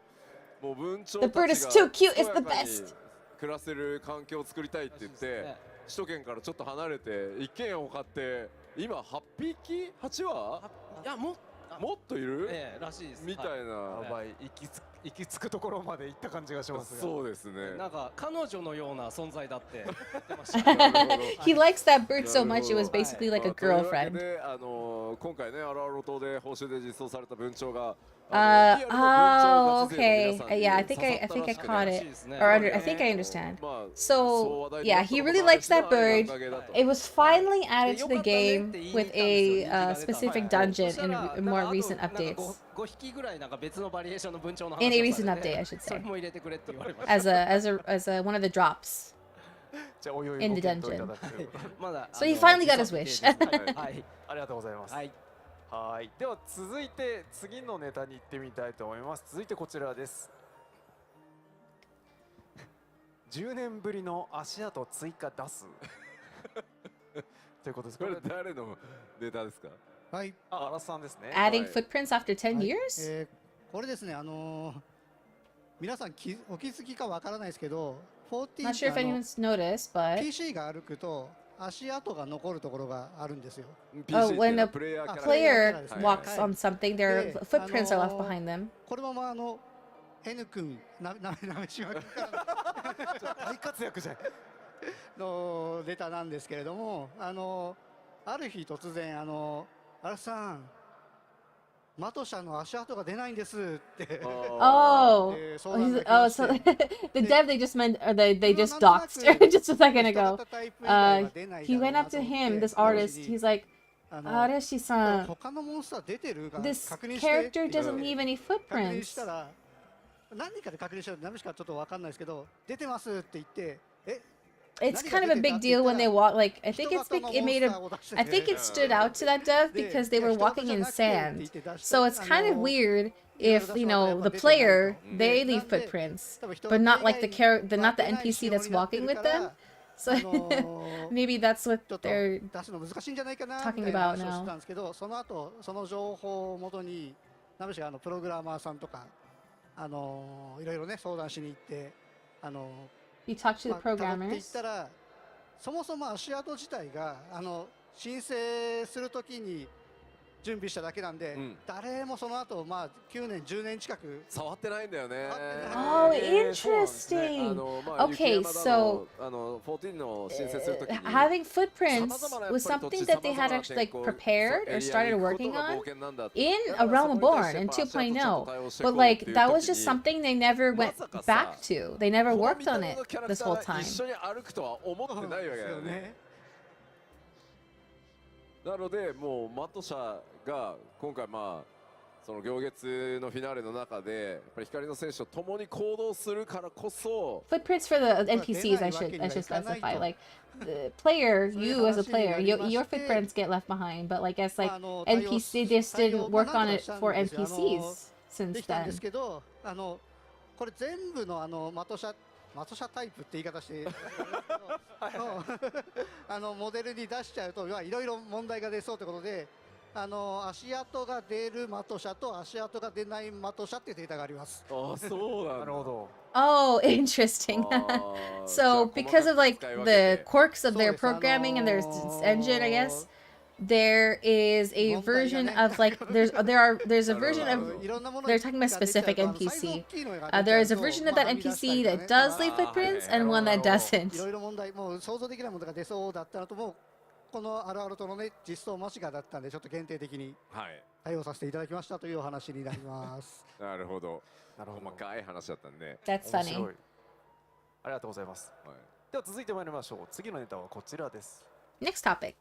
もう文 The 鳥 bird た is ち too が cute, 健 it's や the かに best. 暮らせる環境を作りたいって言って首都圏からちょっと離れて一軒家を買って今8匹8羽いやもっといる、らしいです。みたいな、やばい行き着くところまで行った感じがしますが。そうですね。なんか彼女のような存在だって。He likes that bird so much it was basically like a girlfriend. で今回ねアラアロ島で報酬で実装された文鳥が Oh, okay. Yeah, I think I caught it, or I think I understand. So yeah, he really likes that bird. It was finally added to the game with a specific dungeon in more recent updates. 5匹ぐらいなんか別のバリエーションの文鳥の話 In a recent update, I should say. それも入れてくれって言われました。As one of the drops in the dungeon. まだ So he finally got his wish. はい、ありがとうございます。はい、では続いて次のネタに行ってみたいと思います。続いてこちらです。10年ぶりの足跡追加出すということです。これ誰のネタですか？はい。あ、荒さんですね。Adding footprints after 10 years? これですね、皆さんお気づきかわからないですけど、Not sure if anyone's noticed, but PC が歩くと足跡が残るところがあるんですよ。Oh, when a player walks on something, their footprints are left behind them. これもN 君、なめしま君から大活躍じゃん。のネタなんですけれども、ある日突然アルさん、マトシャの足跡が出ないんですって。Oh, so the dev they just meant, or they just doxed just a second ago. He went up to him, this artist. He's like, Arashi-san, this character doesn't leave any footprints. 何人かで確認したら何しかちょっとわかんないですけど、出てますって言って、It's kind of a big deal when they walk. Like I think it's big. I think it stood out to that dev because they were walking in sand. So it's kind of weird if the player they leave footprints, but not like not the NPC that's walking with them. So maybe that's what they're talking about now. その後その情報をもとに何しかプログラマーさんとかいろいろね相談しに行ってYou talk to the 辿ってい programmers. ったらそもそも足跡自体が申請するときに準備しただけなんで、誰もその後9年10年近く触ってないんだよね。Oh, interesting. Okay, so 14の申請するときに having footprints was something that they had actually like prepared or started working on in A Realm Reborn in 2.0. But like that was just something they never went back to. They never worked on it this whole time. 一緒に歩くとは思ってないわけだよね。なのでもうマトシャが今回その行月のフィナーレの中でやっぱり光の戦士と共に行動するからこそ Footprints for the NPCs I should specify. Like the player, you as a player, your footprints get left behind, but like as like NPC they just didn't work on it for NPCs since できたんで then. すけどこれ全部のマトシャタイプって言い方してモデルに出しちゃうといろいろ問題が出そうということで足跡が出るマトシャと足跡が出ないマトシャっていうデータがあります。あ、そうなんだ。なるほど。Oh, interesting. So because of like the quirks of their programming and their engine, I guess there is a version of like there's a version of they're talking about specific NPC. There is a version of that NPC that does leave footprints and one that doesn't. いろいろ問題もう想像できないものが出そうだったのともこのあるあるとのね実装間違だったんでちょっと限定的に対応させていただきましたというお話になります。なるほど。細かい話だったんで。That's funny. ありがとうございます。では続いて参りましょう。次のネタはこちらです。Next topic.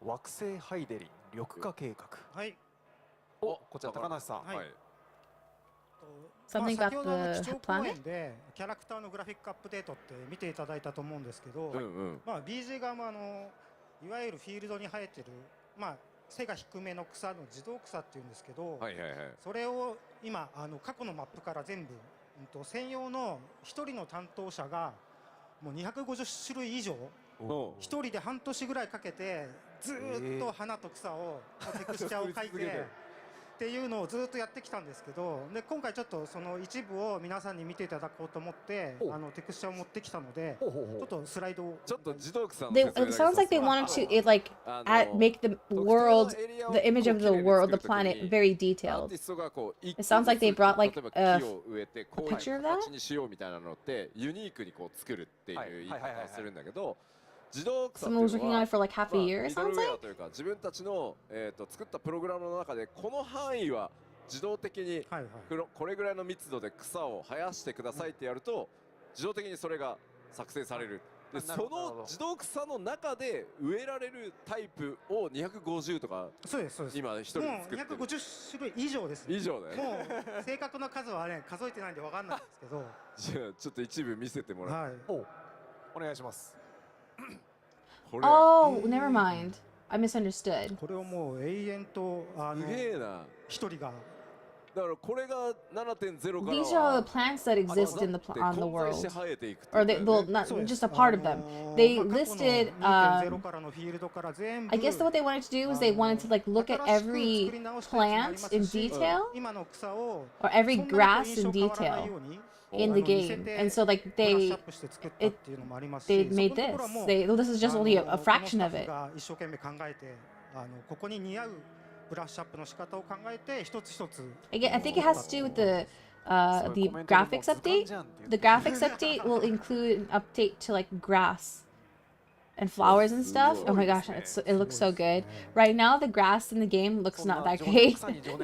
惑星ハイデリン緑化計画。はい。こちら高梨さん。はい。Something 先ほど about 基 the 調講 planet? 演でキャラクターのグラフィックアップデートって見ていただいたと思うんですけど、BG 側もいわゆるフィールドに生えてる背が低めの草の自動草っていうんですけど、はいはいはい。それを今過去のマップから全部、専用の一人の担当者がもう250種類以上一人で半年ぐらいかけてずーっと花と草をテクスチャーを描いてっていうのをずっとやってきたんですけど、で今回ちょっとその一部を皆さんに見ていただこうと思ってテクスチャーを持ってきたので、ちょっとスライドを。ちょっと自動草の They, 説明 it だけ sounds like they させて wanted to like make the world, the image of the world, the planet, very アー detailed. ティストがこう It sounds like they brought like 例えば a 木を植えてこういう picture of that? 形にしようみたいなのってユニークにこう作るっていう言い方をするんだけど、自動草っていう Someone was working の on は it for like half a year, ミ it ドル sounds ウェア like? というか自分たちの作ったプログラムの中でこの範囲は自動的にこれぐらいの密度で草を生やしてくださいってやると自動的にそれが作成される。でその自動草の中で植えられるタイプを250とか今一人で作ってる。もう250種類以上です、以上だね。もう正確な数はね数えてないんでわかんないんですけど。じゃあちょっと一部見せてもらって。お願いします。Oh, never mind. I misunderstood. これをもう永遠とすげえな。一人が。だからこれが 7.0 から These are the plants that exist in on the 混在して world, 生えていくって or こと they, だよ well, ね。 not just a part of them. They listed. 2.0からのフィールドから全部。 I guess what they wanted to do was they wanted to like look at every plant in detail, 今の草を or every grass in detail in the game, and so like they made this. Well, this is just only a fraction of it. 一生懸命考えてここに似合うブラッシュアップの仕方を考えて一つ一つ。I think it has to do with the graphics update. The graphics update will include an update to like grass and flowers and stuff. Oh my gosh, it looks so good. Right now, the grass in the game looks not that great.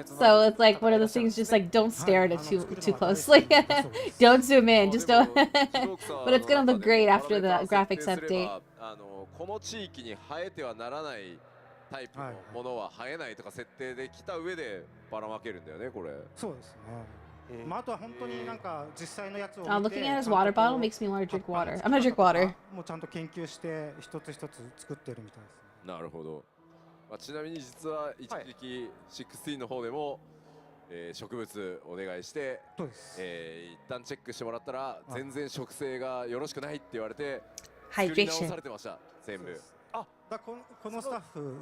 So it's like one of those things, just like don't stare at it too closely. Don't zoom in, just don't. But it's gonna look great after the graphics update. この地域に生えてはならないタイプのものは生えないとか設定できた上でばらまけるんだよねこれ。そうですね。まああとは本当になんか実際のやつを見て。Looking at his water bottle makes me want to drink water. I'm gonna drink water. もうちゃんと研究して一つ一つ作ってるみたいです。なるほど。ちなみに実は一時期16の方でも植物お願いして一旦チェックしてもらったら全然植生がよろしくないって言われて作り直されてました全部。このスタッフ、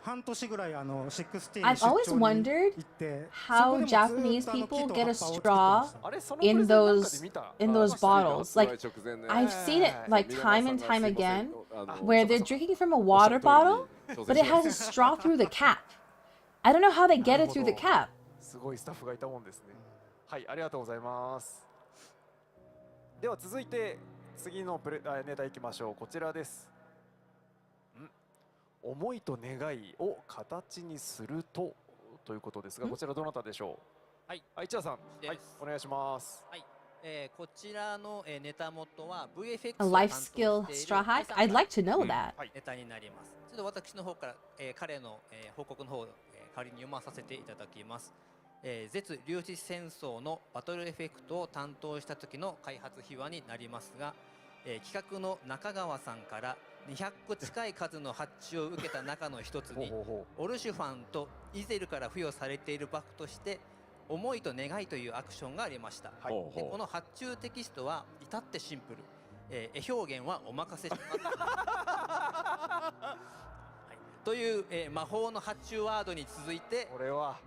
半年ぐらい16 I've always wondered how Japanese people get a straw in those bottles. Like I've seen it like time and time again, where they're drinking from a water bottle, but it has a straw through the cap. I don't know how they get it through the cap. すごいスタッフがいたもんですね。はい、ありがとうございます。では続いて次のネタいきましょう。こちらです。思いと願いを形にするということですが、こちらどなたでしょう。はい、市田さん、はい、お願いします。はい、こちらのネタ元は VFX A life skill straw hack? I'd like to know that. ネタになります。ちょっと私の方から彼の報告の方代わりに読まさせていただきます。絶粒子戦争のバトルエフェクトを担当した時の開発秘話になりますが、企画の中川さんから200個近い数の発注を受けた中の一つにオルシュファンとイゼルから付与されているバフとして思いと願いというアクションがありました。でこの発注テキストは至ってシンプル、絵表現はお任せしますという、魔法の発注ワードに続いて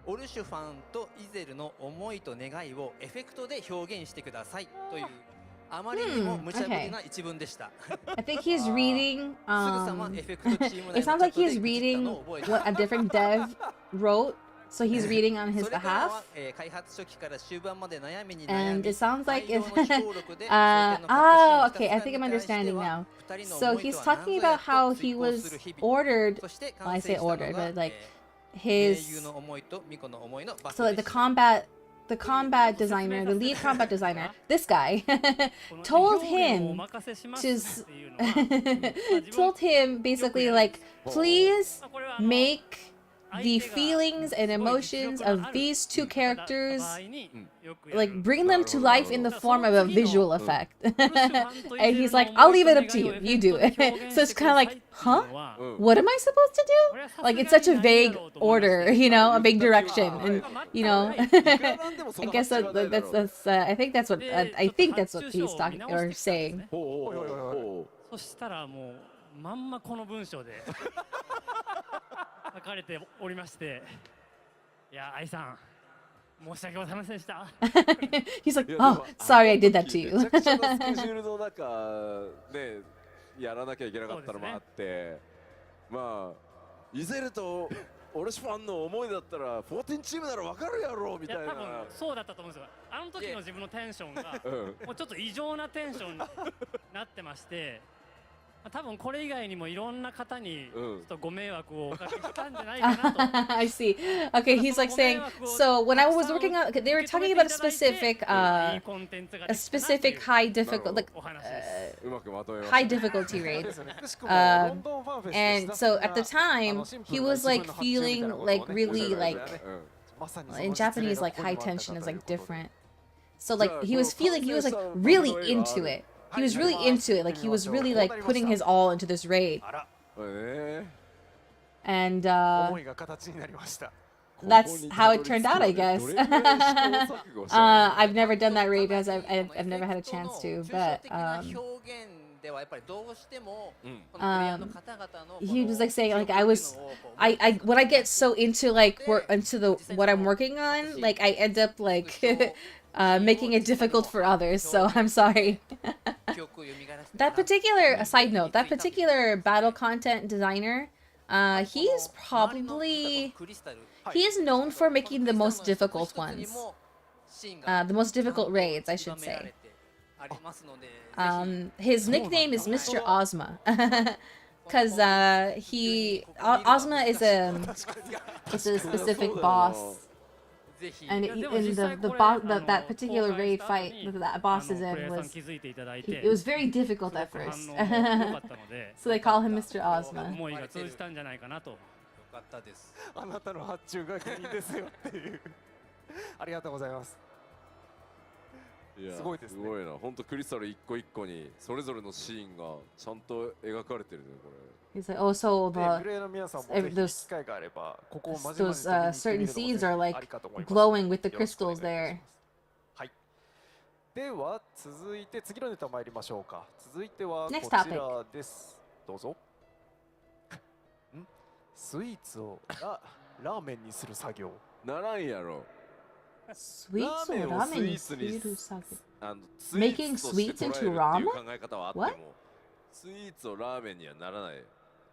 オルシュファンとイゼルの思いと願いをエフェクトで表現してくださいというあまりにも無茶ぶりな一文でした。I think he's reading. It sounds like he's reading what a different dev wrote, so he's reading on his behalf. And it sounds like if oh, okay, I think I'm understanding now. So he's talking about how he was ordered. Well, I say ordered, but like his. So like the combat designer, the lead combat designer, this guy, told him told him basically like, please make the feelings and emotions of these two characters, like bring them to life in the form of a visual effect. And he's like, I'll leave it up to you. You do it. So it's kind of like, huh? What am I supposed to do? Like, it's such a vague order, you know, a vague direction, and you know, I guess that's I think that's what he's talking or saying. そしたらもうまんまこの文章で書かれておりまして、いや愛さん申し訳ございませんでした。He's like, oh, sorry, I did that to you. めちゃくちゃなスケジュールの中ねやらなきゃいけなかったのもあって、まあイゼルとオレシファンの思いだったら14チームなら分かるやろみたいな。多分そうだったと思うんですよ。あの時の自分のテンションがもうちょっと異常なテンションになってまして。多分これ以外にもいろんな方にちょっとご迷惑をおかけしたんじゃないかなと。I see. Okay, he's like saying, so when I was working on, they were talking about a specific high difficult, high difficulty rate. And so at the time, he was like feeling like really like, in Japanese, like high tension is like different. So like he was like really into it. He was really into it, like he was really like putting his all into this raid. And that's how it turned out, I guess. I've never done that raid because I've never had a chance to, but he was like saying like I when I get so into like what I'm working on, like I end up like making it difficult for others, so I'm sorry. That particular side note, that particular battle content designer, he is known for making the most difficult ones, the most difficult raids, I should say. His nickname is Mr. Ozma, because Ozma is a specific boss. And in that particular raid fight that boss is in it was very difficult at first. So they call him Mr. Ozma. あなたの発注が原因ですよっていう。ありがとうございます。すごいですね。すごいな。本当クリスタル一個一個にそれぞれのシーンがちゃんと描かれてるねこれ。He's like, oh, so those certain scenes are like glowing with the crystals there. はい。では続いて次のネタ参りましょうか。続いてはこち Next topic. らです。どうぞ。スイーツをラーメンにする作業。ならんやろ。Sweets or ramen making sweets into ramen? What? スイーツをラーメンにはならない。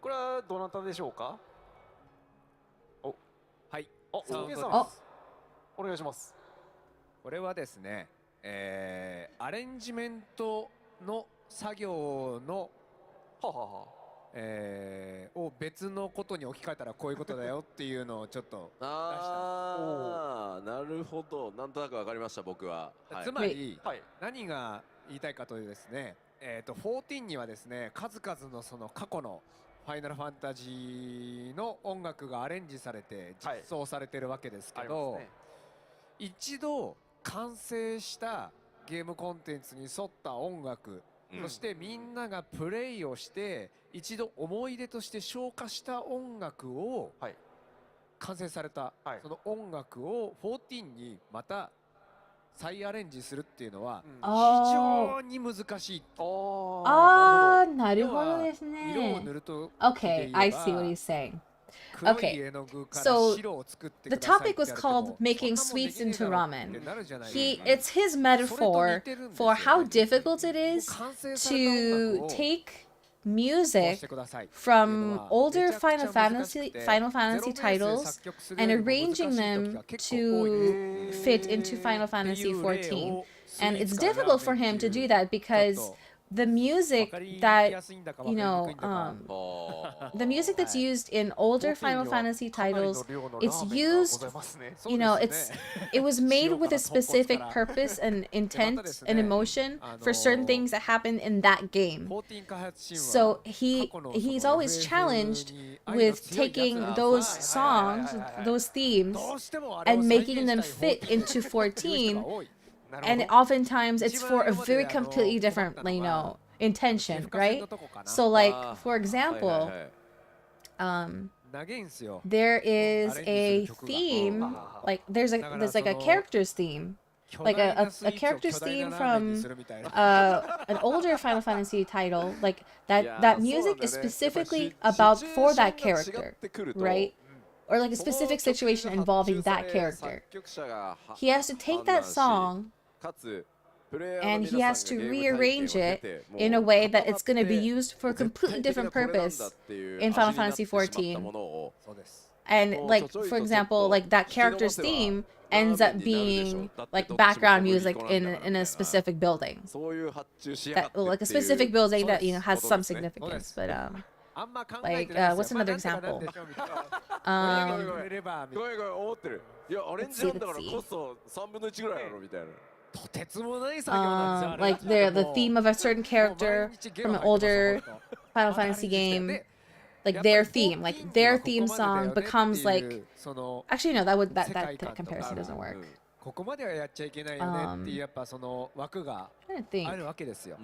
これはどなたでしょうか。お、はい。お、そうさん。お願いします。これはですね、アレンジメントの作業のを別のことに置き換えたらこういうことだよっていうのをちょっと出した。ああ、なるほど。なんとなくわかりました僕は。つまり何が言いたいかというですね、14にはですね、数々のその過去のファイナルファンタジーの音楽がアレンジされて実装されてるわけですけど、一度完成したゲームコンテンツに沿った音楽、そしてみんながプレイをして一度思い出として消化した音楽を完成されたその音楽を14にまた再アレンジするっていうのは非常に難しい。ああ、なるほどですね。色を塗ると。Okay, I see what he's saying. Okay, so the topic was called making sweets into ramen. It's his metaphor for how difficult it is to take music from older Final Fantasy titles and arranging them to fit into Final Fantasy XIV. And it's difficult for him to do that because the music that the music that's used in older Final Fantasy titles, it's used, it was made with a specific purpose and intent and emotion for certain things that happen in that game. So he's always challenged with taking those songs, those themes, and making them fit into 14. And oftentimes it's for a very completely different, intention, right? So like, for example, there is a theme, like there's like a character's theme, like a character's theme from an older Final Fantasy title, like that music is specifically for that character, right? Or like a specific situation involving that character. He has to take that song and he has to rearrange it in a way that it's going to be used for a completely different purpose in Final Fantasy XIV. And like, for example, like that character's theme ends up being like background music in a specific building, like a specific building that has some significance. But like what's another example? Let's see. Like the theme of a certain character from an older Final Fantasy game, like their theme song becomes like, actually no, that comparison doesn't work. ここまではやっちゃいけないよねっていうやっぱその枠があるわけですよ。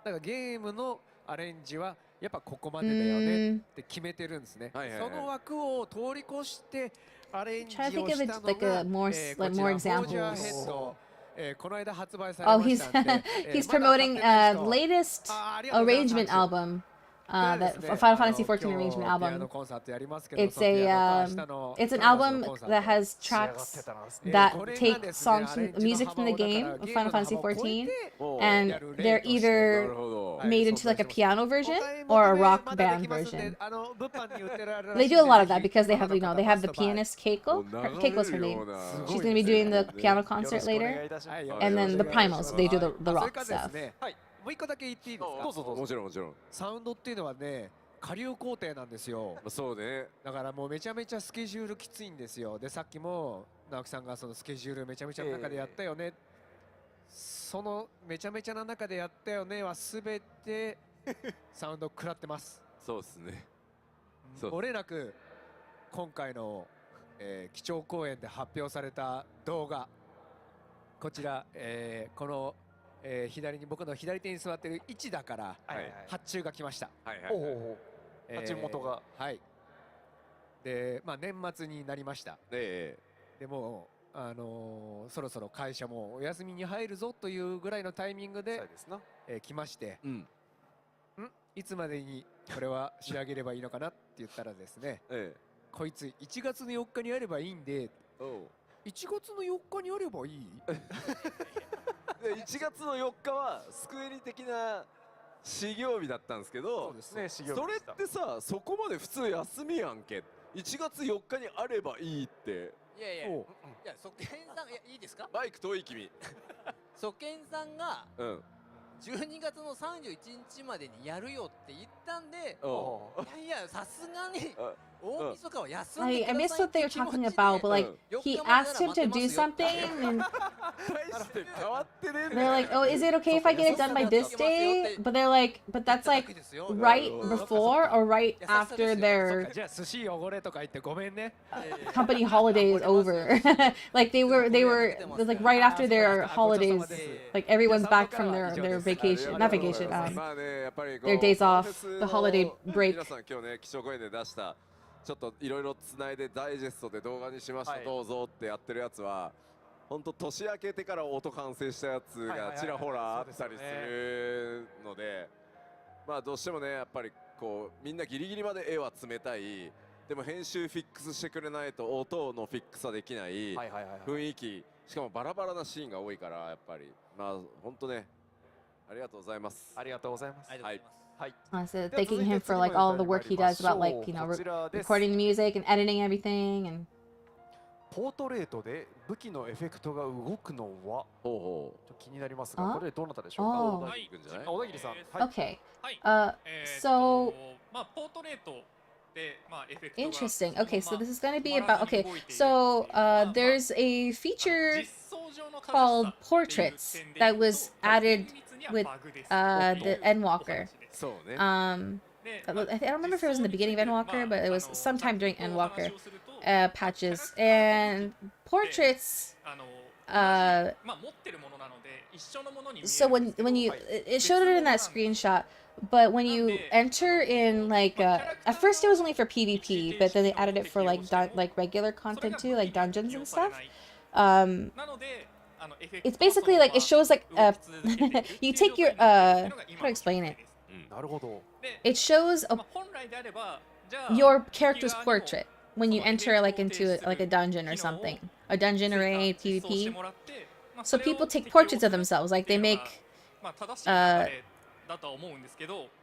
だからゲームのアレンジはやっぱここまでだよねって決めてるんですね。その枠を通り越してアレンジをしたのがこちらフォージャーヘッド。Oh, he's promoting latest arrangement album, that Final Fantasy XIV arrangement album. It's an album that has tracks that take songs from music from the game of Final Fantasy XIV, and they're either made into like a piano version or a rock band version. They do a lot of that because they have the pianist Keiko. Keiko's her name. She's gonna be doing the piano concert later, and then the Primos, they do the rock stuff. もう一個だけ言っていいですか？どうぞどうぞ。もちろんもちろん。サウンドっていうのはね、下流工程なんですよ。そうね。だからもうめちゃめちゃスケジュールきついんですよ。でさっきも直樹さんがそのスケジュールめちゃめちゃの中でやったよね。そのめちゃめちゃな中でやったよねはすべてサウンド食らってます。そうですね。漏れなく今回の、基調講演で発表された動画、こちら、この僕の左手に座ってる位置だから発注が来ました。発注元が。はい。で、まあ年末になりました。でもそろそろ会社もお休みに入るぞというぐらいのタイミングで来まして、いつまでにこれは仕上げればいいのかなって言ったらですね、こいつ1月の4日にやればいいんで、1月の4日にやればいい1月の4日はスクエニ的な始業日だったんですけど、それってさ、そこまで普通休みやんけ。1月4日にあればいいって。いや、側見さん、いいですか？マイク遠い君。側見さんが12月の31日までにやるよって言ったんで、いやさすがに大晦日は休んでください。I missed what they were talking about, but like he asked him to do something, and they're like, "Oh, is it okay if I get it done by this day?" But they're like, "But that's like right before or right after their company holiday is over." Like they were like right after their holidays, like everyone's back from their vacation, not vacation, their days off, the holiday break. ちょっといろいろつないでダイジェストで動画にしましたどうぞってやってるやつは本当年明けてから音完成したやつがちらほらあったりするので、まあどうしてもねやっぱりこうみんなギリギリまで絵は詰めたい、でも編集フィックスしてくれないと音のフィックスはできない雰囲気、しかもバラバラなシーンが多いからやっぱりまあ本当ねありがとうございます。ありがとうございます。はい。So thanking him for like all the work he does about like recording the music and editing everything, and ポートレートで武器のエフェクトが動くのはちょっと気になりますが、これどうなったでしょうか。小田切君じゃない？小田切さん。Okay. So まあポートレートでまあエフェクト interesting. Okay, so this is going to be about. Okay, so there's a feature called portraits that was added with the Endwalker. I don't remember if it was in the beginning of Endwalker, but it was sometime during Endwalker patches. And portraits, so when you, it showed it in that screenshot, but when you enter in like, at first it was only for PvP, but then they added it for like regular content too, like dungeons and stuff. It's basically like, it shows like, you take your, how to explain it? It shows your character's portrait when you enter like into like a dungeon or something, a dungeon or a PvP. So people take portraits of themselves, like they make,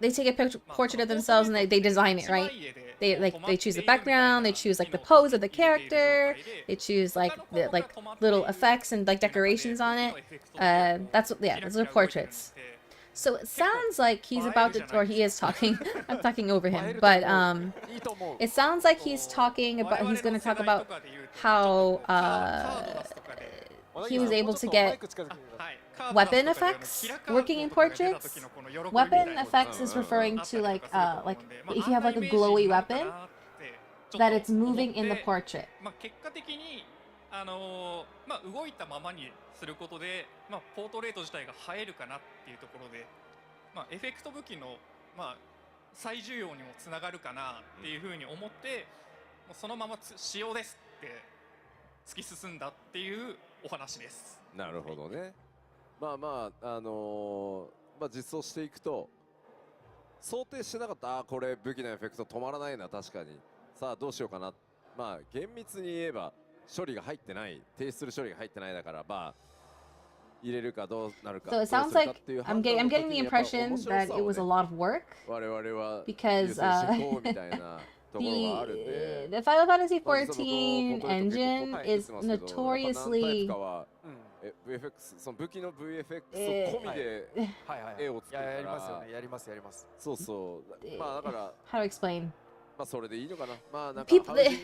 they take a portrait of themselves and they design it, right? They choose the background, they choose like the pose of the character, they choose like the little effects and like decorations on it. That's what, yeah, those are portraits. So it sounds like he's about to, or he is talking. I'm talking over him, but it sounds like he's talking about. He's going to talk about how he was able to get weapon effects working in portraits. Weapon effects is referring to like if you have like a glowy weapon, that it's moving in the portrait. まあ動いたままにすることで、まあポートレート自体が映えるかなっていうところで、まあエフェクト武器のまあ最重要にもつながるかなっていうふうに思って、もうそのまま使用ですって突き進んだっていうお話です。なるほどね。まあまあまあ実装していくと想定してなかった。これ武器のエフェクト止まらないな、確かに。さあどうしようかな。まあ厳密に言えば処理が入ってない、提出する処理が入ってないだから、まあ入れるかどうなるか。So it sounds like I'm getting the impression that it was a lot of work because the Final Fantasy XIV engine is notoriously VFX その武器の VFX を込みで絵を作るから。やりますよね、やりますやります。そうそう。まあだから。How to explain? まあそれでいいのかな。まあなんか people in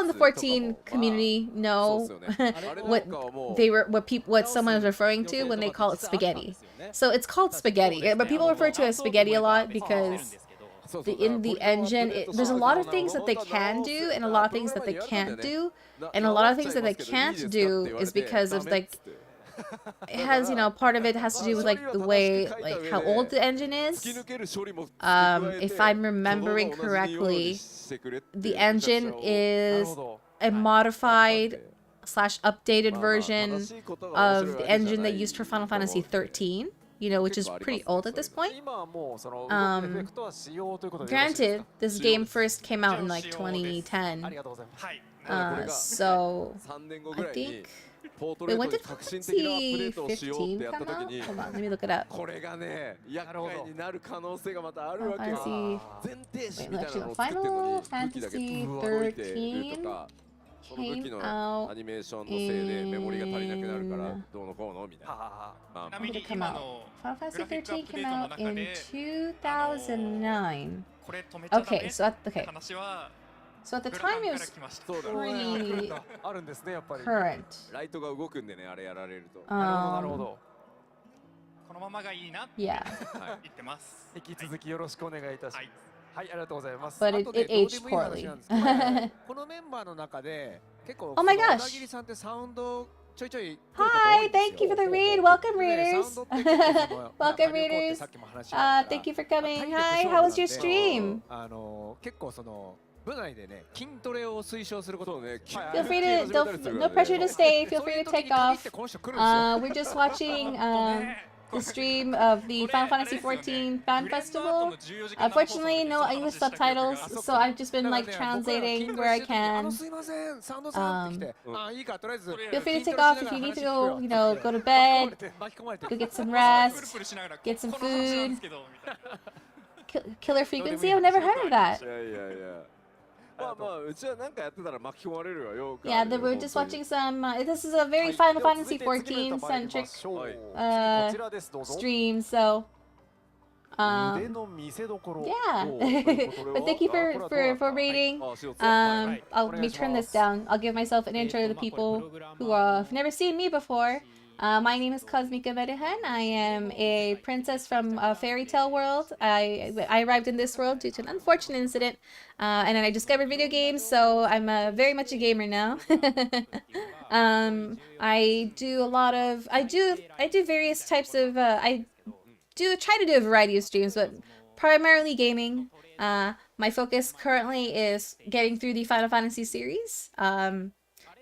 the 14 community know what someone is referring to when they call it spaghetti. So it's called spaghetti, but people refer to it as spaghetti a lot because in the engine there's a lot of things that they can do and a lot of things that they can't do, and a lot of things that they can't do is because of like it has, you know, part of it has to do with like the way, like how old the engine is. If I'm remembering correctly, the engine is a modified / updated version of the engine they used for Final Fantasy XIII, you know, which is pretty old at this point. Granted, this game first came out in like 2010, so I think Wait, when did Fantasy 15 come out? Hold on, let me look it up. これがね、厄介になる可能性がまたあるわけよ。前提詞みたいなのを作ってるのに、武器だけ動いてるとか、その武器のアニメーションのせいでメモリが足りなくなるからどうのこうのみたいな。When did it come out? Final Fantasy 13 came out in 2009. Okay, so So at the time it was pretty current. ライトが動くんでね、あれやられると。なるほど。このままがいいなって言ってます。引き続きよろしくお願いいたします。はい、ありがとうございます。But it aged poorly. このメンバーの中で結構 Oh my gosh. 小田切さんってサウンドちょいちょい Hi, thank you for the read. Welcome readers. Welcome readers. Thank you for coming. Hi, how was your stream? 結構その部内でね、筋トレを推奨することね。Feel free to, no pressure to stay. Feel free to take off. We're just watching the stream of the Final Fantasy XIV Fan Festival. Unfortunately, no English subtitles, so I've just been like translating where I can. Feel free to take off if you need to go, you know, go to bed, go get some rest, get some food. Killer Frequency? I've never heard of that. Yeah, we're just watching some. This is a very Final Fantasy 14 centric stream, so. Yeah. But thank you for rating. Let me turn this down. I'll give myself an intro to the people who have never seen me before. My name is Kosmika Meruhen. I am a princess from a fairy tale world. I arrived in this world due to an unfortunate incident, and then I discovered video games, so I'm very much a gamer now. I do a lot of I do various types of I try to do a variety of streams, but primarily gaming. My focus currently is getting through the Final Fantasy series.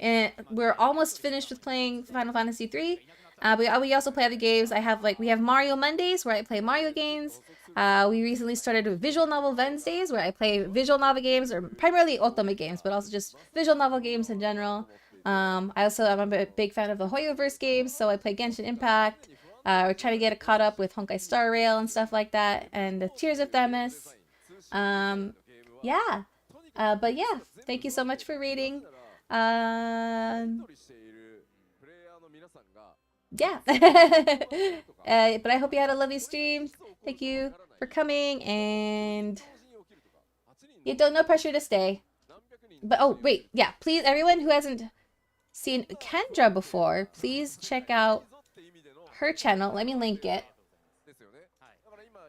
And we're almost finished with playing Final Fantasy xiii. We also play other games. We have Mario Mondays where I play Mario games. We recently started with Visual Novel Wednesdays where I play visual novel games, or primarily otome games, but also just visual novel games in general. I'm a big fan of the Hoyoverse games, so I play Genshin Impact. We're trying to get caught up with Honkai Star Rail and stuff like that, and the Tears of Themis. Yeah. But yeah, thank you so much for reading. Yeah. But I hope you had a lovely stream. Thank you for coming, and no pressure to stay. But oh wait, yeah, please, everyone who hasn't seen Kendra before, please check out her channel. Let me link it.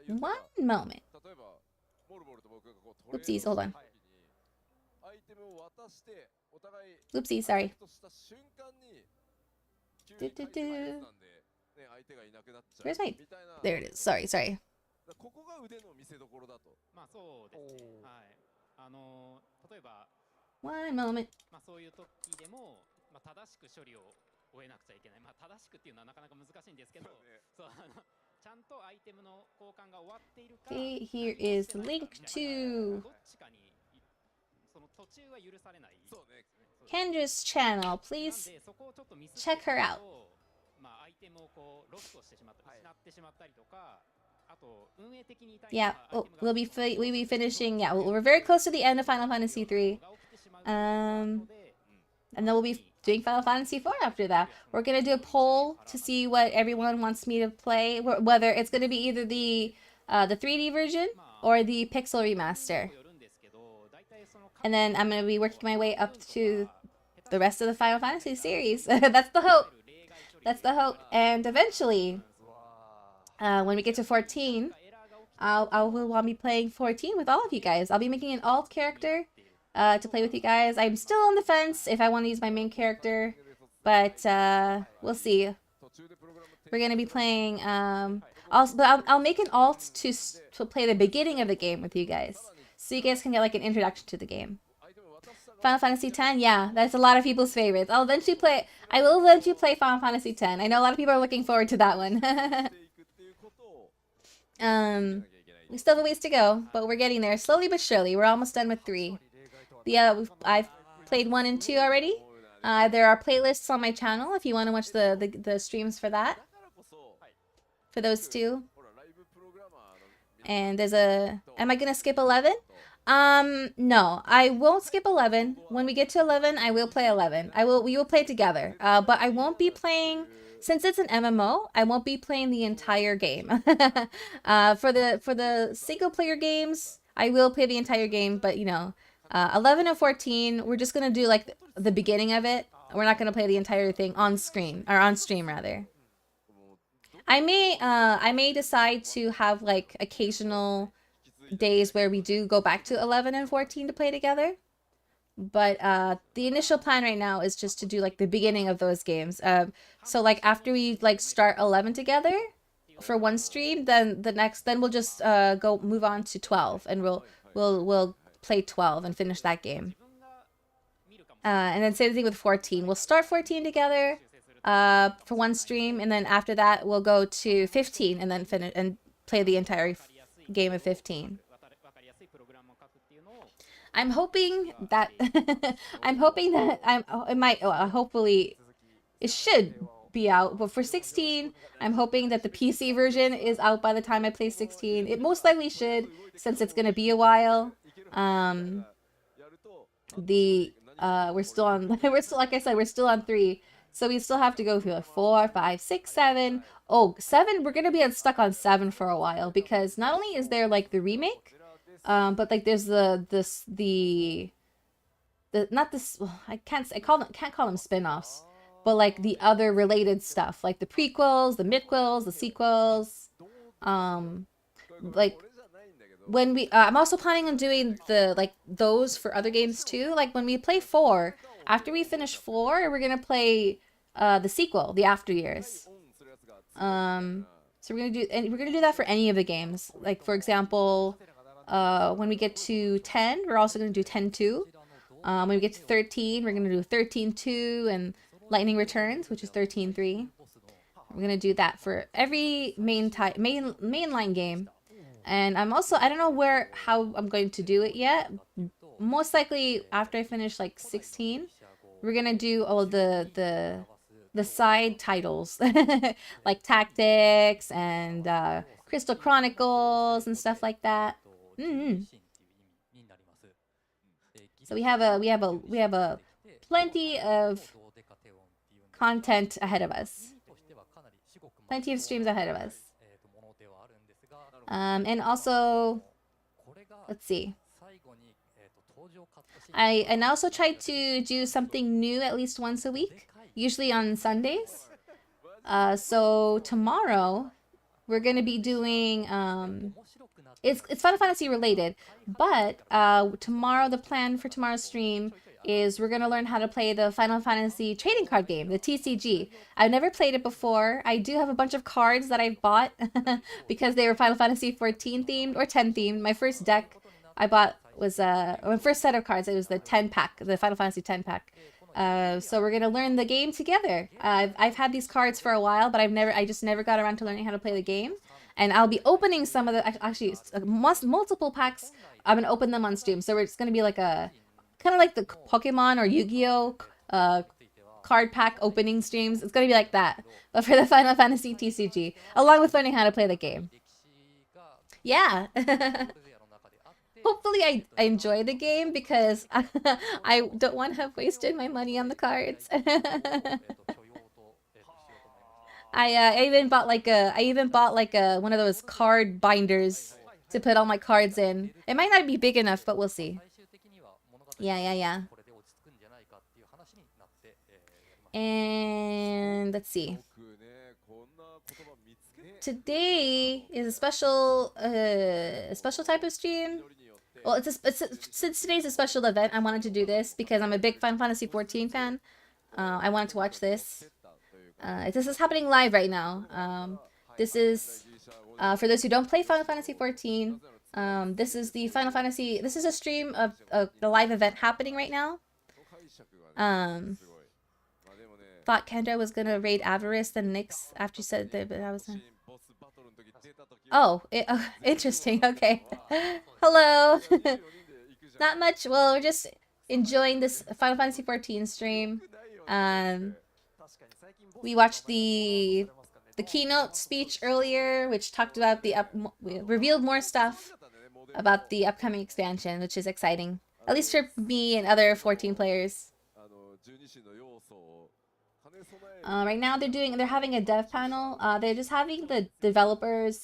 One moment. Oopsies, hold on. Oopsie, sorry. Where's my... There it is. Sorry. 例えば One moment. そういう時でも正しく処理を終えなくちゃいけない。正しくっていうのはなかなか難しいんですけど、ちゃんとアイテムの交換が終わっているか。 Okay, here is the link to Kendra's channel. Please check her out. Yeah, we'll be finishing. Yeah, we're very close to the end of Final Fantasy xiii. And then we'll be doing Final Fantasy IV after that. We're gonna do a poll to see what everyone wants me to play, whether it's gonna be either the 3D version or the Pixel remaster. And then I'm gonna be working my way up to the rest of the Final Fantasy series. That's the hope. That's the hope. And eventually, when we get to 14, I will be playing 14 with all of you guys. I'll be making an alt character to play with you guys. I'm still on the fence if I want to use my main character, but we'll see. We're gonna be playing. I'll make an alt to play the beginning of the game with you guys, so you guys can get like an introduction to the game. Final Fantasy X, yeah, that's a lot of people's favorites. I will eventually play Final Fantasy X. I know a lot of people are looking forward to that one. We still have a ways to go, but we're getting there slowly but surely. We're almost done with 3. I've played 1 and 2 already. There are playlists on my channel if you want to watch the streams for that. For those 2. And there's a... Am I gonna skip 11? No, I won't skip 11. When we get to 11, I will play 11. We will play together. But I won't be playing, since it's an MMO, I won't be playing the entire game. For the single player games, I will play the entire game, but 11 and 14, we're just gonna do like the beginning of it. We're not gonna play the entire thing on screen, or on stream rather. I may decide to have like occasional days where we do go back to 11 and 14 to play together, but the initial plan right now is just to do like the beginning of those games. So like after we like start 11 together for one stream, then we'll just move on to 12, and we'll play 12 and finish that game. And then same thing with 14. We'll start 14 together for one stream, and then after that we'll go to 15 and then finish and play the entire game of 15. I'm hoping that hopefully it should be out, but for 16 I'm hoping that the PC version is out by the time I play 16. It most likely should, since it's gonna be a while. the we're still on we're still, like I said, we're still on 3. So we still have to go through like 4, 5, 6, 7. Oh, 7, we're gonna be stuck on 7 for a while, because not only is there like the remake, but like there's the not this, well, I can't call them spin-offs, but like the other related stuff, like the prequels, the midquels, the sequels. Like when we I'm also planning on doing the like those for other games too. Like when we play 4, after we finish 4, we're gonna play the sequel, the After Years. So we're gonna do that for any of the games. Like for example, when we get to 10, we're also gonna do 10-2. When we get to 13, we're gonna do 13-2 and Lightning Returns, which is 13-3. We're gonna do that for every mainline game. And I don't know how I'm going to do it yet. Most likely after I finish like 16, we're gonna do all the side titles like Tactics and Crystal Chronicles and stuff like that. So we have a plenty of content ahead of us. Plenty of streams ahead of us. And also, let's see. I also try to do something new at least once a week, usually on Sundays. So tomorrow we're gonna be doing it's Final Fantasy related, but tomorrow, the plan for tomorrow's stream is we're gonna learn how to play the Final Fantasy trading card game, the TCG. I've never played it before. I do have a bunch of cards that I've bought because they were Final Fantasy 14 themed or 10 themed. My first deck I bought was my first set of cards. It was the 10 pack, the Final Fantasy 10 pack. So we're gonna learn the game together. I've had these cards for a while, but I just never got around to learning how to play the game. And I'll be opening some of the actually multiple packs. I'm gonna open them on stream. So it's gonna be like a kind of like the Pokemon or Yu-Gi-Oh card pack opening streams. It's gonna be like that, but for the Final Fantasy TCG, along with learning how to play the game. Yeah. Hopefully I enjoy the game, because I don't want to have wasted my money on the cards. I even bought like a one of those card binders to put all my cards in. It might not be big enough, but we'll see. Yeah. And let's see. Today is a special type of stream. Well, since today's a special event, I wanted to do this because I'm a big Final Fantasy 14 fan. I wanted to watch this. This is happening live right now. This is for those who don't play Final Fantasy 14. This is the Final Fantasy. This is a stream of the live event happening right now. Thought Kendra was gonna raid Avarice and Nyx after you said that, but I was. Oh, interesting. Okay. Hello. Not much. Well, we're just enjoying this Final Fantasy 14 stream. We watched the keynote speech earlier, which talked about revealed more stuff about the upcoming expansion, which is exciting. At least for me and other 14 players. Right now they're having a dev panel. They're just having the developers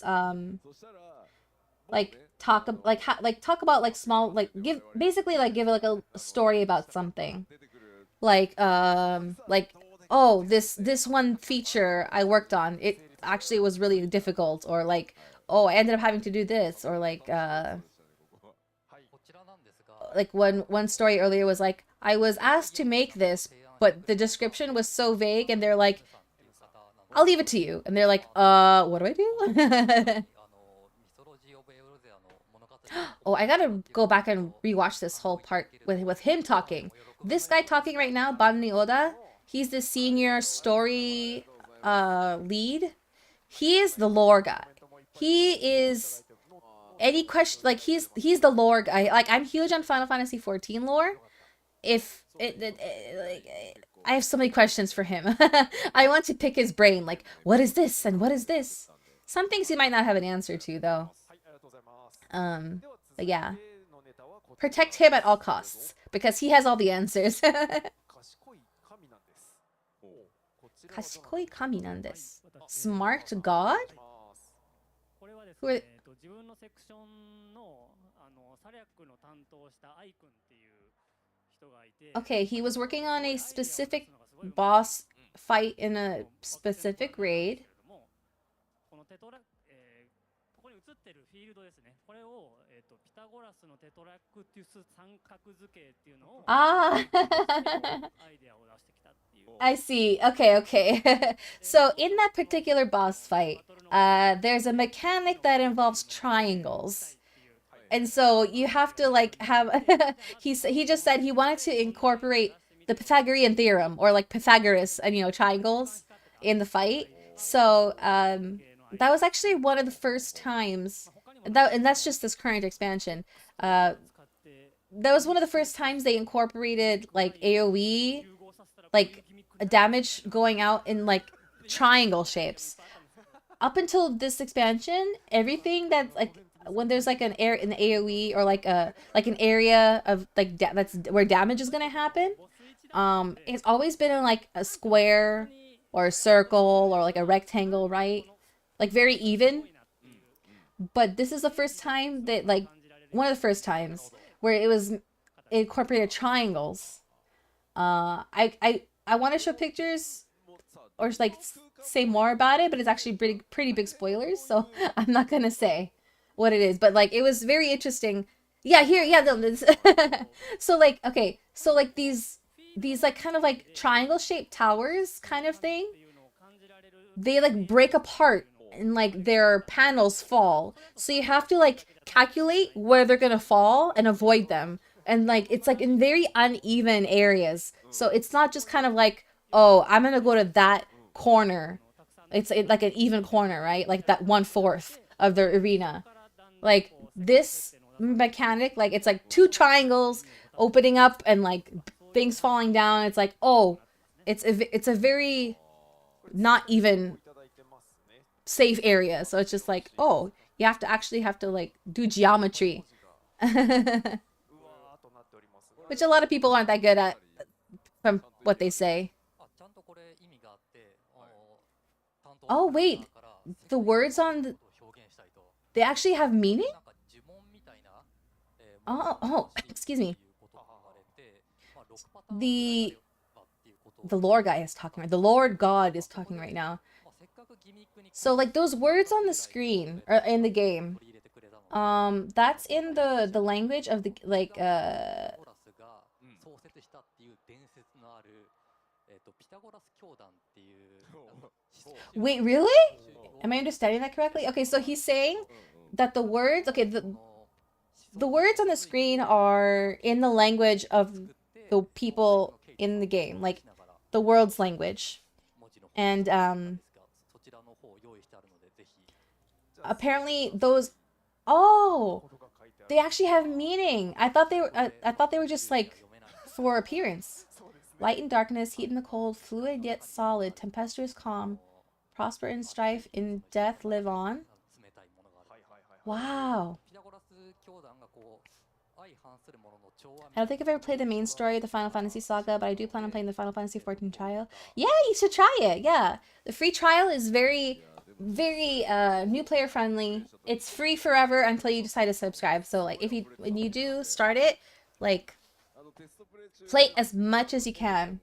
talk about like small give a story about something. Oh, this one feature I worked on, it actually was really difficult, or like, oh, I ended up having to do this, or like one story earlier was like, I was asked to make this, but the description was so vague, and they're like, I'll leave it to you. And they're like, what do I do? Oh, I gotta go back and rewatch this whole part with him talking. This guy talking right now, Banni Oda, he's the senior story lead. He is the lore guy. He is any question, like he's the lore guy. Like, I'm huge on Final Fantasy 14 lore. I have so many questions for him. I want to pick his brain, like, what is this and what is this? Some things he might not have an answer to, though. But yeah. protect him at all costs because he has all the answers. 賢い神なんです。Smart God? これはですね、自分のセクションのサリャックの担当したアイ君っていう人がいて。Okay, he was working on a specific boss fight in a specific raid. このテトラ、ここに映ってるフィールドですね。これをピタゴラスのテトラックテュス三角図形っていうのをアイデアを出してきたっていう。I see. Okay, okay. So in that particular boss fight, there's a mechanic that involves triangles. And so you have to like have he just said he wanted to incorporate the Pythagorean theorem or like Pythagoras and triangles in the fight. So that was actually one of the first times and that's just this current expansion. That was one of the first times they incorporated like AoE, like a damage going out in like triangle shapes. Up until this expansion, everything that like when there's like an AoE or like an area of like that's where damage is gonna happen, it's always been in like a square or a circle or like a rectangle, right? Like very even. But this is the first time that like one of the first times where it incorporated triangles. I want to show pictures or like say more about it, but it's actually pretty big spoilers, so I'm not gonna say what it is. But like it was very interesting. Yeah, here, yeah. So like okay, so like these like kind of like triangle shaped towers kind of thing. They like break apart and like their panels fall. So you have to like calculate where they're gonna fall and avoid them. And like it's like in very uneven areas. So it's not just kind of like, oh, I'm gonna go to that corner. It's like an even corner, right? Like that 1/4 of the arena. Like this mechanic, like it's like two triangles opening up and like things falling down. It's like, oh, it's a very not even safe area. So it's just like, oh, you have to like do geometry. Which a lot of people aren't that good at from what they say. Oh wait, the words on they actually have meaning? Oh, excuse me. The lore guy is talking right. The Lord God is talking right now. So like those words on the screen or in the game, that's in the language of the like Wait, really? Am I understanding that correctly? Okay, so he's saying that the words, okay, the words on the screen are in the language of the people in the game, like the world's language. And apparently those, oh, they actually have meaning. I thought they were just like for appearance. Light and darkness, heat and the cold, fluid yet solid, tempestuous calm, prosper in strife, in death live on. Wow. I don't think I've ever played the main story of the Final Fantasy saga, but I do plan on playing the Final Fantasy XIV trial. Yeah, you should try it. Yeah, the free trial is very new player friendly. It's free forever until you decide to subscribe. So like when you do start it, like play as much as you can.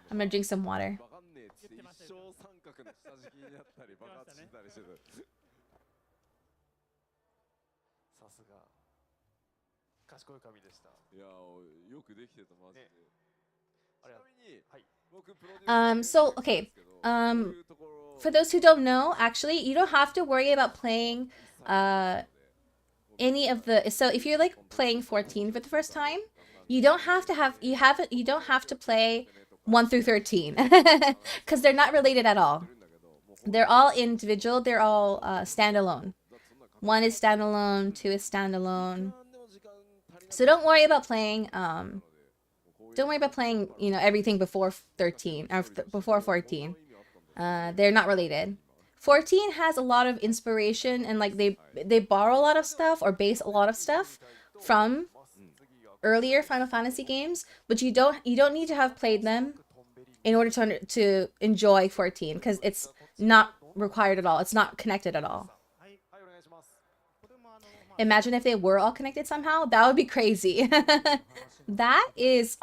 I'm gonna drink some water. 賢い神でした。いやー、よくできてたマジで。ちなみに、僕プロデューサー So okay, for those who don't know, actually, you don't have to worry about playing any of the. So if you're like playing 14 for the first time, you don't have to play 1 through 13 because they're not related at all. They're all individual. They're all standalone. 1 is standalone, 2 is standalone. So don't worry about playing. Don't worry about playing. You know, everything before 13 or before 14. They're not related. 14 has a lot of inspiration and like they borrow a lot of stuff or base a lot of stuff from earlier Final Fantasy games, but you don't need to have played them in order to enjoy 14 because it's not required at all. It's not connected at all. Imagine if they were all connected somehow. That would be crazy. That is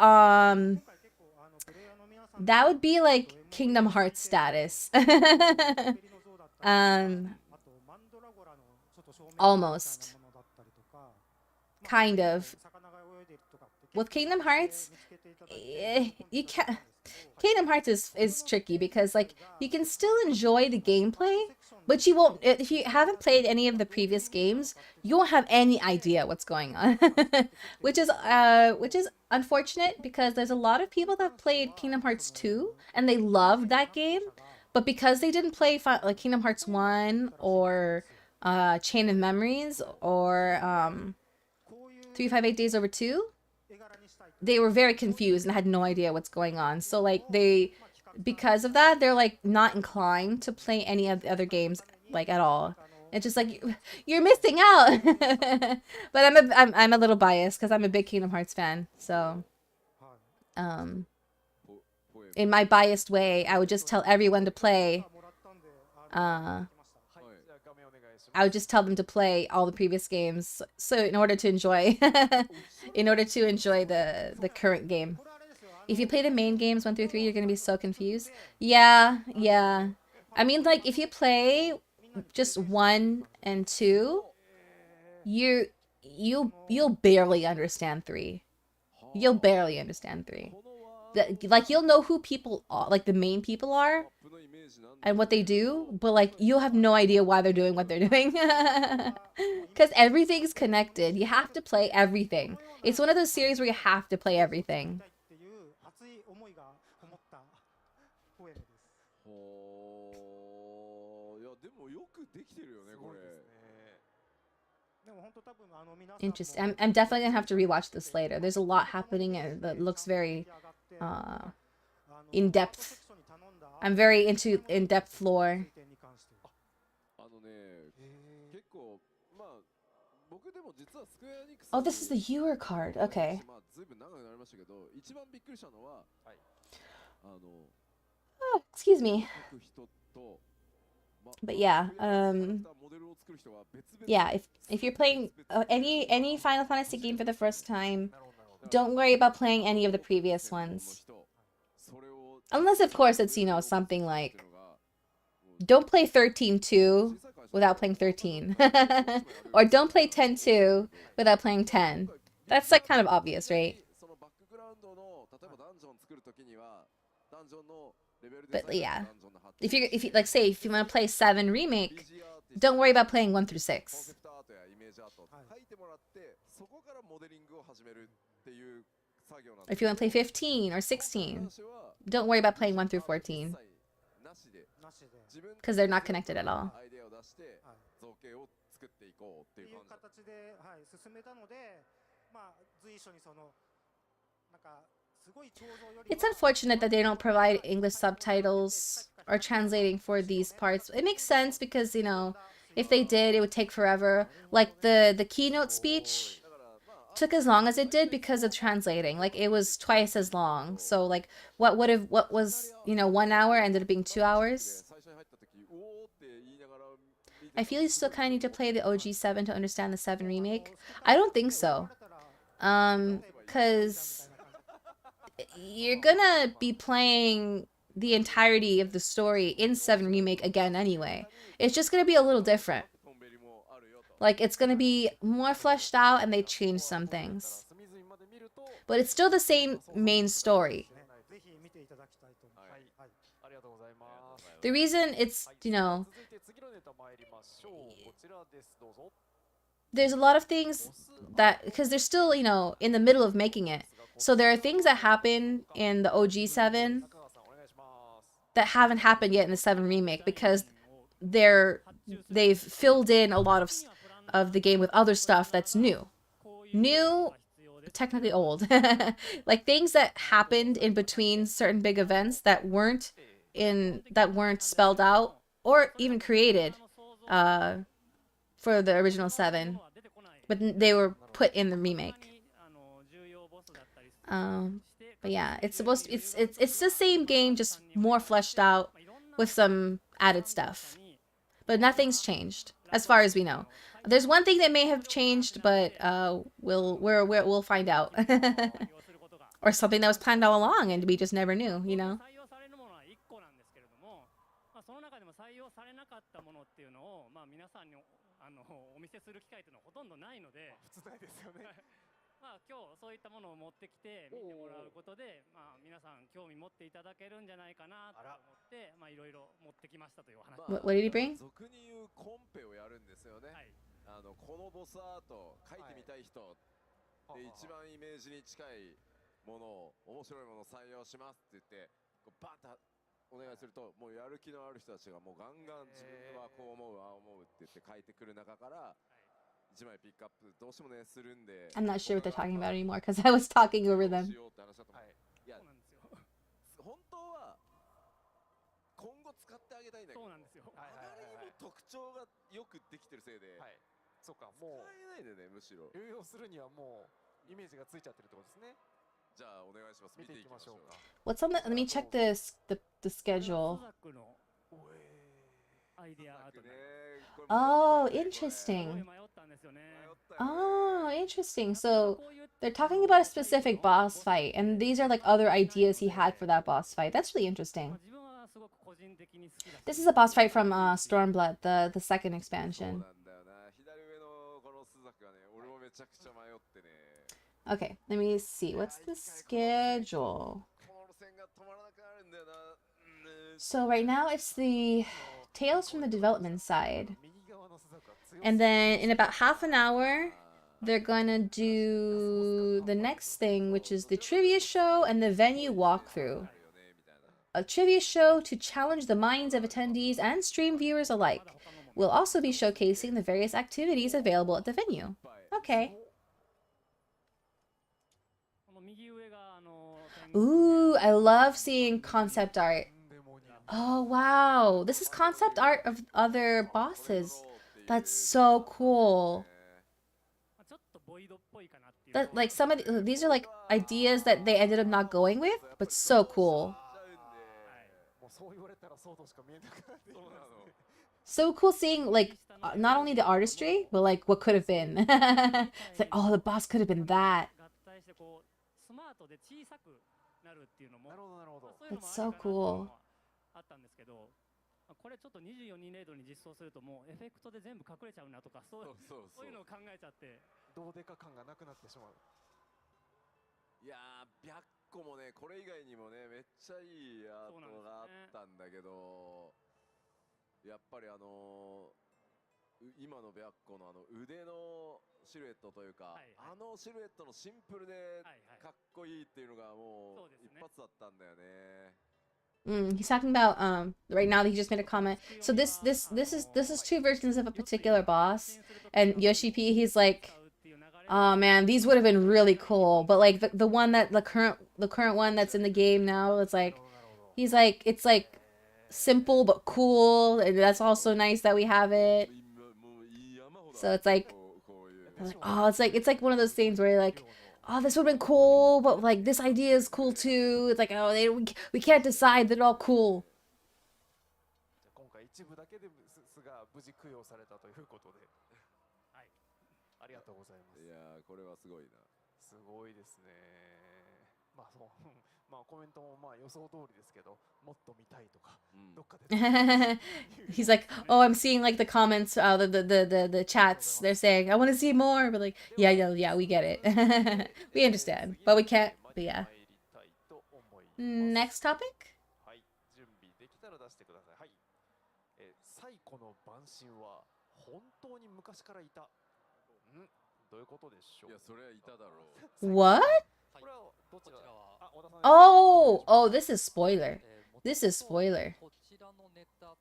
that would be like Kingdom Hearts status. Almost. Kind of. With Kingdom Hearts, you can't. Kingdom Hearts is tricky because like you can still enjoy the gameplay, but you won't. If you haven't played any of the previous games, you won't have any idea what's going on, which is unfortunate because there's a lot of people that played Kingdom Hearts 2 and they loved that game, but because they didn't play like Kingdom Hearts 1 or Chain of Memories or 358 Days Over 2, they were very confused and had no idea what's going on. So like because of that, they're like not inclined to play any of the other games like at all. It's just like you're missing out. But I'm a little biased because I'm a big Kingdom Hearts fan. So in my biased way, I would just tell everyone to play. I would just tell them to play all the previous games. So in order to enjoy the current game. If you play the main games 1 through 3, you're gonna be so confused. Yeah. I mean, like if you play just 1 and 2, you'll barely understand 3. You'll barely understand 3. Like you'll know who people are, like the main people are, and what they do, but like you'll have no idea why they're doing what they're doing. Because everything's connected. You have to play everything. It's one of those series where you have to play everything. Interesting. I'm definitely gonna have to rewatch this later. There's a lot happening and that looks very in depth. I'm very into in-depth lore. Oh, this is the Ewer card. Okay. Oh, excuse me. But yeah, yeah. If you're playing any Final Fantasy game for the first time, don't worry about playing any of the previous ones. Unless, of course, it's, you know, something like... Don't play 13-2 without playing 13. Or don't play 10-2 without playing 10. That's, like, kind of obvious, right? But, yeah. If you like, say, if you want to play 7 Remake, don't worry about playing 1 through 6. If you want to play 15 or 16, don't worry about playing 1 through 14. Because they're not connected at all. It's unfortunate that they don't provide English subtitles or translating for these parts. It makes sense because, you know, if they did, it would take forever. Like the keynote speech took as long as it did because of translating. Like it was twice as long. So like what was, you know, 1 hour ended up being 2 hours. I feel you still kind of need to play the OG 7 to understand the 7 remake. I don't think so. Cause you're gonna be playing the entirety of the story in 7 remake again anyway. It's just gonna be a little different. Like, it's gonna be more fleshed out and they change some things. But it's still the same main story. The reason it's, you know, there's a lot of things that, because they're still, you know, in the middle of making it. So there are things that happen in the OG 7 that haven't happened yet in the 7 remake because they've filled in a lot of the game with other stuff that's new. New, technically old. Like things that happened in between certain big events that weren't spelled out or even created for the original 7, but they were put in the remake. But yeah, it's supposed to, it's the same game, just more fleshed out with some added stuff. But nothing's changed as far as we know. There's one thing that may have changed, but we'll find out. Or something that was planned all along and we just never knew, you know? その中でも採用されなかったものっていうのを、皆さんにお見せする機会というのはほとんどないので、普通ないですよね。今日そういったものを持ってきて見てもらうことで、皆さん興味持っていただけるんじゃないかなと思って、いろいろ持ってきましたというお話。What did he bring? 俗に言うコンペをやるんですよね。このボスアート描いてみたい人で一番イメージに近いものを面白いものを採用しますって言ってバンとお願いすると、もうやる気のある人たちがもうガンガン自分はこう思うああ思うって言って書いてくる中から1枚ピックアップどうしてもねするんで。I'm not sure what they're talking about anymore because I was talking over them. いや本当は今後使ってあげたいんだけど、あまりにも特徴がよくできてるせいで、そうか、もう使えないでね、むしろ流用するにはもうイメージがついちゃってるってことですね。じゃあお願いします。見ていきましょうか。 What's on the, let me check the schedule. Oh, interesting. Oh, interesting. So they're talking about a specific boss fight, and these are like other ideas he had for that boss fight. That's really interesting. This is a boss fight from Stormblood, the second expansion. Okay, let me see. What's the schedule? So right now it's the Tales from the development side. And then in about half an hour, they're gonna do the next thing, which is the trivia show and the venue walkthrough. A trivia show to challenge the minds of attendees and stream viewers alike. We'll also be showcasing the various activities available at the venue. Okay. Ooh, I love seeing concept art. Oh, wow. This is concept art of other bosses. That's so cool. That, like, some of these are like ideas that they ended up not going with, but so cool. So cool seeing, like, not only the artistry, but like what could have been. It's like, oh, the boss could have been that. It's so cool. これちょっと24人レードに実装するともうエフェクトで全部隠れちゃうなとかそういうのを考えちゃってどうでか感がなくなってしまう。いやー、白個もね、これ以外にもね、めっちゃいいアートがあったんだけど、やっぱり今の白個の腕のシルエットというか、シルエットのシンプルでかっこいいっていうのがもう一発だったんだよね。He's talking about right now he just made a comment. So this is two versions of a particular boss, and Yoshi P, he's like, oh man, these would have been really cool, but like the one that the current one that's in the game now, it's like he's like, it's like simple but cool, and that's also nice that we have it. So it's like oh, it's like one of those things where you're like, oh, this would have been cool, but like this idea is cool too. It's like, oh, we can't decide. They're all cool. 今回一部だけですが無事供養されたということで、はい、ありがとうございます。いやー、これはすごいな。すごいですね。まあそうまあコメントもまあ予想通りですけど、もっと見たいとか、どっかで。He's like, oh, I'm seeing like the comments, the chats. They're saying, I want to see more, but like, yeah, we get it. We understand, but we can't. But yeah. Next topic. はい、準備できたら出してください。はい。最古の晩神は本当に昔からいた。どういうことでしょう。いや、それはいただろう。What? Oh, this is spoiler. This is spoiler.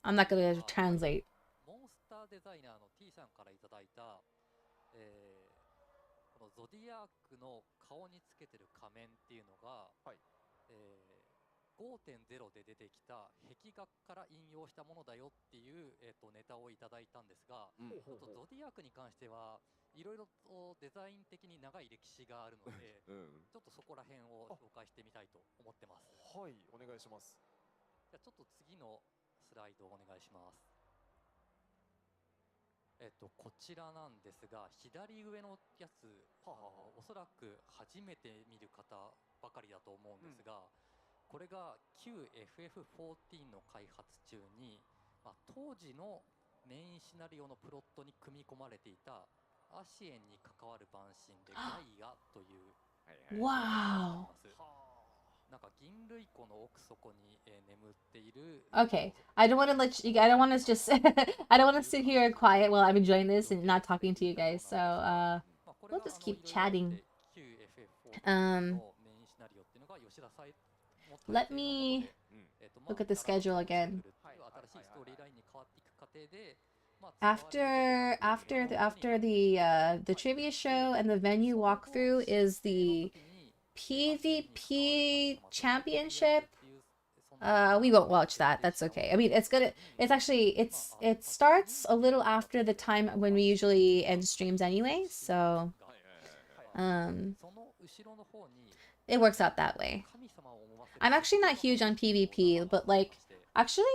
I'm not gonna translate. モンスターデザイナーの T さんからいただいた、このゾディアークの顔につけてる仮面っていうのが、5.0 で出てきた壁画から引用したものだよっていう、ネタをいただいたんですが、ちょっとゾディアークに関してはいろいろとデザイン的に長い歴史があるので、ちょっとそこら辺を紹介してみたいと思ってます。はい、お願いします。じゃあちょっと次のスライドをお願いします。こちらなんですが、左上のやつ、おそらく初めて見る方ばかりだと思うんですが、これが旧 FF14 の開発中に、当時のメインシナリオのプロットに組み込まれていたアシエンに関わる番神でガイアという、Wow. なんか銀類湖の奥底に、眠っている。 Okay, I don't want to let you. I don't want to just. I don't want to sit here quiet while I'm enjoying this and not talking to you guys. So we'll just keep chatting. Let me look at the schedule again. After the trivia show and the venue walkthrough is the PvP championship. We won't watch that. That's okay. I mean, it's actually it starts a little after the time when we usually end streams anyway, so it works out that way. I'm actually not huge on PvP, but like actually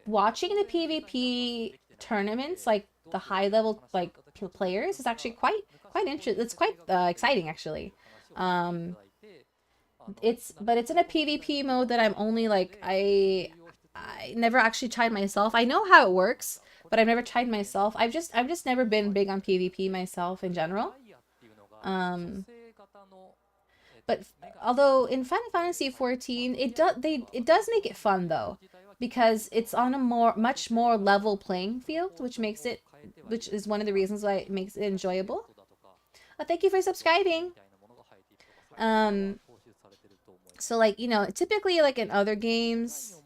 watching the PvP tournaments, like the high level like players, is actually quite interesting. It's quite exciting actually. It's in a PvP mode that I'm only like I never actually tried myself. I know how it works, but I've never tried myself. I've just never been big on PvP myself in general. But although in Final Fantasy XIV, it does make it fun though, because it's on a much more level playing field, which is one of the reasons why it makes it enjoyable. Thank you for subscribing. So like, you know, typically like in other games,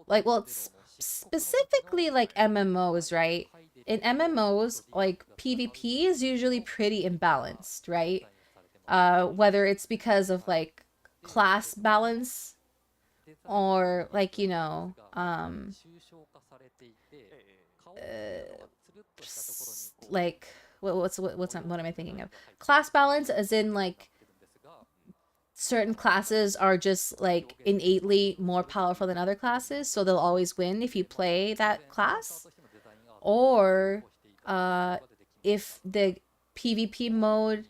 like, well, specifically like MMOs, right? In MMOs, like PvP is usually pretty imbalanced, right? Whether it's because of like class balance or like, you know, like what am I thinking of? Class balance as in like certain classes are just like innately more powerful than other classes, so they'll always win if you play that class. Or if the PvP mode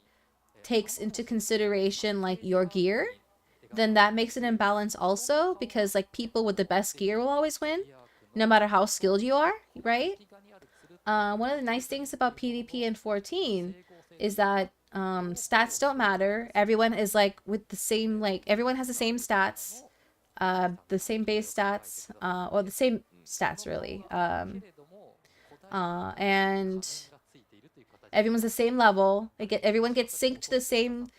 takes into consideration like your gear, then that makes an imbalance also, because like people with the best gear will always win, no matter how skilled you are, right? One of the nice things about PvP in 14 is that stats don't matter. Everyone is like with the same, like everyone has the same stats, the same base stats, or the same stats really. And everyone's the same level. Everyone gets synced to the same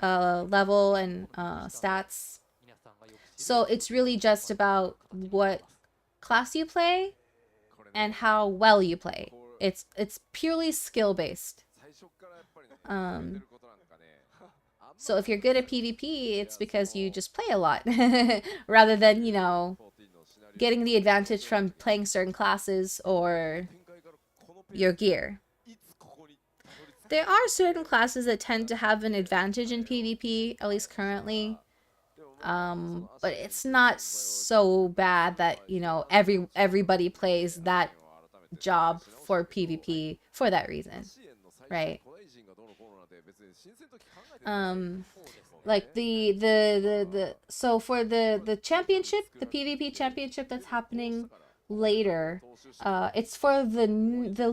level and stats. So it's really just about what class you play and how well you play. It's purely skill based. So if you're good at PvP, it's because you just play a lot rather than, you know, getting the advantage from playing certain classes or your gear. There are certain classes that tend to have an advantage in PvP, at least currently. But it's not so bad that, you know, everybody plays that job for PvP for that reason, right? Like so for the championship, the PvP championship that's happening later, it's for the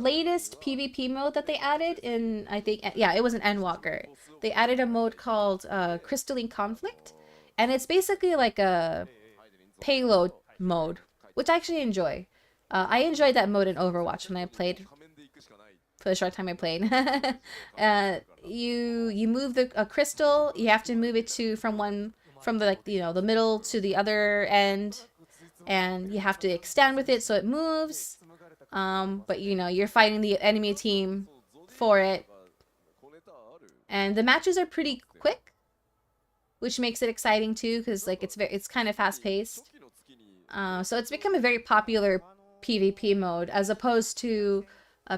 latest PvP mode that they added in, I think, yeah, it was an Endwalker. They added a mode called Crystalline Conflict, and it's basically like a payload mode, which I actually enjoy. I enjoyed that mode in Overwatch when I played, for the short time I played. You move a crystal, you have to move it from the, like, you know, the middle to the other end, and you have to extend with it so it moves. But you know, you're fighting the enemy team for it, and the matches are pretty quick, which makes it exciting too, because like it's kind of fast paced. So it's become a very popular PvP mode as opposed to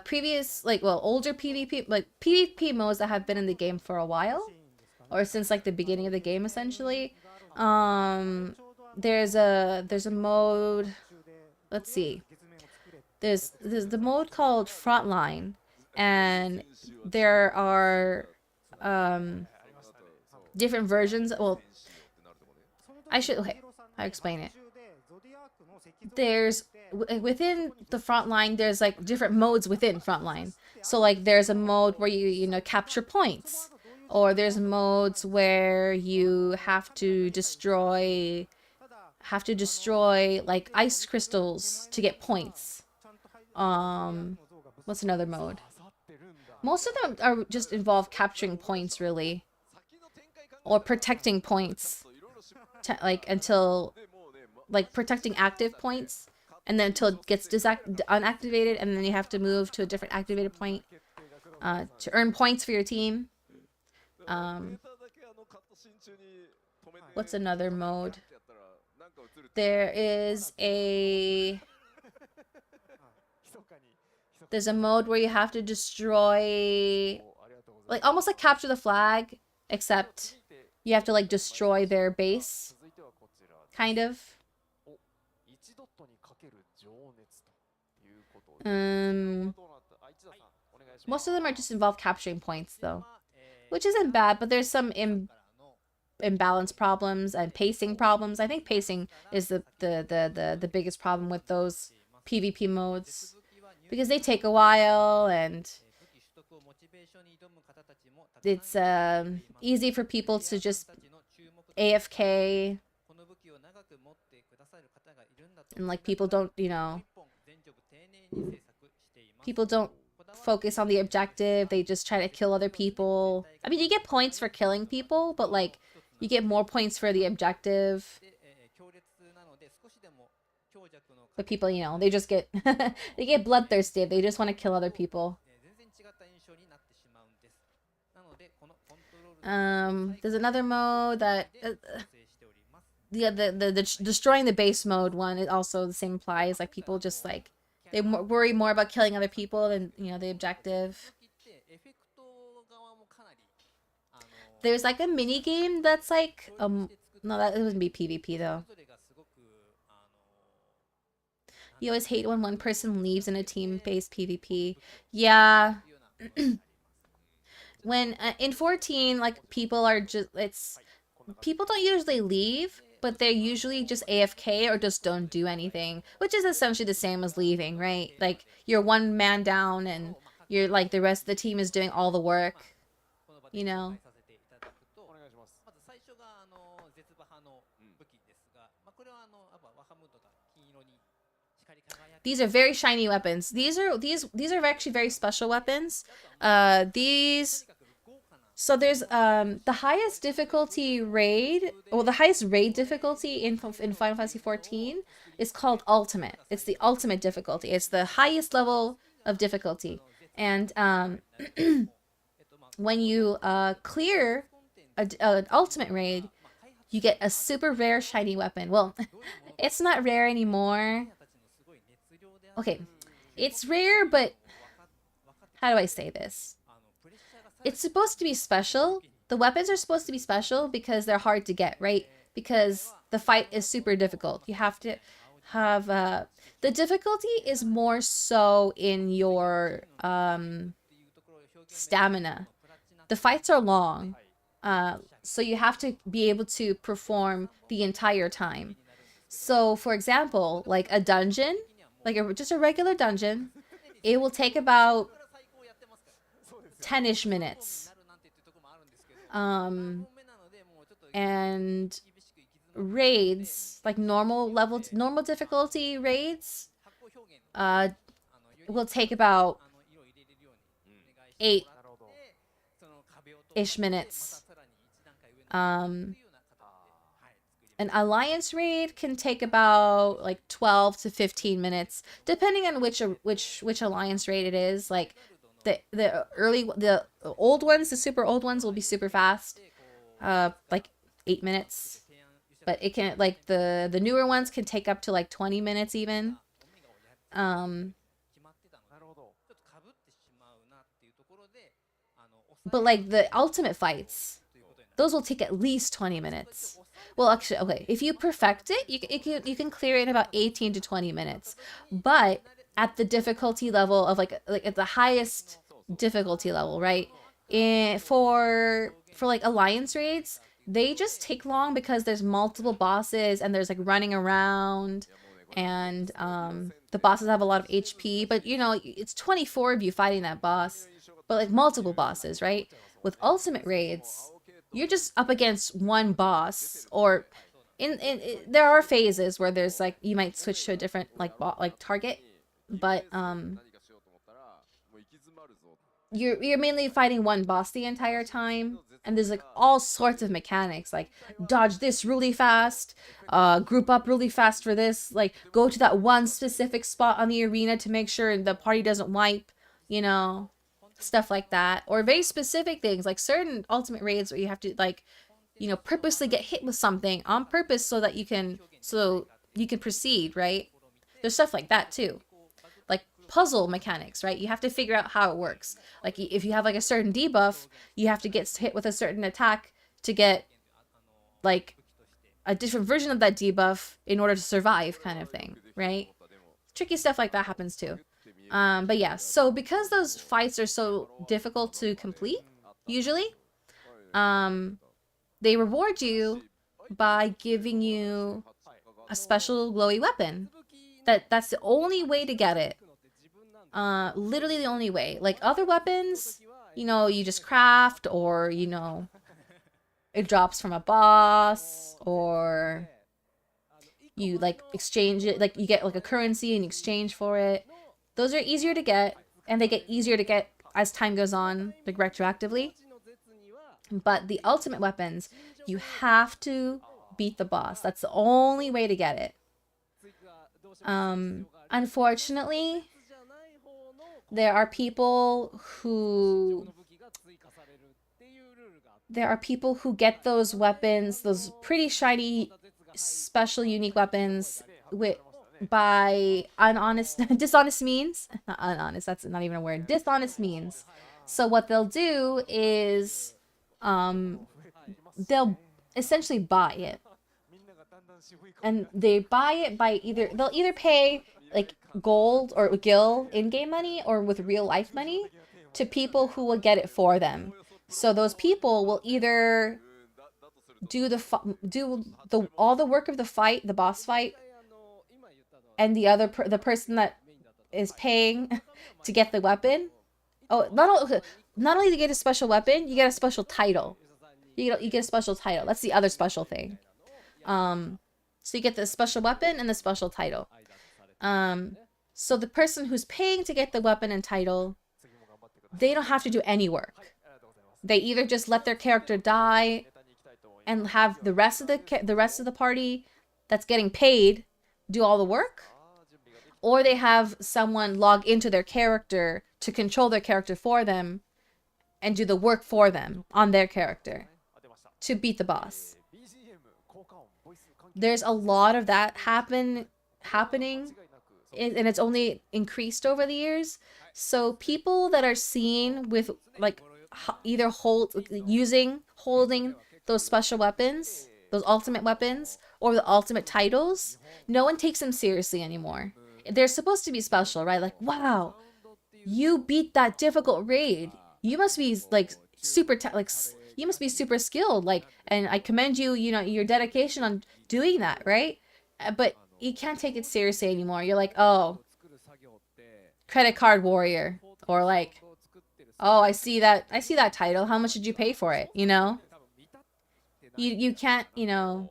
previous, like, well, older PvP, like PvP modes that have been in the game for a while, or since like the beginning of the game essentially. There's a mode. Let's see. There's the mode called Frontline, and there are different versions. Well, I'll explain it. There's within the Frontline, there's like different modes within Frontline. So like there's a mode where you capture points, or there's modes where you have to destroy like ice crystals to get points. What's another mode? Most of them are just involve capturing points, really, or protecting points, until like protecting active points, and then until it gets unactivated, and then you have to move to a different activated point to earn points for your team. What's another mode? There's a mode where you have to destroy, like almost like capture the flag, except you have to like destroy their base, kind of. Most of them are just involve capturing points though, which isn't bad, but there's some imbalance problems and pacing problems. I think pacing is the biggest problem with those PvP modes, because they take a while, and it's easy for people to just AFK, and like people don't focus on the objective. They just try to kill other people. I mean, you get points for killing people, but like you get more points for the objective. But people, they just get they get bloodthirsty. They just want to kill other people. There's another mode that the destroying the base mode one is also the same applies. Like people just like they worry more about killing other people than the objective. There's like a mini game that's like no, that wouldn't be PvP though. You always hate when one person leaves in a team-based PvP. Yeah. When in 14, like people are just people don't usually leave, but they're usually just AFK or just don't do anything, which is essentially the same as leaving, right? Like you're one man down and you're like the rest of the team is doing all the work, These are very shiny weapons. These are actually very special weapons. So there's the highest difficulty raid, or the highest raid difficulty in Final Fantasy XIV is called Ultimate. It's the ultimate difficulty. It's the highest level of difficulty. And when you clear an ultimate raid, you get a super rare shiny weapon. Well, it's not rare anymore. Okay, it's rare, but how do I say this? It's supposed to be special. The weapons are supposed to be special because they're hard to get, right? Because the fight is super difficult. You have to have the difficulty is more so in your stamina. The fights are long, so you have to be able to perform the entire time. So, for example, like a dungeon, just a regular dungeon, it will take about 10-ish minutes. And raids, like normal difficulty raids, will take about 8-ish minutes. An alliance raid can take about like 12 to 15 minutes, depending on which alliance raid it is. Like the old ones, the super old ones will be super fast. Like 8 minutes. But it can, like, the newer ones can take up to like 20 minutes even. But like the ultimate fights, those will take at least 20 minutes. Well, actually, okay, if you perfect it, you can clear it in about 18 to 20 minutes. But at the difficulty level of like at the highest difficulty level, right? For like alliance raids, they just take long because there's multiple bosses and there's like running around, and the bosses have a lot of HP, but you know, it's 24 of you fighting that boss, but like multiple bosses, right? With ultimate raids, you're just up against one boss, or in there are phases where there's like you might switch to a different like target, but you're mainly fighting one boss the entire time, and there's like all sorts of mechanics, like dodge this really fast, group up really fast for this, like go to that one specific spot on the arena to make sure the party doesn't wipe, you know, stuff like that. Or very specific things like certain ultimate raids where you have to, like, you know, purposely get hit with something on purpose so that you can proceed, right? There's stuff like that too, like puzzle mechanics, right? You have to figure out how it works. Like if you have like a certain debuff, you have to get hit with a certain attack to get like a different version of that debuff in order to survive, kind of thing, right? Tricky stuff like that happens too. But yeah, so because those fights are so difficult to complete, usually, they reward you by giving you a special glowy weapon. That's the only way to get it. Literally the only way. Like other weapons, you know, you just craft, or, you know, it drops from a boss, or you like exchange it, like you get like a currency in exchange for it. Those are easier to get, and they get easier to get as time goes on, like retroactively. But the ultimate weapons, you have to beat the boss. That's the only way to get it. Unfortunately, there are people who get those weapons, those pretty shiny, special, unique weapons by dishonest means. Not unhonest, that's not even a word. Dishonest means. So what they'll do is they'll essentially buy it. And they buy it by they'll either pay like gold or gil in-game money, or with real life money, to people who will get it for them. So those people will either do all the work of the fight, the boss fight, and the person that is paying to get the weapon. Oh, not only to get a special weapon, you get a special title. You get a special title. That's the other special thing. So you get the special weapon and the special title. So the person who's paying to get the weapon and title, they don't have to do any work. They either just let their character die and have the rest of the party that's getting paid do all the work, or they have someone log into their character to control their character for them and do the work for them on their character to beat the boss. There's a lot of that happening, and it's only increased over the years. So people that are seen with like either holding those special weapons, those ultimate weapons, or the ultimate titles, no one takes them seriously anymore. They're supposed to be special, right? Like, wow, you beat that difficult raid. You must be like you must be super skilled, like, and I commend you, you know, your dedication on doing that, right? But you can't take it seriously anymore. You're like, oh, credit card warrior, or like, oh, I see that title. How much did you pay for it? You know, you can't, you know,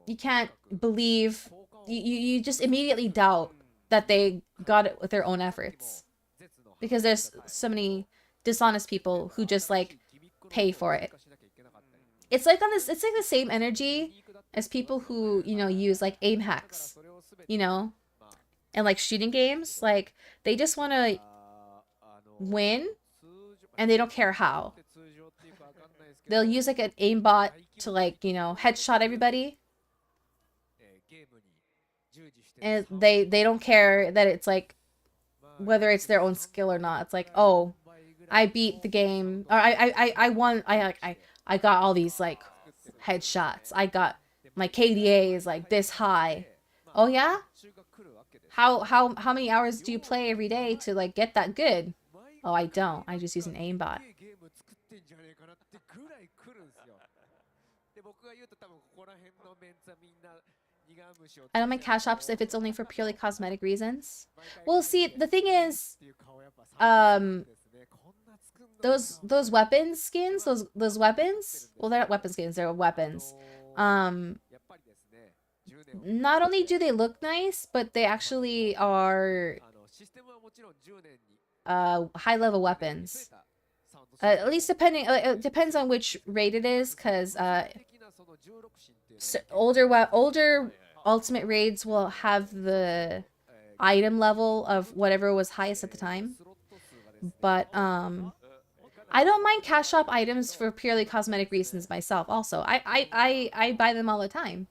you can't believe, you just immediately doubt that they got it with their own efforts, because there's so many dishonest people who just like pay for it. It's like it's like the same energy as people who, you know, use like aim hacks, you know, and like shooting games. Like they just want to win, and they don't care how. they'll use like an aimbot to like, you know, headshot everybody. And they don't care that it's like whether it's their own skill or not. It's like, oh, I beat the game, or I won. I got all these like headshots. I got my KDA is like this high. Oh yeah? How many hours do you play every day to like get that good? Oh, I don't. I just use an aimbot. I don't mind cash shops if it's only for purely cosmetic reasons. Well, see, the thing is, those weapons skins, those weapons, well, they're not weapon skins, they're weapons. Not only do they look nice, but they actually are high level weapons. At least depending, it depends on which raid it is, because older ultimate raids will have the item level of whatever was highest at the time. But I don't mind cash shop items for purely cosmetic reasons myself. Also, I buy them all the time.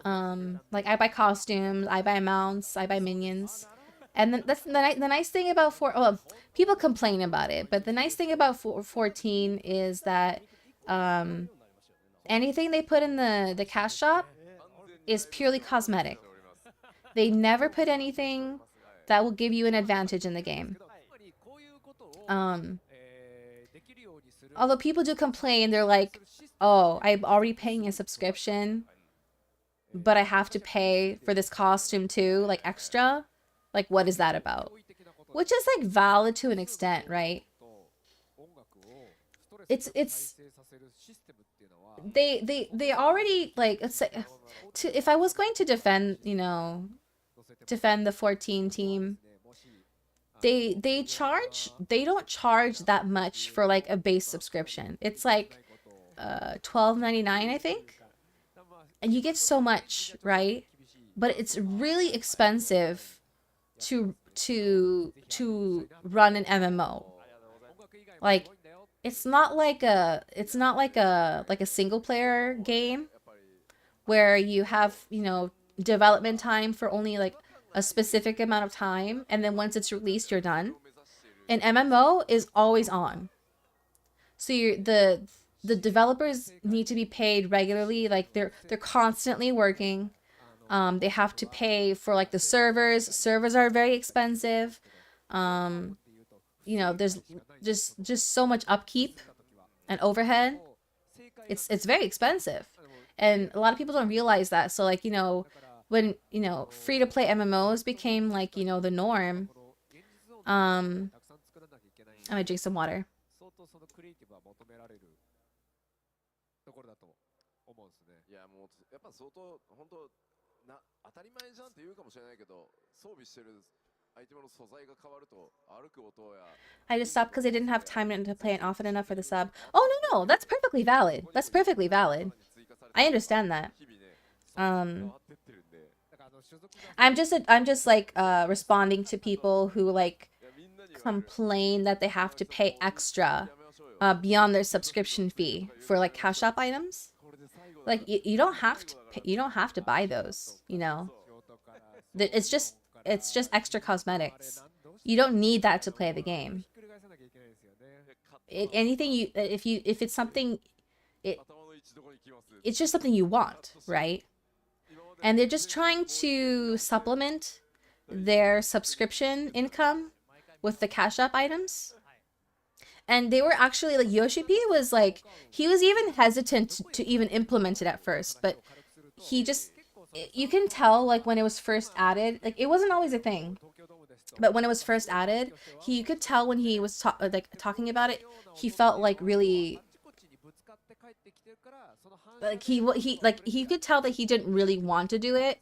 Like I buy costumes, I buy mounts, I buy minions. And then that's the nice thing about people complain about it, but the nice thing about 14 is that anything they put in the cash shop is purely cosmetic. They never put anything that will give you an advantage in the game. Although people do complain, they're like, oh, I'm already paying a subscription, but I have to pay for this costume too, like extra. Like, what is that about? Which is like valid to an extent, right? They already like, let's say, if I was going to defend, you know, defend the 14 team, they don't charge that much for like a base subscription. It's like $12.99, I think, and you get so much, right? But it's really expensive to run an MMO. Like it's not like a single player game where you have, you know, development time for only like a specific amount of time, and then once it's released you're done. An MMO is always on. So the developers need to be paid regularly, like they're constantly working. They have to pay for like the servers. Servers are very expensive. You know, there's just so much upkeep and overhead. It's very expensive, and a lot of people don't realize that. So like, you know, when, you know, free to play MMOs became like, you know, the norm. I'm gonna drink some water. I just stopped because I didn't have time to play it often enough for the sub. Oh no, that's perfectly valid. That's perfectly valid. I understand that. I'm just like responding to people who like complain that they have to pay extra beyond their subscription fee for like cash shop items. Like you don't have to buy those, you know. It's just extra cosmetics. You don't need that to play the game. If it's something, it's just something you want, right? And they're just trying to supplement their subscription income with the cash app items. And they were actually like, Yoshi P was like, he was even hesitant to even implement it at first, but he just, you can tell like when it was first added, like it wasn't always a thing, but when it was first added, you could tell when he was talking about it, he felt like really, like he could tell that he didn't really want to do it,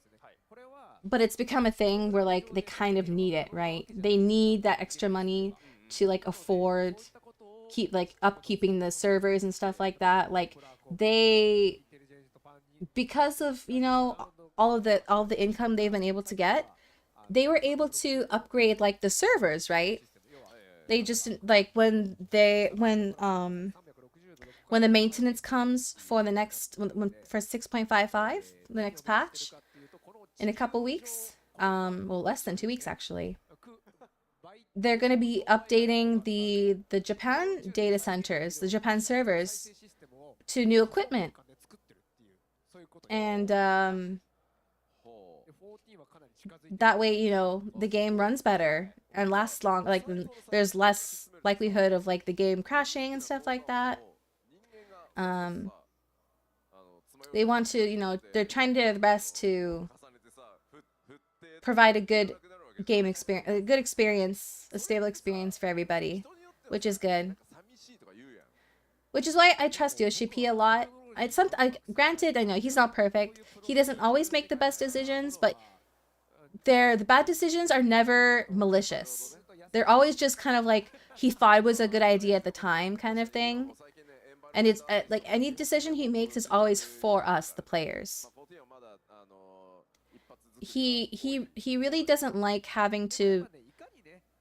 but it's become a thing where like they kind of need it, right? They need that extra money to like afford keep like upkeeping the servers and stuff like that. Like they, because of, you know, all of the income they've been able to get, they were able to upgrade like the servers, right? They just like when when the maintenance comes for the next for 6.55, the next patch in a couple weeks, well, less than 2 weeks actually. They're going to be updating the Japan data centers, the Japan servers, to new equipment. And that way, you know, the game runs better and lasts long. Like, there's less likelihood of like the game crashing and stuff like that. They want to, you know, they're trying to do their best to provide a good game experience, a good experience, a stable experience for everybody, which is good. Which is why I trust YoshiP a lot. Granted, I know he's not perfect. He doesn't always make the best decisions, but the bad decisions are never malicious. They're always just kind of like he thought it was a good idea at the time kind of thing. And it's like any decision he makes is always for us, the players. He really doesn't like having to.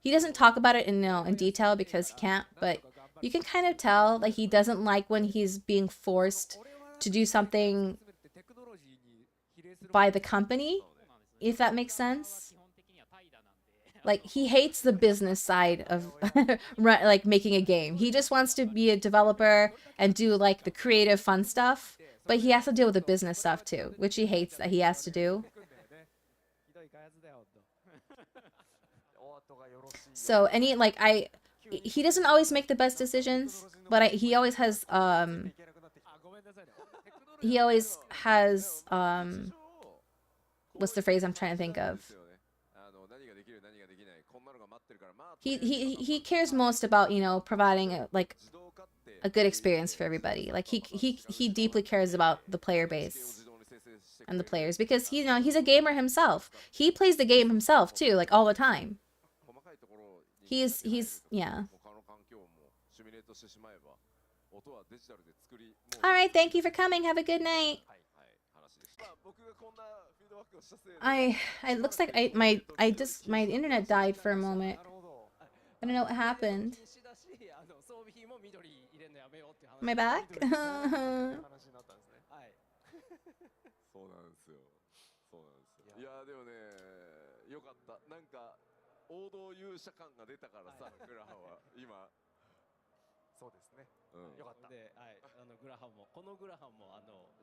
He doesn't talk about it in detail because he can't, but you can kind of tell that he doesn't like when he's being forced to do something by the company, if that makes sense. Like, he hates the business side of like making a game. He just wants to be a developer and do like the creative fun stuff, but he has to deal with the business stuff too, which he hates that he has to do. So he doesn't always make the best decisions, but he always has what's the phrase I'm trying to think of? He cares most about, you know, providing a good experience for everybody. Like he deeply cares about the player base and the players because he's a gamer himself. He plays the game himself too, like all the time. He's yeah. All right, thank you for coming. Have a good night. It looks like my internet died for a moment. I don't know what happened. Am I back? そうなんですよ。そうなんですよ。いやでもね、よかった。なんか王道勇者感が出たからさ、グラハンは今。そうですね。よかった。で、はい、グラハンもこのグラハンも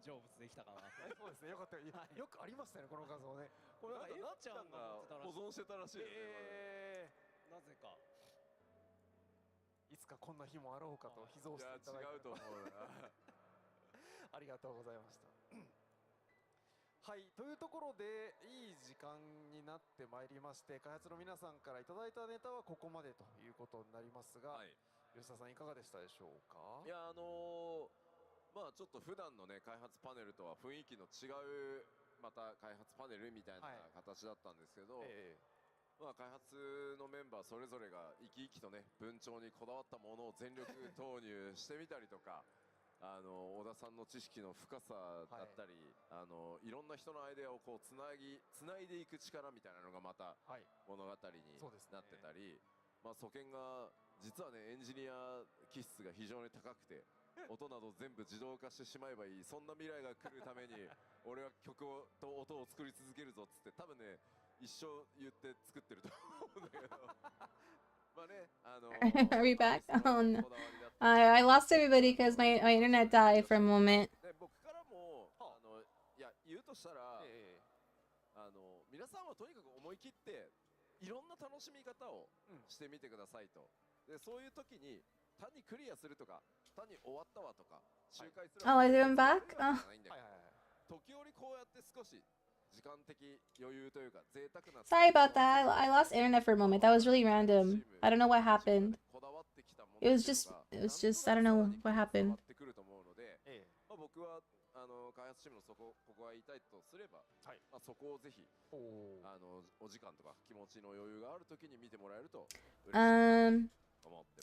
成仏できたかな。そうですね。よかった。よくありましたねこの画像ね。これなんかゆっちゃんが保存してたらしいよね。なぜか。いつかこんな日もあろうかと秘蔵していただいて。違うと思うな。ありがとうございました。はい、というところでいい時間になってまいりまして、開発の皆さんからいただいたネタはここまでということになりますが、吉田さんいかがでしたでしょうか。いやまあちょっと普段のね開発パネルとは雰囲気の違うまた開発パネルみたいな形だったんですけど、まあ開発のメンバーそれぞれが生き生きとね文鳥にこだわったものを全力投入してみたりとか。小田さんの知識の深さだったり、いろんな人のアイデアをこうつないでいく力みたいなのがまた物語になってたり、まあ素見が実はねエンジニア気質が非常に高くて、音など全部自動化してしまえばいい、そんな未来が来るために俺は曲と音を作り続けるぞっつって多分ね一生言って作ってると思うんだけど。Are we back? Oh no. I lost everybody because my internet died for a moment. 僕からもいや言うとしたら、皆さんはとにかく思い切っていろんな楽しみ方をしてみてくださいと。でそういう時に単にクリアするとか単に終わったわとか周回する。Oh, is it back? Oh. 時折こうやって少し Sorry about that. I lost internet for a moment. That was really random. I don't know what happened. It was just I don't know what happened.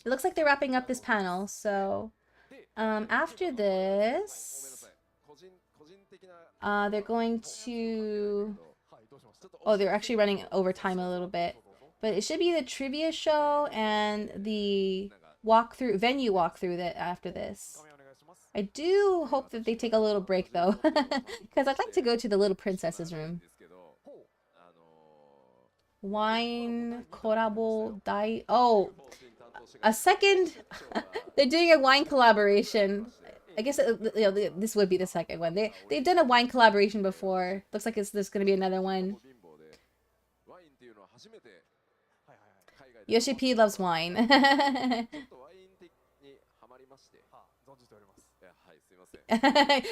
It looks like they're wrapping up this panel, so after this they're going to... Oh, they're actually running overtime a little bit. But it should be the trivia show and the venue walkthrough that after this. I do hope that they take a little break though, because I'd like to go to the little princess's room. Wine collabo die. Oh, a second. They're doing a wine collaboration. I guess this would be the second one. They've done a wine collaboration before. Looks like there's gonna be another one. Yoshi P loves wine.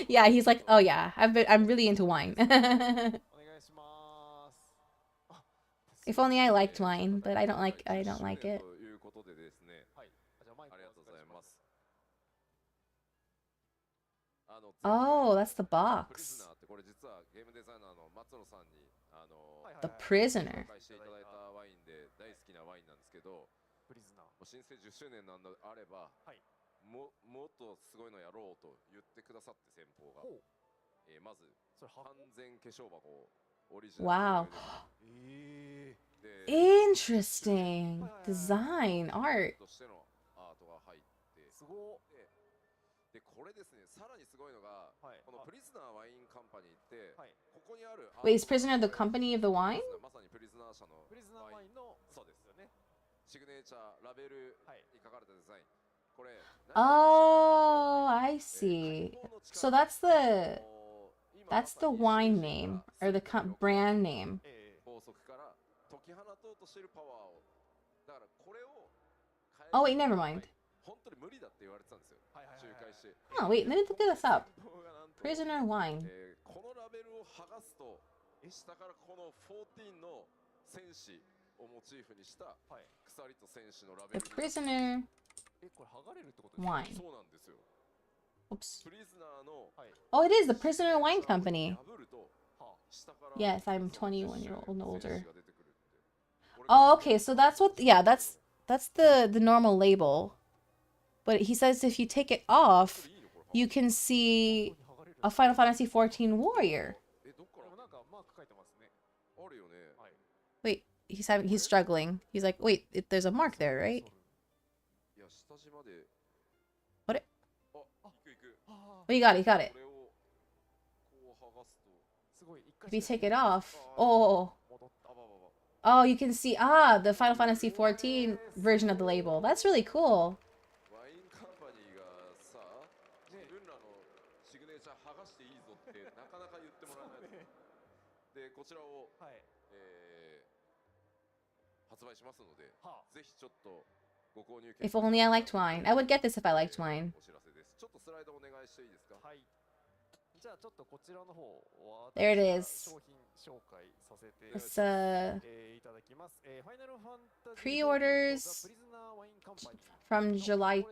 Yeah, he's like, oh yeah, I'm really into wine. If only I liked wine, but I don't like it. Oh, that's the box. The prisoner. 申請10周年なんであれば、もっとすごいのやろうと言ってくださって先方が、まず完全化粧箱オリジナ Wow. ルで Interesting design art. としてのアートが入ってすごいでこれですねさらにすごいのがこのプリズナーワインカンパニーってここにある Wait, is Prisoner the company of the wine? まさにプリズナー社のワインのそうですよねシグネチャーラベルに書かれたデザインこれ Oh, I see. So that's the wine name or the brand name. 法則から解き放とうとしているパワーをだからこれを Oh wait, never mind. 本当に無理だって言われてたんですよ仲介して Oh wait, let me look this up. Prisoner wine. このラベルを剥がすと下からこの14の戦士をモチーフにした鎖と戦士のラベ The ル prisoner これ剥がれるってことですか wine. そうなんですよ Oops. プリズナーの Oh, it is the Prisoner Wine Company. 破ると下から Yes, I'm 21-year-old and older. Oh, okay. So that's what. Yeah, that's the normal label. But he says if you take it off, you can see a Final Fantasy XIV warrior. Wait, he's struggling. He's like, wait, there's a mark there, right? What? Oh, you got it. You got it. If you take it off, oh, you can see the Final Fantasy XIV version of the label. That's really cool. ワインカンパニーがさ自分らのシグネチャー剥がしていいぞってなかなか言ってもらえないでこちらを発売しますのでぜひちょっとご購入 If only I liked wine. I would get this if I liked wine. お知らせですちょっとスライドお願いしていいですかはいじゃあちょっとこちらの方は There it is. 商品紹介させて It's いただきますファイナルファンタジー pre-orders from July,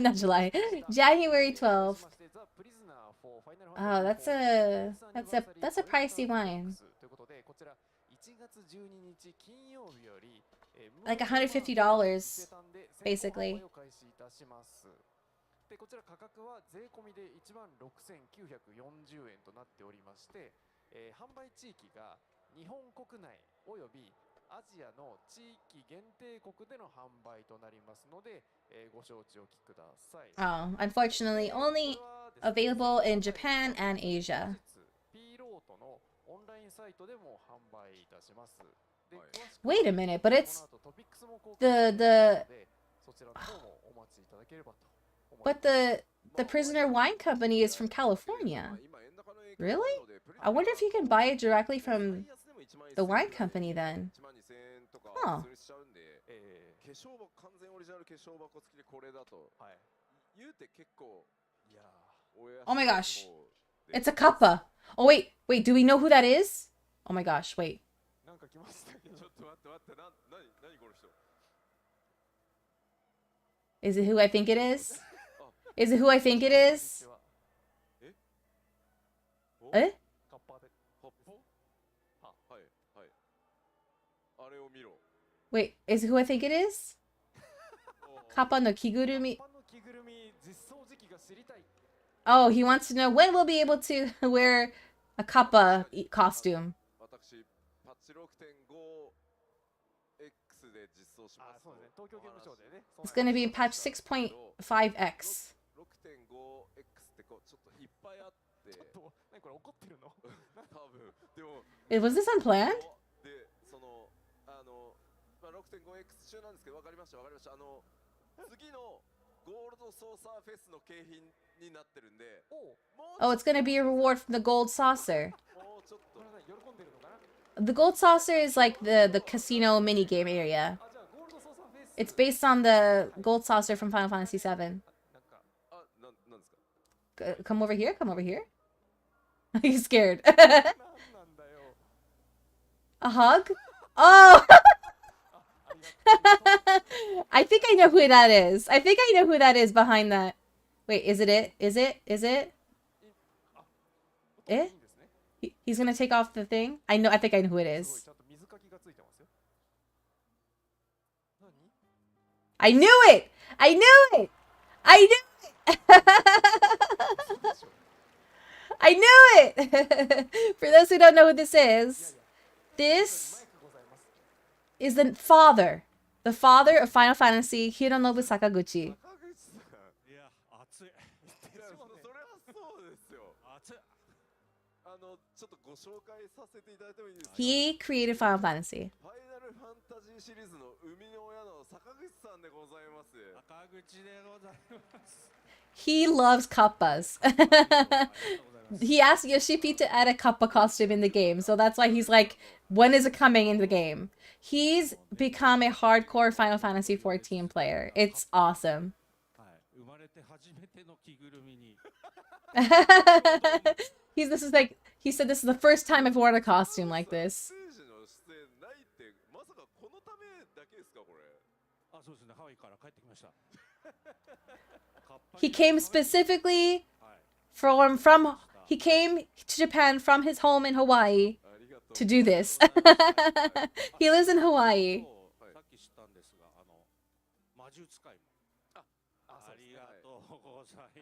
not July, January 12th. Oh, that's a pricey wine. ということでこちら1月12日金曜日より Like $150, basically. でこちら価格は税込みで16,940円となっておりまして、販売地域が日本国内およびアジアの地域限定国での販売となりますので、ご承知おきください。Oh, unfortunately, only available in Japan and Asia. ピーロートのオンラインサイトでも販売いたします。Wait a minute, but it's the But the Prisoner Wine Company is from California. Really? I wonder if you can buy it directly from the wine company then. Huh. Oh my gosh. It's a kappa. Oh wait, do we know who that is? Oh my gosh, wait. Is it who I think it is? Is it who I think it is? Eh? Wait, is it who I think it is? Kappa no kigurumi. Oh, he wants to know when we'll be able to wear a kappa costume. It's going to be in patch 6.5x. Was this unplanned? で、6.5X 中なんですけど、わかりました。次のゴールドソーサーフェスの景品になってるんで、Oh, it's gonna be a reward from the gold saucer. The gold saucer is like the casino mini game area. It's based on the gold saucer from Final Fantasy VII. Come over here. Come over here. He's scared. A hug? Oh! I think I know who that is. I think I know who that is behind that. Wait, is it it? Is it? Is it? Eh? He's gonna take off the thing? I think I know who it is. I knew it! I knew it! I knew it! I knew it! For those who don't know who this is the father. The father of Final Fantasy, Hironobu Sakaguchi. He created Final Fantasy. He loves kappas. He asked Yoshi-P to add a kappa costume in the game, so that's why he's like, when is it coming in the game? He's become a hardcore Final Fantasy XIV player. It's awesome. He said this is the first time I've worn a costume like this. He came specifically he came to Japan from his home in Hawaii to do this. He lives in Hawaii.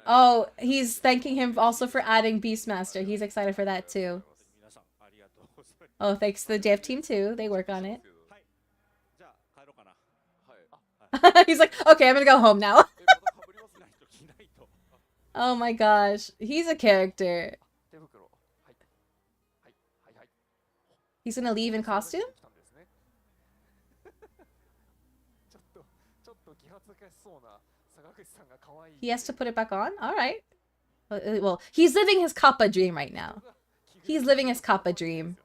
Oh, he's thanking him also for adding Beastmaster. He's excited for that too. Oh, thanks to the dev team too. They work on it. He's like, okay, I'm gonna go home now. Oh my gosh, he's a character. He's gonna leave in costume? He has to put it back on? Alright. Well, he's living his Kappa dream right now. He's living his Kappa dream.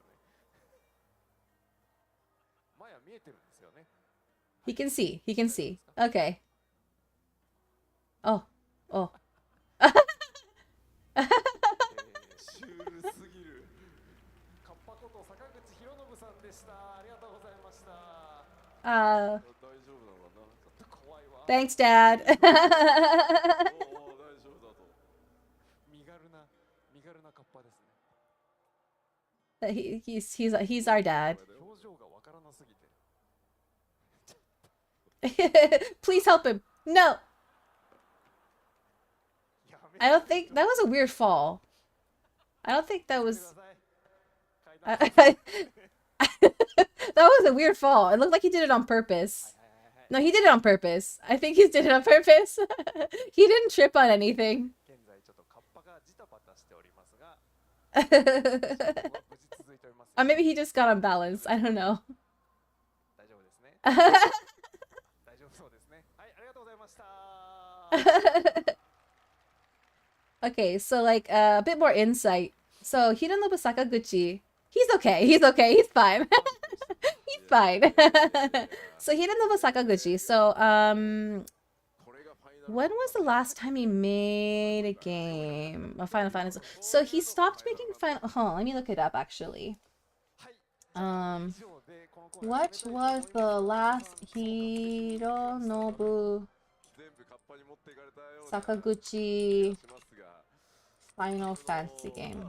He can see. He can see. Okay. Oh. Oh. Thanks, Dad. He's our dad. Please help him. No. I don't think that was a weird fall. I don't think that was. That was a weird fall. It looked like he did it on purpose. No, he did it on purpose. I think he did it on purpose. He didn't trip on anything. Or maybe he just got unbalanced. I don't know. Okay, so like a bit more insight. So Hironobu Sakaguchi, he's okay. He's okay. He's fine. He's fine. So Hironobu Sakaguchi. So when was the last time he made a game? A Final Fantasy. So he stopped making Final. Oh, let me look it up actually. What was the last Hironobu Sakaguchi Final Fantasy game?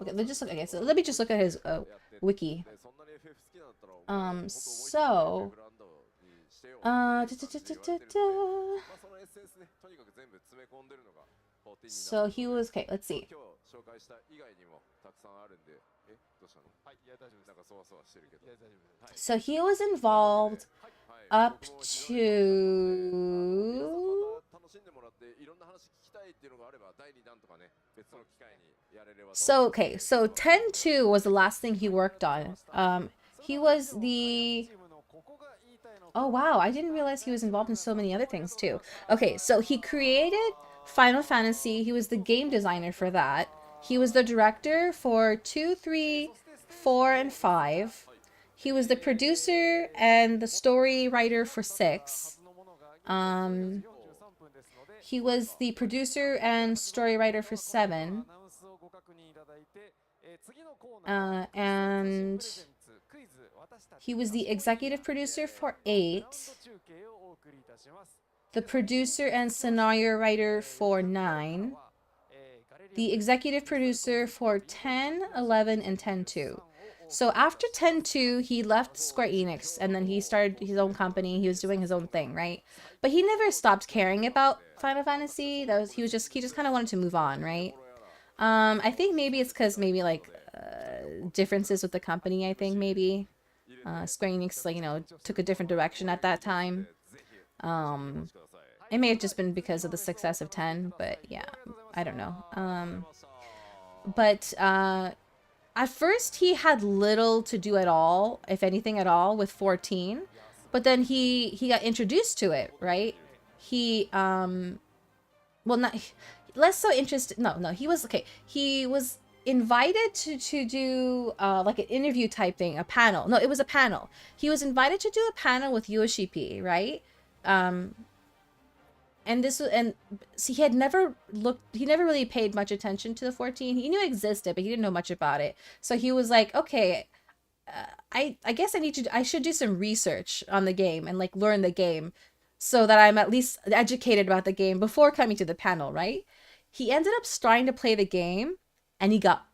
Okay, okay, so let me just look at his wiki. So he was, okay, let's see. So he was involved up to しんでもらっていろんな話聞きたいっていうのがあれば第2弾とかね別の機会にやれればと。So okay, so 10-2 was the last thing he worked on. He was the Oh wow, I didn't realize he was involved in so many other things too. Okay, so he created Final Fantasy. He was the game designer for that. He was the director for 2, 3, 4, and 5. He was the producer and the story writer for 6. He was the producer and story writer for 7. And he was the executive producer for 8. The producer and scenario writer for 9. The executive producer for 10, 11, and 10-2. So after 10-2, he left Square Enix and then he started his own company. He was doing his own thing, right? But he never stopped caring about Final Fantasy. He just kind of wanted to move on, right? I think maybe it's because maybe like differences with the company. I think maybe Square Enix, like, you know, took a different direction at that time. It may have just been because of the success of 10, but yeah, I don't know. At first he had little to do at all, if anything at all, with 14, but then he got introduced to it, right? He well, not less so interested. No, he was okay. He was invited to do like an interview type thing, a panel. No, it was a panel. He was invited to do a panel with Yoshi P, right? And so he never really paid much attention to the 14. He knew it existed, but he didn't know much about it. So he was like, okay, I guess I should do some research on the game and like learn the game so that I'm at least educated about the game before coming to the panel, right? He ended up starting to play the game and he got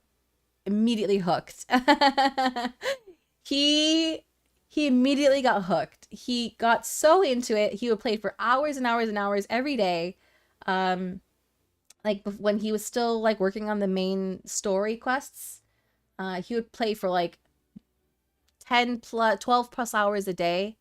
immediately hooked. He immediately got hooked. He got so into it. He would play for hours and hours and hours every day. Like when he was still like working on the main story quests, he would play for like 12 plus hours a day.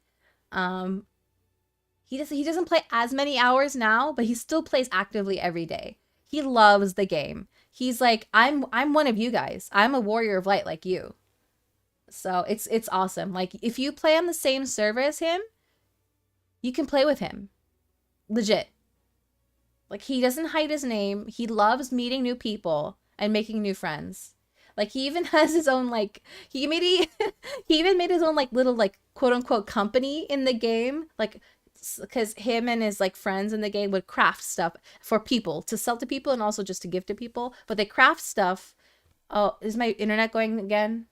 He doesn't play as many hours now, but he still plays actively every day. He loves the game. He's like, I'm one of you guys. I'm a warrior of light like you. So it's awesome. Like if you play on the same server as him, you can play with him. Legit. Like he doesn't hide his name. He loves meeting new people and making new friends. Like he even has his own like he even made his own like little like quote unquote company in the game, like because him and his like friends in the game would craft stuff for people to sell to people and also just to give to people. But they craft stuff. Oh, is my internet going again?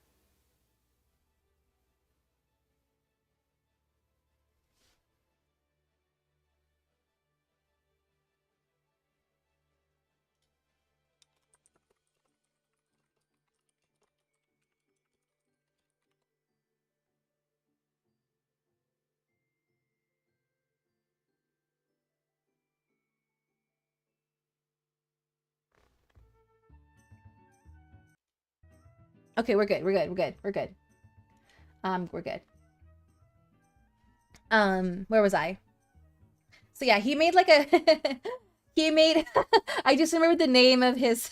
Okay, we're good. We're good. We're good. Where was I? So yeah, he made like a I just remembered the name of his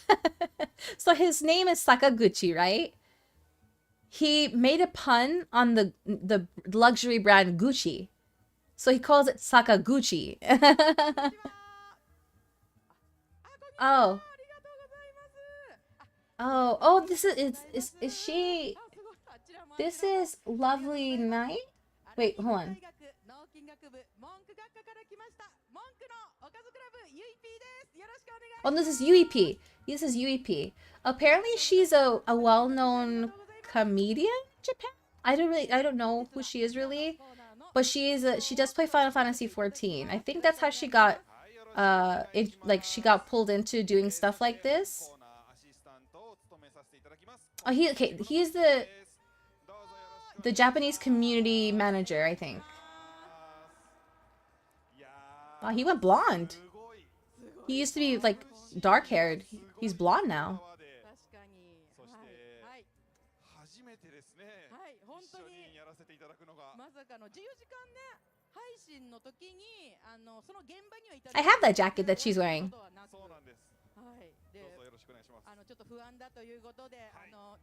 so his name is Sakaguchi, right? He made a pun on the luxury brand Gucci. So he calls it Sakaguchi. Oh, this is she? This is Lovely Night? Wait, hold on. Oh, this is UEP. This is UEP. Apparently she's a well-known comedian in Japan. I don't know who she is really, but she does play Final Fantasy 14. I think that's how she got she got pulled into doing stuff like this. Oh, he's the Japanese community manager, I think. Oh, he went blonde. He used to be like dark-haired. He's blonde now. はい本当にやらせていただくのがまさかの自由時間ね配信の時にその現場にはいた I have that jacket that she's wearing. そうなんですはいでどうぞよろしくお願いしますちょっと不安だということで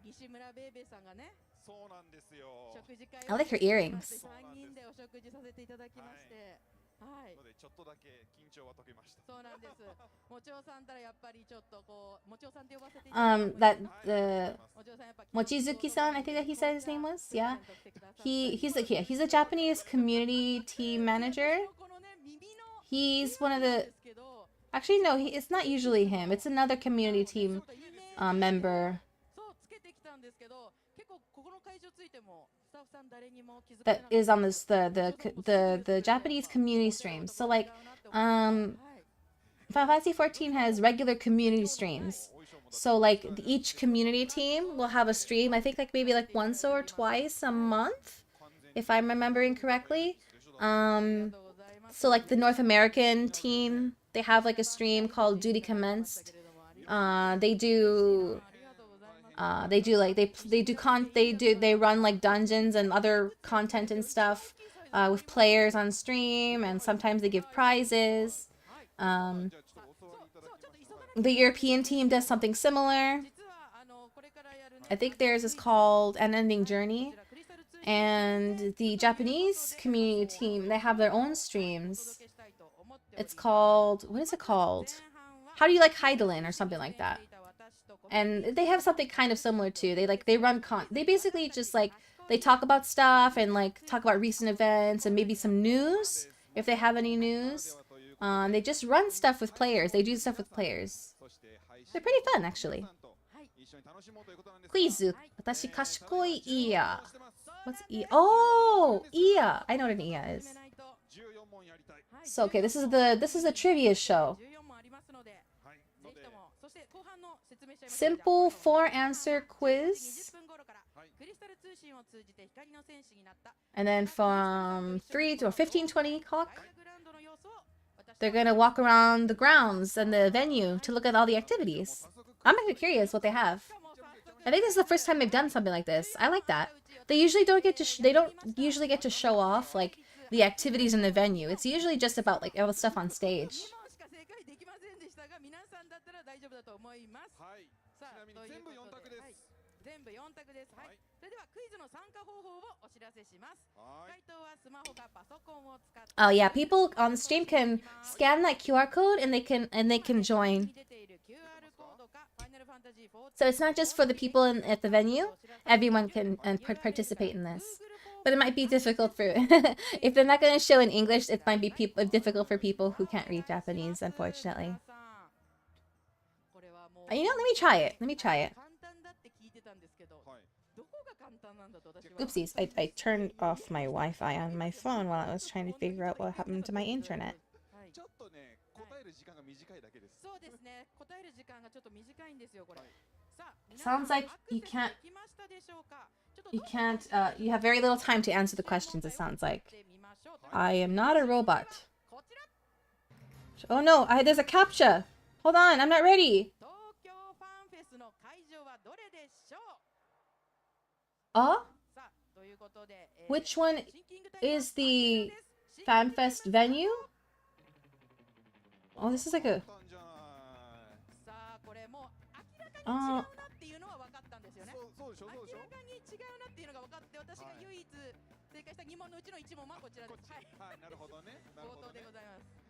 西村ベイベーさんがねそうなんですよ食事会 I like her earrings. 3人でお食事させていただきましてはいのでちょっとだけ緊張は解けましたそうなんですもちおさんたらやっぱりちょっとこうもちおさんって呼ばせていただきます That the Mochizuki-san, I think that he said his name was. Yeah, he's a Japanese community team manager. He's one of the. Actually, no, it's not usually him. It's another community team member. That is on this the Japanese community streams. So like, Final Fantasy 14 has regular community streams. So like each community team will have a stream. I think like maybe like once or twice a month, if I'm remembering correctly. So like the North American team, they have like a stream called Duty Commenced. They run like dungeons and other content and stuff with players on stream, and sometimes they give prizes. The European team does something similar. I think theirs is called An Ending Journey. And the Japanese community team, they have their own streams. It's called, what is it called? How do you like Heidelin or something like that? And they have something kind of similar too. They basically just like, they talk about stuff and like talk about recent events and maybe some news, if they have any news. They just run stuff with players. They do stuff with players. They're pretty fun, actually. Quizu. Watashi kashikoi iya. What's iya? Oh, iya. I know what an iya is. So okay, this is a trivia show. Simple 4-answer quiz. And then from 3 to 15-20 clock, they're gonna walk around the grounds and the venue to look at all the activities. I'm actually curious what they have. I think this is the first time they've done something like this. I like that. They usually don't get to they don't usually get to show off like the activities in the venue. It's usually just about like all the stuff on stage. Oh yeah, people on the stream can scan that QR code and they can join. So it's not just for the people at the venue. Everyone can participate in this. But it might be difficult for if they're not going to show in English. It might be difficult for people who can't read Japanese, unfortunately. You know, let me try it. Let me try it. Oopsies, I turned off my Wi-Fi on my phone while I was trying to figure out what happened to my internet. Sounds like you have very little time to answer the questions, it sounds like. I am not a robot. Oh no, there's a CAPTCHA! Hold on, I'm not ready! Which one is the Fan Fest venue? Oh, this is like a...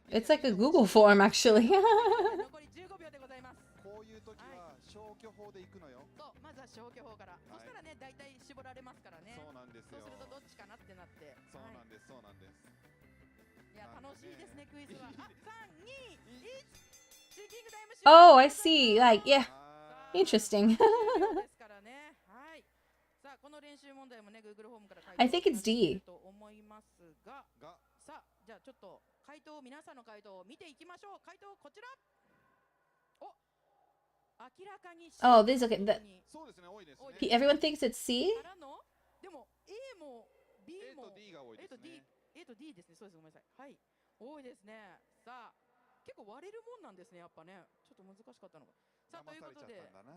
It's like a Google form, actually. Oh, I see. Like, yeah. Interesting. I think it's D. Oh, this is okay. Everyone thinks it's C?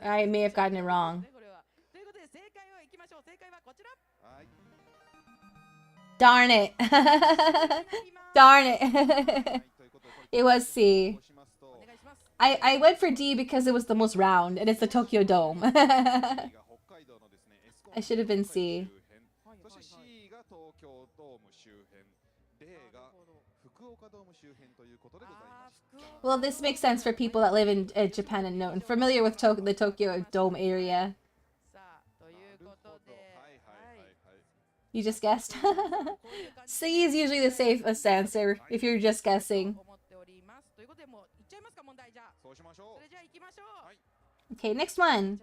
I may have gotten it wrong. ということで正解をいきましょう。正解はこちら。はい。Darn it. Darn it. It was C. I went for D because it was the most round and it's the Tokyo Dome. I should have been C. Well, this makes sense for people that live in Japan and know and familiar with the Tokyo Dome area. You just guessed. C is usually the safest answer if you're just guessing. Okay, next one.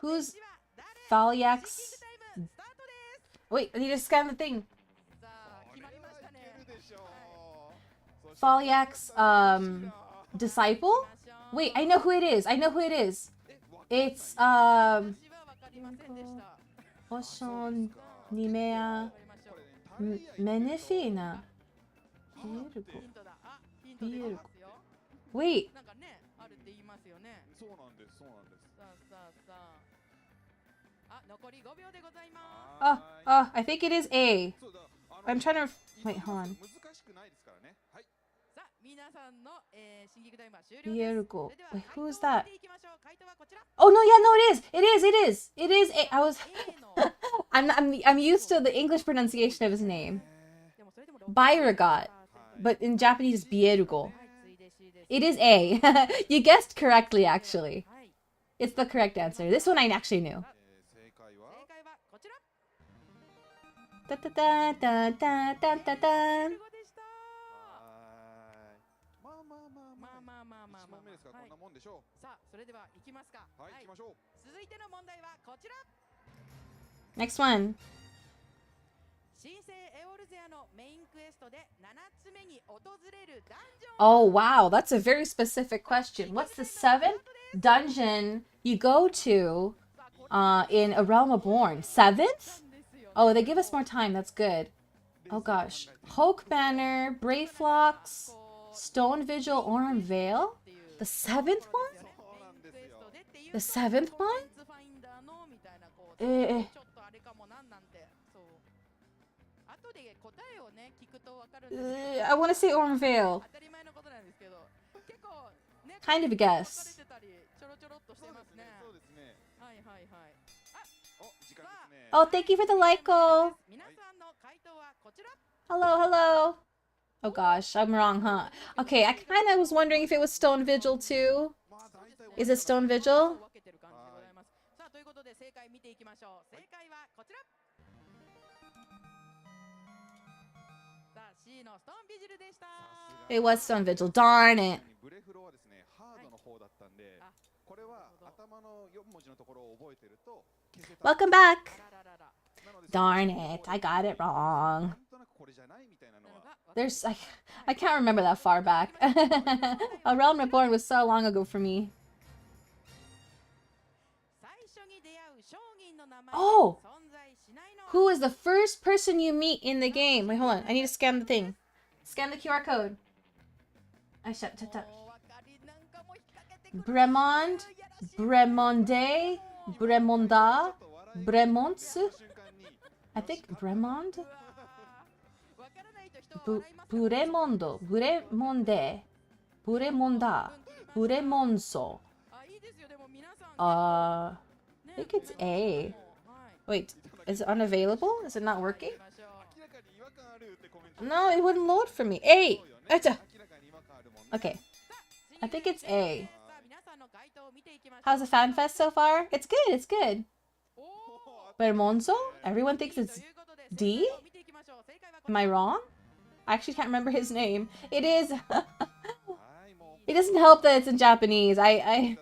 Who's Thalyax? Wait, I need to scan the thing. Thalyax, disciple? Wait, I know who it is. I know who it is. It's, Oshon Nimea Menefina. Wait. Oh, I think it is A. I'm trying to... Wait, hold on. Viergo. Wait, who is that? Oh no, yeah, no, it is. It is. It is. It is A. I was... I'm used to the English pronunciation of his name. Byragot. But in Japanese, it's Biergo. It is A. You guessed correctly, actually. It's the correct answer. This one I actually knew. Da da da da da da da da. Next one. Oh wow, that's a very specific question. What's the 7th dungeon you go to in A Realm Reborn? 7th? Oh, they give us more time. That's good. Oh gosh. Hulk Banner, Brave Flocks, Stone Vigil, Oran Vale? The 7th one? The 7th one? I want to say Oran Vale. Kind of a guess. Oh, thank you for the like goal. Hello, hello. Oh gosh, I'm wrong, huh? Okay, I kind of was wondering if it was Stone Vigil too. Is it Stone Vigil? It was Stone Vigil. Darn it. Welcome back. Darn it, I got it wrong. There's I can't remember that far back. A Realm Reborn was so long ago for me. Oh! Who is the first person you meet in the game? Wait, hold on. I need to scan the thing. Scan the QR code. I shut. Bremond, Bremonde, Bremonda, Bremons. I think Bremond. Buremondo, Buremonde, Buremonda, Buremonso. I think it's A. Wait, is it unavailable? Is it not working? No, it wouldn't load for me. A. Okay, I think it's A. How's the fan fest so far? It's good. It's good. Bermonzo? Everyone thinks it's D? Am I wrong? I actually can't remember his name. It is. It doesn't help that it's in Japanese. I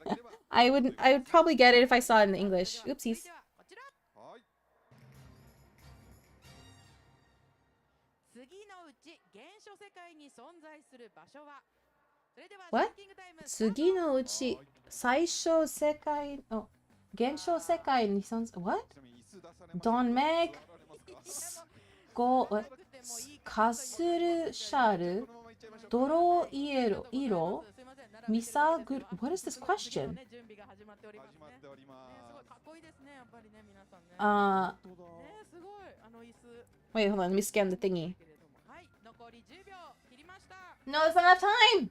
would probably get it if I saw it in English. Oopsies. What? 次のうち最小世界の現象世界に存在 What? Don Meg かするシャル泥色ミサグル What is this question? Wait, hold on, let me scan the thingy. No, that's not enough time!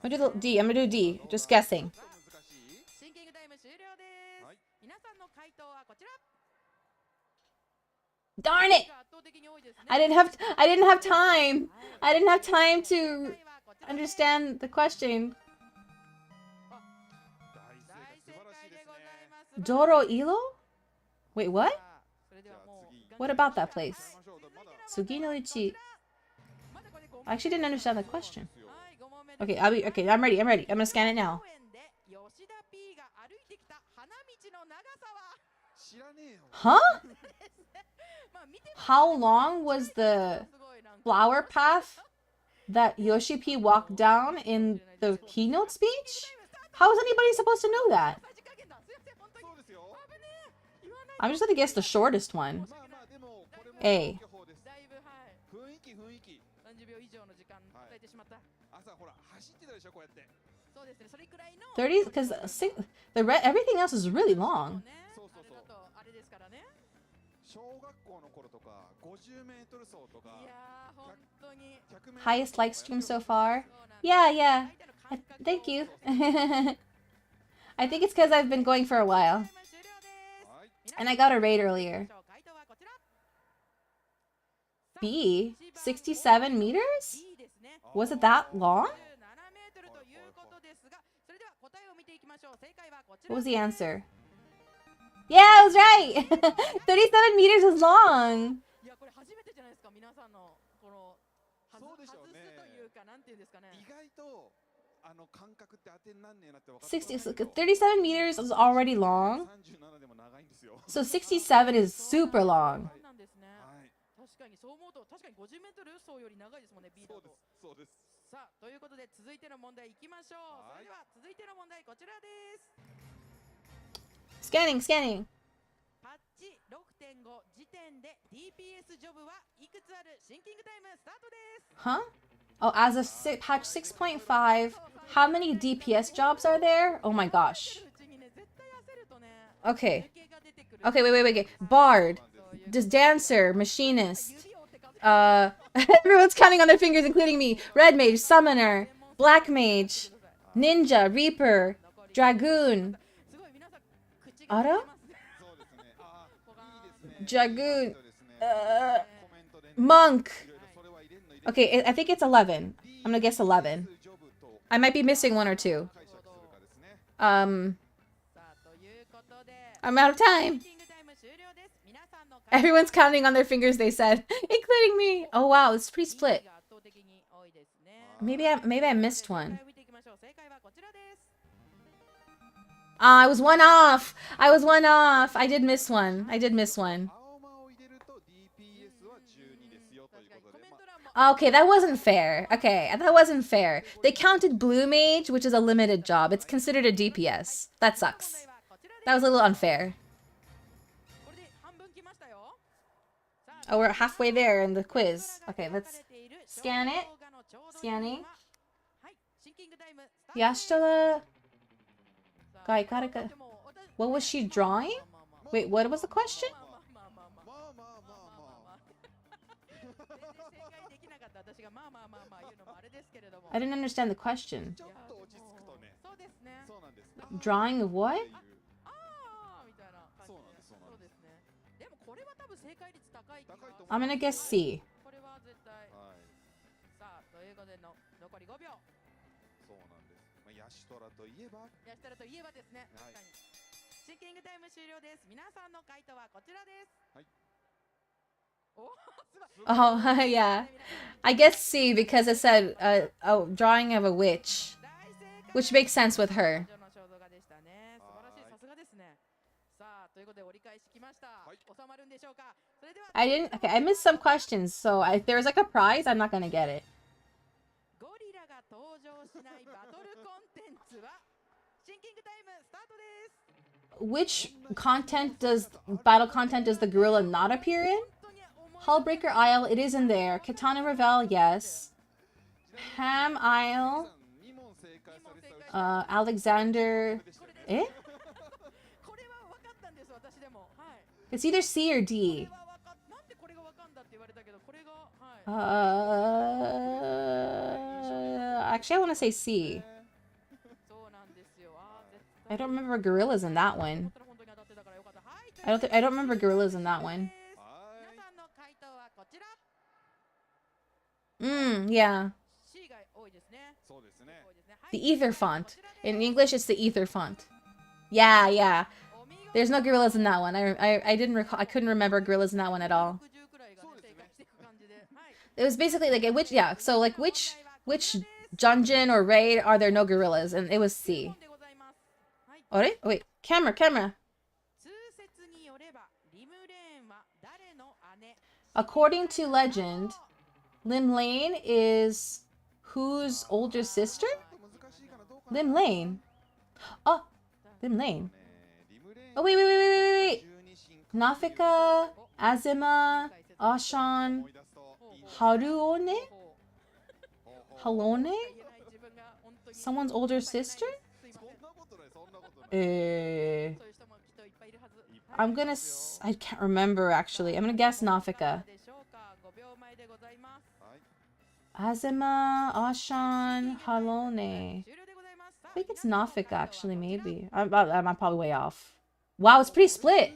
I'm gonna do D, I'm gonna do D, just guessing. Darn it! I didn't have time. I didn't have time to understand the question. Doro Ilo? Wait, what? What about that place? Sugi no Ichi. I actually didn't understand the question. Okay, I'm ready. I'm gonna scan it now. Huh? How long was the flower path that Yoshi P walked down in the keynote speech? How is anybody supposed to know that? I'm just gonna guess the shortest one. A. 30, because everything else is really long. Highest like stream so far? Yeah. Thank you. I think it's because I've been going for a while. And I got a raid earlier. B? 67 meters? Was it that long? What was the answer? Yeah, I was right! 37 meters is long! 37 meters is already long. So 67 is super long. Scanning. Huh? Oh, as of patch 6.5, how many DPS jobs are there? Oh my gosh. Okay, wait. Bard, dancer, machinist. Everyone's counting on their fingers, including me. Red mage, summoner, black mage, ninja, reaper, dragoon. Ara? Dragoon. Monk. Okay, I think it's 11. I'm gonna guess 11. I might be missing one or two. I'm out of time. Everyone's counting on their fingers, they said, including me. Oh wow, it's pretty split. Maybe I missed one. I was one off. I did miss one. Okay, that wasn't fair. They counted blue mage, which is a limited job. It's considered a DPS. That sucks. That was a little unfair. Oh, we're halfway there in the quiz. Okay, let's scan it. Scanning. Yashtala. What was she drawing? Wait, what was the question? I didn't understand the question. Drawing of what? I'm gonna guess C. Oh, yeah. I guess C because it said drawing of a witch, which makes sense with her. Okay, I missed some questions, so if there's like a prize, I'm not gonna get it. Which battle content does the gorilla not appear in? Hullbreaker Isle, it is in there. Katana Revel, yes. Ham Isle. Alexander. Eh? It's either C or D. Actually, I want to say C. I don't remember gorillas in that one. I don't remember gorillas in that one. Yeah. The ether font. In English, it's the ether font. Yeah. There's no gorillas in that one. I didn't recall. I couldn't remember gorillas in that one at all. It was basically like which dungeon or raid are there no gorillas, and it was C. Oh wait, camera. According to legend, Lim Lane is whose older sister? Lim Lane. Oh, Lim Lane. Oh wait. Nafika, Azima, Ashan, Haruone? Halone? Someone's older sister? I can't remember actually. I'm gonna guess Nafika. Azima, Ashan, Halone. I think it's Nafika actually, maybe. I'm probably way off. Wow, it's pretty split.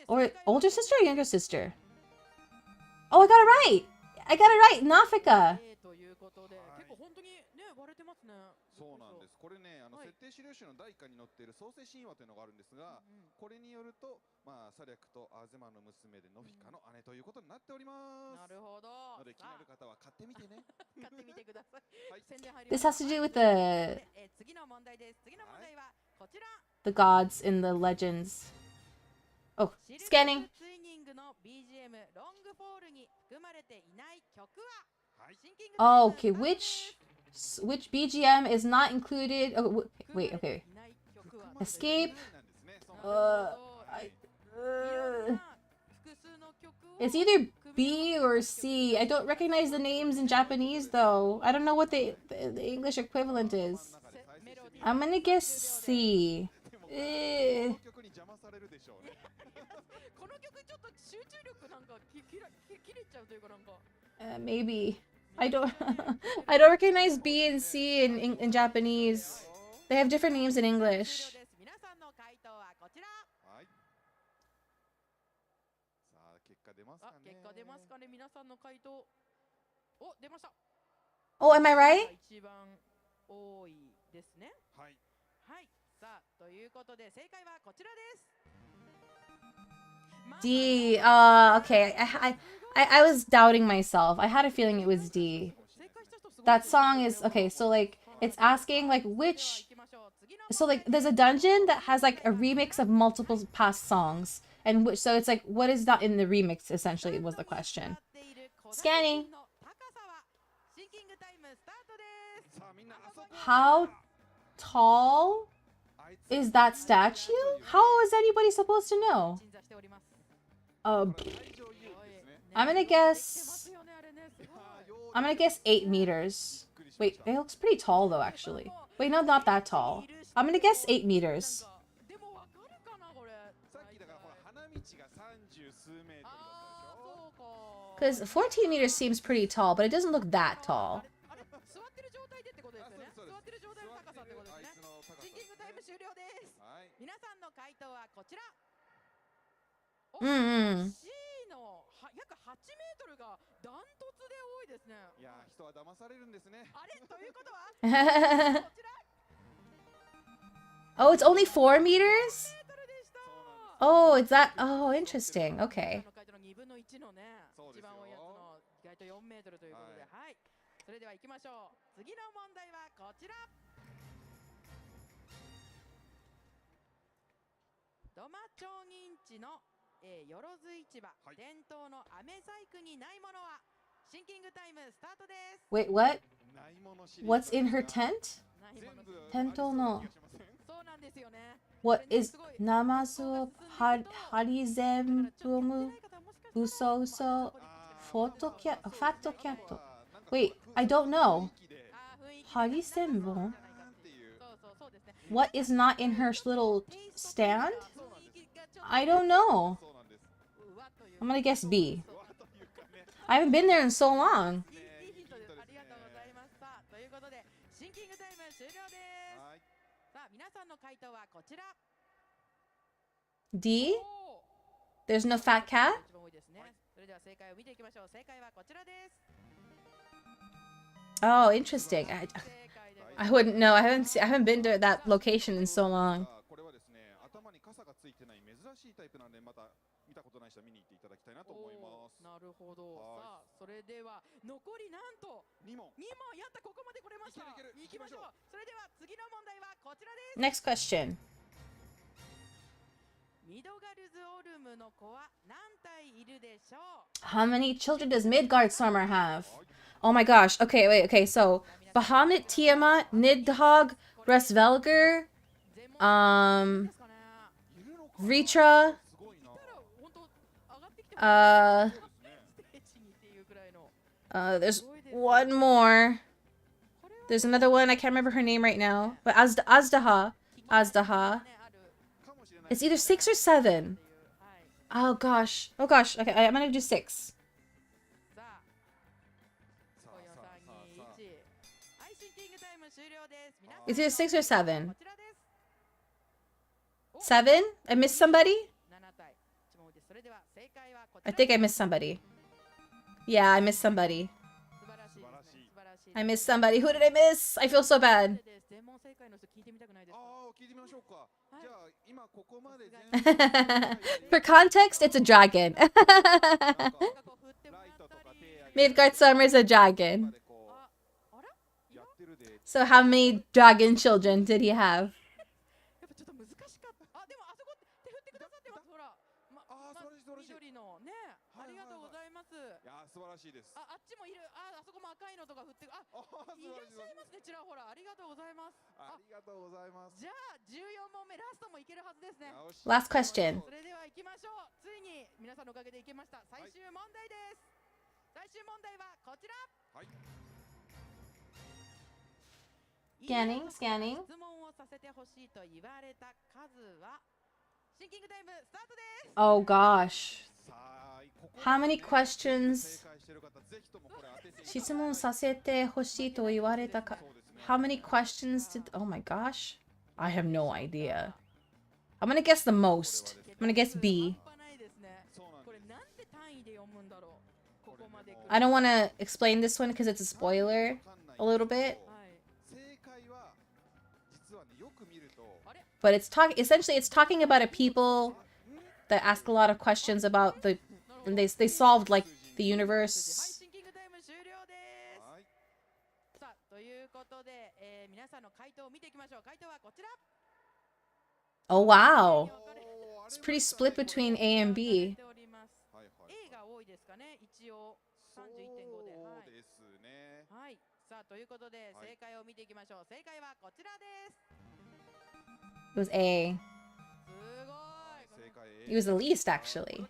Or older sister or younger sister? Oh, I got it right! Nafika! そうなんです。これね、設定資料集の第1巻に載っている創世神話というのがあるんですが、これによると、サリャクとアゼマの娘でノフィカの姉ということになっております。なるほど。なので気になる方は買ってみてね。買ってみてください。This has to do with the gods in the legends. Oh, scanning. Oh, okay, which BGM is not included? Oh, wait, okay. Escape. It's either B or C. I don't recognize the names in Japanese though. I don't know what the English equivalent is. I'm gonna guess C. Maybe. I don't recognize B and C in Japanese. They have different names in English. Oh, am I right? D. Okay. I was doubting myself. I had a feeling it was D. That song is okay. So like, it's asking like which. So like, there's a dungeon that has like a remix of multiple past songs, and which. So it's like, what is that in the remix? Essentially, was the question. Scanning. How tall is that statue? How is anybody supposed to know? I'm gonna guess 8 meters. Wait, it looks pretty tall though, actually. Wait, no, not that tall. I'm gonna guess 8 meters. Because 14 meters seems pretty tall, but it doesn't look that tall. Oh, it's only 4 meters? Oh, it's that. Oh, interesting. Okay. Wait, what? What's in her tent? Tento no. What is Namazu Harizembumu Uso Uso Photo Cat Fatto Cat? Wait, I don't know. Harizembu? What is not in her little stand? I don't know. I'm gonna guess B. I haven't been there in so long. D? There's no fat cat? Oh, interesting. I wouldn't know. I haven't been to that location in so long. Next question. How many children does Midgardstormer have? Oh my gosh. Okay, wait, okay, so Bahamut, Tiamat, Nidhogg, Resvelger, Vritra, there's one more. There's another one, I can't remember her name right now. But Azdaha. It's either 6 or 7. Oh gosh. Oh gosh. Okay, I'm gonna do 6. It's either 6 or 7. 7? I missed somebody? I think I missed somebody. Yeah, I missed somebody. I missed somebody. Who did I miss? I feel so bad. For context, it's a dragon. Midgardstormer is a dragon. So how many dragon children did he have? Last question. Scanning. Oh gosh. How many questions? How many questions did... Oh my gosh. I have no idea. I'm gonna guess the most. I'm gonna guess B. I don't want to explain this one because it's a spoiler a little bit. But it's essentially it's talking about a people that ask a lot of questions about the... And they solved like the universe. Oh wow. It's pretty split between A and B. It was A. It was the least actually.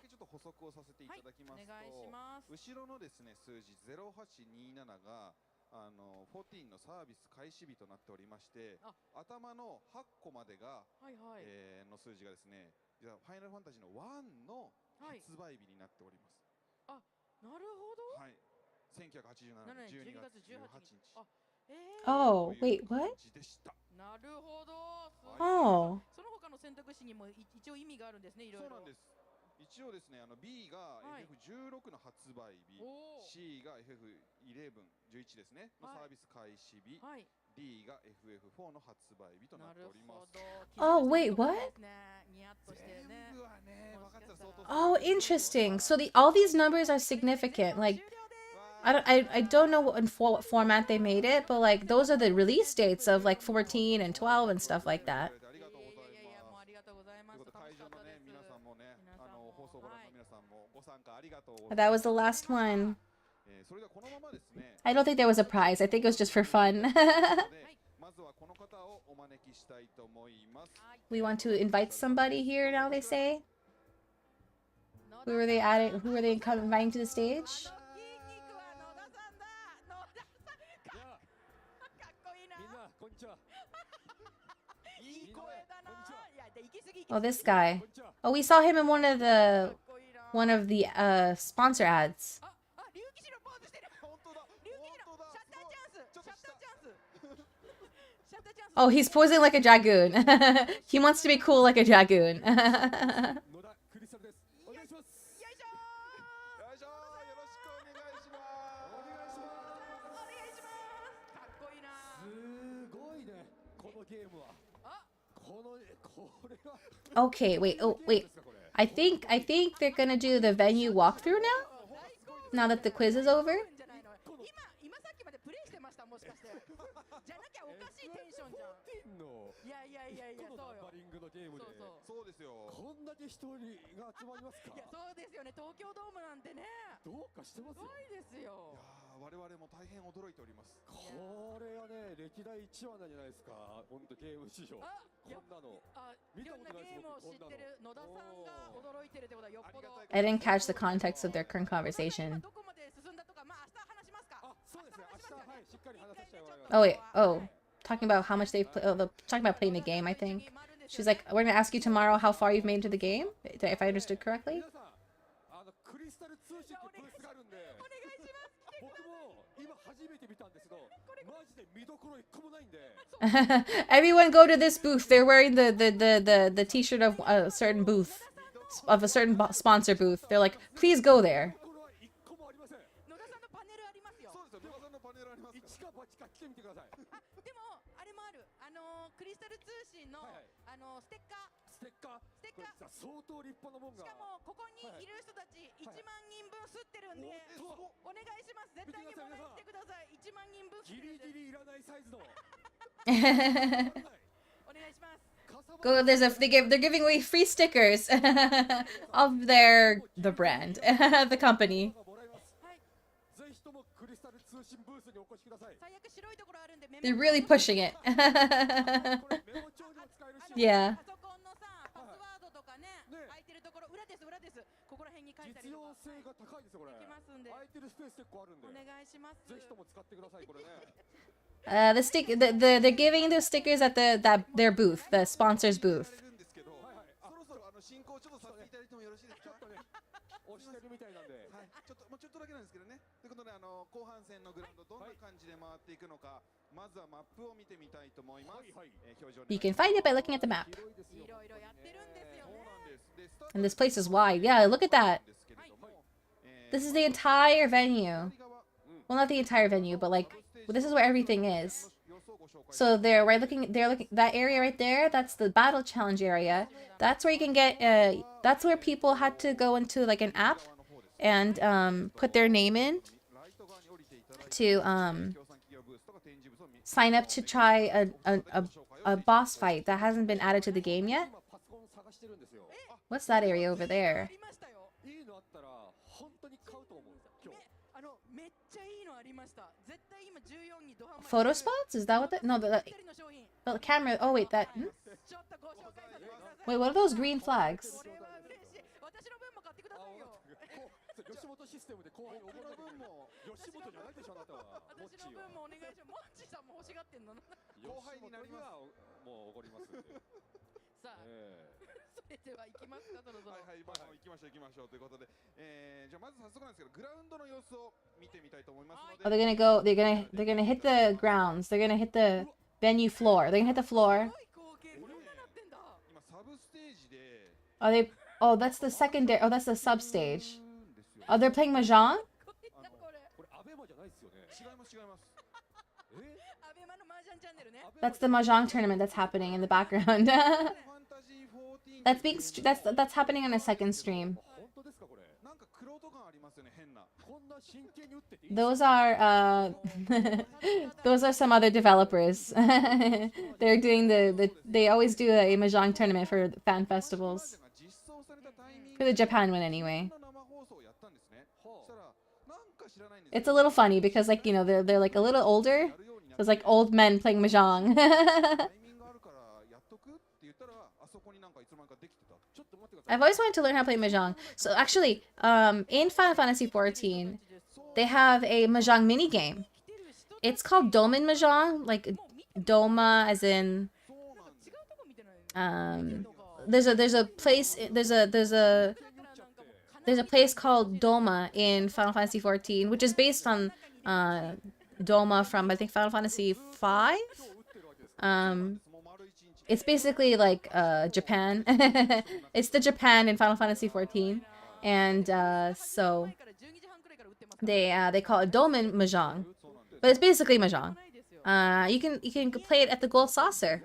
14のサービス開始日となっておりまして、頭の8個までが、の数字がですね、ファイナルファンタジーの1の発売日になっております。あ、なるほど。はい。1987年12月18日。Oh, wait, what? なるほど。Oh. その他の選択肢にも一応意味があるんですね、いろいろ。そうなんです。一応ですね、B が FF16 の発売日、C が FF11、11ですね、のサービス開始日、D が FF4 の発売日となっております。Oh, wait, what? Oh, interesting. So all these numbers are significant. Like, I don't know what format they made it, but like those are the release dates of like 14 and 12 and stuff like that. That was the last one. I don't think there was a prize. I think it was just for fun. We want to invite somebody here now, they say. Who are they adding? Who are they inviting to the stage? Oh, this guy. Oh, we saw him in one of the sponsor ads. Oh, he's posing like a dragoon. He wants to be cool like a dragoon. Okay, wait. Oh, wait. I think they're gonna do the venue walkthrough now. Now that the quiz is over. I didn't catch the context of their current conversation. Oh wait, talking about how much they've talking about playing the game, I think. She's like, we're gonna ask you tomorrow how far you've made into the game, if I understood correctly. Everyone go to this booth. They're wearing the t-shirt of a certain booth, of a certain sponsor booth. They're like, please go there. Go, they're giving away free stickers of the brand, the company. They're really pushing it. Yeah. They're giving those stickers at their booth, the sponsor's booth. You can find it by looking at the map. And this place is wide. Yeah, look at that. This is the entire venue. Well, not the entire venue, but like this is where everything is. So they're looking that area right there, that's the battle challenge area. That's where you can get that's where people had to go into like an app and put their name in to sign up to try a boss fight that hasn't been added to the game yet. What's that area over there? Photo spots? Is that what no, the camera. Oh wait, that wait, what are those green flags? Oh, they're gonna hit the grounds. They're gonna hit the venue floor. They're gonna hit the floor. Are they? Oh, that's the secondary. Oh, that's the sub stage. Oh, they're playing mahjong. That's the mahjong tournament that's happening in the background. That's happening on a second stream. Those are those are some other developers. They're doing they always do a mahjong tournament for fan festivals. For the Japan one anyway. It's a little funny because like, you know, they're like a little older. So it's like old men playing mahjong. I've always wanted to learn how to play mahjong. So actually, in Final Fantasy XIV, they have a mahjong mini game. It's called Domin Mahjong, like Doma as in there's a place called Doma in Final Fantasy XIV, which is based on Doma from I think Final Fantasy V. It's basically like Japan. It's the Japan in Final Fantasy XIV, and so they call it Domin Mahjong, but it's basically mahjong. You can play it at the Gold Saucer.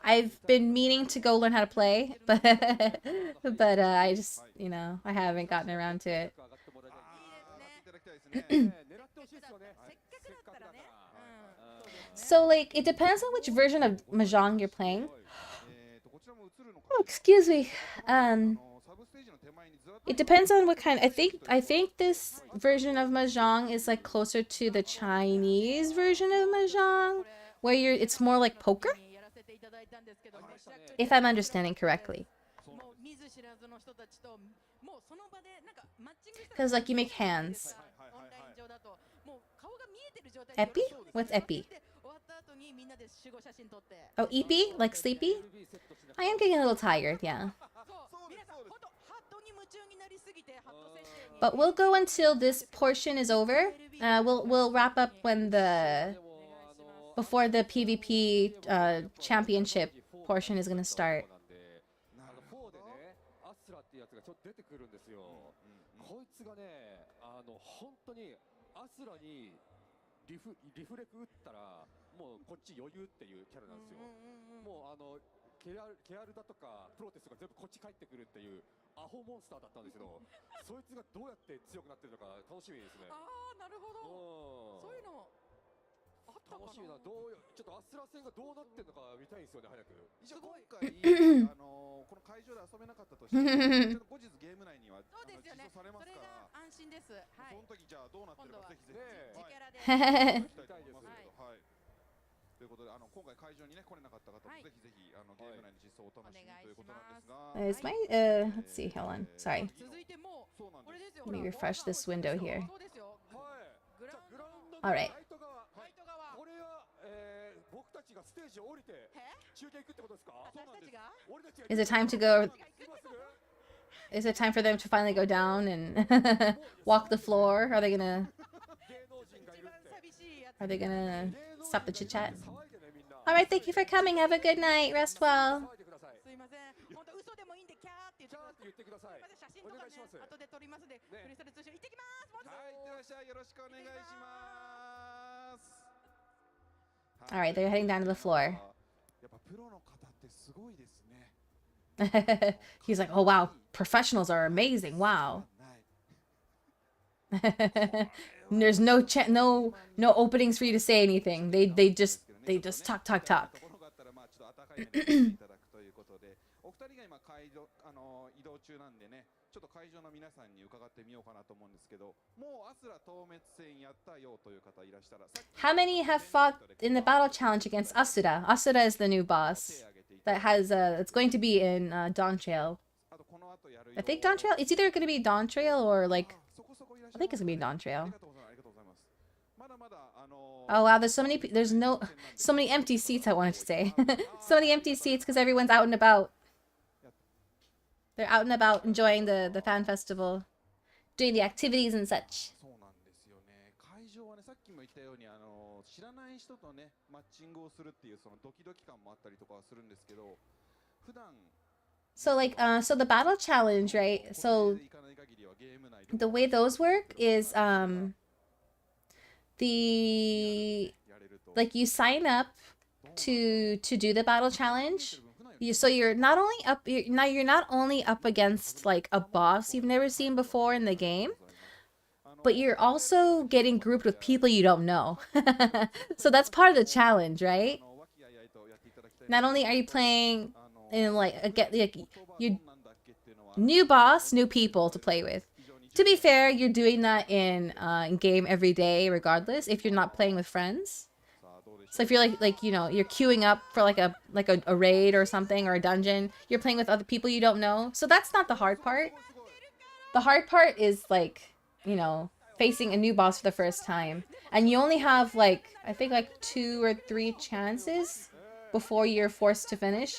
I've been meaning to go learn how to play, but I just, you know, I haven't gotten around to it. So like it depends on which version of mahjong you're playing. Oh, excuse me. It depends on what kind. I think this version of mahjong is like closer to the Chinese version of mahjong, where it's more like poker. If I'm understanding correctly. Because like you make hands. Epi? What's epi? Oh, epi? Like sleepy? I am getting a little tired, yeah. But we'll go until this portion is over. We'll wrap up when before the PvP championship portion is gonna start. Is my let's see, hold on. Sorry. Let me refresh this window here. All right. Is it time to go? Is it time for them to finally go down and walk the floor? Are they gonna stop the chit chat? All right, thank you for coming. Have a good night. Rest well. All right, they're heading down to the floor. He's like, oh wow, professionals are amazing. Wow. There's no openings for you to say anything. They just talk. How many have fought in the battle challenge against Asura? Asura is the new boss that has it's going to be in Dawn Trail. I think Dawn Trail. It's either going to be Dawn Trail or like I think it's going to be Dawn Trail. Oh wow, there's so many empty seats. I wanted to say so many empty seats because everyone's out and about. They're out and about enjoying the fan festival, doing the activities and such. So like so the battle challenge, right? So the way those work is you sign up to do the battle challenge. So you're not only up against like a boss you've never seen before in the game, but you're also getting grouped with people you don't know. So that's part of the challenge, right? Not only are you playing in like you new boss, new people to play with. To be fair, you're doing that in game every day, regardless. If you're not playing with friends, so if you're like you know, you're queuing up for like a raid or something, or a dungeon, you're playing with other people you don't know. So that's not the hard part. The hard part is like, you know, facing a new boss for the first time, and you only have like, I think like 2 or 3 chances before you're forced to finish.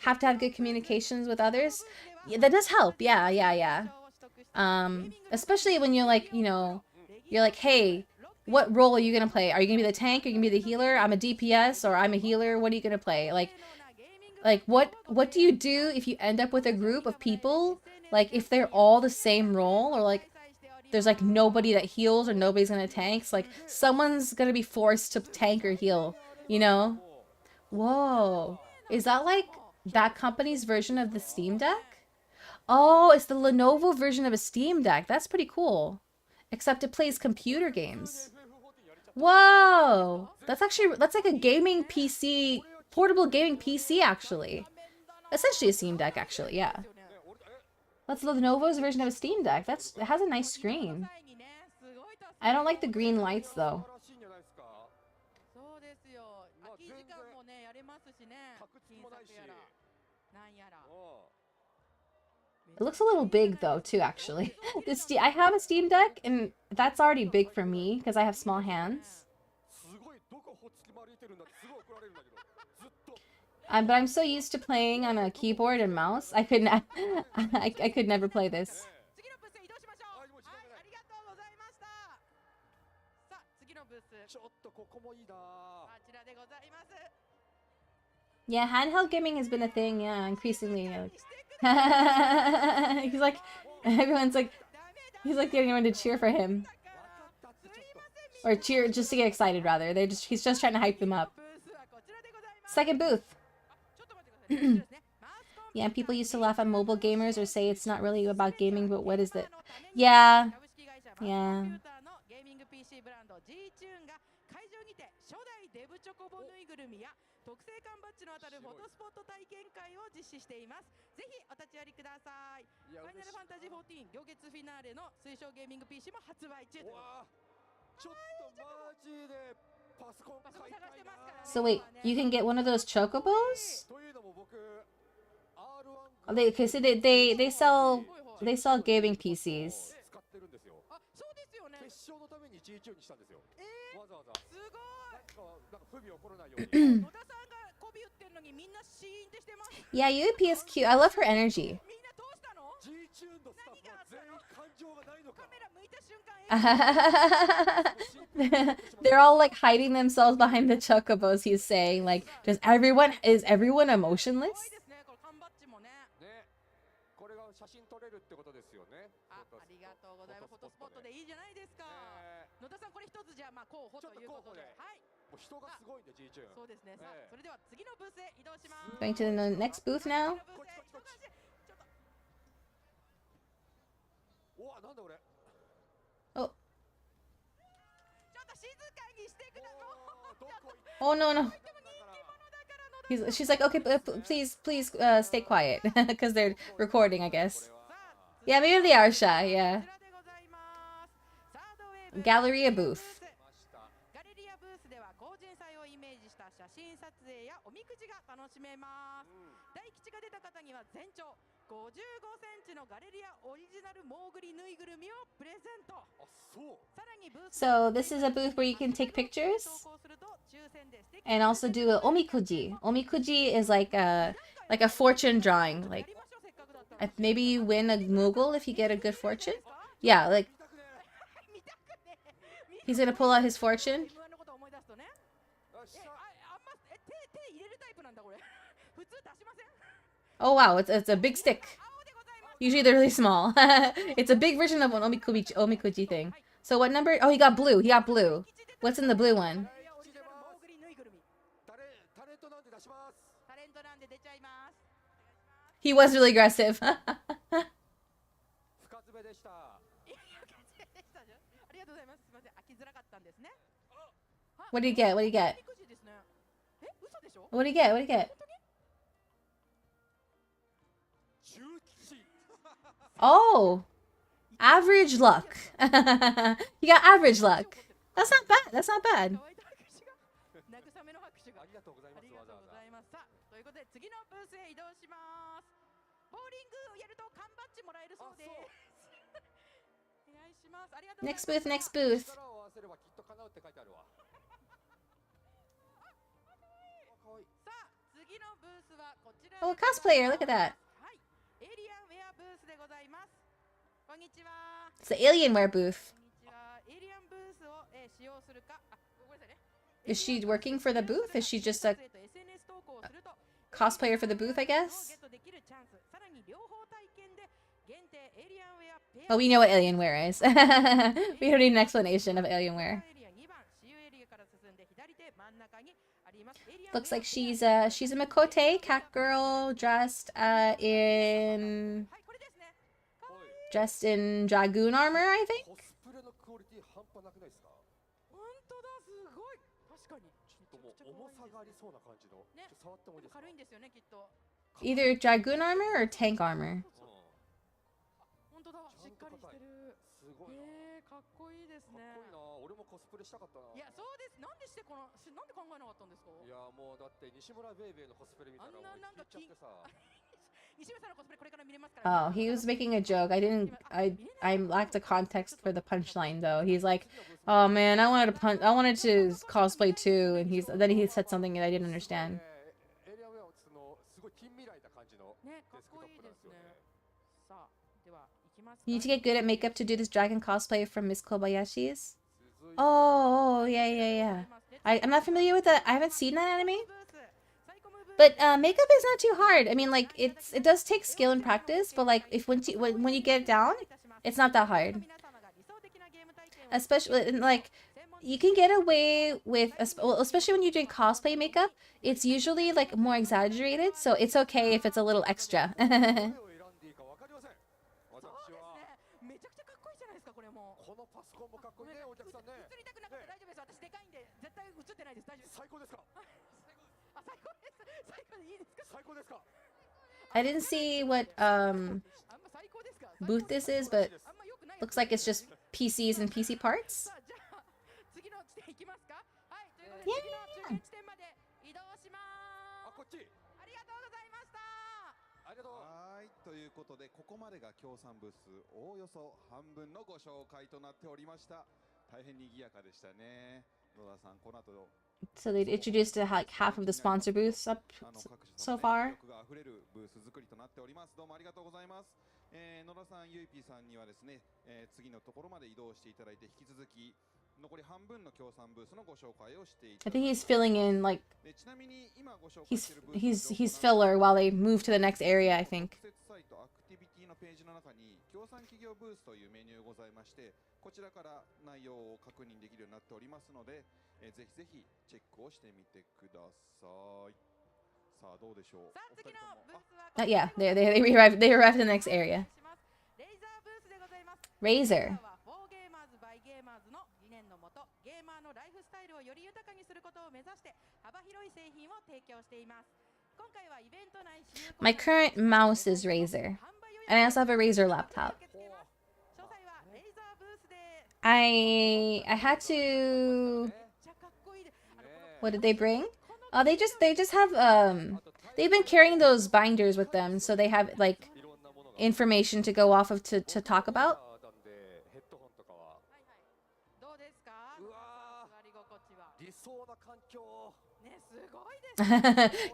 Have to have good communications with others. Yeah, that does help. Yeah. Especially when you're like, you know, you're like, hey, what role are you gonna play? Are you gonna be the tank? Are you gonna be the healer? I'm a DPS, or I'm a healer. What are you gonna play? Like what do you do if you end up with a group of people? Like if they're all the same role, or like there's like nobody that heals or nobody's gonna tank. So, like someone's gonna be forced to tank or heal, you know? Whoa. Is that like that company's version of the Steam Deck? Oh, it's the Lenovo version of a Steam Deck. That's pretty cool. Except it plays computer games. Whoa! That's like a gaming PC, portable gaming PC actually. Essentially a Steam Deck actually, yeah. That's Lenovo's version of a Steam Deck. It has a nice screen. I don't like the green lights though. It looks a little big though too, actually. I have a Steam Deck and that's already big for me because I have small hands. But I'm so used to playing on a keyboard and mouse. I could never play this. Yeah, handheld gaming has been a thing, yeah, increasingly. He's like, everyone's like, he's like getting everyone to cheer for him. Or cheer, just to get excited, rather. He's just trying to hype them up. Second booth. Yeah, people used to laugh at mobile gamers or say it's not really about gaming, but what is it? Yeah. Yeah. So wait, you can get one of those chocobos? They sell gaming PCs. Yeah, Yupi is cute. I love her energy. They're all like hiding themselves behind the chocobos, he's saying. Like, is everyone emotionless? Going to the next booth now. Oh. Oh no. She's like, okay, please stay quiet because they're recording, I guess. Yeah, maybe they are shy. Yeah. Galleria booth. So this is a booth where you can take pictures and also do a omikuji. Omikuji is like a fortune drawing. Like maybe you win a Moogle if you get a good fortune. Yeah, like he's gonna pull out his fortune. Oh wow, it's a big stick. Usually they're really small. It's a big version of an omikuji thing. So what number? Oh, he got blue. He got blue. What's in the blue one? He was really aggressive. What do you get? What do you get? What do you get? What do you get? Oh, average luck. He got average luck. That's not bad. That's not bad. 慰めの拍手がありがとうございます。わざわざ。さあ、ということで次のブースへ移動します。ボーリングをやると缶バッジもらえるそうです。お願いします。ありがとうございます。 Next booth, next booth. 力を合わせればきっと叶うって書いてあるわ。さあ、次のブースはこちら。Oh, cosplayer, look at that. はい、エイリアンウェアブースでございます。こんにちは。 It's the Alienware booth. こんにちは。エイリアンブースを使用するか。あ、ごめんなさいね。 Is she working for the booth? Is she just a cosplayer for the booth, I guess? Oh, we know what Alienware is. We don't need an explanation of Alienware. Looks like she's a Mikote cat girl dressed in dragoon armor, I think. 重さがありそうな感じの。ね、触ってもいいですか？軽いんですよね、きっと。 Either dragoon armor or tank armor. 本当だ、しっかりしてる。すごいな。かっこいいですね。かっこいいな。俺もコスプレしたかったな。いや、そうです。なんで考えなかったんですか？いや、もうだって西村ベイベーのコスプレ見たらもう聞いちゃってさ。Oh, he was making a joke. I lacked the context for the punchline though. He's like, "Oh man, I wanted to cosplay too," and then he said something that I didn't understand. You need to get good at makeup to do this dragon cosplay from Miss Kobayashi's. Oh, yeah. I'm not familiar with that. I haven't seen that anime. But makeup is not too hard. I mean, like it does take skill and practice, but like when you get it down, it's not that hard. Especially like you can get away with, especially when you're doing cosplay makeup, it's usually like more exaggerated, so it's okay if it's a little extra. I didn't see what booth this is, but looks like it's just PCs and PC parts. Yeah. はい、ということでここまでが協賛ブースおおよそ半分のご紹介となっておりました。大変賑やかでしたね。野田さん、この後 So they introduced like half of the sponsor booths up so far. どうもありがとうございます。野田さん、ゆいぴーさんにはですね、次のところまで移動していただいて引き続き残り半分の協賛ブースのご紹介をしていただきます。 I think he's filling in like he's filler while they move to the next area, I think. サイトアクティビティのページの中に協賛企業ブースというメニューございまして、こちらから内容を確認できるようになっておりますので、ぜひぜひチェックをしてみてください。さあどうでしょう。さあ次のブースは Yeah, they arrived in the next area. レイザーブースでございます。 Razor. 理念のもとゲーマーのライフスタイルをより豊かにすることを目指して幅広い製品を提供しています。今回はイベント内 My current mouse is Razer, and I also have a Razer laptop. I had to. What did they bring? They just have they've been carrying those binders with them, so they have like information to go off of to talk about.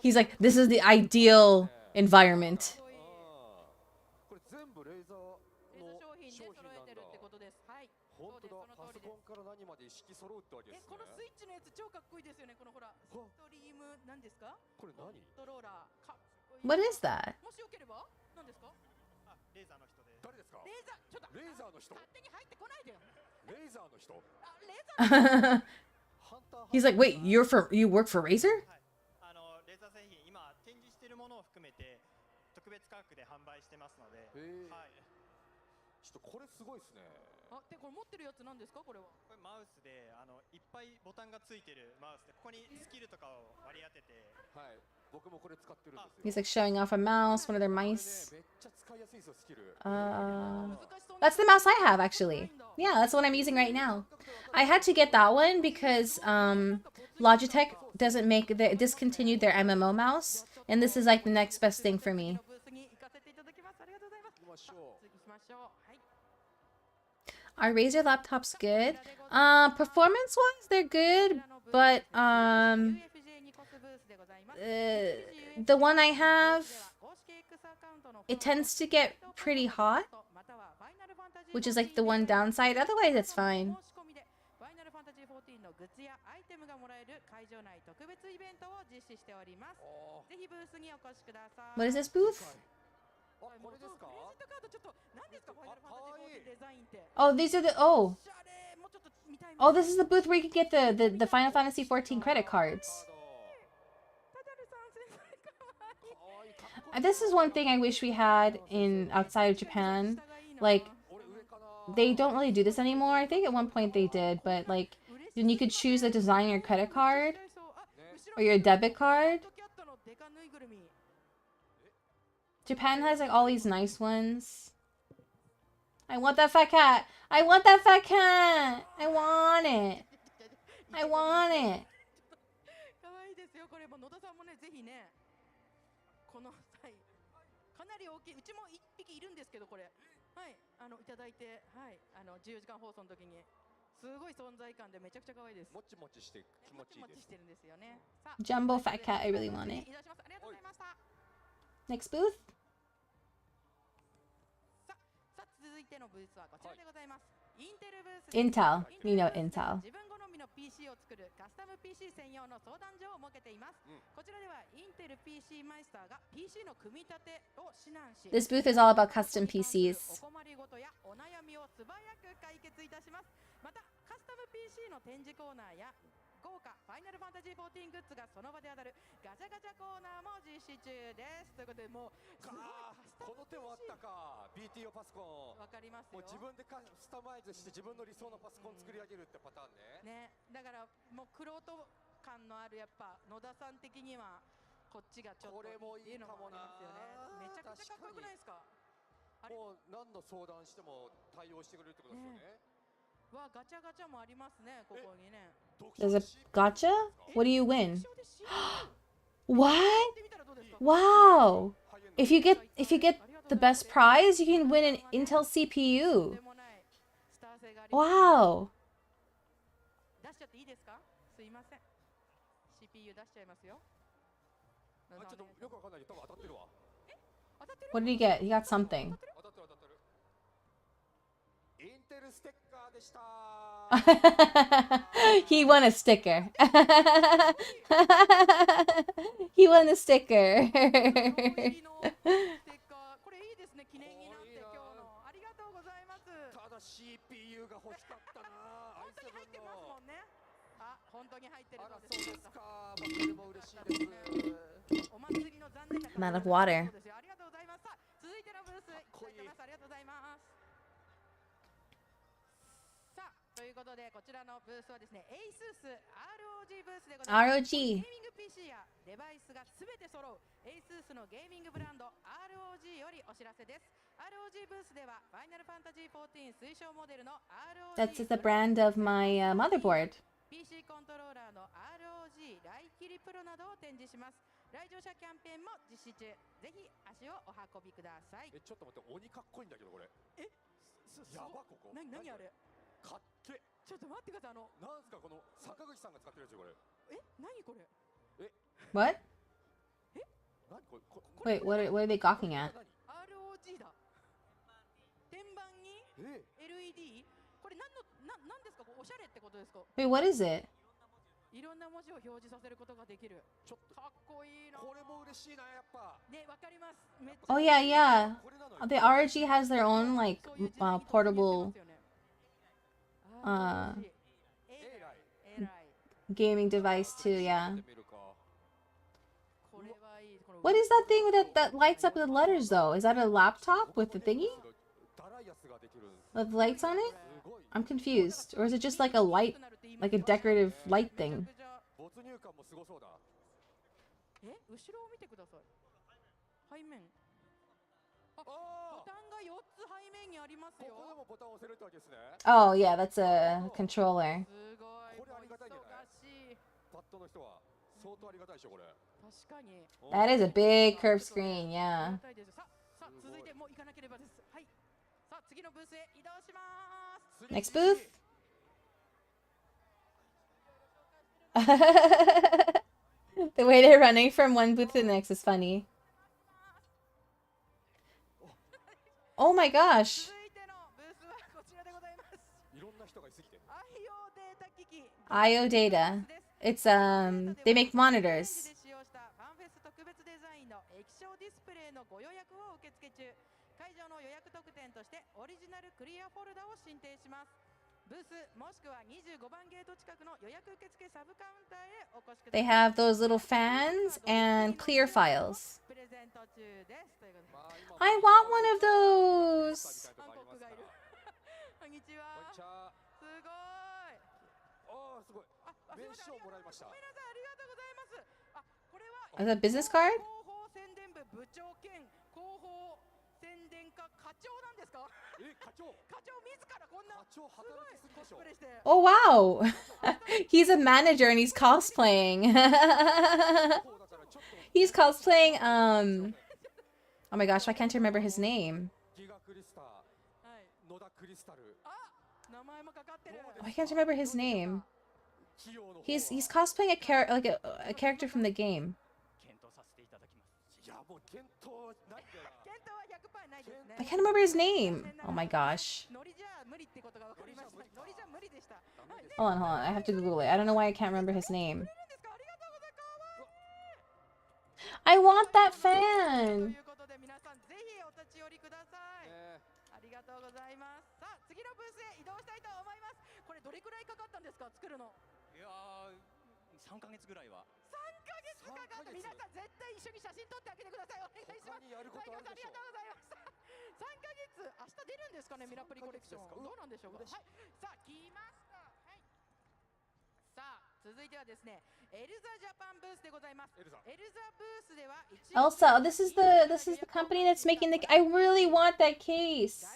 He's like, this is the ideal environment. What is that? He's like, wait, you work for Razer? レーザー製品今展示しているものを含めて特別価格で販売してますので、はい。ちょっとこれすごいですね。あ、でこれ持ってるやつなんですかこれは？これマウスでいっぱいボタンがついてるマウスで、ここにスキルとかを割り当てて、はい。He's like showing off a mouse, one of their mice. That's the mouse I have actually. Yeah, that's the one I'm using right now. I had to get that one because Logitech discontinued their MMO mouse, and this is like the next best thing for me. Are Razer laptops good? Performance-wise, they're good, but the one I have, it tends to get pretty hot, which is like the one downside. Otherwise, it's fine. What is this booth? Oh, these are the oh, this is the booth where you can get the Final Fantasy XIV credit cards. This is one thing I wish we had in outside of Japan. Like, they don't really do this anymore. I think at one point they did, but like, then you could choose to design your credit card or your debit card. Japan has like all these nice ones. I want that fat cat. I want that fat cat. I want it. I want it. かなり大きい。うちも1匹いるんですけど、これ。はい、いただいて、はい、自由時間放送の時に。すごい存在感でめちゃくちゃ可愛いです。もちもちして気持ちいいです。もちもちしてるんですよね。Jumbo fat cat, I really want it. Next booth. さあ、続いてのブースはこちらでございます。インテルブース。Intel, you know Intel. 自分好みの PC を作るカスタム PC 専用の相談所を設けています。こちらではインテル PC マイスターが PC の組み立てを指南し、 This booth is all about custom PCs. お困りごとやお悩みを素早く解決いたします。またカスタム PC の展示コーナーや豪華ファイナルファンタジー14グッズがその場で当たるガチャガチャコーナーも実施中です。ということで、もうすごいこの手もあったか。 BTO パソコンわかりますよ。もう自分でカスタマイズして自分の理想のパソコン作り上げるってパターンね。だからもう玄人感のあるやっぱ野田さん的にはこっちがちょっといいのもありますよね。めちゃくちゃかっこよくないですか。もう何の相談しても対応してくれるってことですよね。わ、ガチャガチャもありますね、ここにね。 There's a gacha? What do you win? What? Wow! If you get the best prize, you can win an Intel CPU. Wow! 出しちゃっていいですか？すいません。CPU 出しちゃいますよ。ちょっとよくわかんないけど、多分当たってるわ。What did he get? He got something. インテルステッカーでした。He won a sticker. He won a sticker. これいいですね、記念になって今日のありがとうございます。ただ CPU が欲しかったな。本当に入ってますもんね。あ、本当に入ってるので。そうですか。それも嬉しいです。お祭りの残念な。I'm out of water. ありがとうございます。続いてのブースいきたいと思います。ありがとうございます。ということでこちらのブースはですね、ASUS ROG ブースでございます。 ROG ゲーミング PC やデバイスがすべて揃う ASUS のゲーミングブランド ROG よりお知らせです。 ROG ブースではファイナルファンタジー14推奨モデルの ROG That's the brand of my motherboard. PC コントローラーの ROG ライキリプロなどを展示します。来場者キャンペーンも実施中。ぜひ足をお運びください。ちょっと待って、鬼かっこいいんだけどこれ。やばここ。何あれ。かっけ。ちょっと待ってください。なんすかこの坂口さんが使ってるやつよこれ。何これ。What? 何これ。 Wait, what are they gawking at? ROG だ。天板に LED。これ何ですか。おしゃれってことですか。Wait, what is it? いろんな文字を表示させることができる。ちょっとかっこいいな。これも嬉しいなやっぱ。ね、わかります。 Oh yeah, yeah. The ROG has their own like portable gaming device too, yeah. What is that thing that lights up the letters though? Is that a laptop with the thingy? With lights on it? I'm confused. Or is it just like a light, like a decorative light thing? 後ろを見てください。背面。ボタンが4つ背面にありますよ。ここでもボタンを押せるってわけですね。Oh, yeah, that's a controller. すごい。これありがたいんじゃない？パッドの人は相当ありがたいでしょこれ。確かに。That is a big curved screen, yeah. さあ続いてもう行かなければです。はい。さあ次のブースへ移動します。Next booth. The way they're running from one booth to the next is funny. Oh my gosh. IO data. It's they make monitors. 会場の予約特典としてオリジナルクリアフォルダを申請します。ブースもしくは25番ゲート近くの予約受付サブカウンターへお越しください。 They have those little fans and clear files. I want one of those. こんにちは。すごい。すごい。名刺をもらいました。ごめんなさい、ありがとうございます。これは Is that a business card? 広報宣伝部部長兼広報宣伝課課長なんですか？課長自らこんなすごいコスプレして。 Oh wow. He's a manager and he's cosplaying. He's cosplaying oh my gosh, I can't remember his name. Oh, I can't remember his name. He's cosplaying a character from the game. I can't remember his name. Oh my gosh. Hold on. I have to Google it. I don't know why I can't remember his name. I want that fan. ありがとうございます。さあ次のブースへ移動したいと思います。これどれくらいかかったんですか、作るの？いやー、3ヶ月ぐらいは。3ヶ月かかった。皆さん絶対一緒に写真撮ってあげてください。お願いします。ありがとうございます。3ヶ月、明日出るんですかね、ミラプリコレクション。どうなんでしょうか。はい。さあ来ました。はい。さあ続いてはですね、エルザジャパンブースでございます。エルザブースでは Elsa, this is the company that's making the. I really want that case.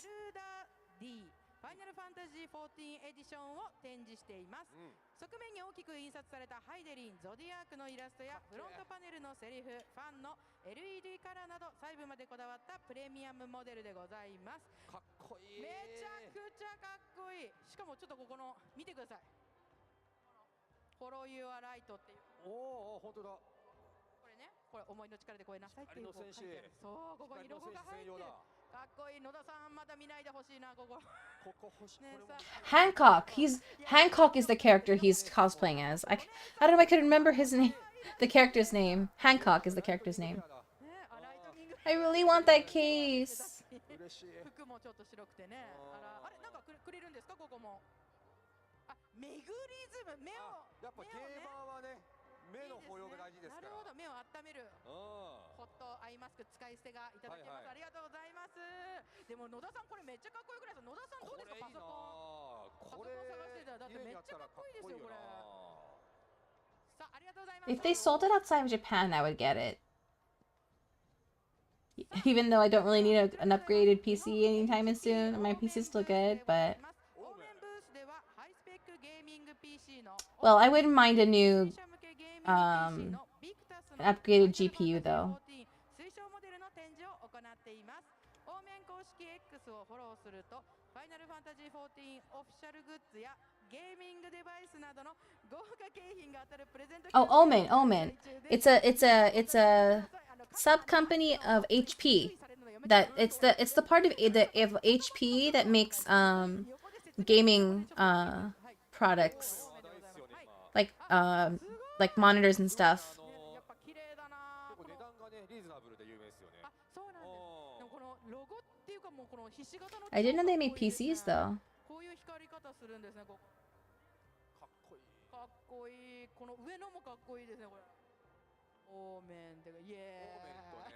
ファイナルファンタジーxivエディションを展示しています。側面に大きく印刷されたハイデリン、ゾディアークのイラストやフロントパネルのセリフ、ファンの LED カラーなど細部までこだわったプレミアムモデルでございます。かっこいい。めちゃくちゃかっこいい。しかもちょっとここの見てください。Follow Your Light っていう。本当だ。これね、これ思いの力で超えなさいっていう。そう、ここにロゴが入ってる。かっこいい。野田さんまだ見ないでほしいな、ここ。Hancock. Hancock is the character he's cosplaying as. I don't know if I could remember his name. The character's name. Hancock is the character's name. I really want that case. 服もちょっと白くてね。あれなんかくれるんですか、ここも。メグリズム、目をやっぱ競馬はね、目の保養が大事ですから。なるほど、目を温める。ホットアイマスク使い捨てがいただけます。ありがとうございます。でも野田さんこれめっちゃかっこよくないですか？野田さんどうですか？パソコン探してたらだってめっちゃかっこいいですよこれ。さあありがとうございます。 If they sold it outside of Japan, I would get it. Even though I don't really need an upgraded PC anytime soon. My PC is still good, but well, I wouldn't mind a new an upgraded GPU though. 推奨モデルの展示を行っています。方面公式 X をフォローすると、ファイナルファンタジーxivオフィシャルグッズやゲーミングデバイスなどの豪華景品が当たるプレゼント。Oh, Omen. It's a sub company of HP. That it's the part of HP that makes gaming products like monitors and stuff. I didn't know they made PCs though. こういう光り方するんですね。かっこいい。かっこいい。この上のもかっこいいですねこれ。オーメンってイエ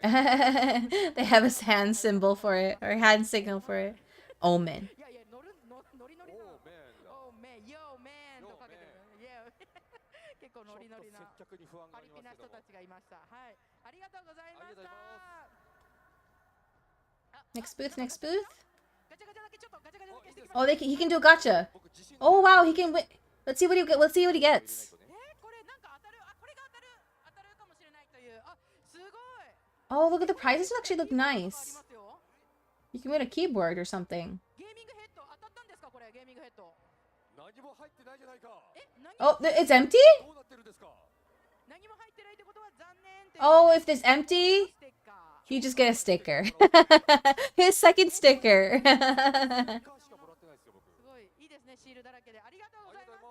ーイ。They have a hand symbol for it or hand signal for it. Omen. いやいやノリノリな。オーメン、ヨーメンとかけてる。イエーイ。結構とノリノリなパリピな人たちがいました。はい、ありがとうございました。Next booth, next booth. Oh, he can do a gotcha. Oh wow, he can win. Let's see what he gets. Oh, look at the prizes actually look nice. You can win a keyboard or something. Oh, it's empty? Oh, if it's empty, you just get a sticker. His second sticker. すごいいいですね、シールだらけでありがとうございました。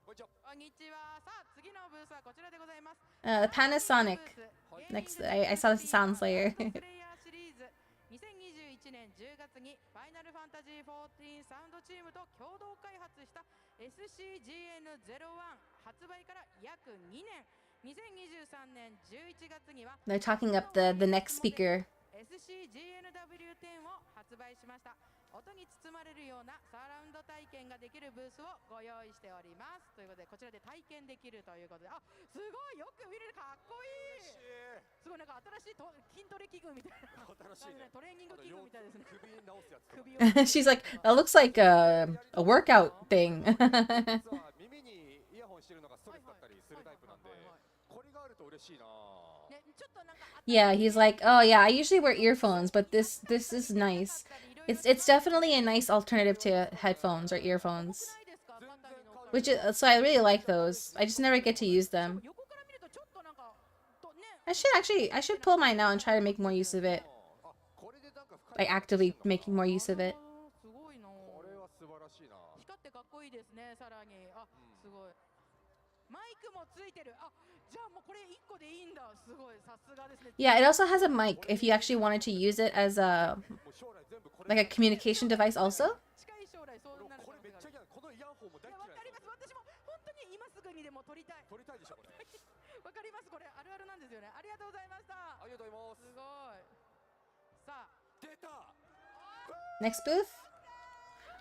こんにちは。さあ、次のブースはこちらでございます。Panasonic. Next, I saw the Sound Slayer. 2021年10月にファイナルファンタジー14サウンドチームと共同開発した SCGN01 発売から約2年。2023年11月には They're talking up the next speaker. SCGNW10 を発売しました。音に包まれるようなサラウンド体験ができるブースをご用意しております。ということでこちらで体験できるということで、あ、すごいよく見れる、かっこいい。すごいなんか新しい筋トレ器具みたいな。新しいね。トレーニング器具みたいですね。首直すやつ。She's like, that looks like a workout thing. 耳にイヤホンしてるのがストレスだったりするタイプなんで、これがあると嬉しいな。Yeah, he's like, oh yeah, I usually wear earphones, but this is nice. It's definitely a nice alternative to headphones or earphones. So I really like those. I just never get to use them. I should pull mine out and try to make more use of it. Like actively making more use of it. これは素晴らしいな。光ってかっこいいですね。さらに、あ、すごい。マイクもついてる。あ、じゃあもうこれ1個でいいんだ。すごい、さすがですね。Yeah, it also has a mic if you actually wanted to use it as a like a communication device also. 近い将来そうなる。これめっちゃ嫌。このイヤホンも大嫌い。わかります。私も本当に今すぐにでも撮りたい。撮りたいでしょこれ。わかります。これあるあるなんですよね。ありがとうございました。ありがとうございます。すごい。さあ、出た。Next booth.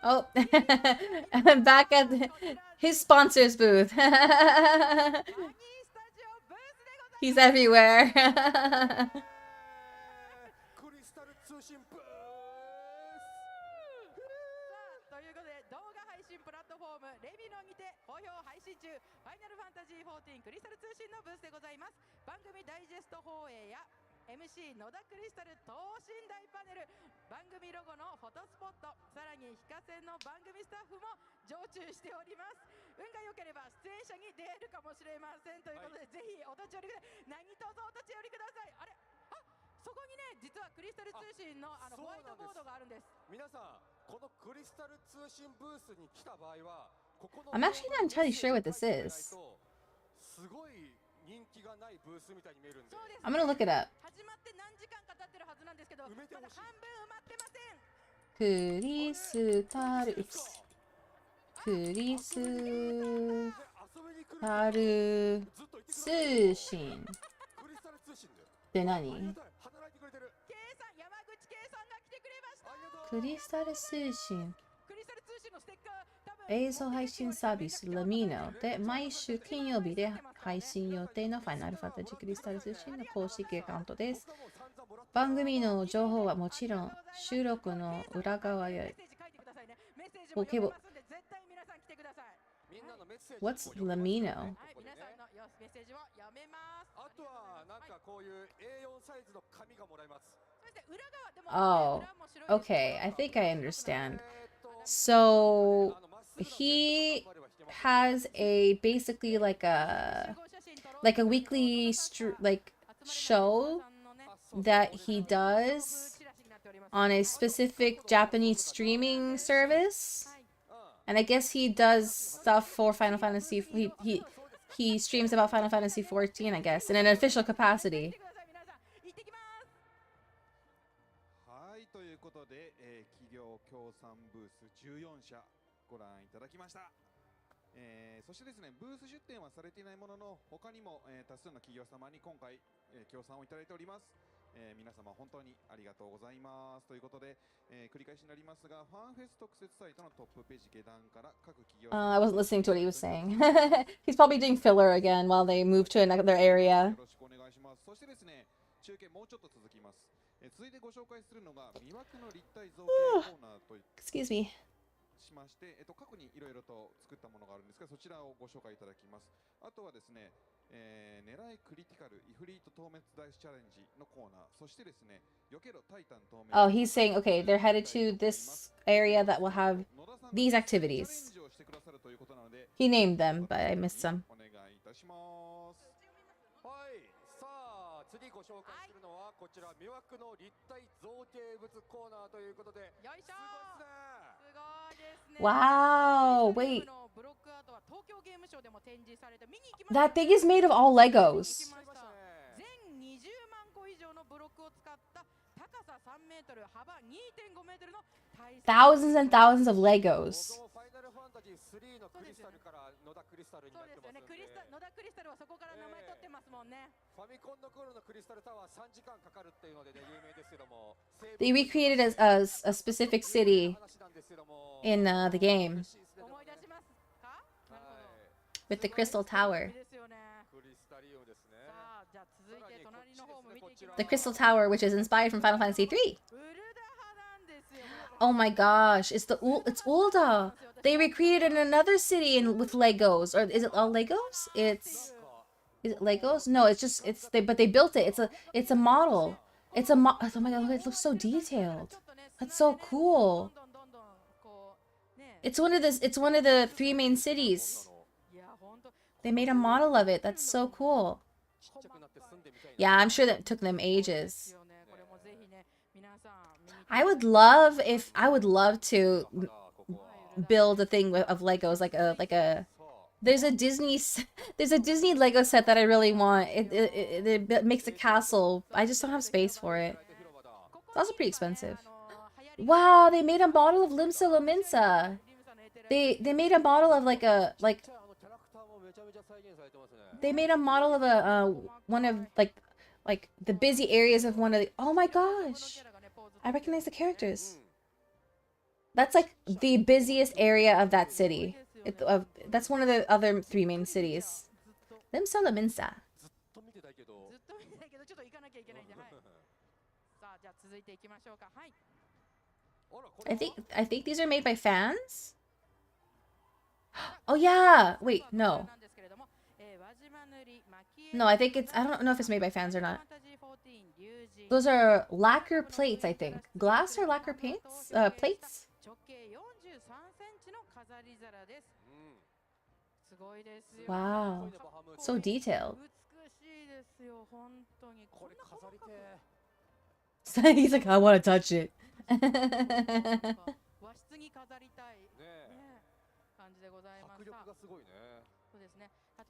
Oh, I'm back at his sponsors booth. He's everywhere. クリスタル通信ブース。ということで動画配信プラットフォームレビノにて好評配信中、ファイナルファンタジー14クリスタル通信のブースでございます。番組ダイジェスト放映や MC 野田クリスタル等身大パネル、番組ロゴのフォトスポット、さらに非化線の番組スタッフも常駐しております。運が良ければ出演者に出会えるかもしれませんということで、ぜひお立ち寄りください。何卒お立ち寄りください。あれ、あ、そこにね、実はクリスタル通信のホワイトボードがあるんです。皆さん、このクリスタル通信ブースに来た場合は、ここの I'm actually not entirely sure what this is. すごい人気がないブースみたいに見えるんで。 I'm gonna look it up. 始まって何時間か経ってるはずなんですけど、まだ半分埋まってません。クリスタル、クリスタル通信って何？クリスタル通信映像配信サービスラミノで毎週金曜日で配信予定のファイナルファンタジークリスタル通信の公式アカウントです。番組の情報はもちろん収録の裏側やWhat's Lamino? あとはなんかこういう A4 サイズの紙がもらえます。 Oh, okay. I think I understand. So he has basically like a weekly show that he does on a specific Japanese streaming service. And I guess he does stuff for Final Fantasy. He streams about Final Fantasy 14, I guess, in an official capacity. はい、ということで、企業協賛ブース14社ご覧いただきました。そしてですね、ブース出展はされていないものの、他にも、多数の企業様に今回、協賛をいただいております。皆様本当にありがとうございますということで、繰り返しになりますが、ファンフェス特設サイトのトップページ下段から各企業 I wasn't listening to what he was saying. He's probably doing filler again while they move to another area. よろしくお願いします。そしてですね、中継もうちょっと続きます。続いてご紹介するのが魅惑の立体造形コーナーと Excuse me. しまして、過去にいろいろと作ったものがあるんですが、そちらをご紹介いただきます。あとはですね、狙いクリティカルイフリート透滅ダイスチャレンジのコーナー、そしてですね、避けろタイタン透滅。 Oh, he's saying, okay, they're headed to this area that will have these activities. He named them, but I missed some. お願いいたします。はい、さあ次ご紹介するのはこちら魅惑の立体造形物コーナーということで、よいしょー。すごいですね。 Wow, wait. ブロックアートは東京ゲームショウでも展示されて見に行きました。 That thing is made of all Legos. 全20万個以上のブロックを使った高さ3メートル、幅 2.5 メートルの Thousands and thousands of Legos. ファイナルファンタジー3のクリスタルから野田クリスタルになってますので、野田クリスタルはそこから名前取ってますもんね。ファミコンの頃のクリスタルタワー3時間かかるっていうのでね、有名ですけども、 They recreated a specific city in the game 思い出しますか？ with the crystal tower. クリスタリウムですね。さあ、じゃあ続いて隣の方も見ていきましょう。 The crystal tower, which is inspired from Final Fantasy III. Oh my gosh, it's Ulda. They recreated another city with Legos. Or is it all Legos? Is it Legos? No, but they built it. It's a model. Oh my god, it looks so detailed. That's so cool. It's one of the three main cities. They made a model of it. That's so cool. Yeah, I'm sure that took them ages. I would love to build a thing of Legos, like a there's a Disney Lego set that I really want. It makes a castle. I just don't have space for it. It's also pretty expensive. Wow, they made a model of Limsa Lominsa. They made a model of they made a model of one of like the busy areas of one of the. Oh my gosh, I recognize the characters. That's like the busiest area of that city. That's one of the other three main cities. Limsa Lominsa. I think these are made by fans. Oh yeah, wait, no. No, I think I don't know if it's made by fans or not. Those are lacquer plates, I think. Glass or lacquer paints? Plates? Wow. So detailed. He's like, I want to touch it.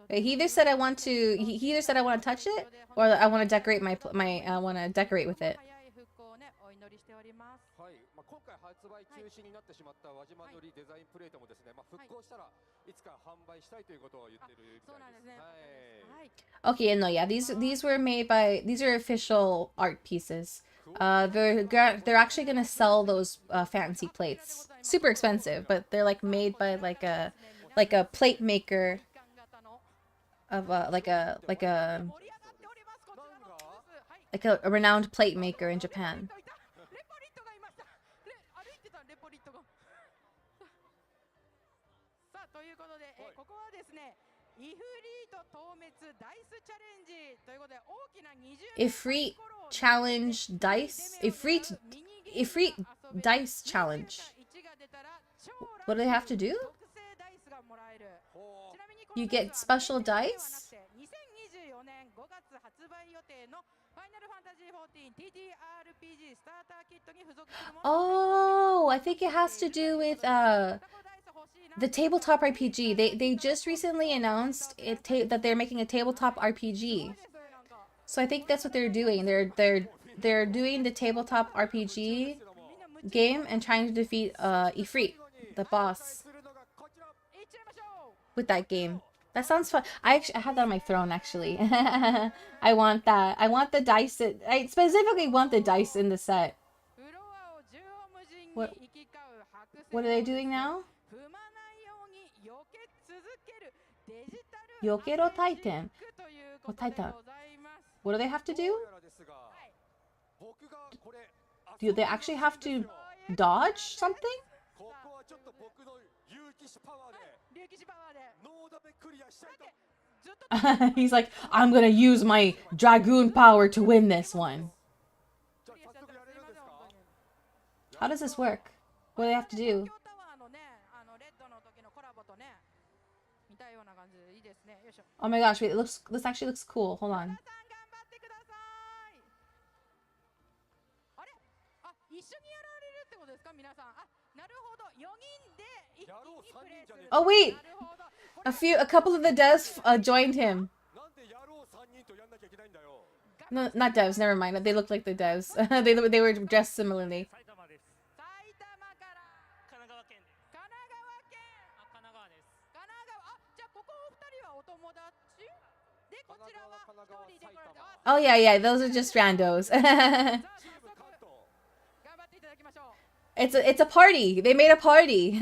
He either said I want to. He either said I want to touch it, or I want to decorate I want to decorate with it. はい、今回発売中止になってしまった輪島塗りデザインプレートもですね、復興したらいつか販売したいということを言ってるみたいです。はい。 Okay, no, yeah, these were made by these are official art pieces. They're actually gonna sell those fancy plates. Super expensive, but they're like made by like a plate maker of like a renowned plate maker in Japan. ということで、ここはですね、イフリート透滅ダイスチャレンジということで大きなIfrit challenge dice. Ifrit dice challenge. What do they have to do? You get special dice? Oh, I think it has to do with the tabletop RPG. They just recently announced that they're making a tabletop RPG. So I think that's what they're doing. They're doing the tabletop RPG game and trying to defeat Ifrit, the boss, with that game. That sounds fun. I have that on my throne, actually. I want that. I want the dice. I specifically want the dice in the set. What are they doing now? Yokero Titan. What Titan? What do they have to do? Do they actually have to dodge something? He's like, I'm gonna use my dragoon power to win this one. How does this work? What do they have to do? Oh my gosh, wait, this actually looks cool. Hold on. Oh wait! A couple of the devs joined him. No, not devs, never mind. They look like the devs. they were dressed similarly. Oh yeah, those are just randos. It's a party. They made a party.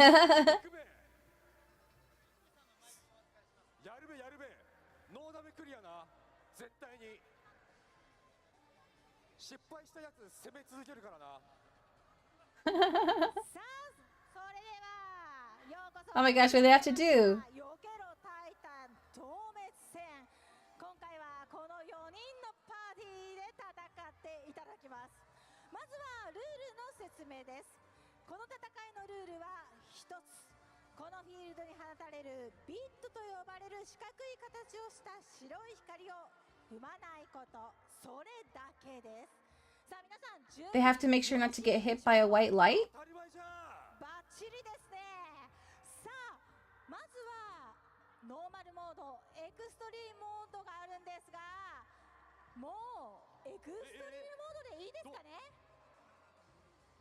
Oh my gosh, what do they have to do? They have to make sure not to get hit by a white light?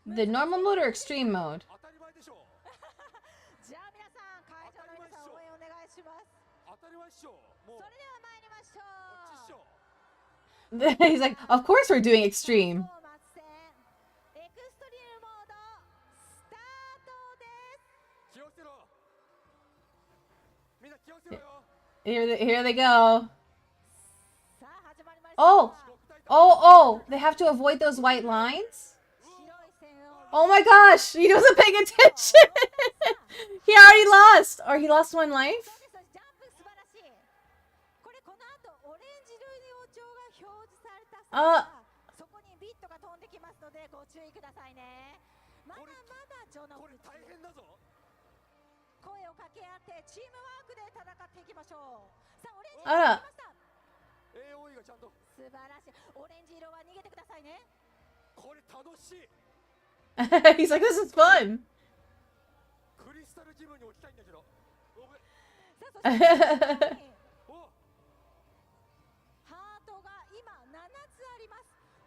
The normal mode or extreme mode? He's like, of course we're doing extreme. Here they go. Oh, they have to avoid those white lines? Oh my gosh, he wasn't paying attention. He already lost. Or he lost one life? He's like, this is fun.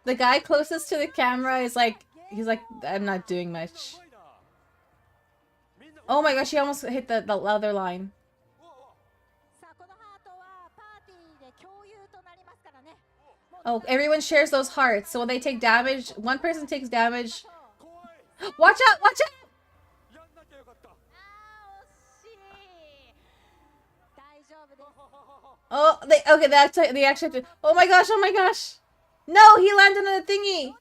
The guy closest to the camera is like, he's like, I'm not doing much. Oh my gosh, he almost hit the other line. Oh, everyone shares those hearts, so when they take damage, one person takes damage. Watch out! Watch out! Oh, they actually have to. Oh my gosh! Oh my gosh! No, he landed on a thingy.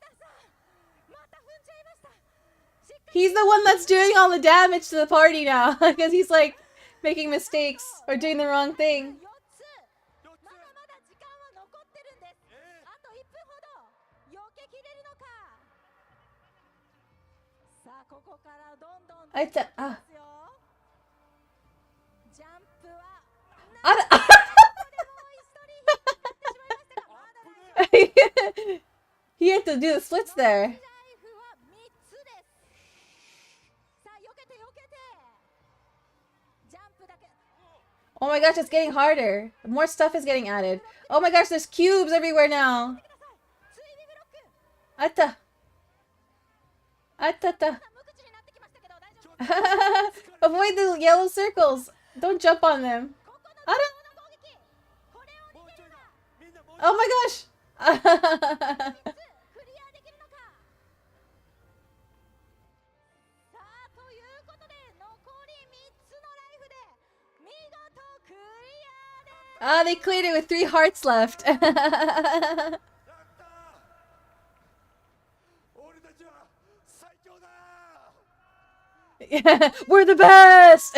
He's the one that's doing all the damage to the party now because he's like making mistakes or doing the wrong thing. He had to do the splits there. Oh my gosh, it's getting harder. More stuff is getting added. Oh my gosh, there's cubes everywhere now. Atta. Avoid the yellow circles. Don't jump on them. Ara. Oh my gosh! Ah, they cleared it with 3 hearts left. Yeah, we're the best!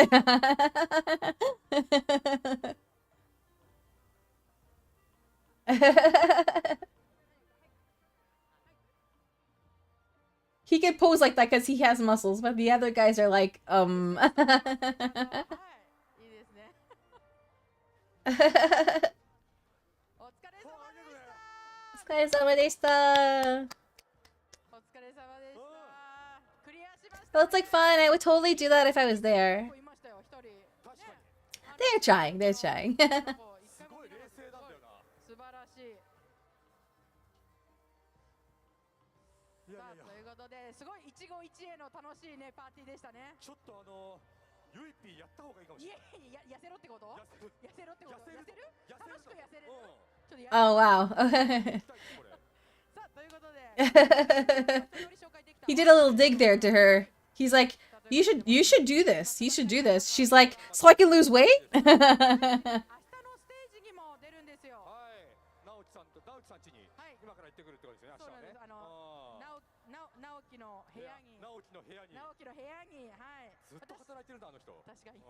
He can pose like that because he has muscles, but the other guys are like, お疲れ様でした。That looks like fun. I would totally do that if I was there. They're trying. They're trying. すごい一期一会の楽しいねパーティーでしたね。ちょっとゆいぴーやった方がいいかもしれない。いや痩せろってこと？痩せろってこと？痩せる？楽しく痩せれる？ Oh wow. He did a little dig there to her. He's like, you should do this. You should do this. She's like, so I can lose weight? ずっと働いてるんだあの人。確かに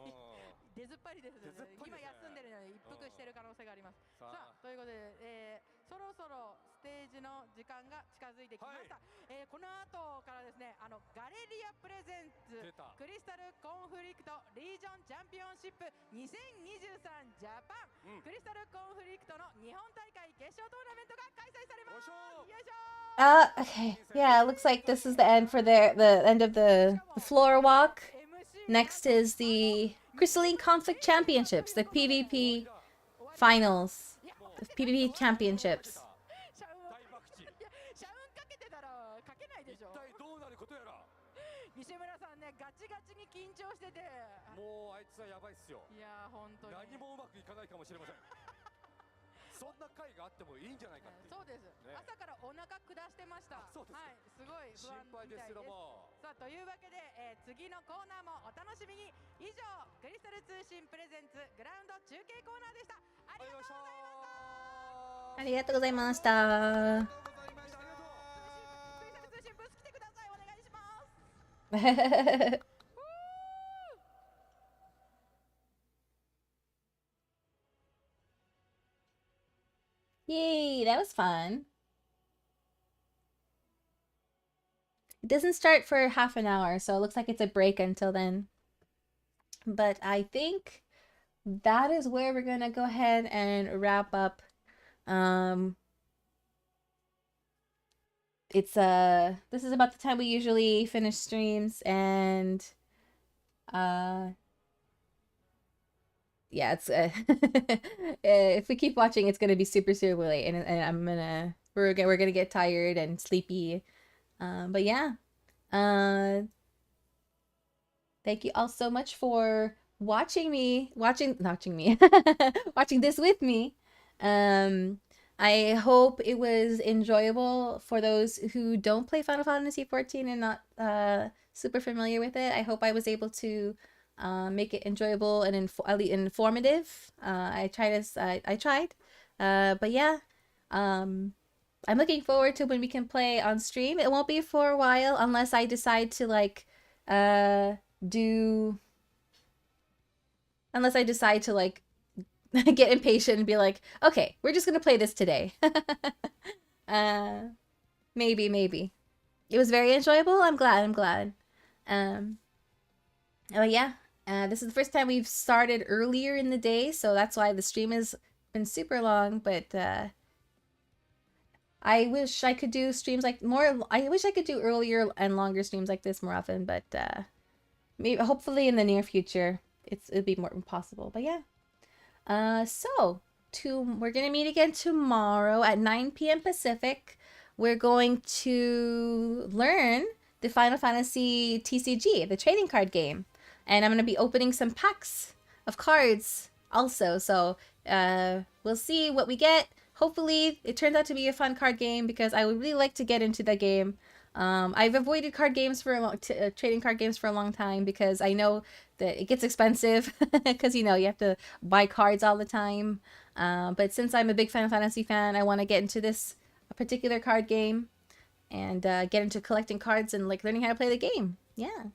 出ずっぱりですね。今休んでるので一服してる可能性があります。さあということで、そろそろステージの時間が近づいてきました。この後からですね、ガレリアプレゼンツクリスタルコンフリクトリージョンチャンピオンシップ2023ジャパン、クリスタルコンフリクトの日本大会決勝トーナメントが開催されます。よいしょ。Okay. Yeah, it looks like this is the end for the end of the floor walk. Next is the Crystalline Conflict Championships, the PvP finals, the PvP championships. 西村さんね、ガチガチに緊張してて、もうあいつはやばいっすよ。いや本当に何もうまくいかないかもしれません。そんな回があってもいいんじゃないかっていう。そうです、ね、朝からお腹下してました。そうです、はい、すごい不安みたいです。心配ですけども。さあというわけで、次のコーナーもお楽しみに。以上クリスタル通信プレゼンツグラウンド中継コーナーでした。ありがとうございました。ありがとうございました。クリスタル通信ブース来てください。お願いします。Yay, that was fun. It doesn't start for half an hour, so it looks like it's a break until then. But I think that is where we're gonna go ahead and wrap up. This is about the time we usually finish streams, and yeah, it's if we keep watching, it's gonna be super late, and we're gonna get tired and sleepy. But yeah, thank you all so much for watching this with me. I hope it was enjoyable for those who don't play Final Fantasy XIV and not super familiar with it. I hope I was able to make it enjoyable and informative. I tried. But yeah, I'm looking forward to when we can play on stream. It won't be for a while unless I decide to get impatient and be like, okay, we're just gonna play this today. Maybe. It was very enjoyable. I'm glad. Oh yeah. This is the first time we've started earlier in the day, so that's why the stream has been super long, but I wish I could do streams like more. I wish I could do earlier and longer streams like this more often, but maybe hopefully in the near future it'd be more possible. But yeah. So we're gonna meet again tomorrow at 9 p.m. Pacific. We're going to learn the Final Fantasy TCG, the trading card game. And I'm going to be opening some packs of cards also. So we'll see what we get. hopefully it turns out to be a fun card game because I would really like to get into the game. I've avoided card games for trading card games for a long time because I know that it gets expensive because you have to buy cards all the time. But since I'm a big Final Fantasy fan, I want to get into this particular card game and get into collecting cards and like learning how to play the game. Yeah.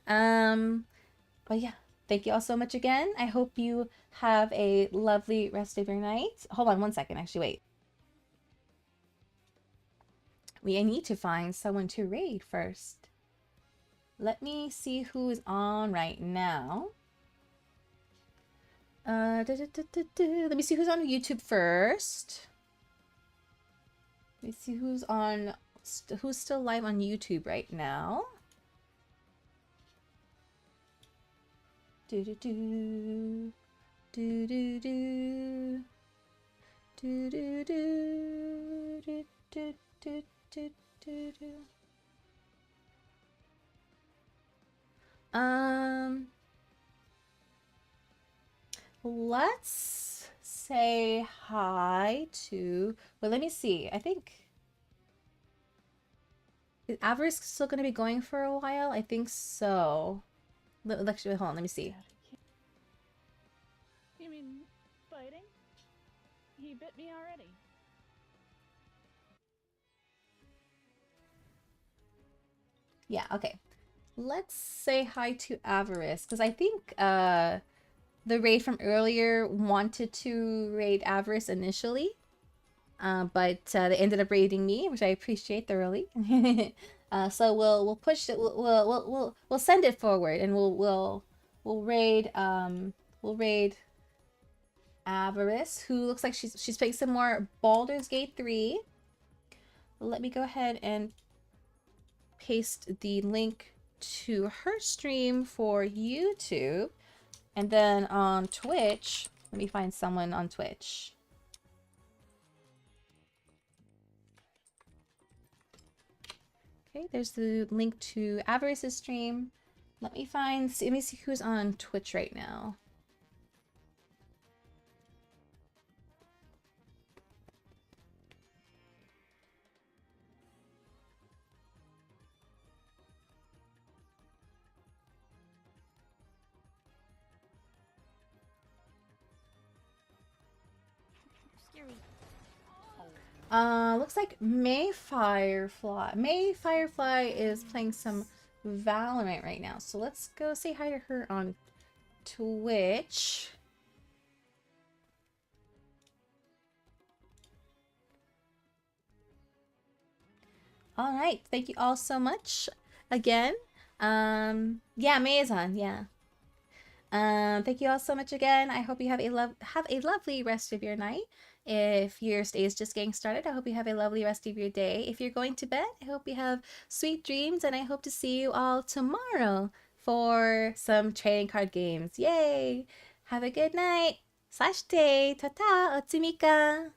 But yeah, thank you all so much again. I hope you have a lovely rest of your night. Hold on one second, actually, wait. We need to find someone to raid first. Let me see who's on right now. Let me see who's on YouTube first. Let me see who's still live on YouTube right now. Do do do do do do do do do do do do do do. Let's say hi to, well, let me see. I think, is Avarice still going to be going for a while? I think so. Actually, hold on, let me see. You mean fighting? He bit me already. Yeah, okay. Let's say hi to Avarice, because I think the raid from earlier wanted to raid Avarice initially, but they ended up raiding me, which I appreciate thoroughly. So we'll push it. We'll send it forward, and we'll raid Avarice, who looks like she's playing some more Baldur's Gate 3. Let me go ahead and paste the link to her stream for YouTube, and then on Twitch, let me find someone on Twitch. Okay, there's the link to Avarice's stream. Let me see who's on Twitch right now. Looks like May Firefly is playing some Valorant right now. So let's go say hi to her on Twitch. All right, thank you all so much again. Yeah, May is on. Yeah. Thank you all so much again. I hope you have a lovely rest of your night. If your day is just getting started, I hope you have a lovely rest of your day. If you're going to bed, I hope you have sweet dreams, and I hope to see you all tomorrow for some trading card games. Yay! Have a good night. Sashite, tata, otsumika.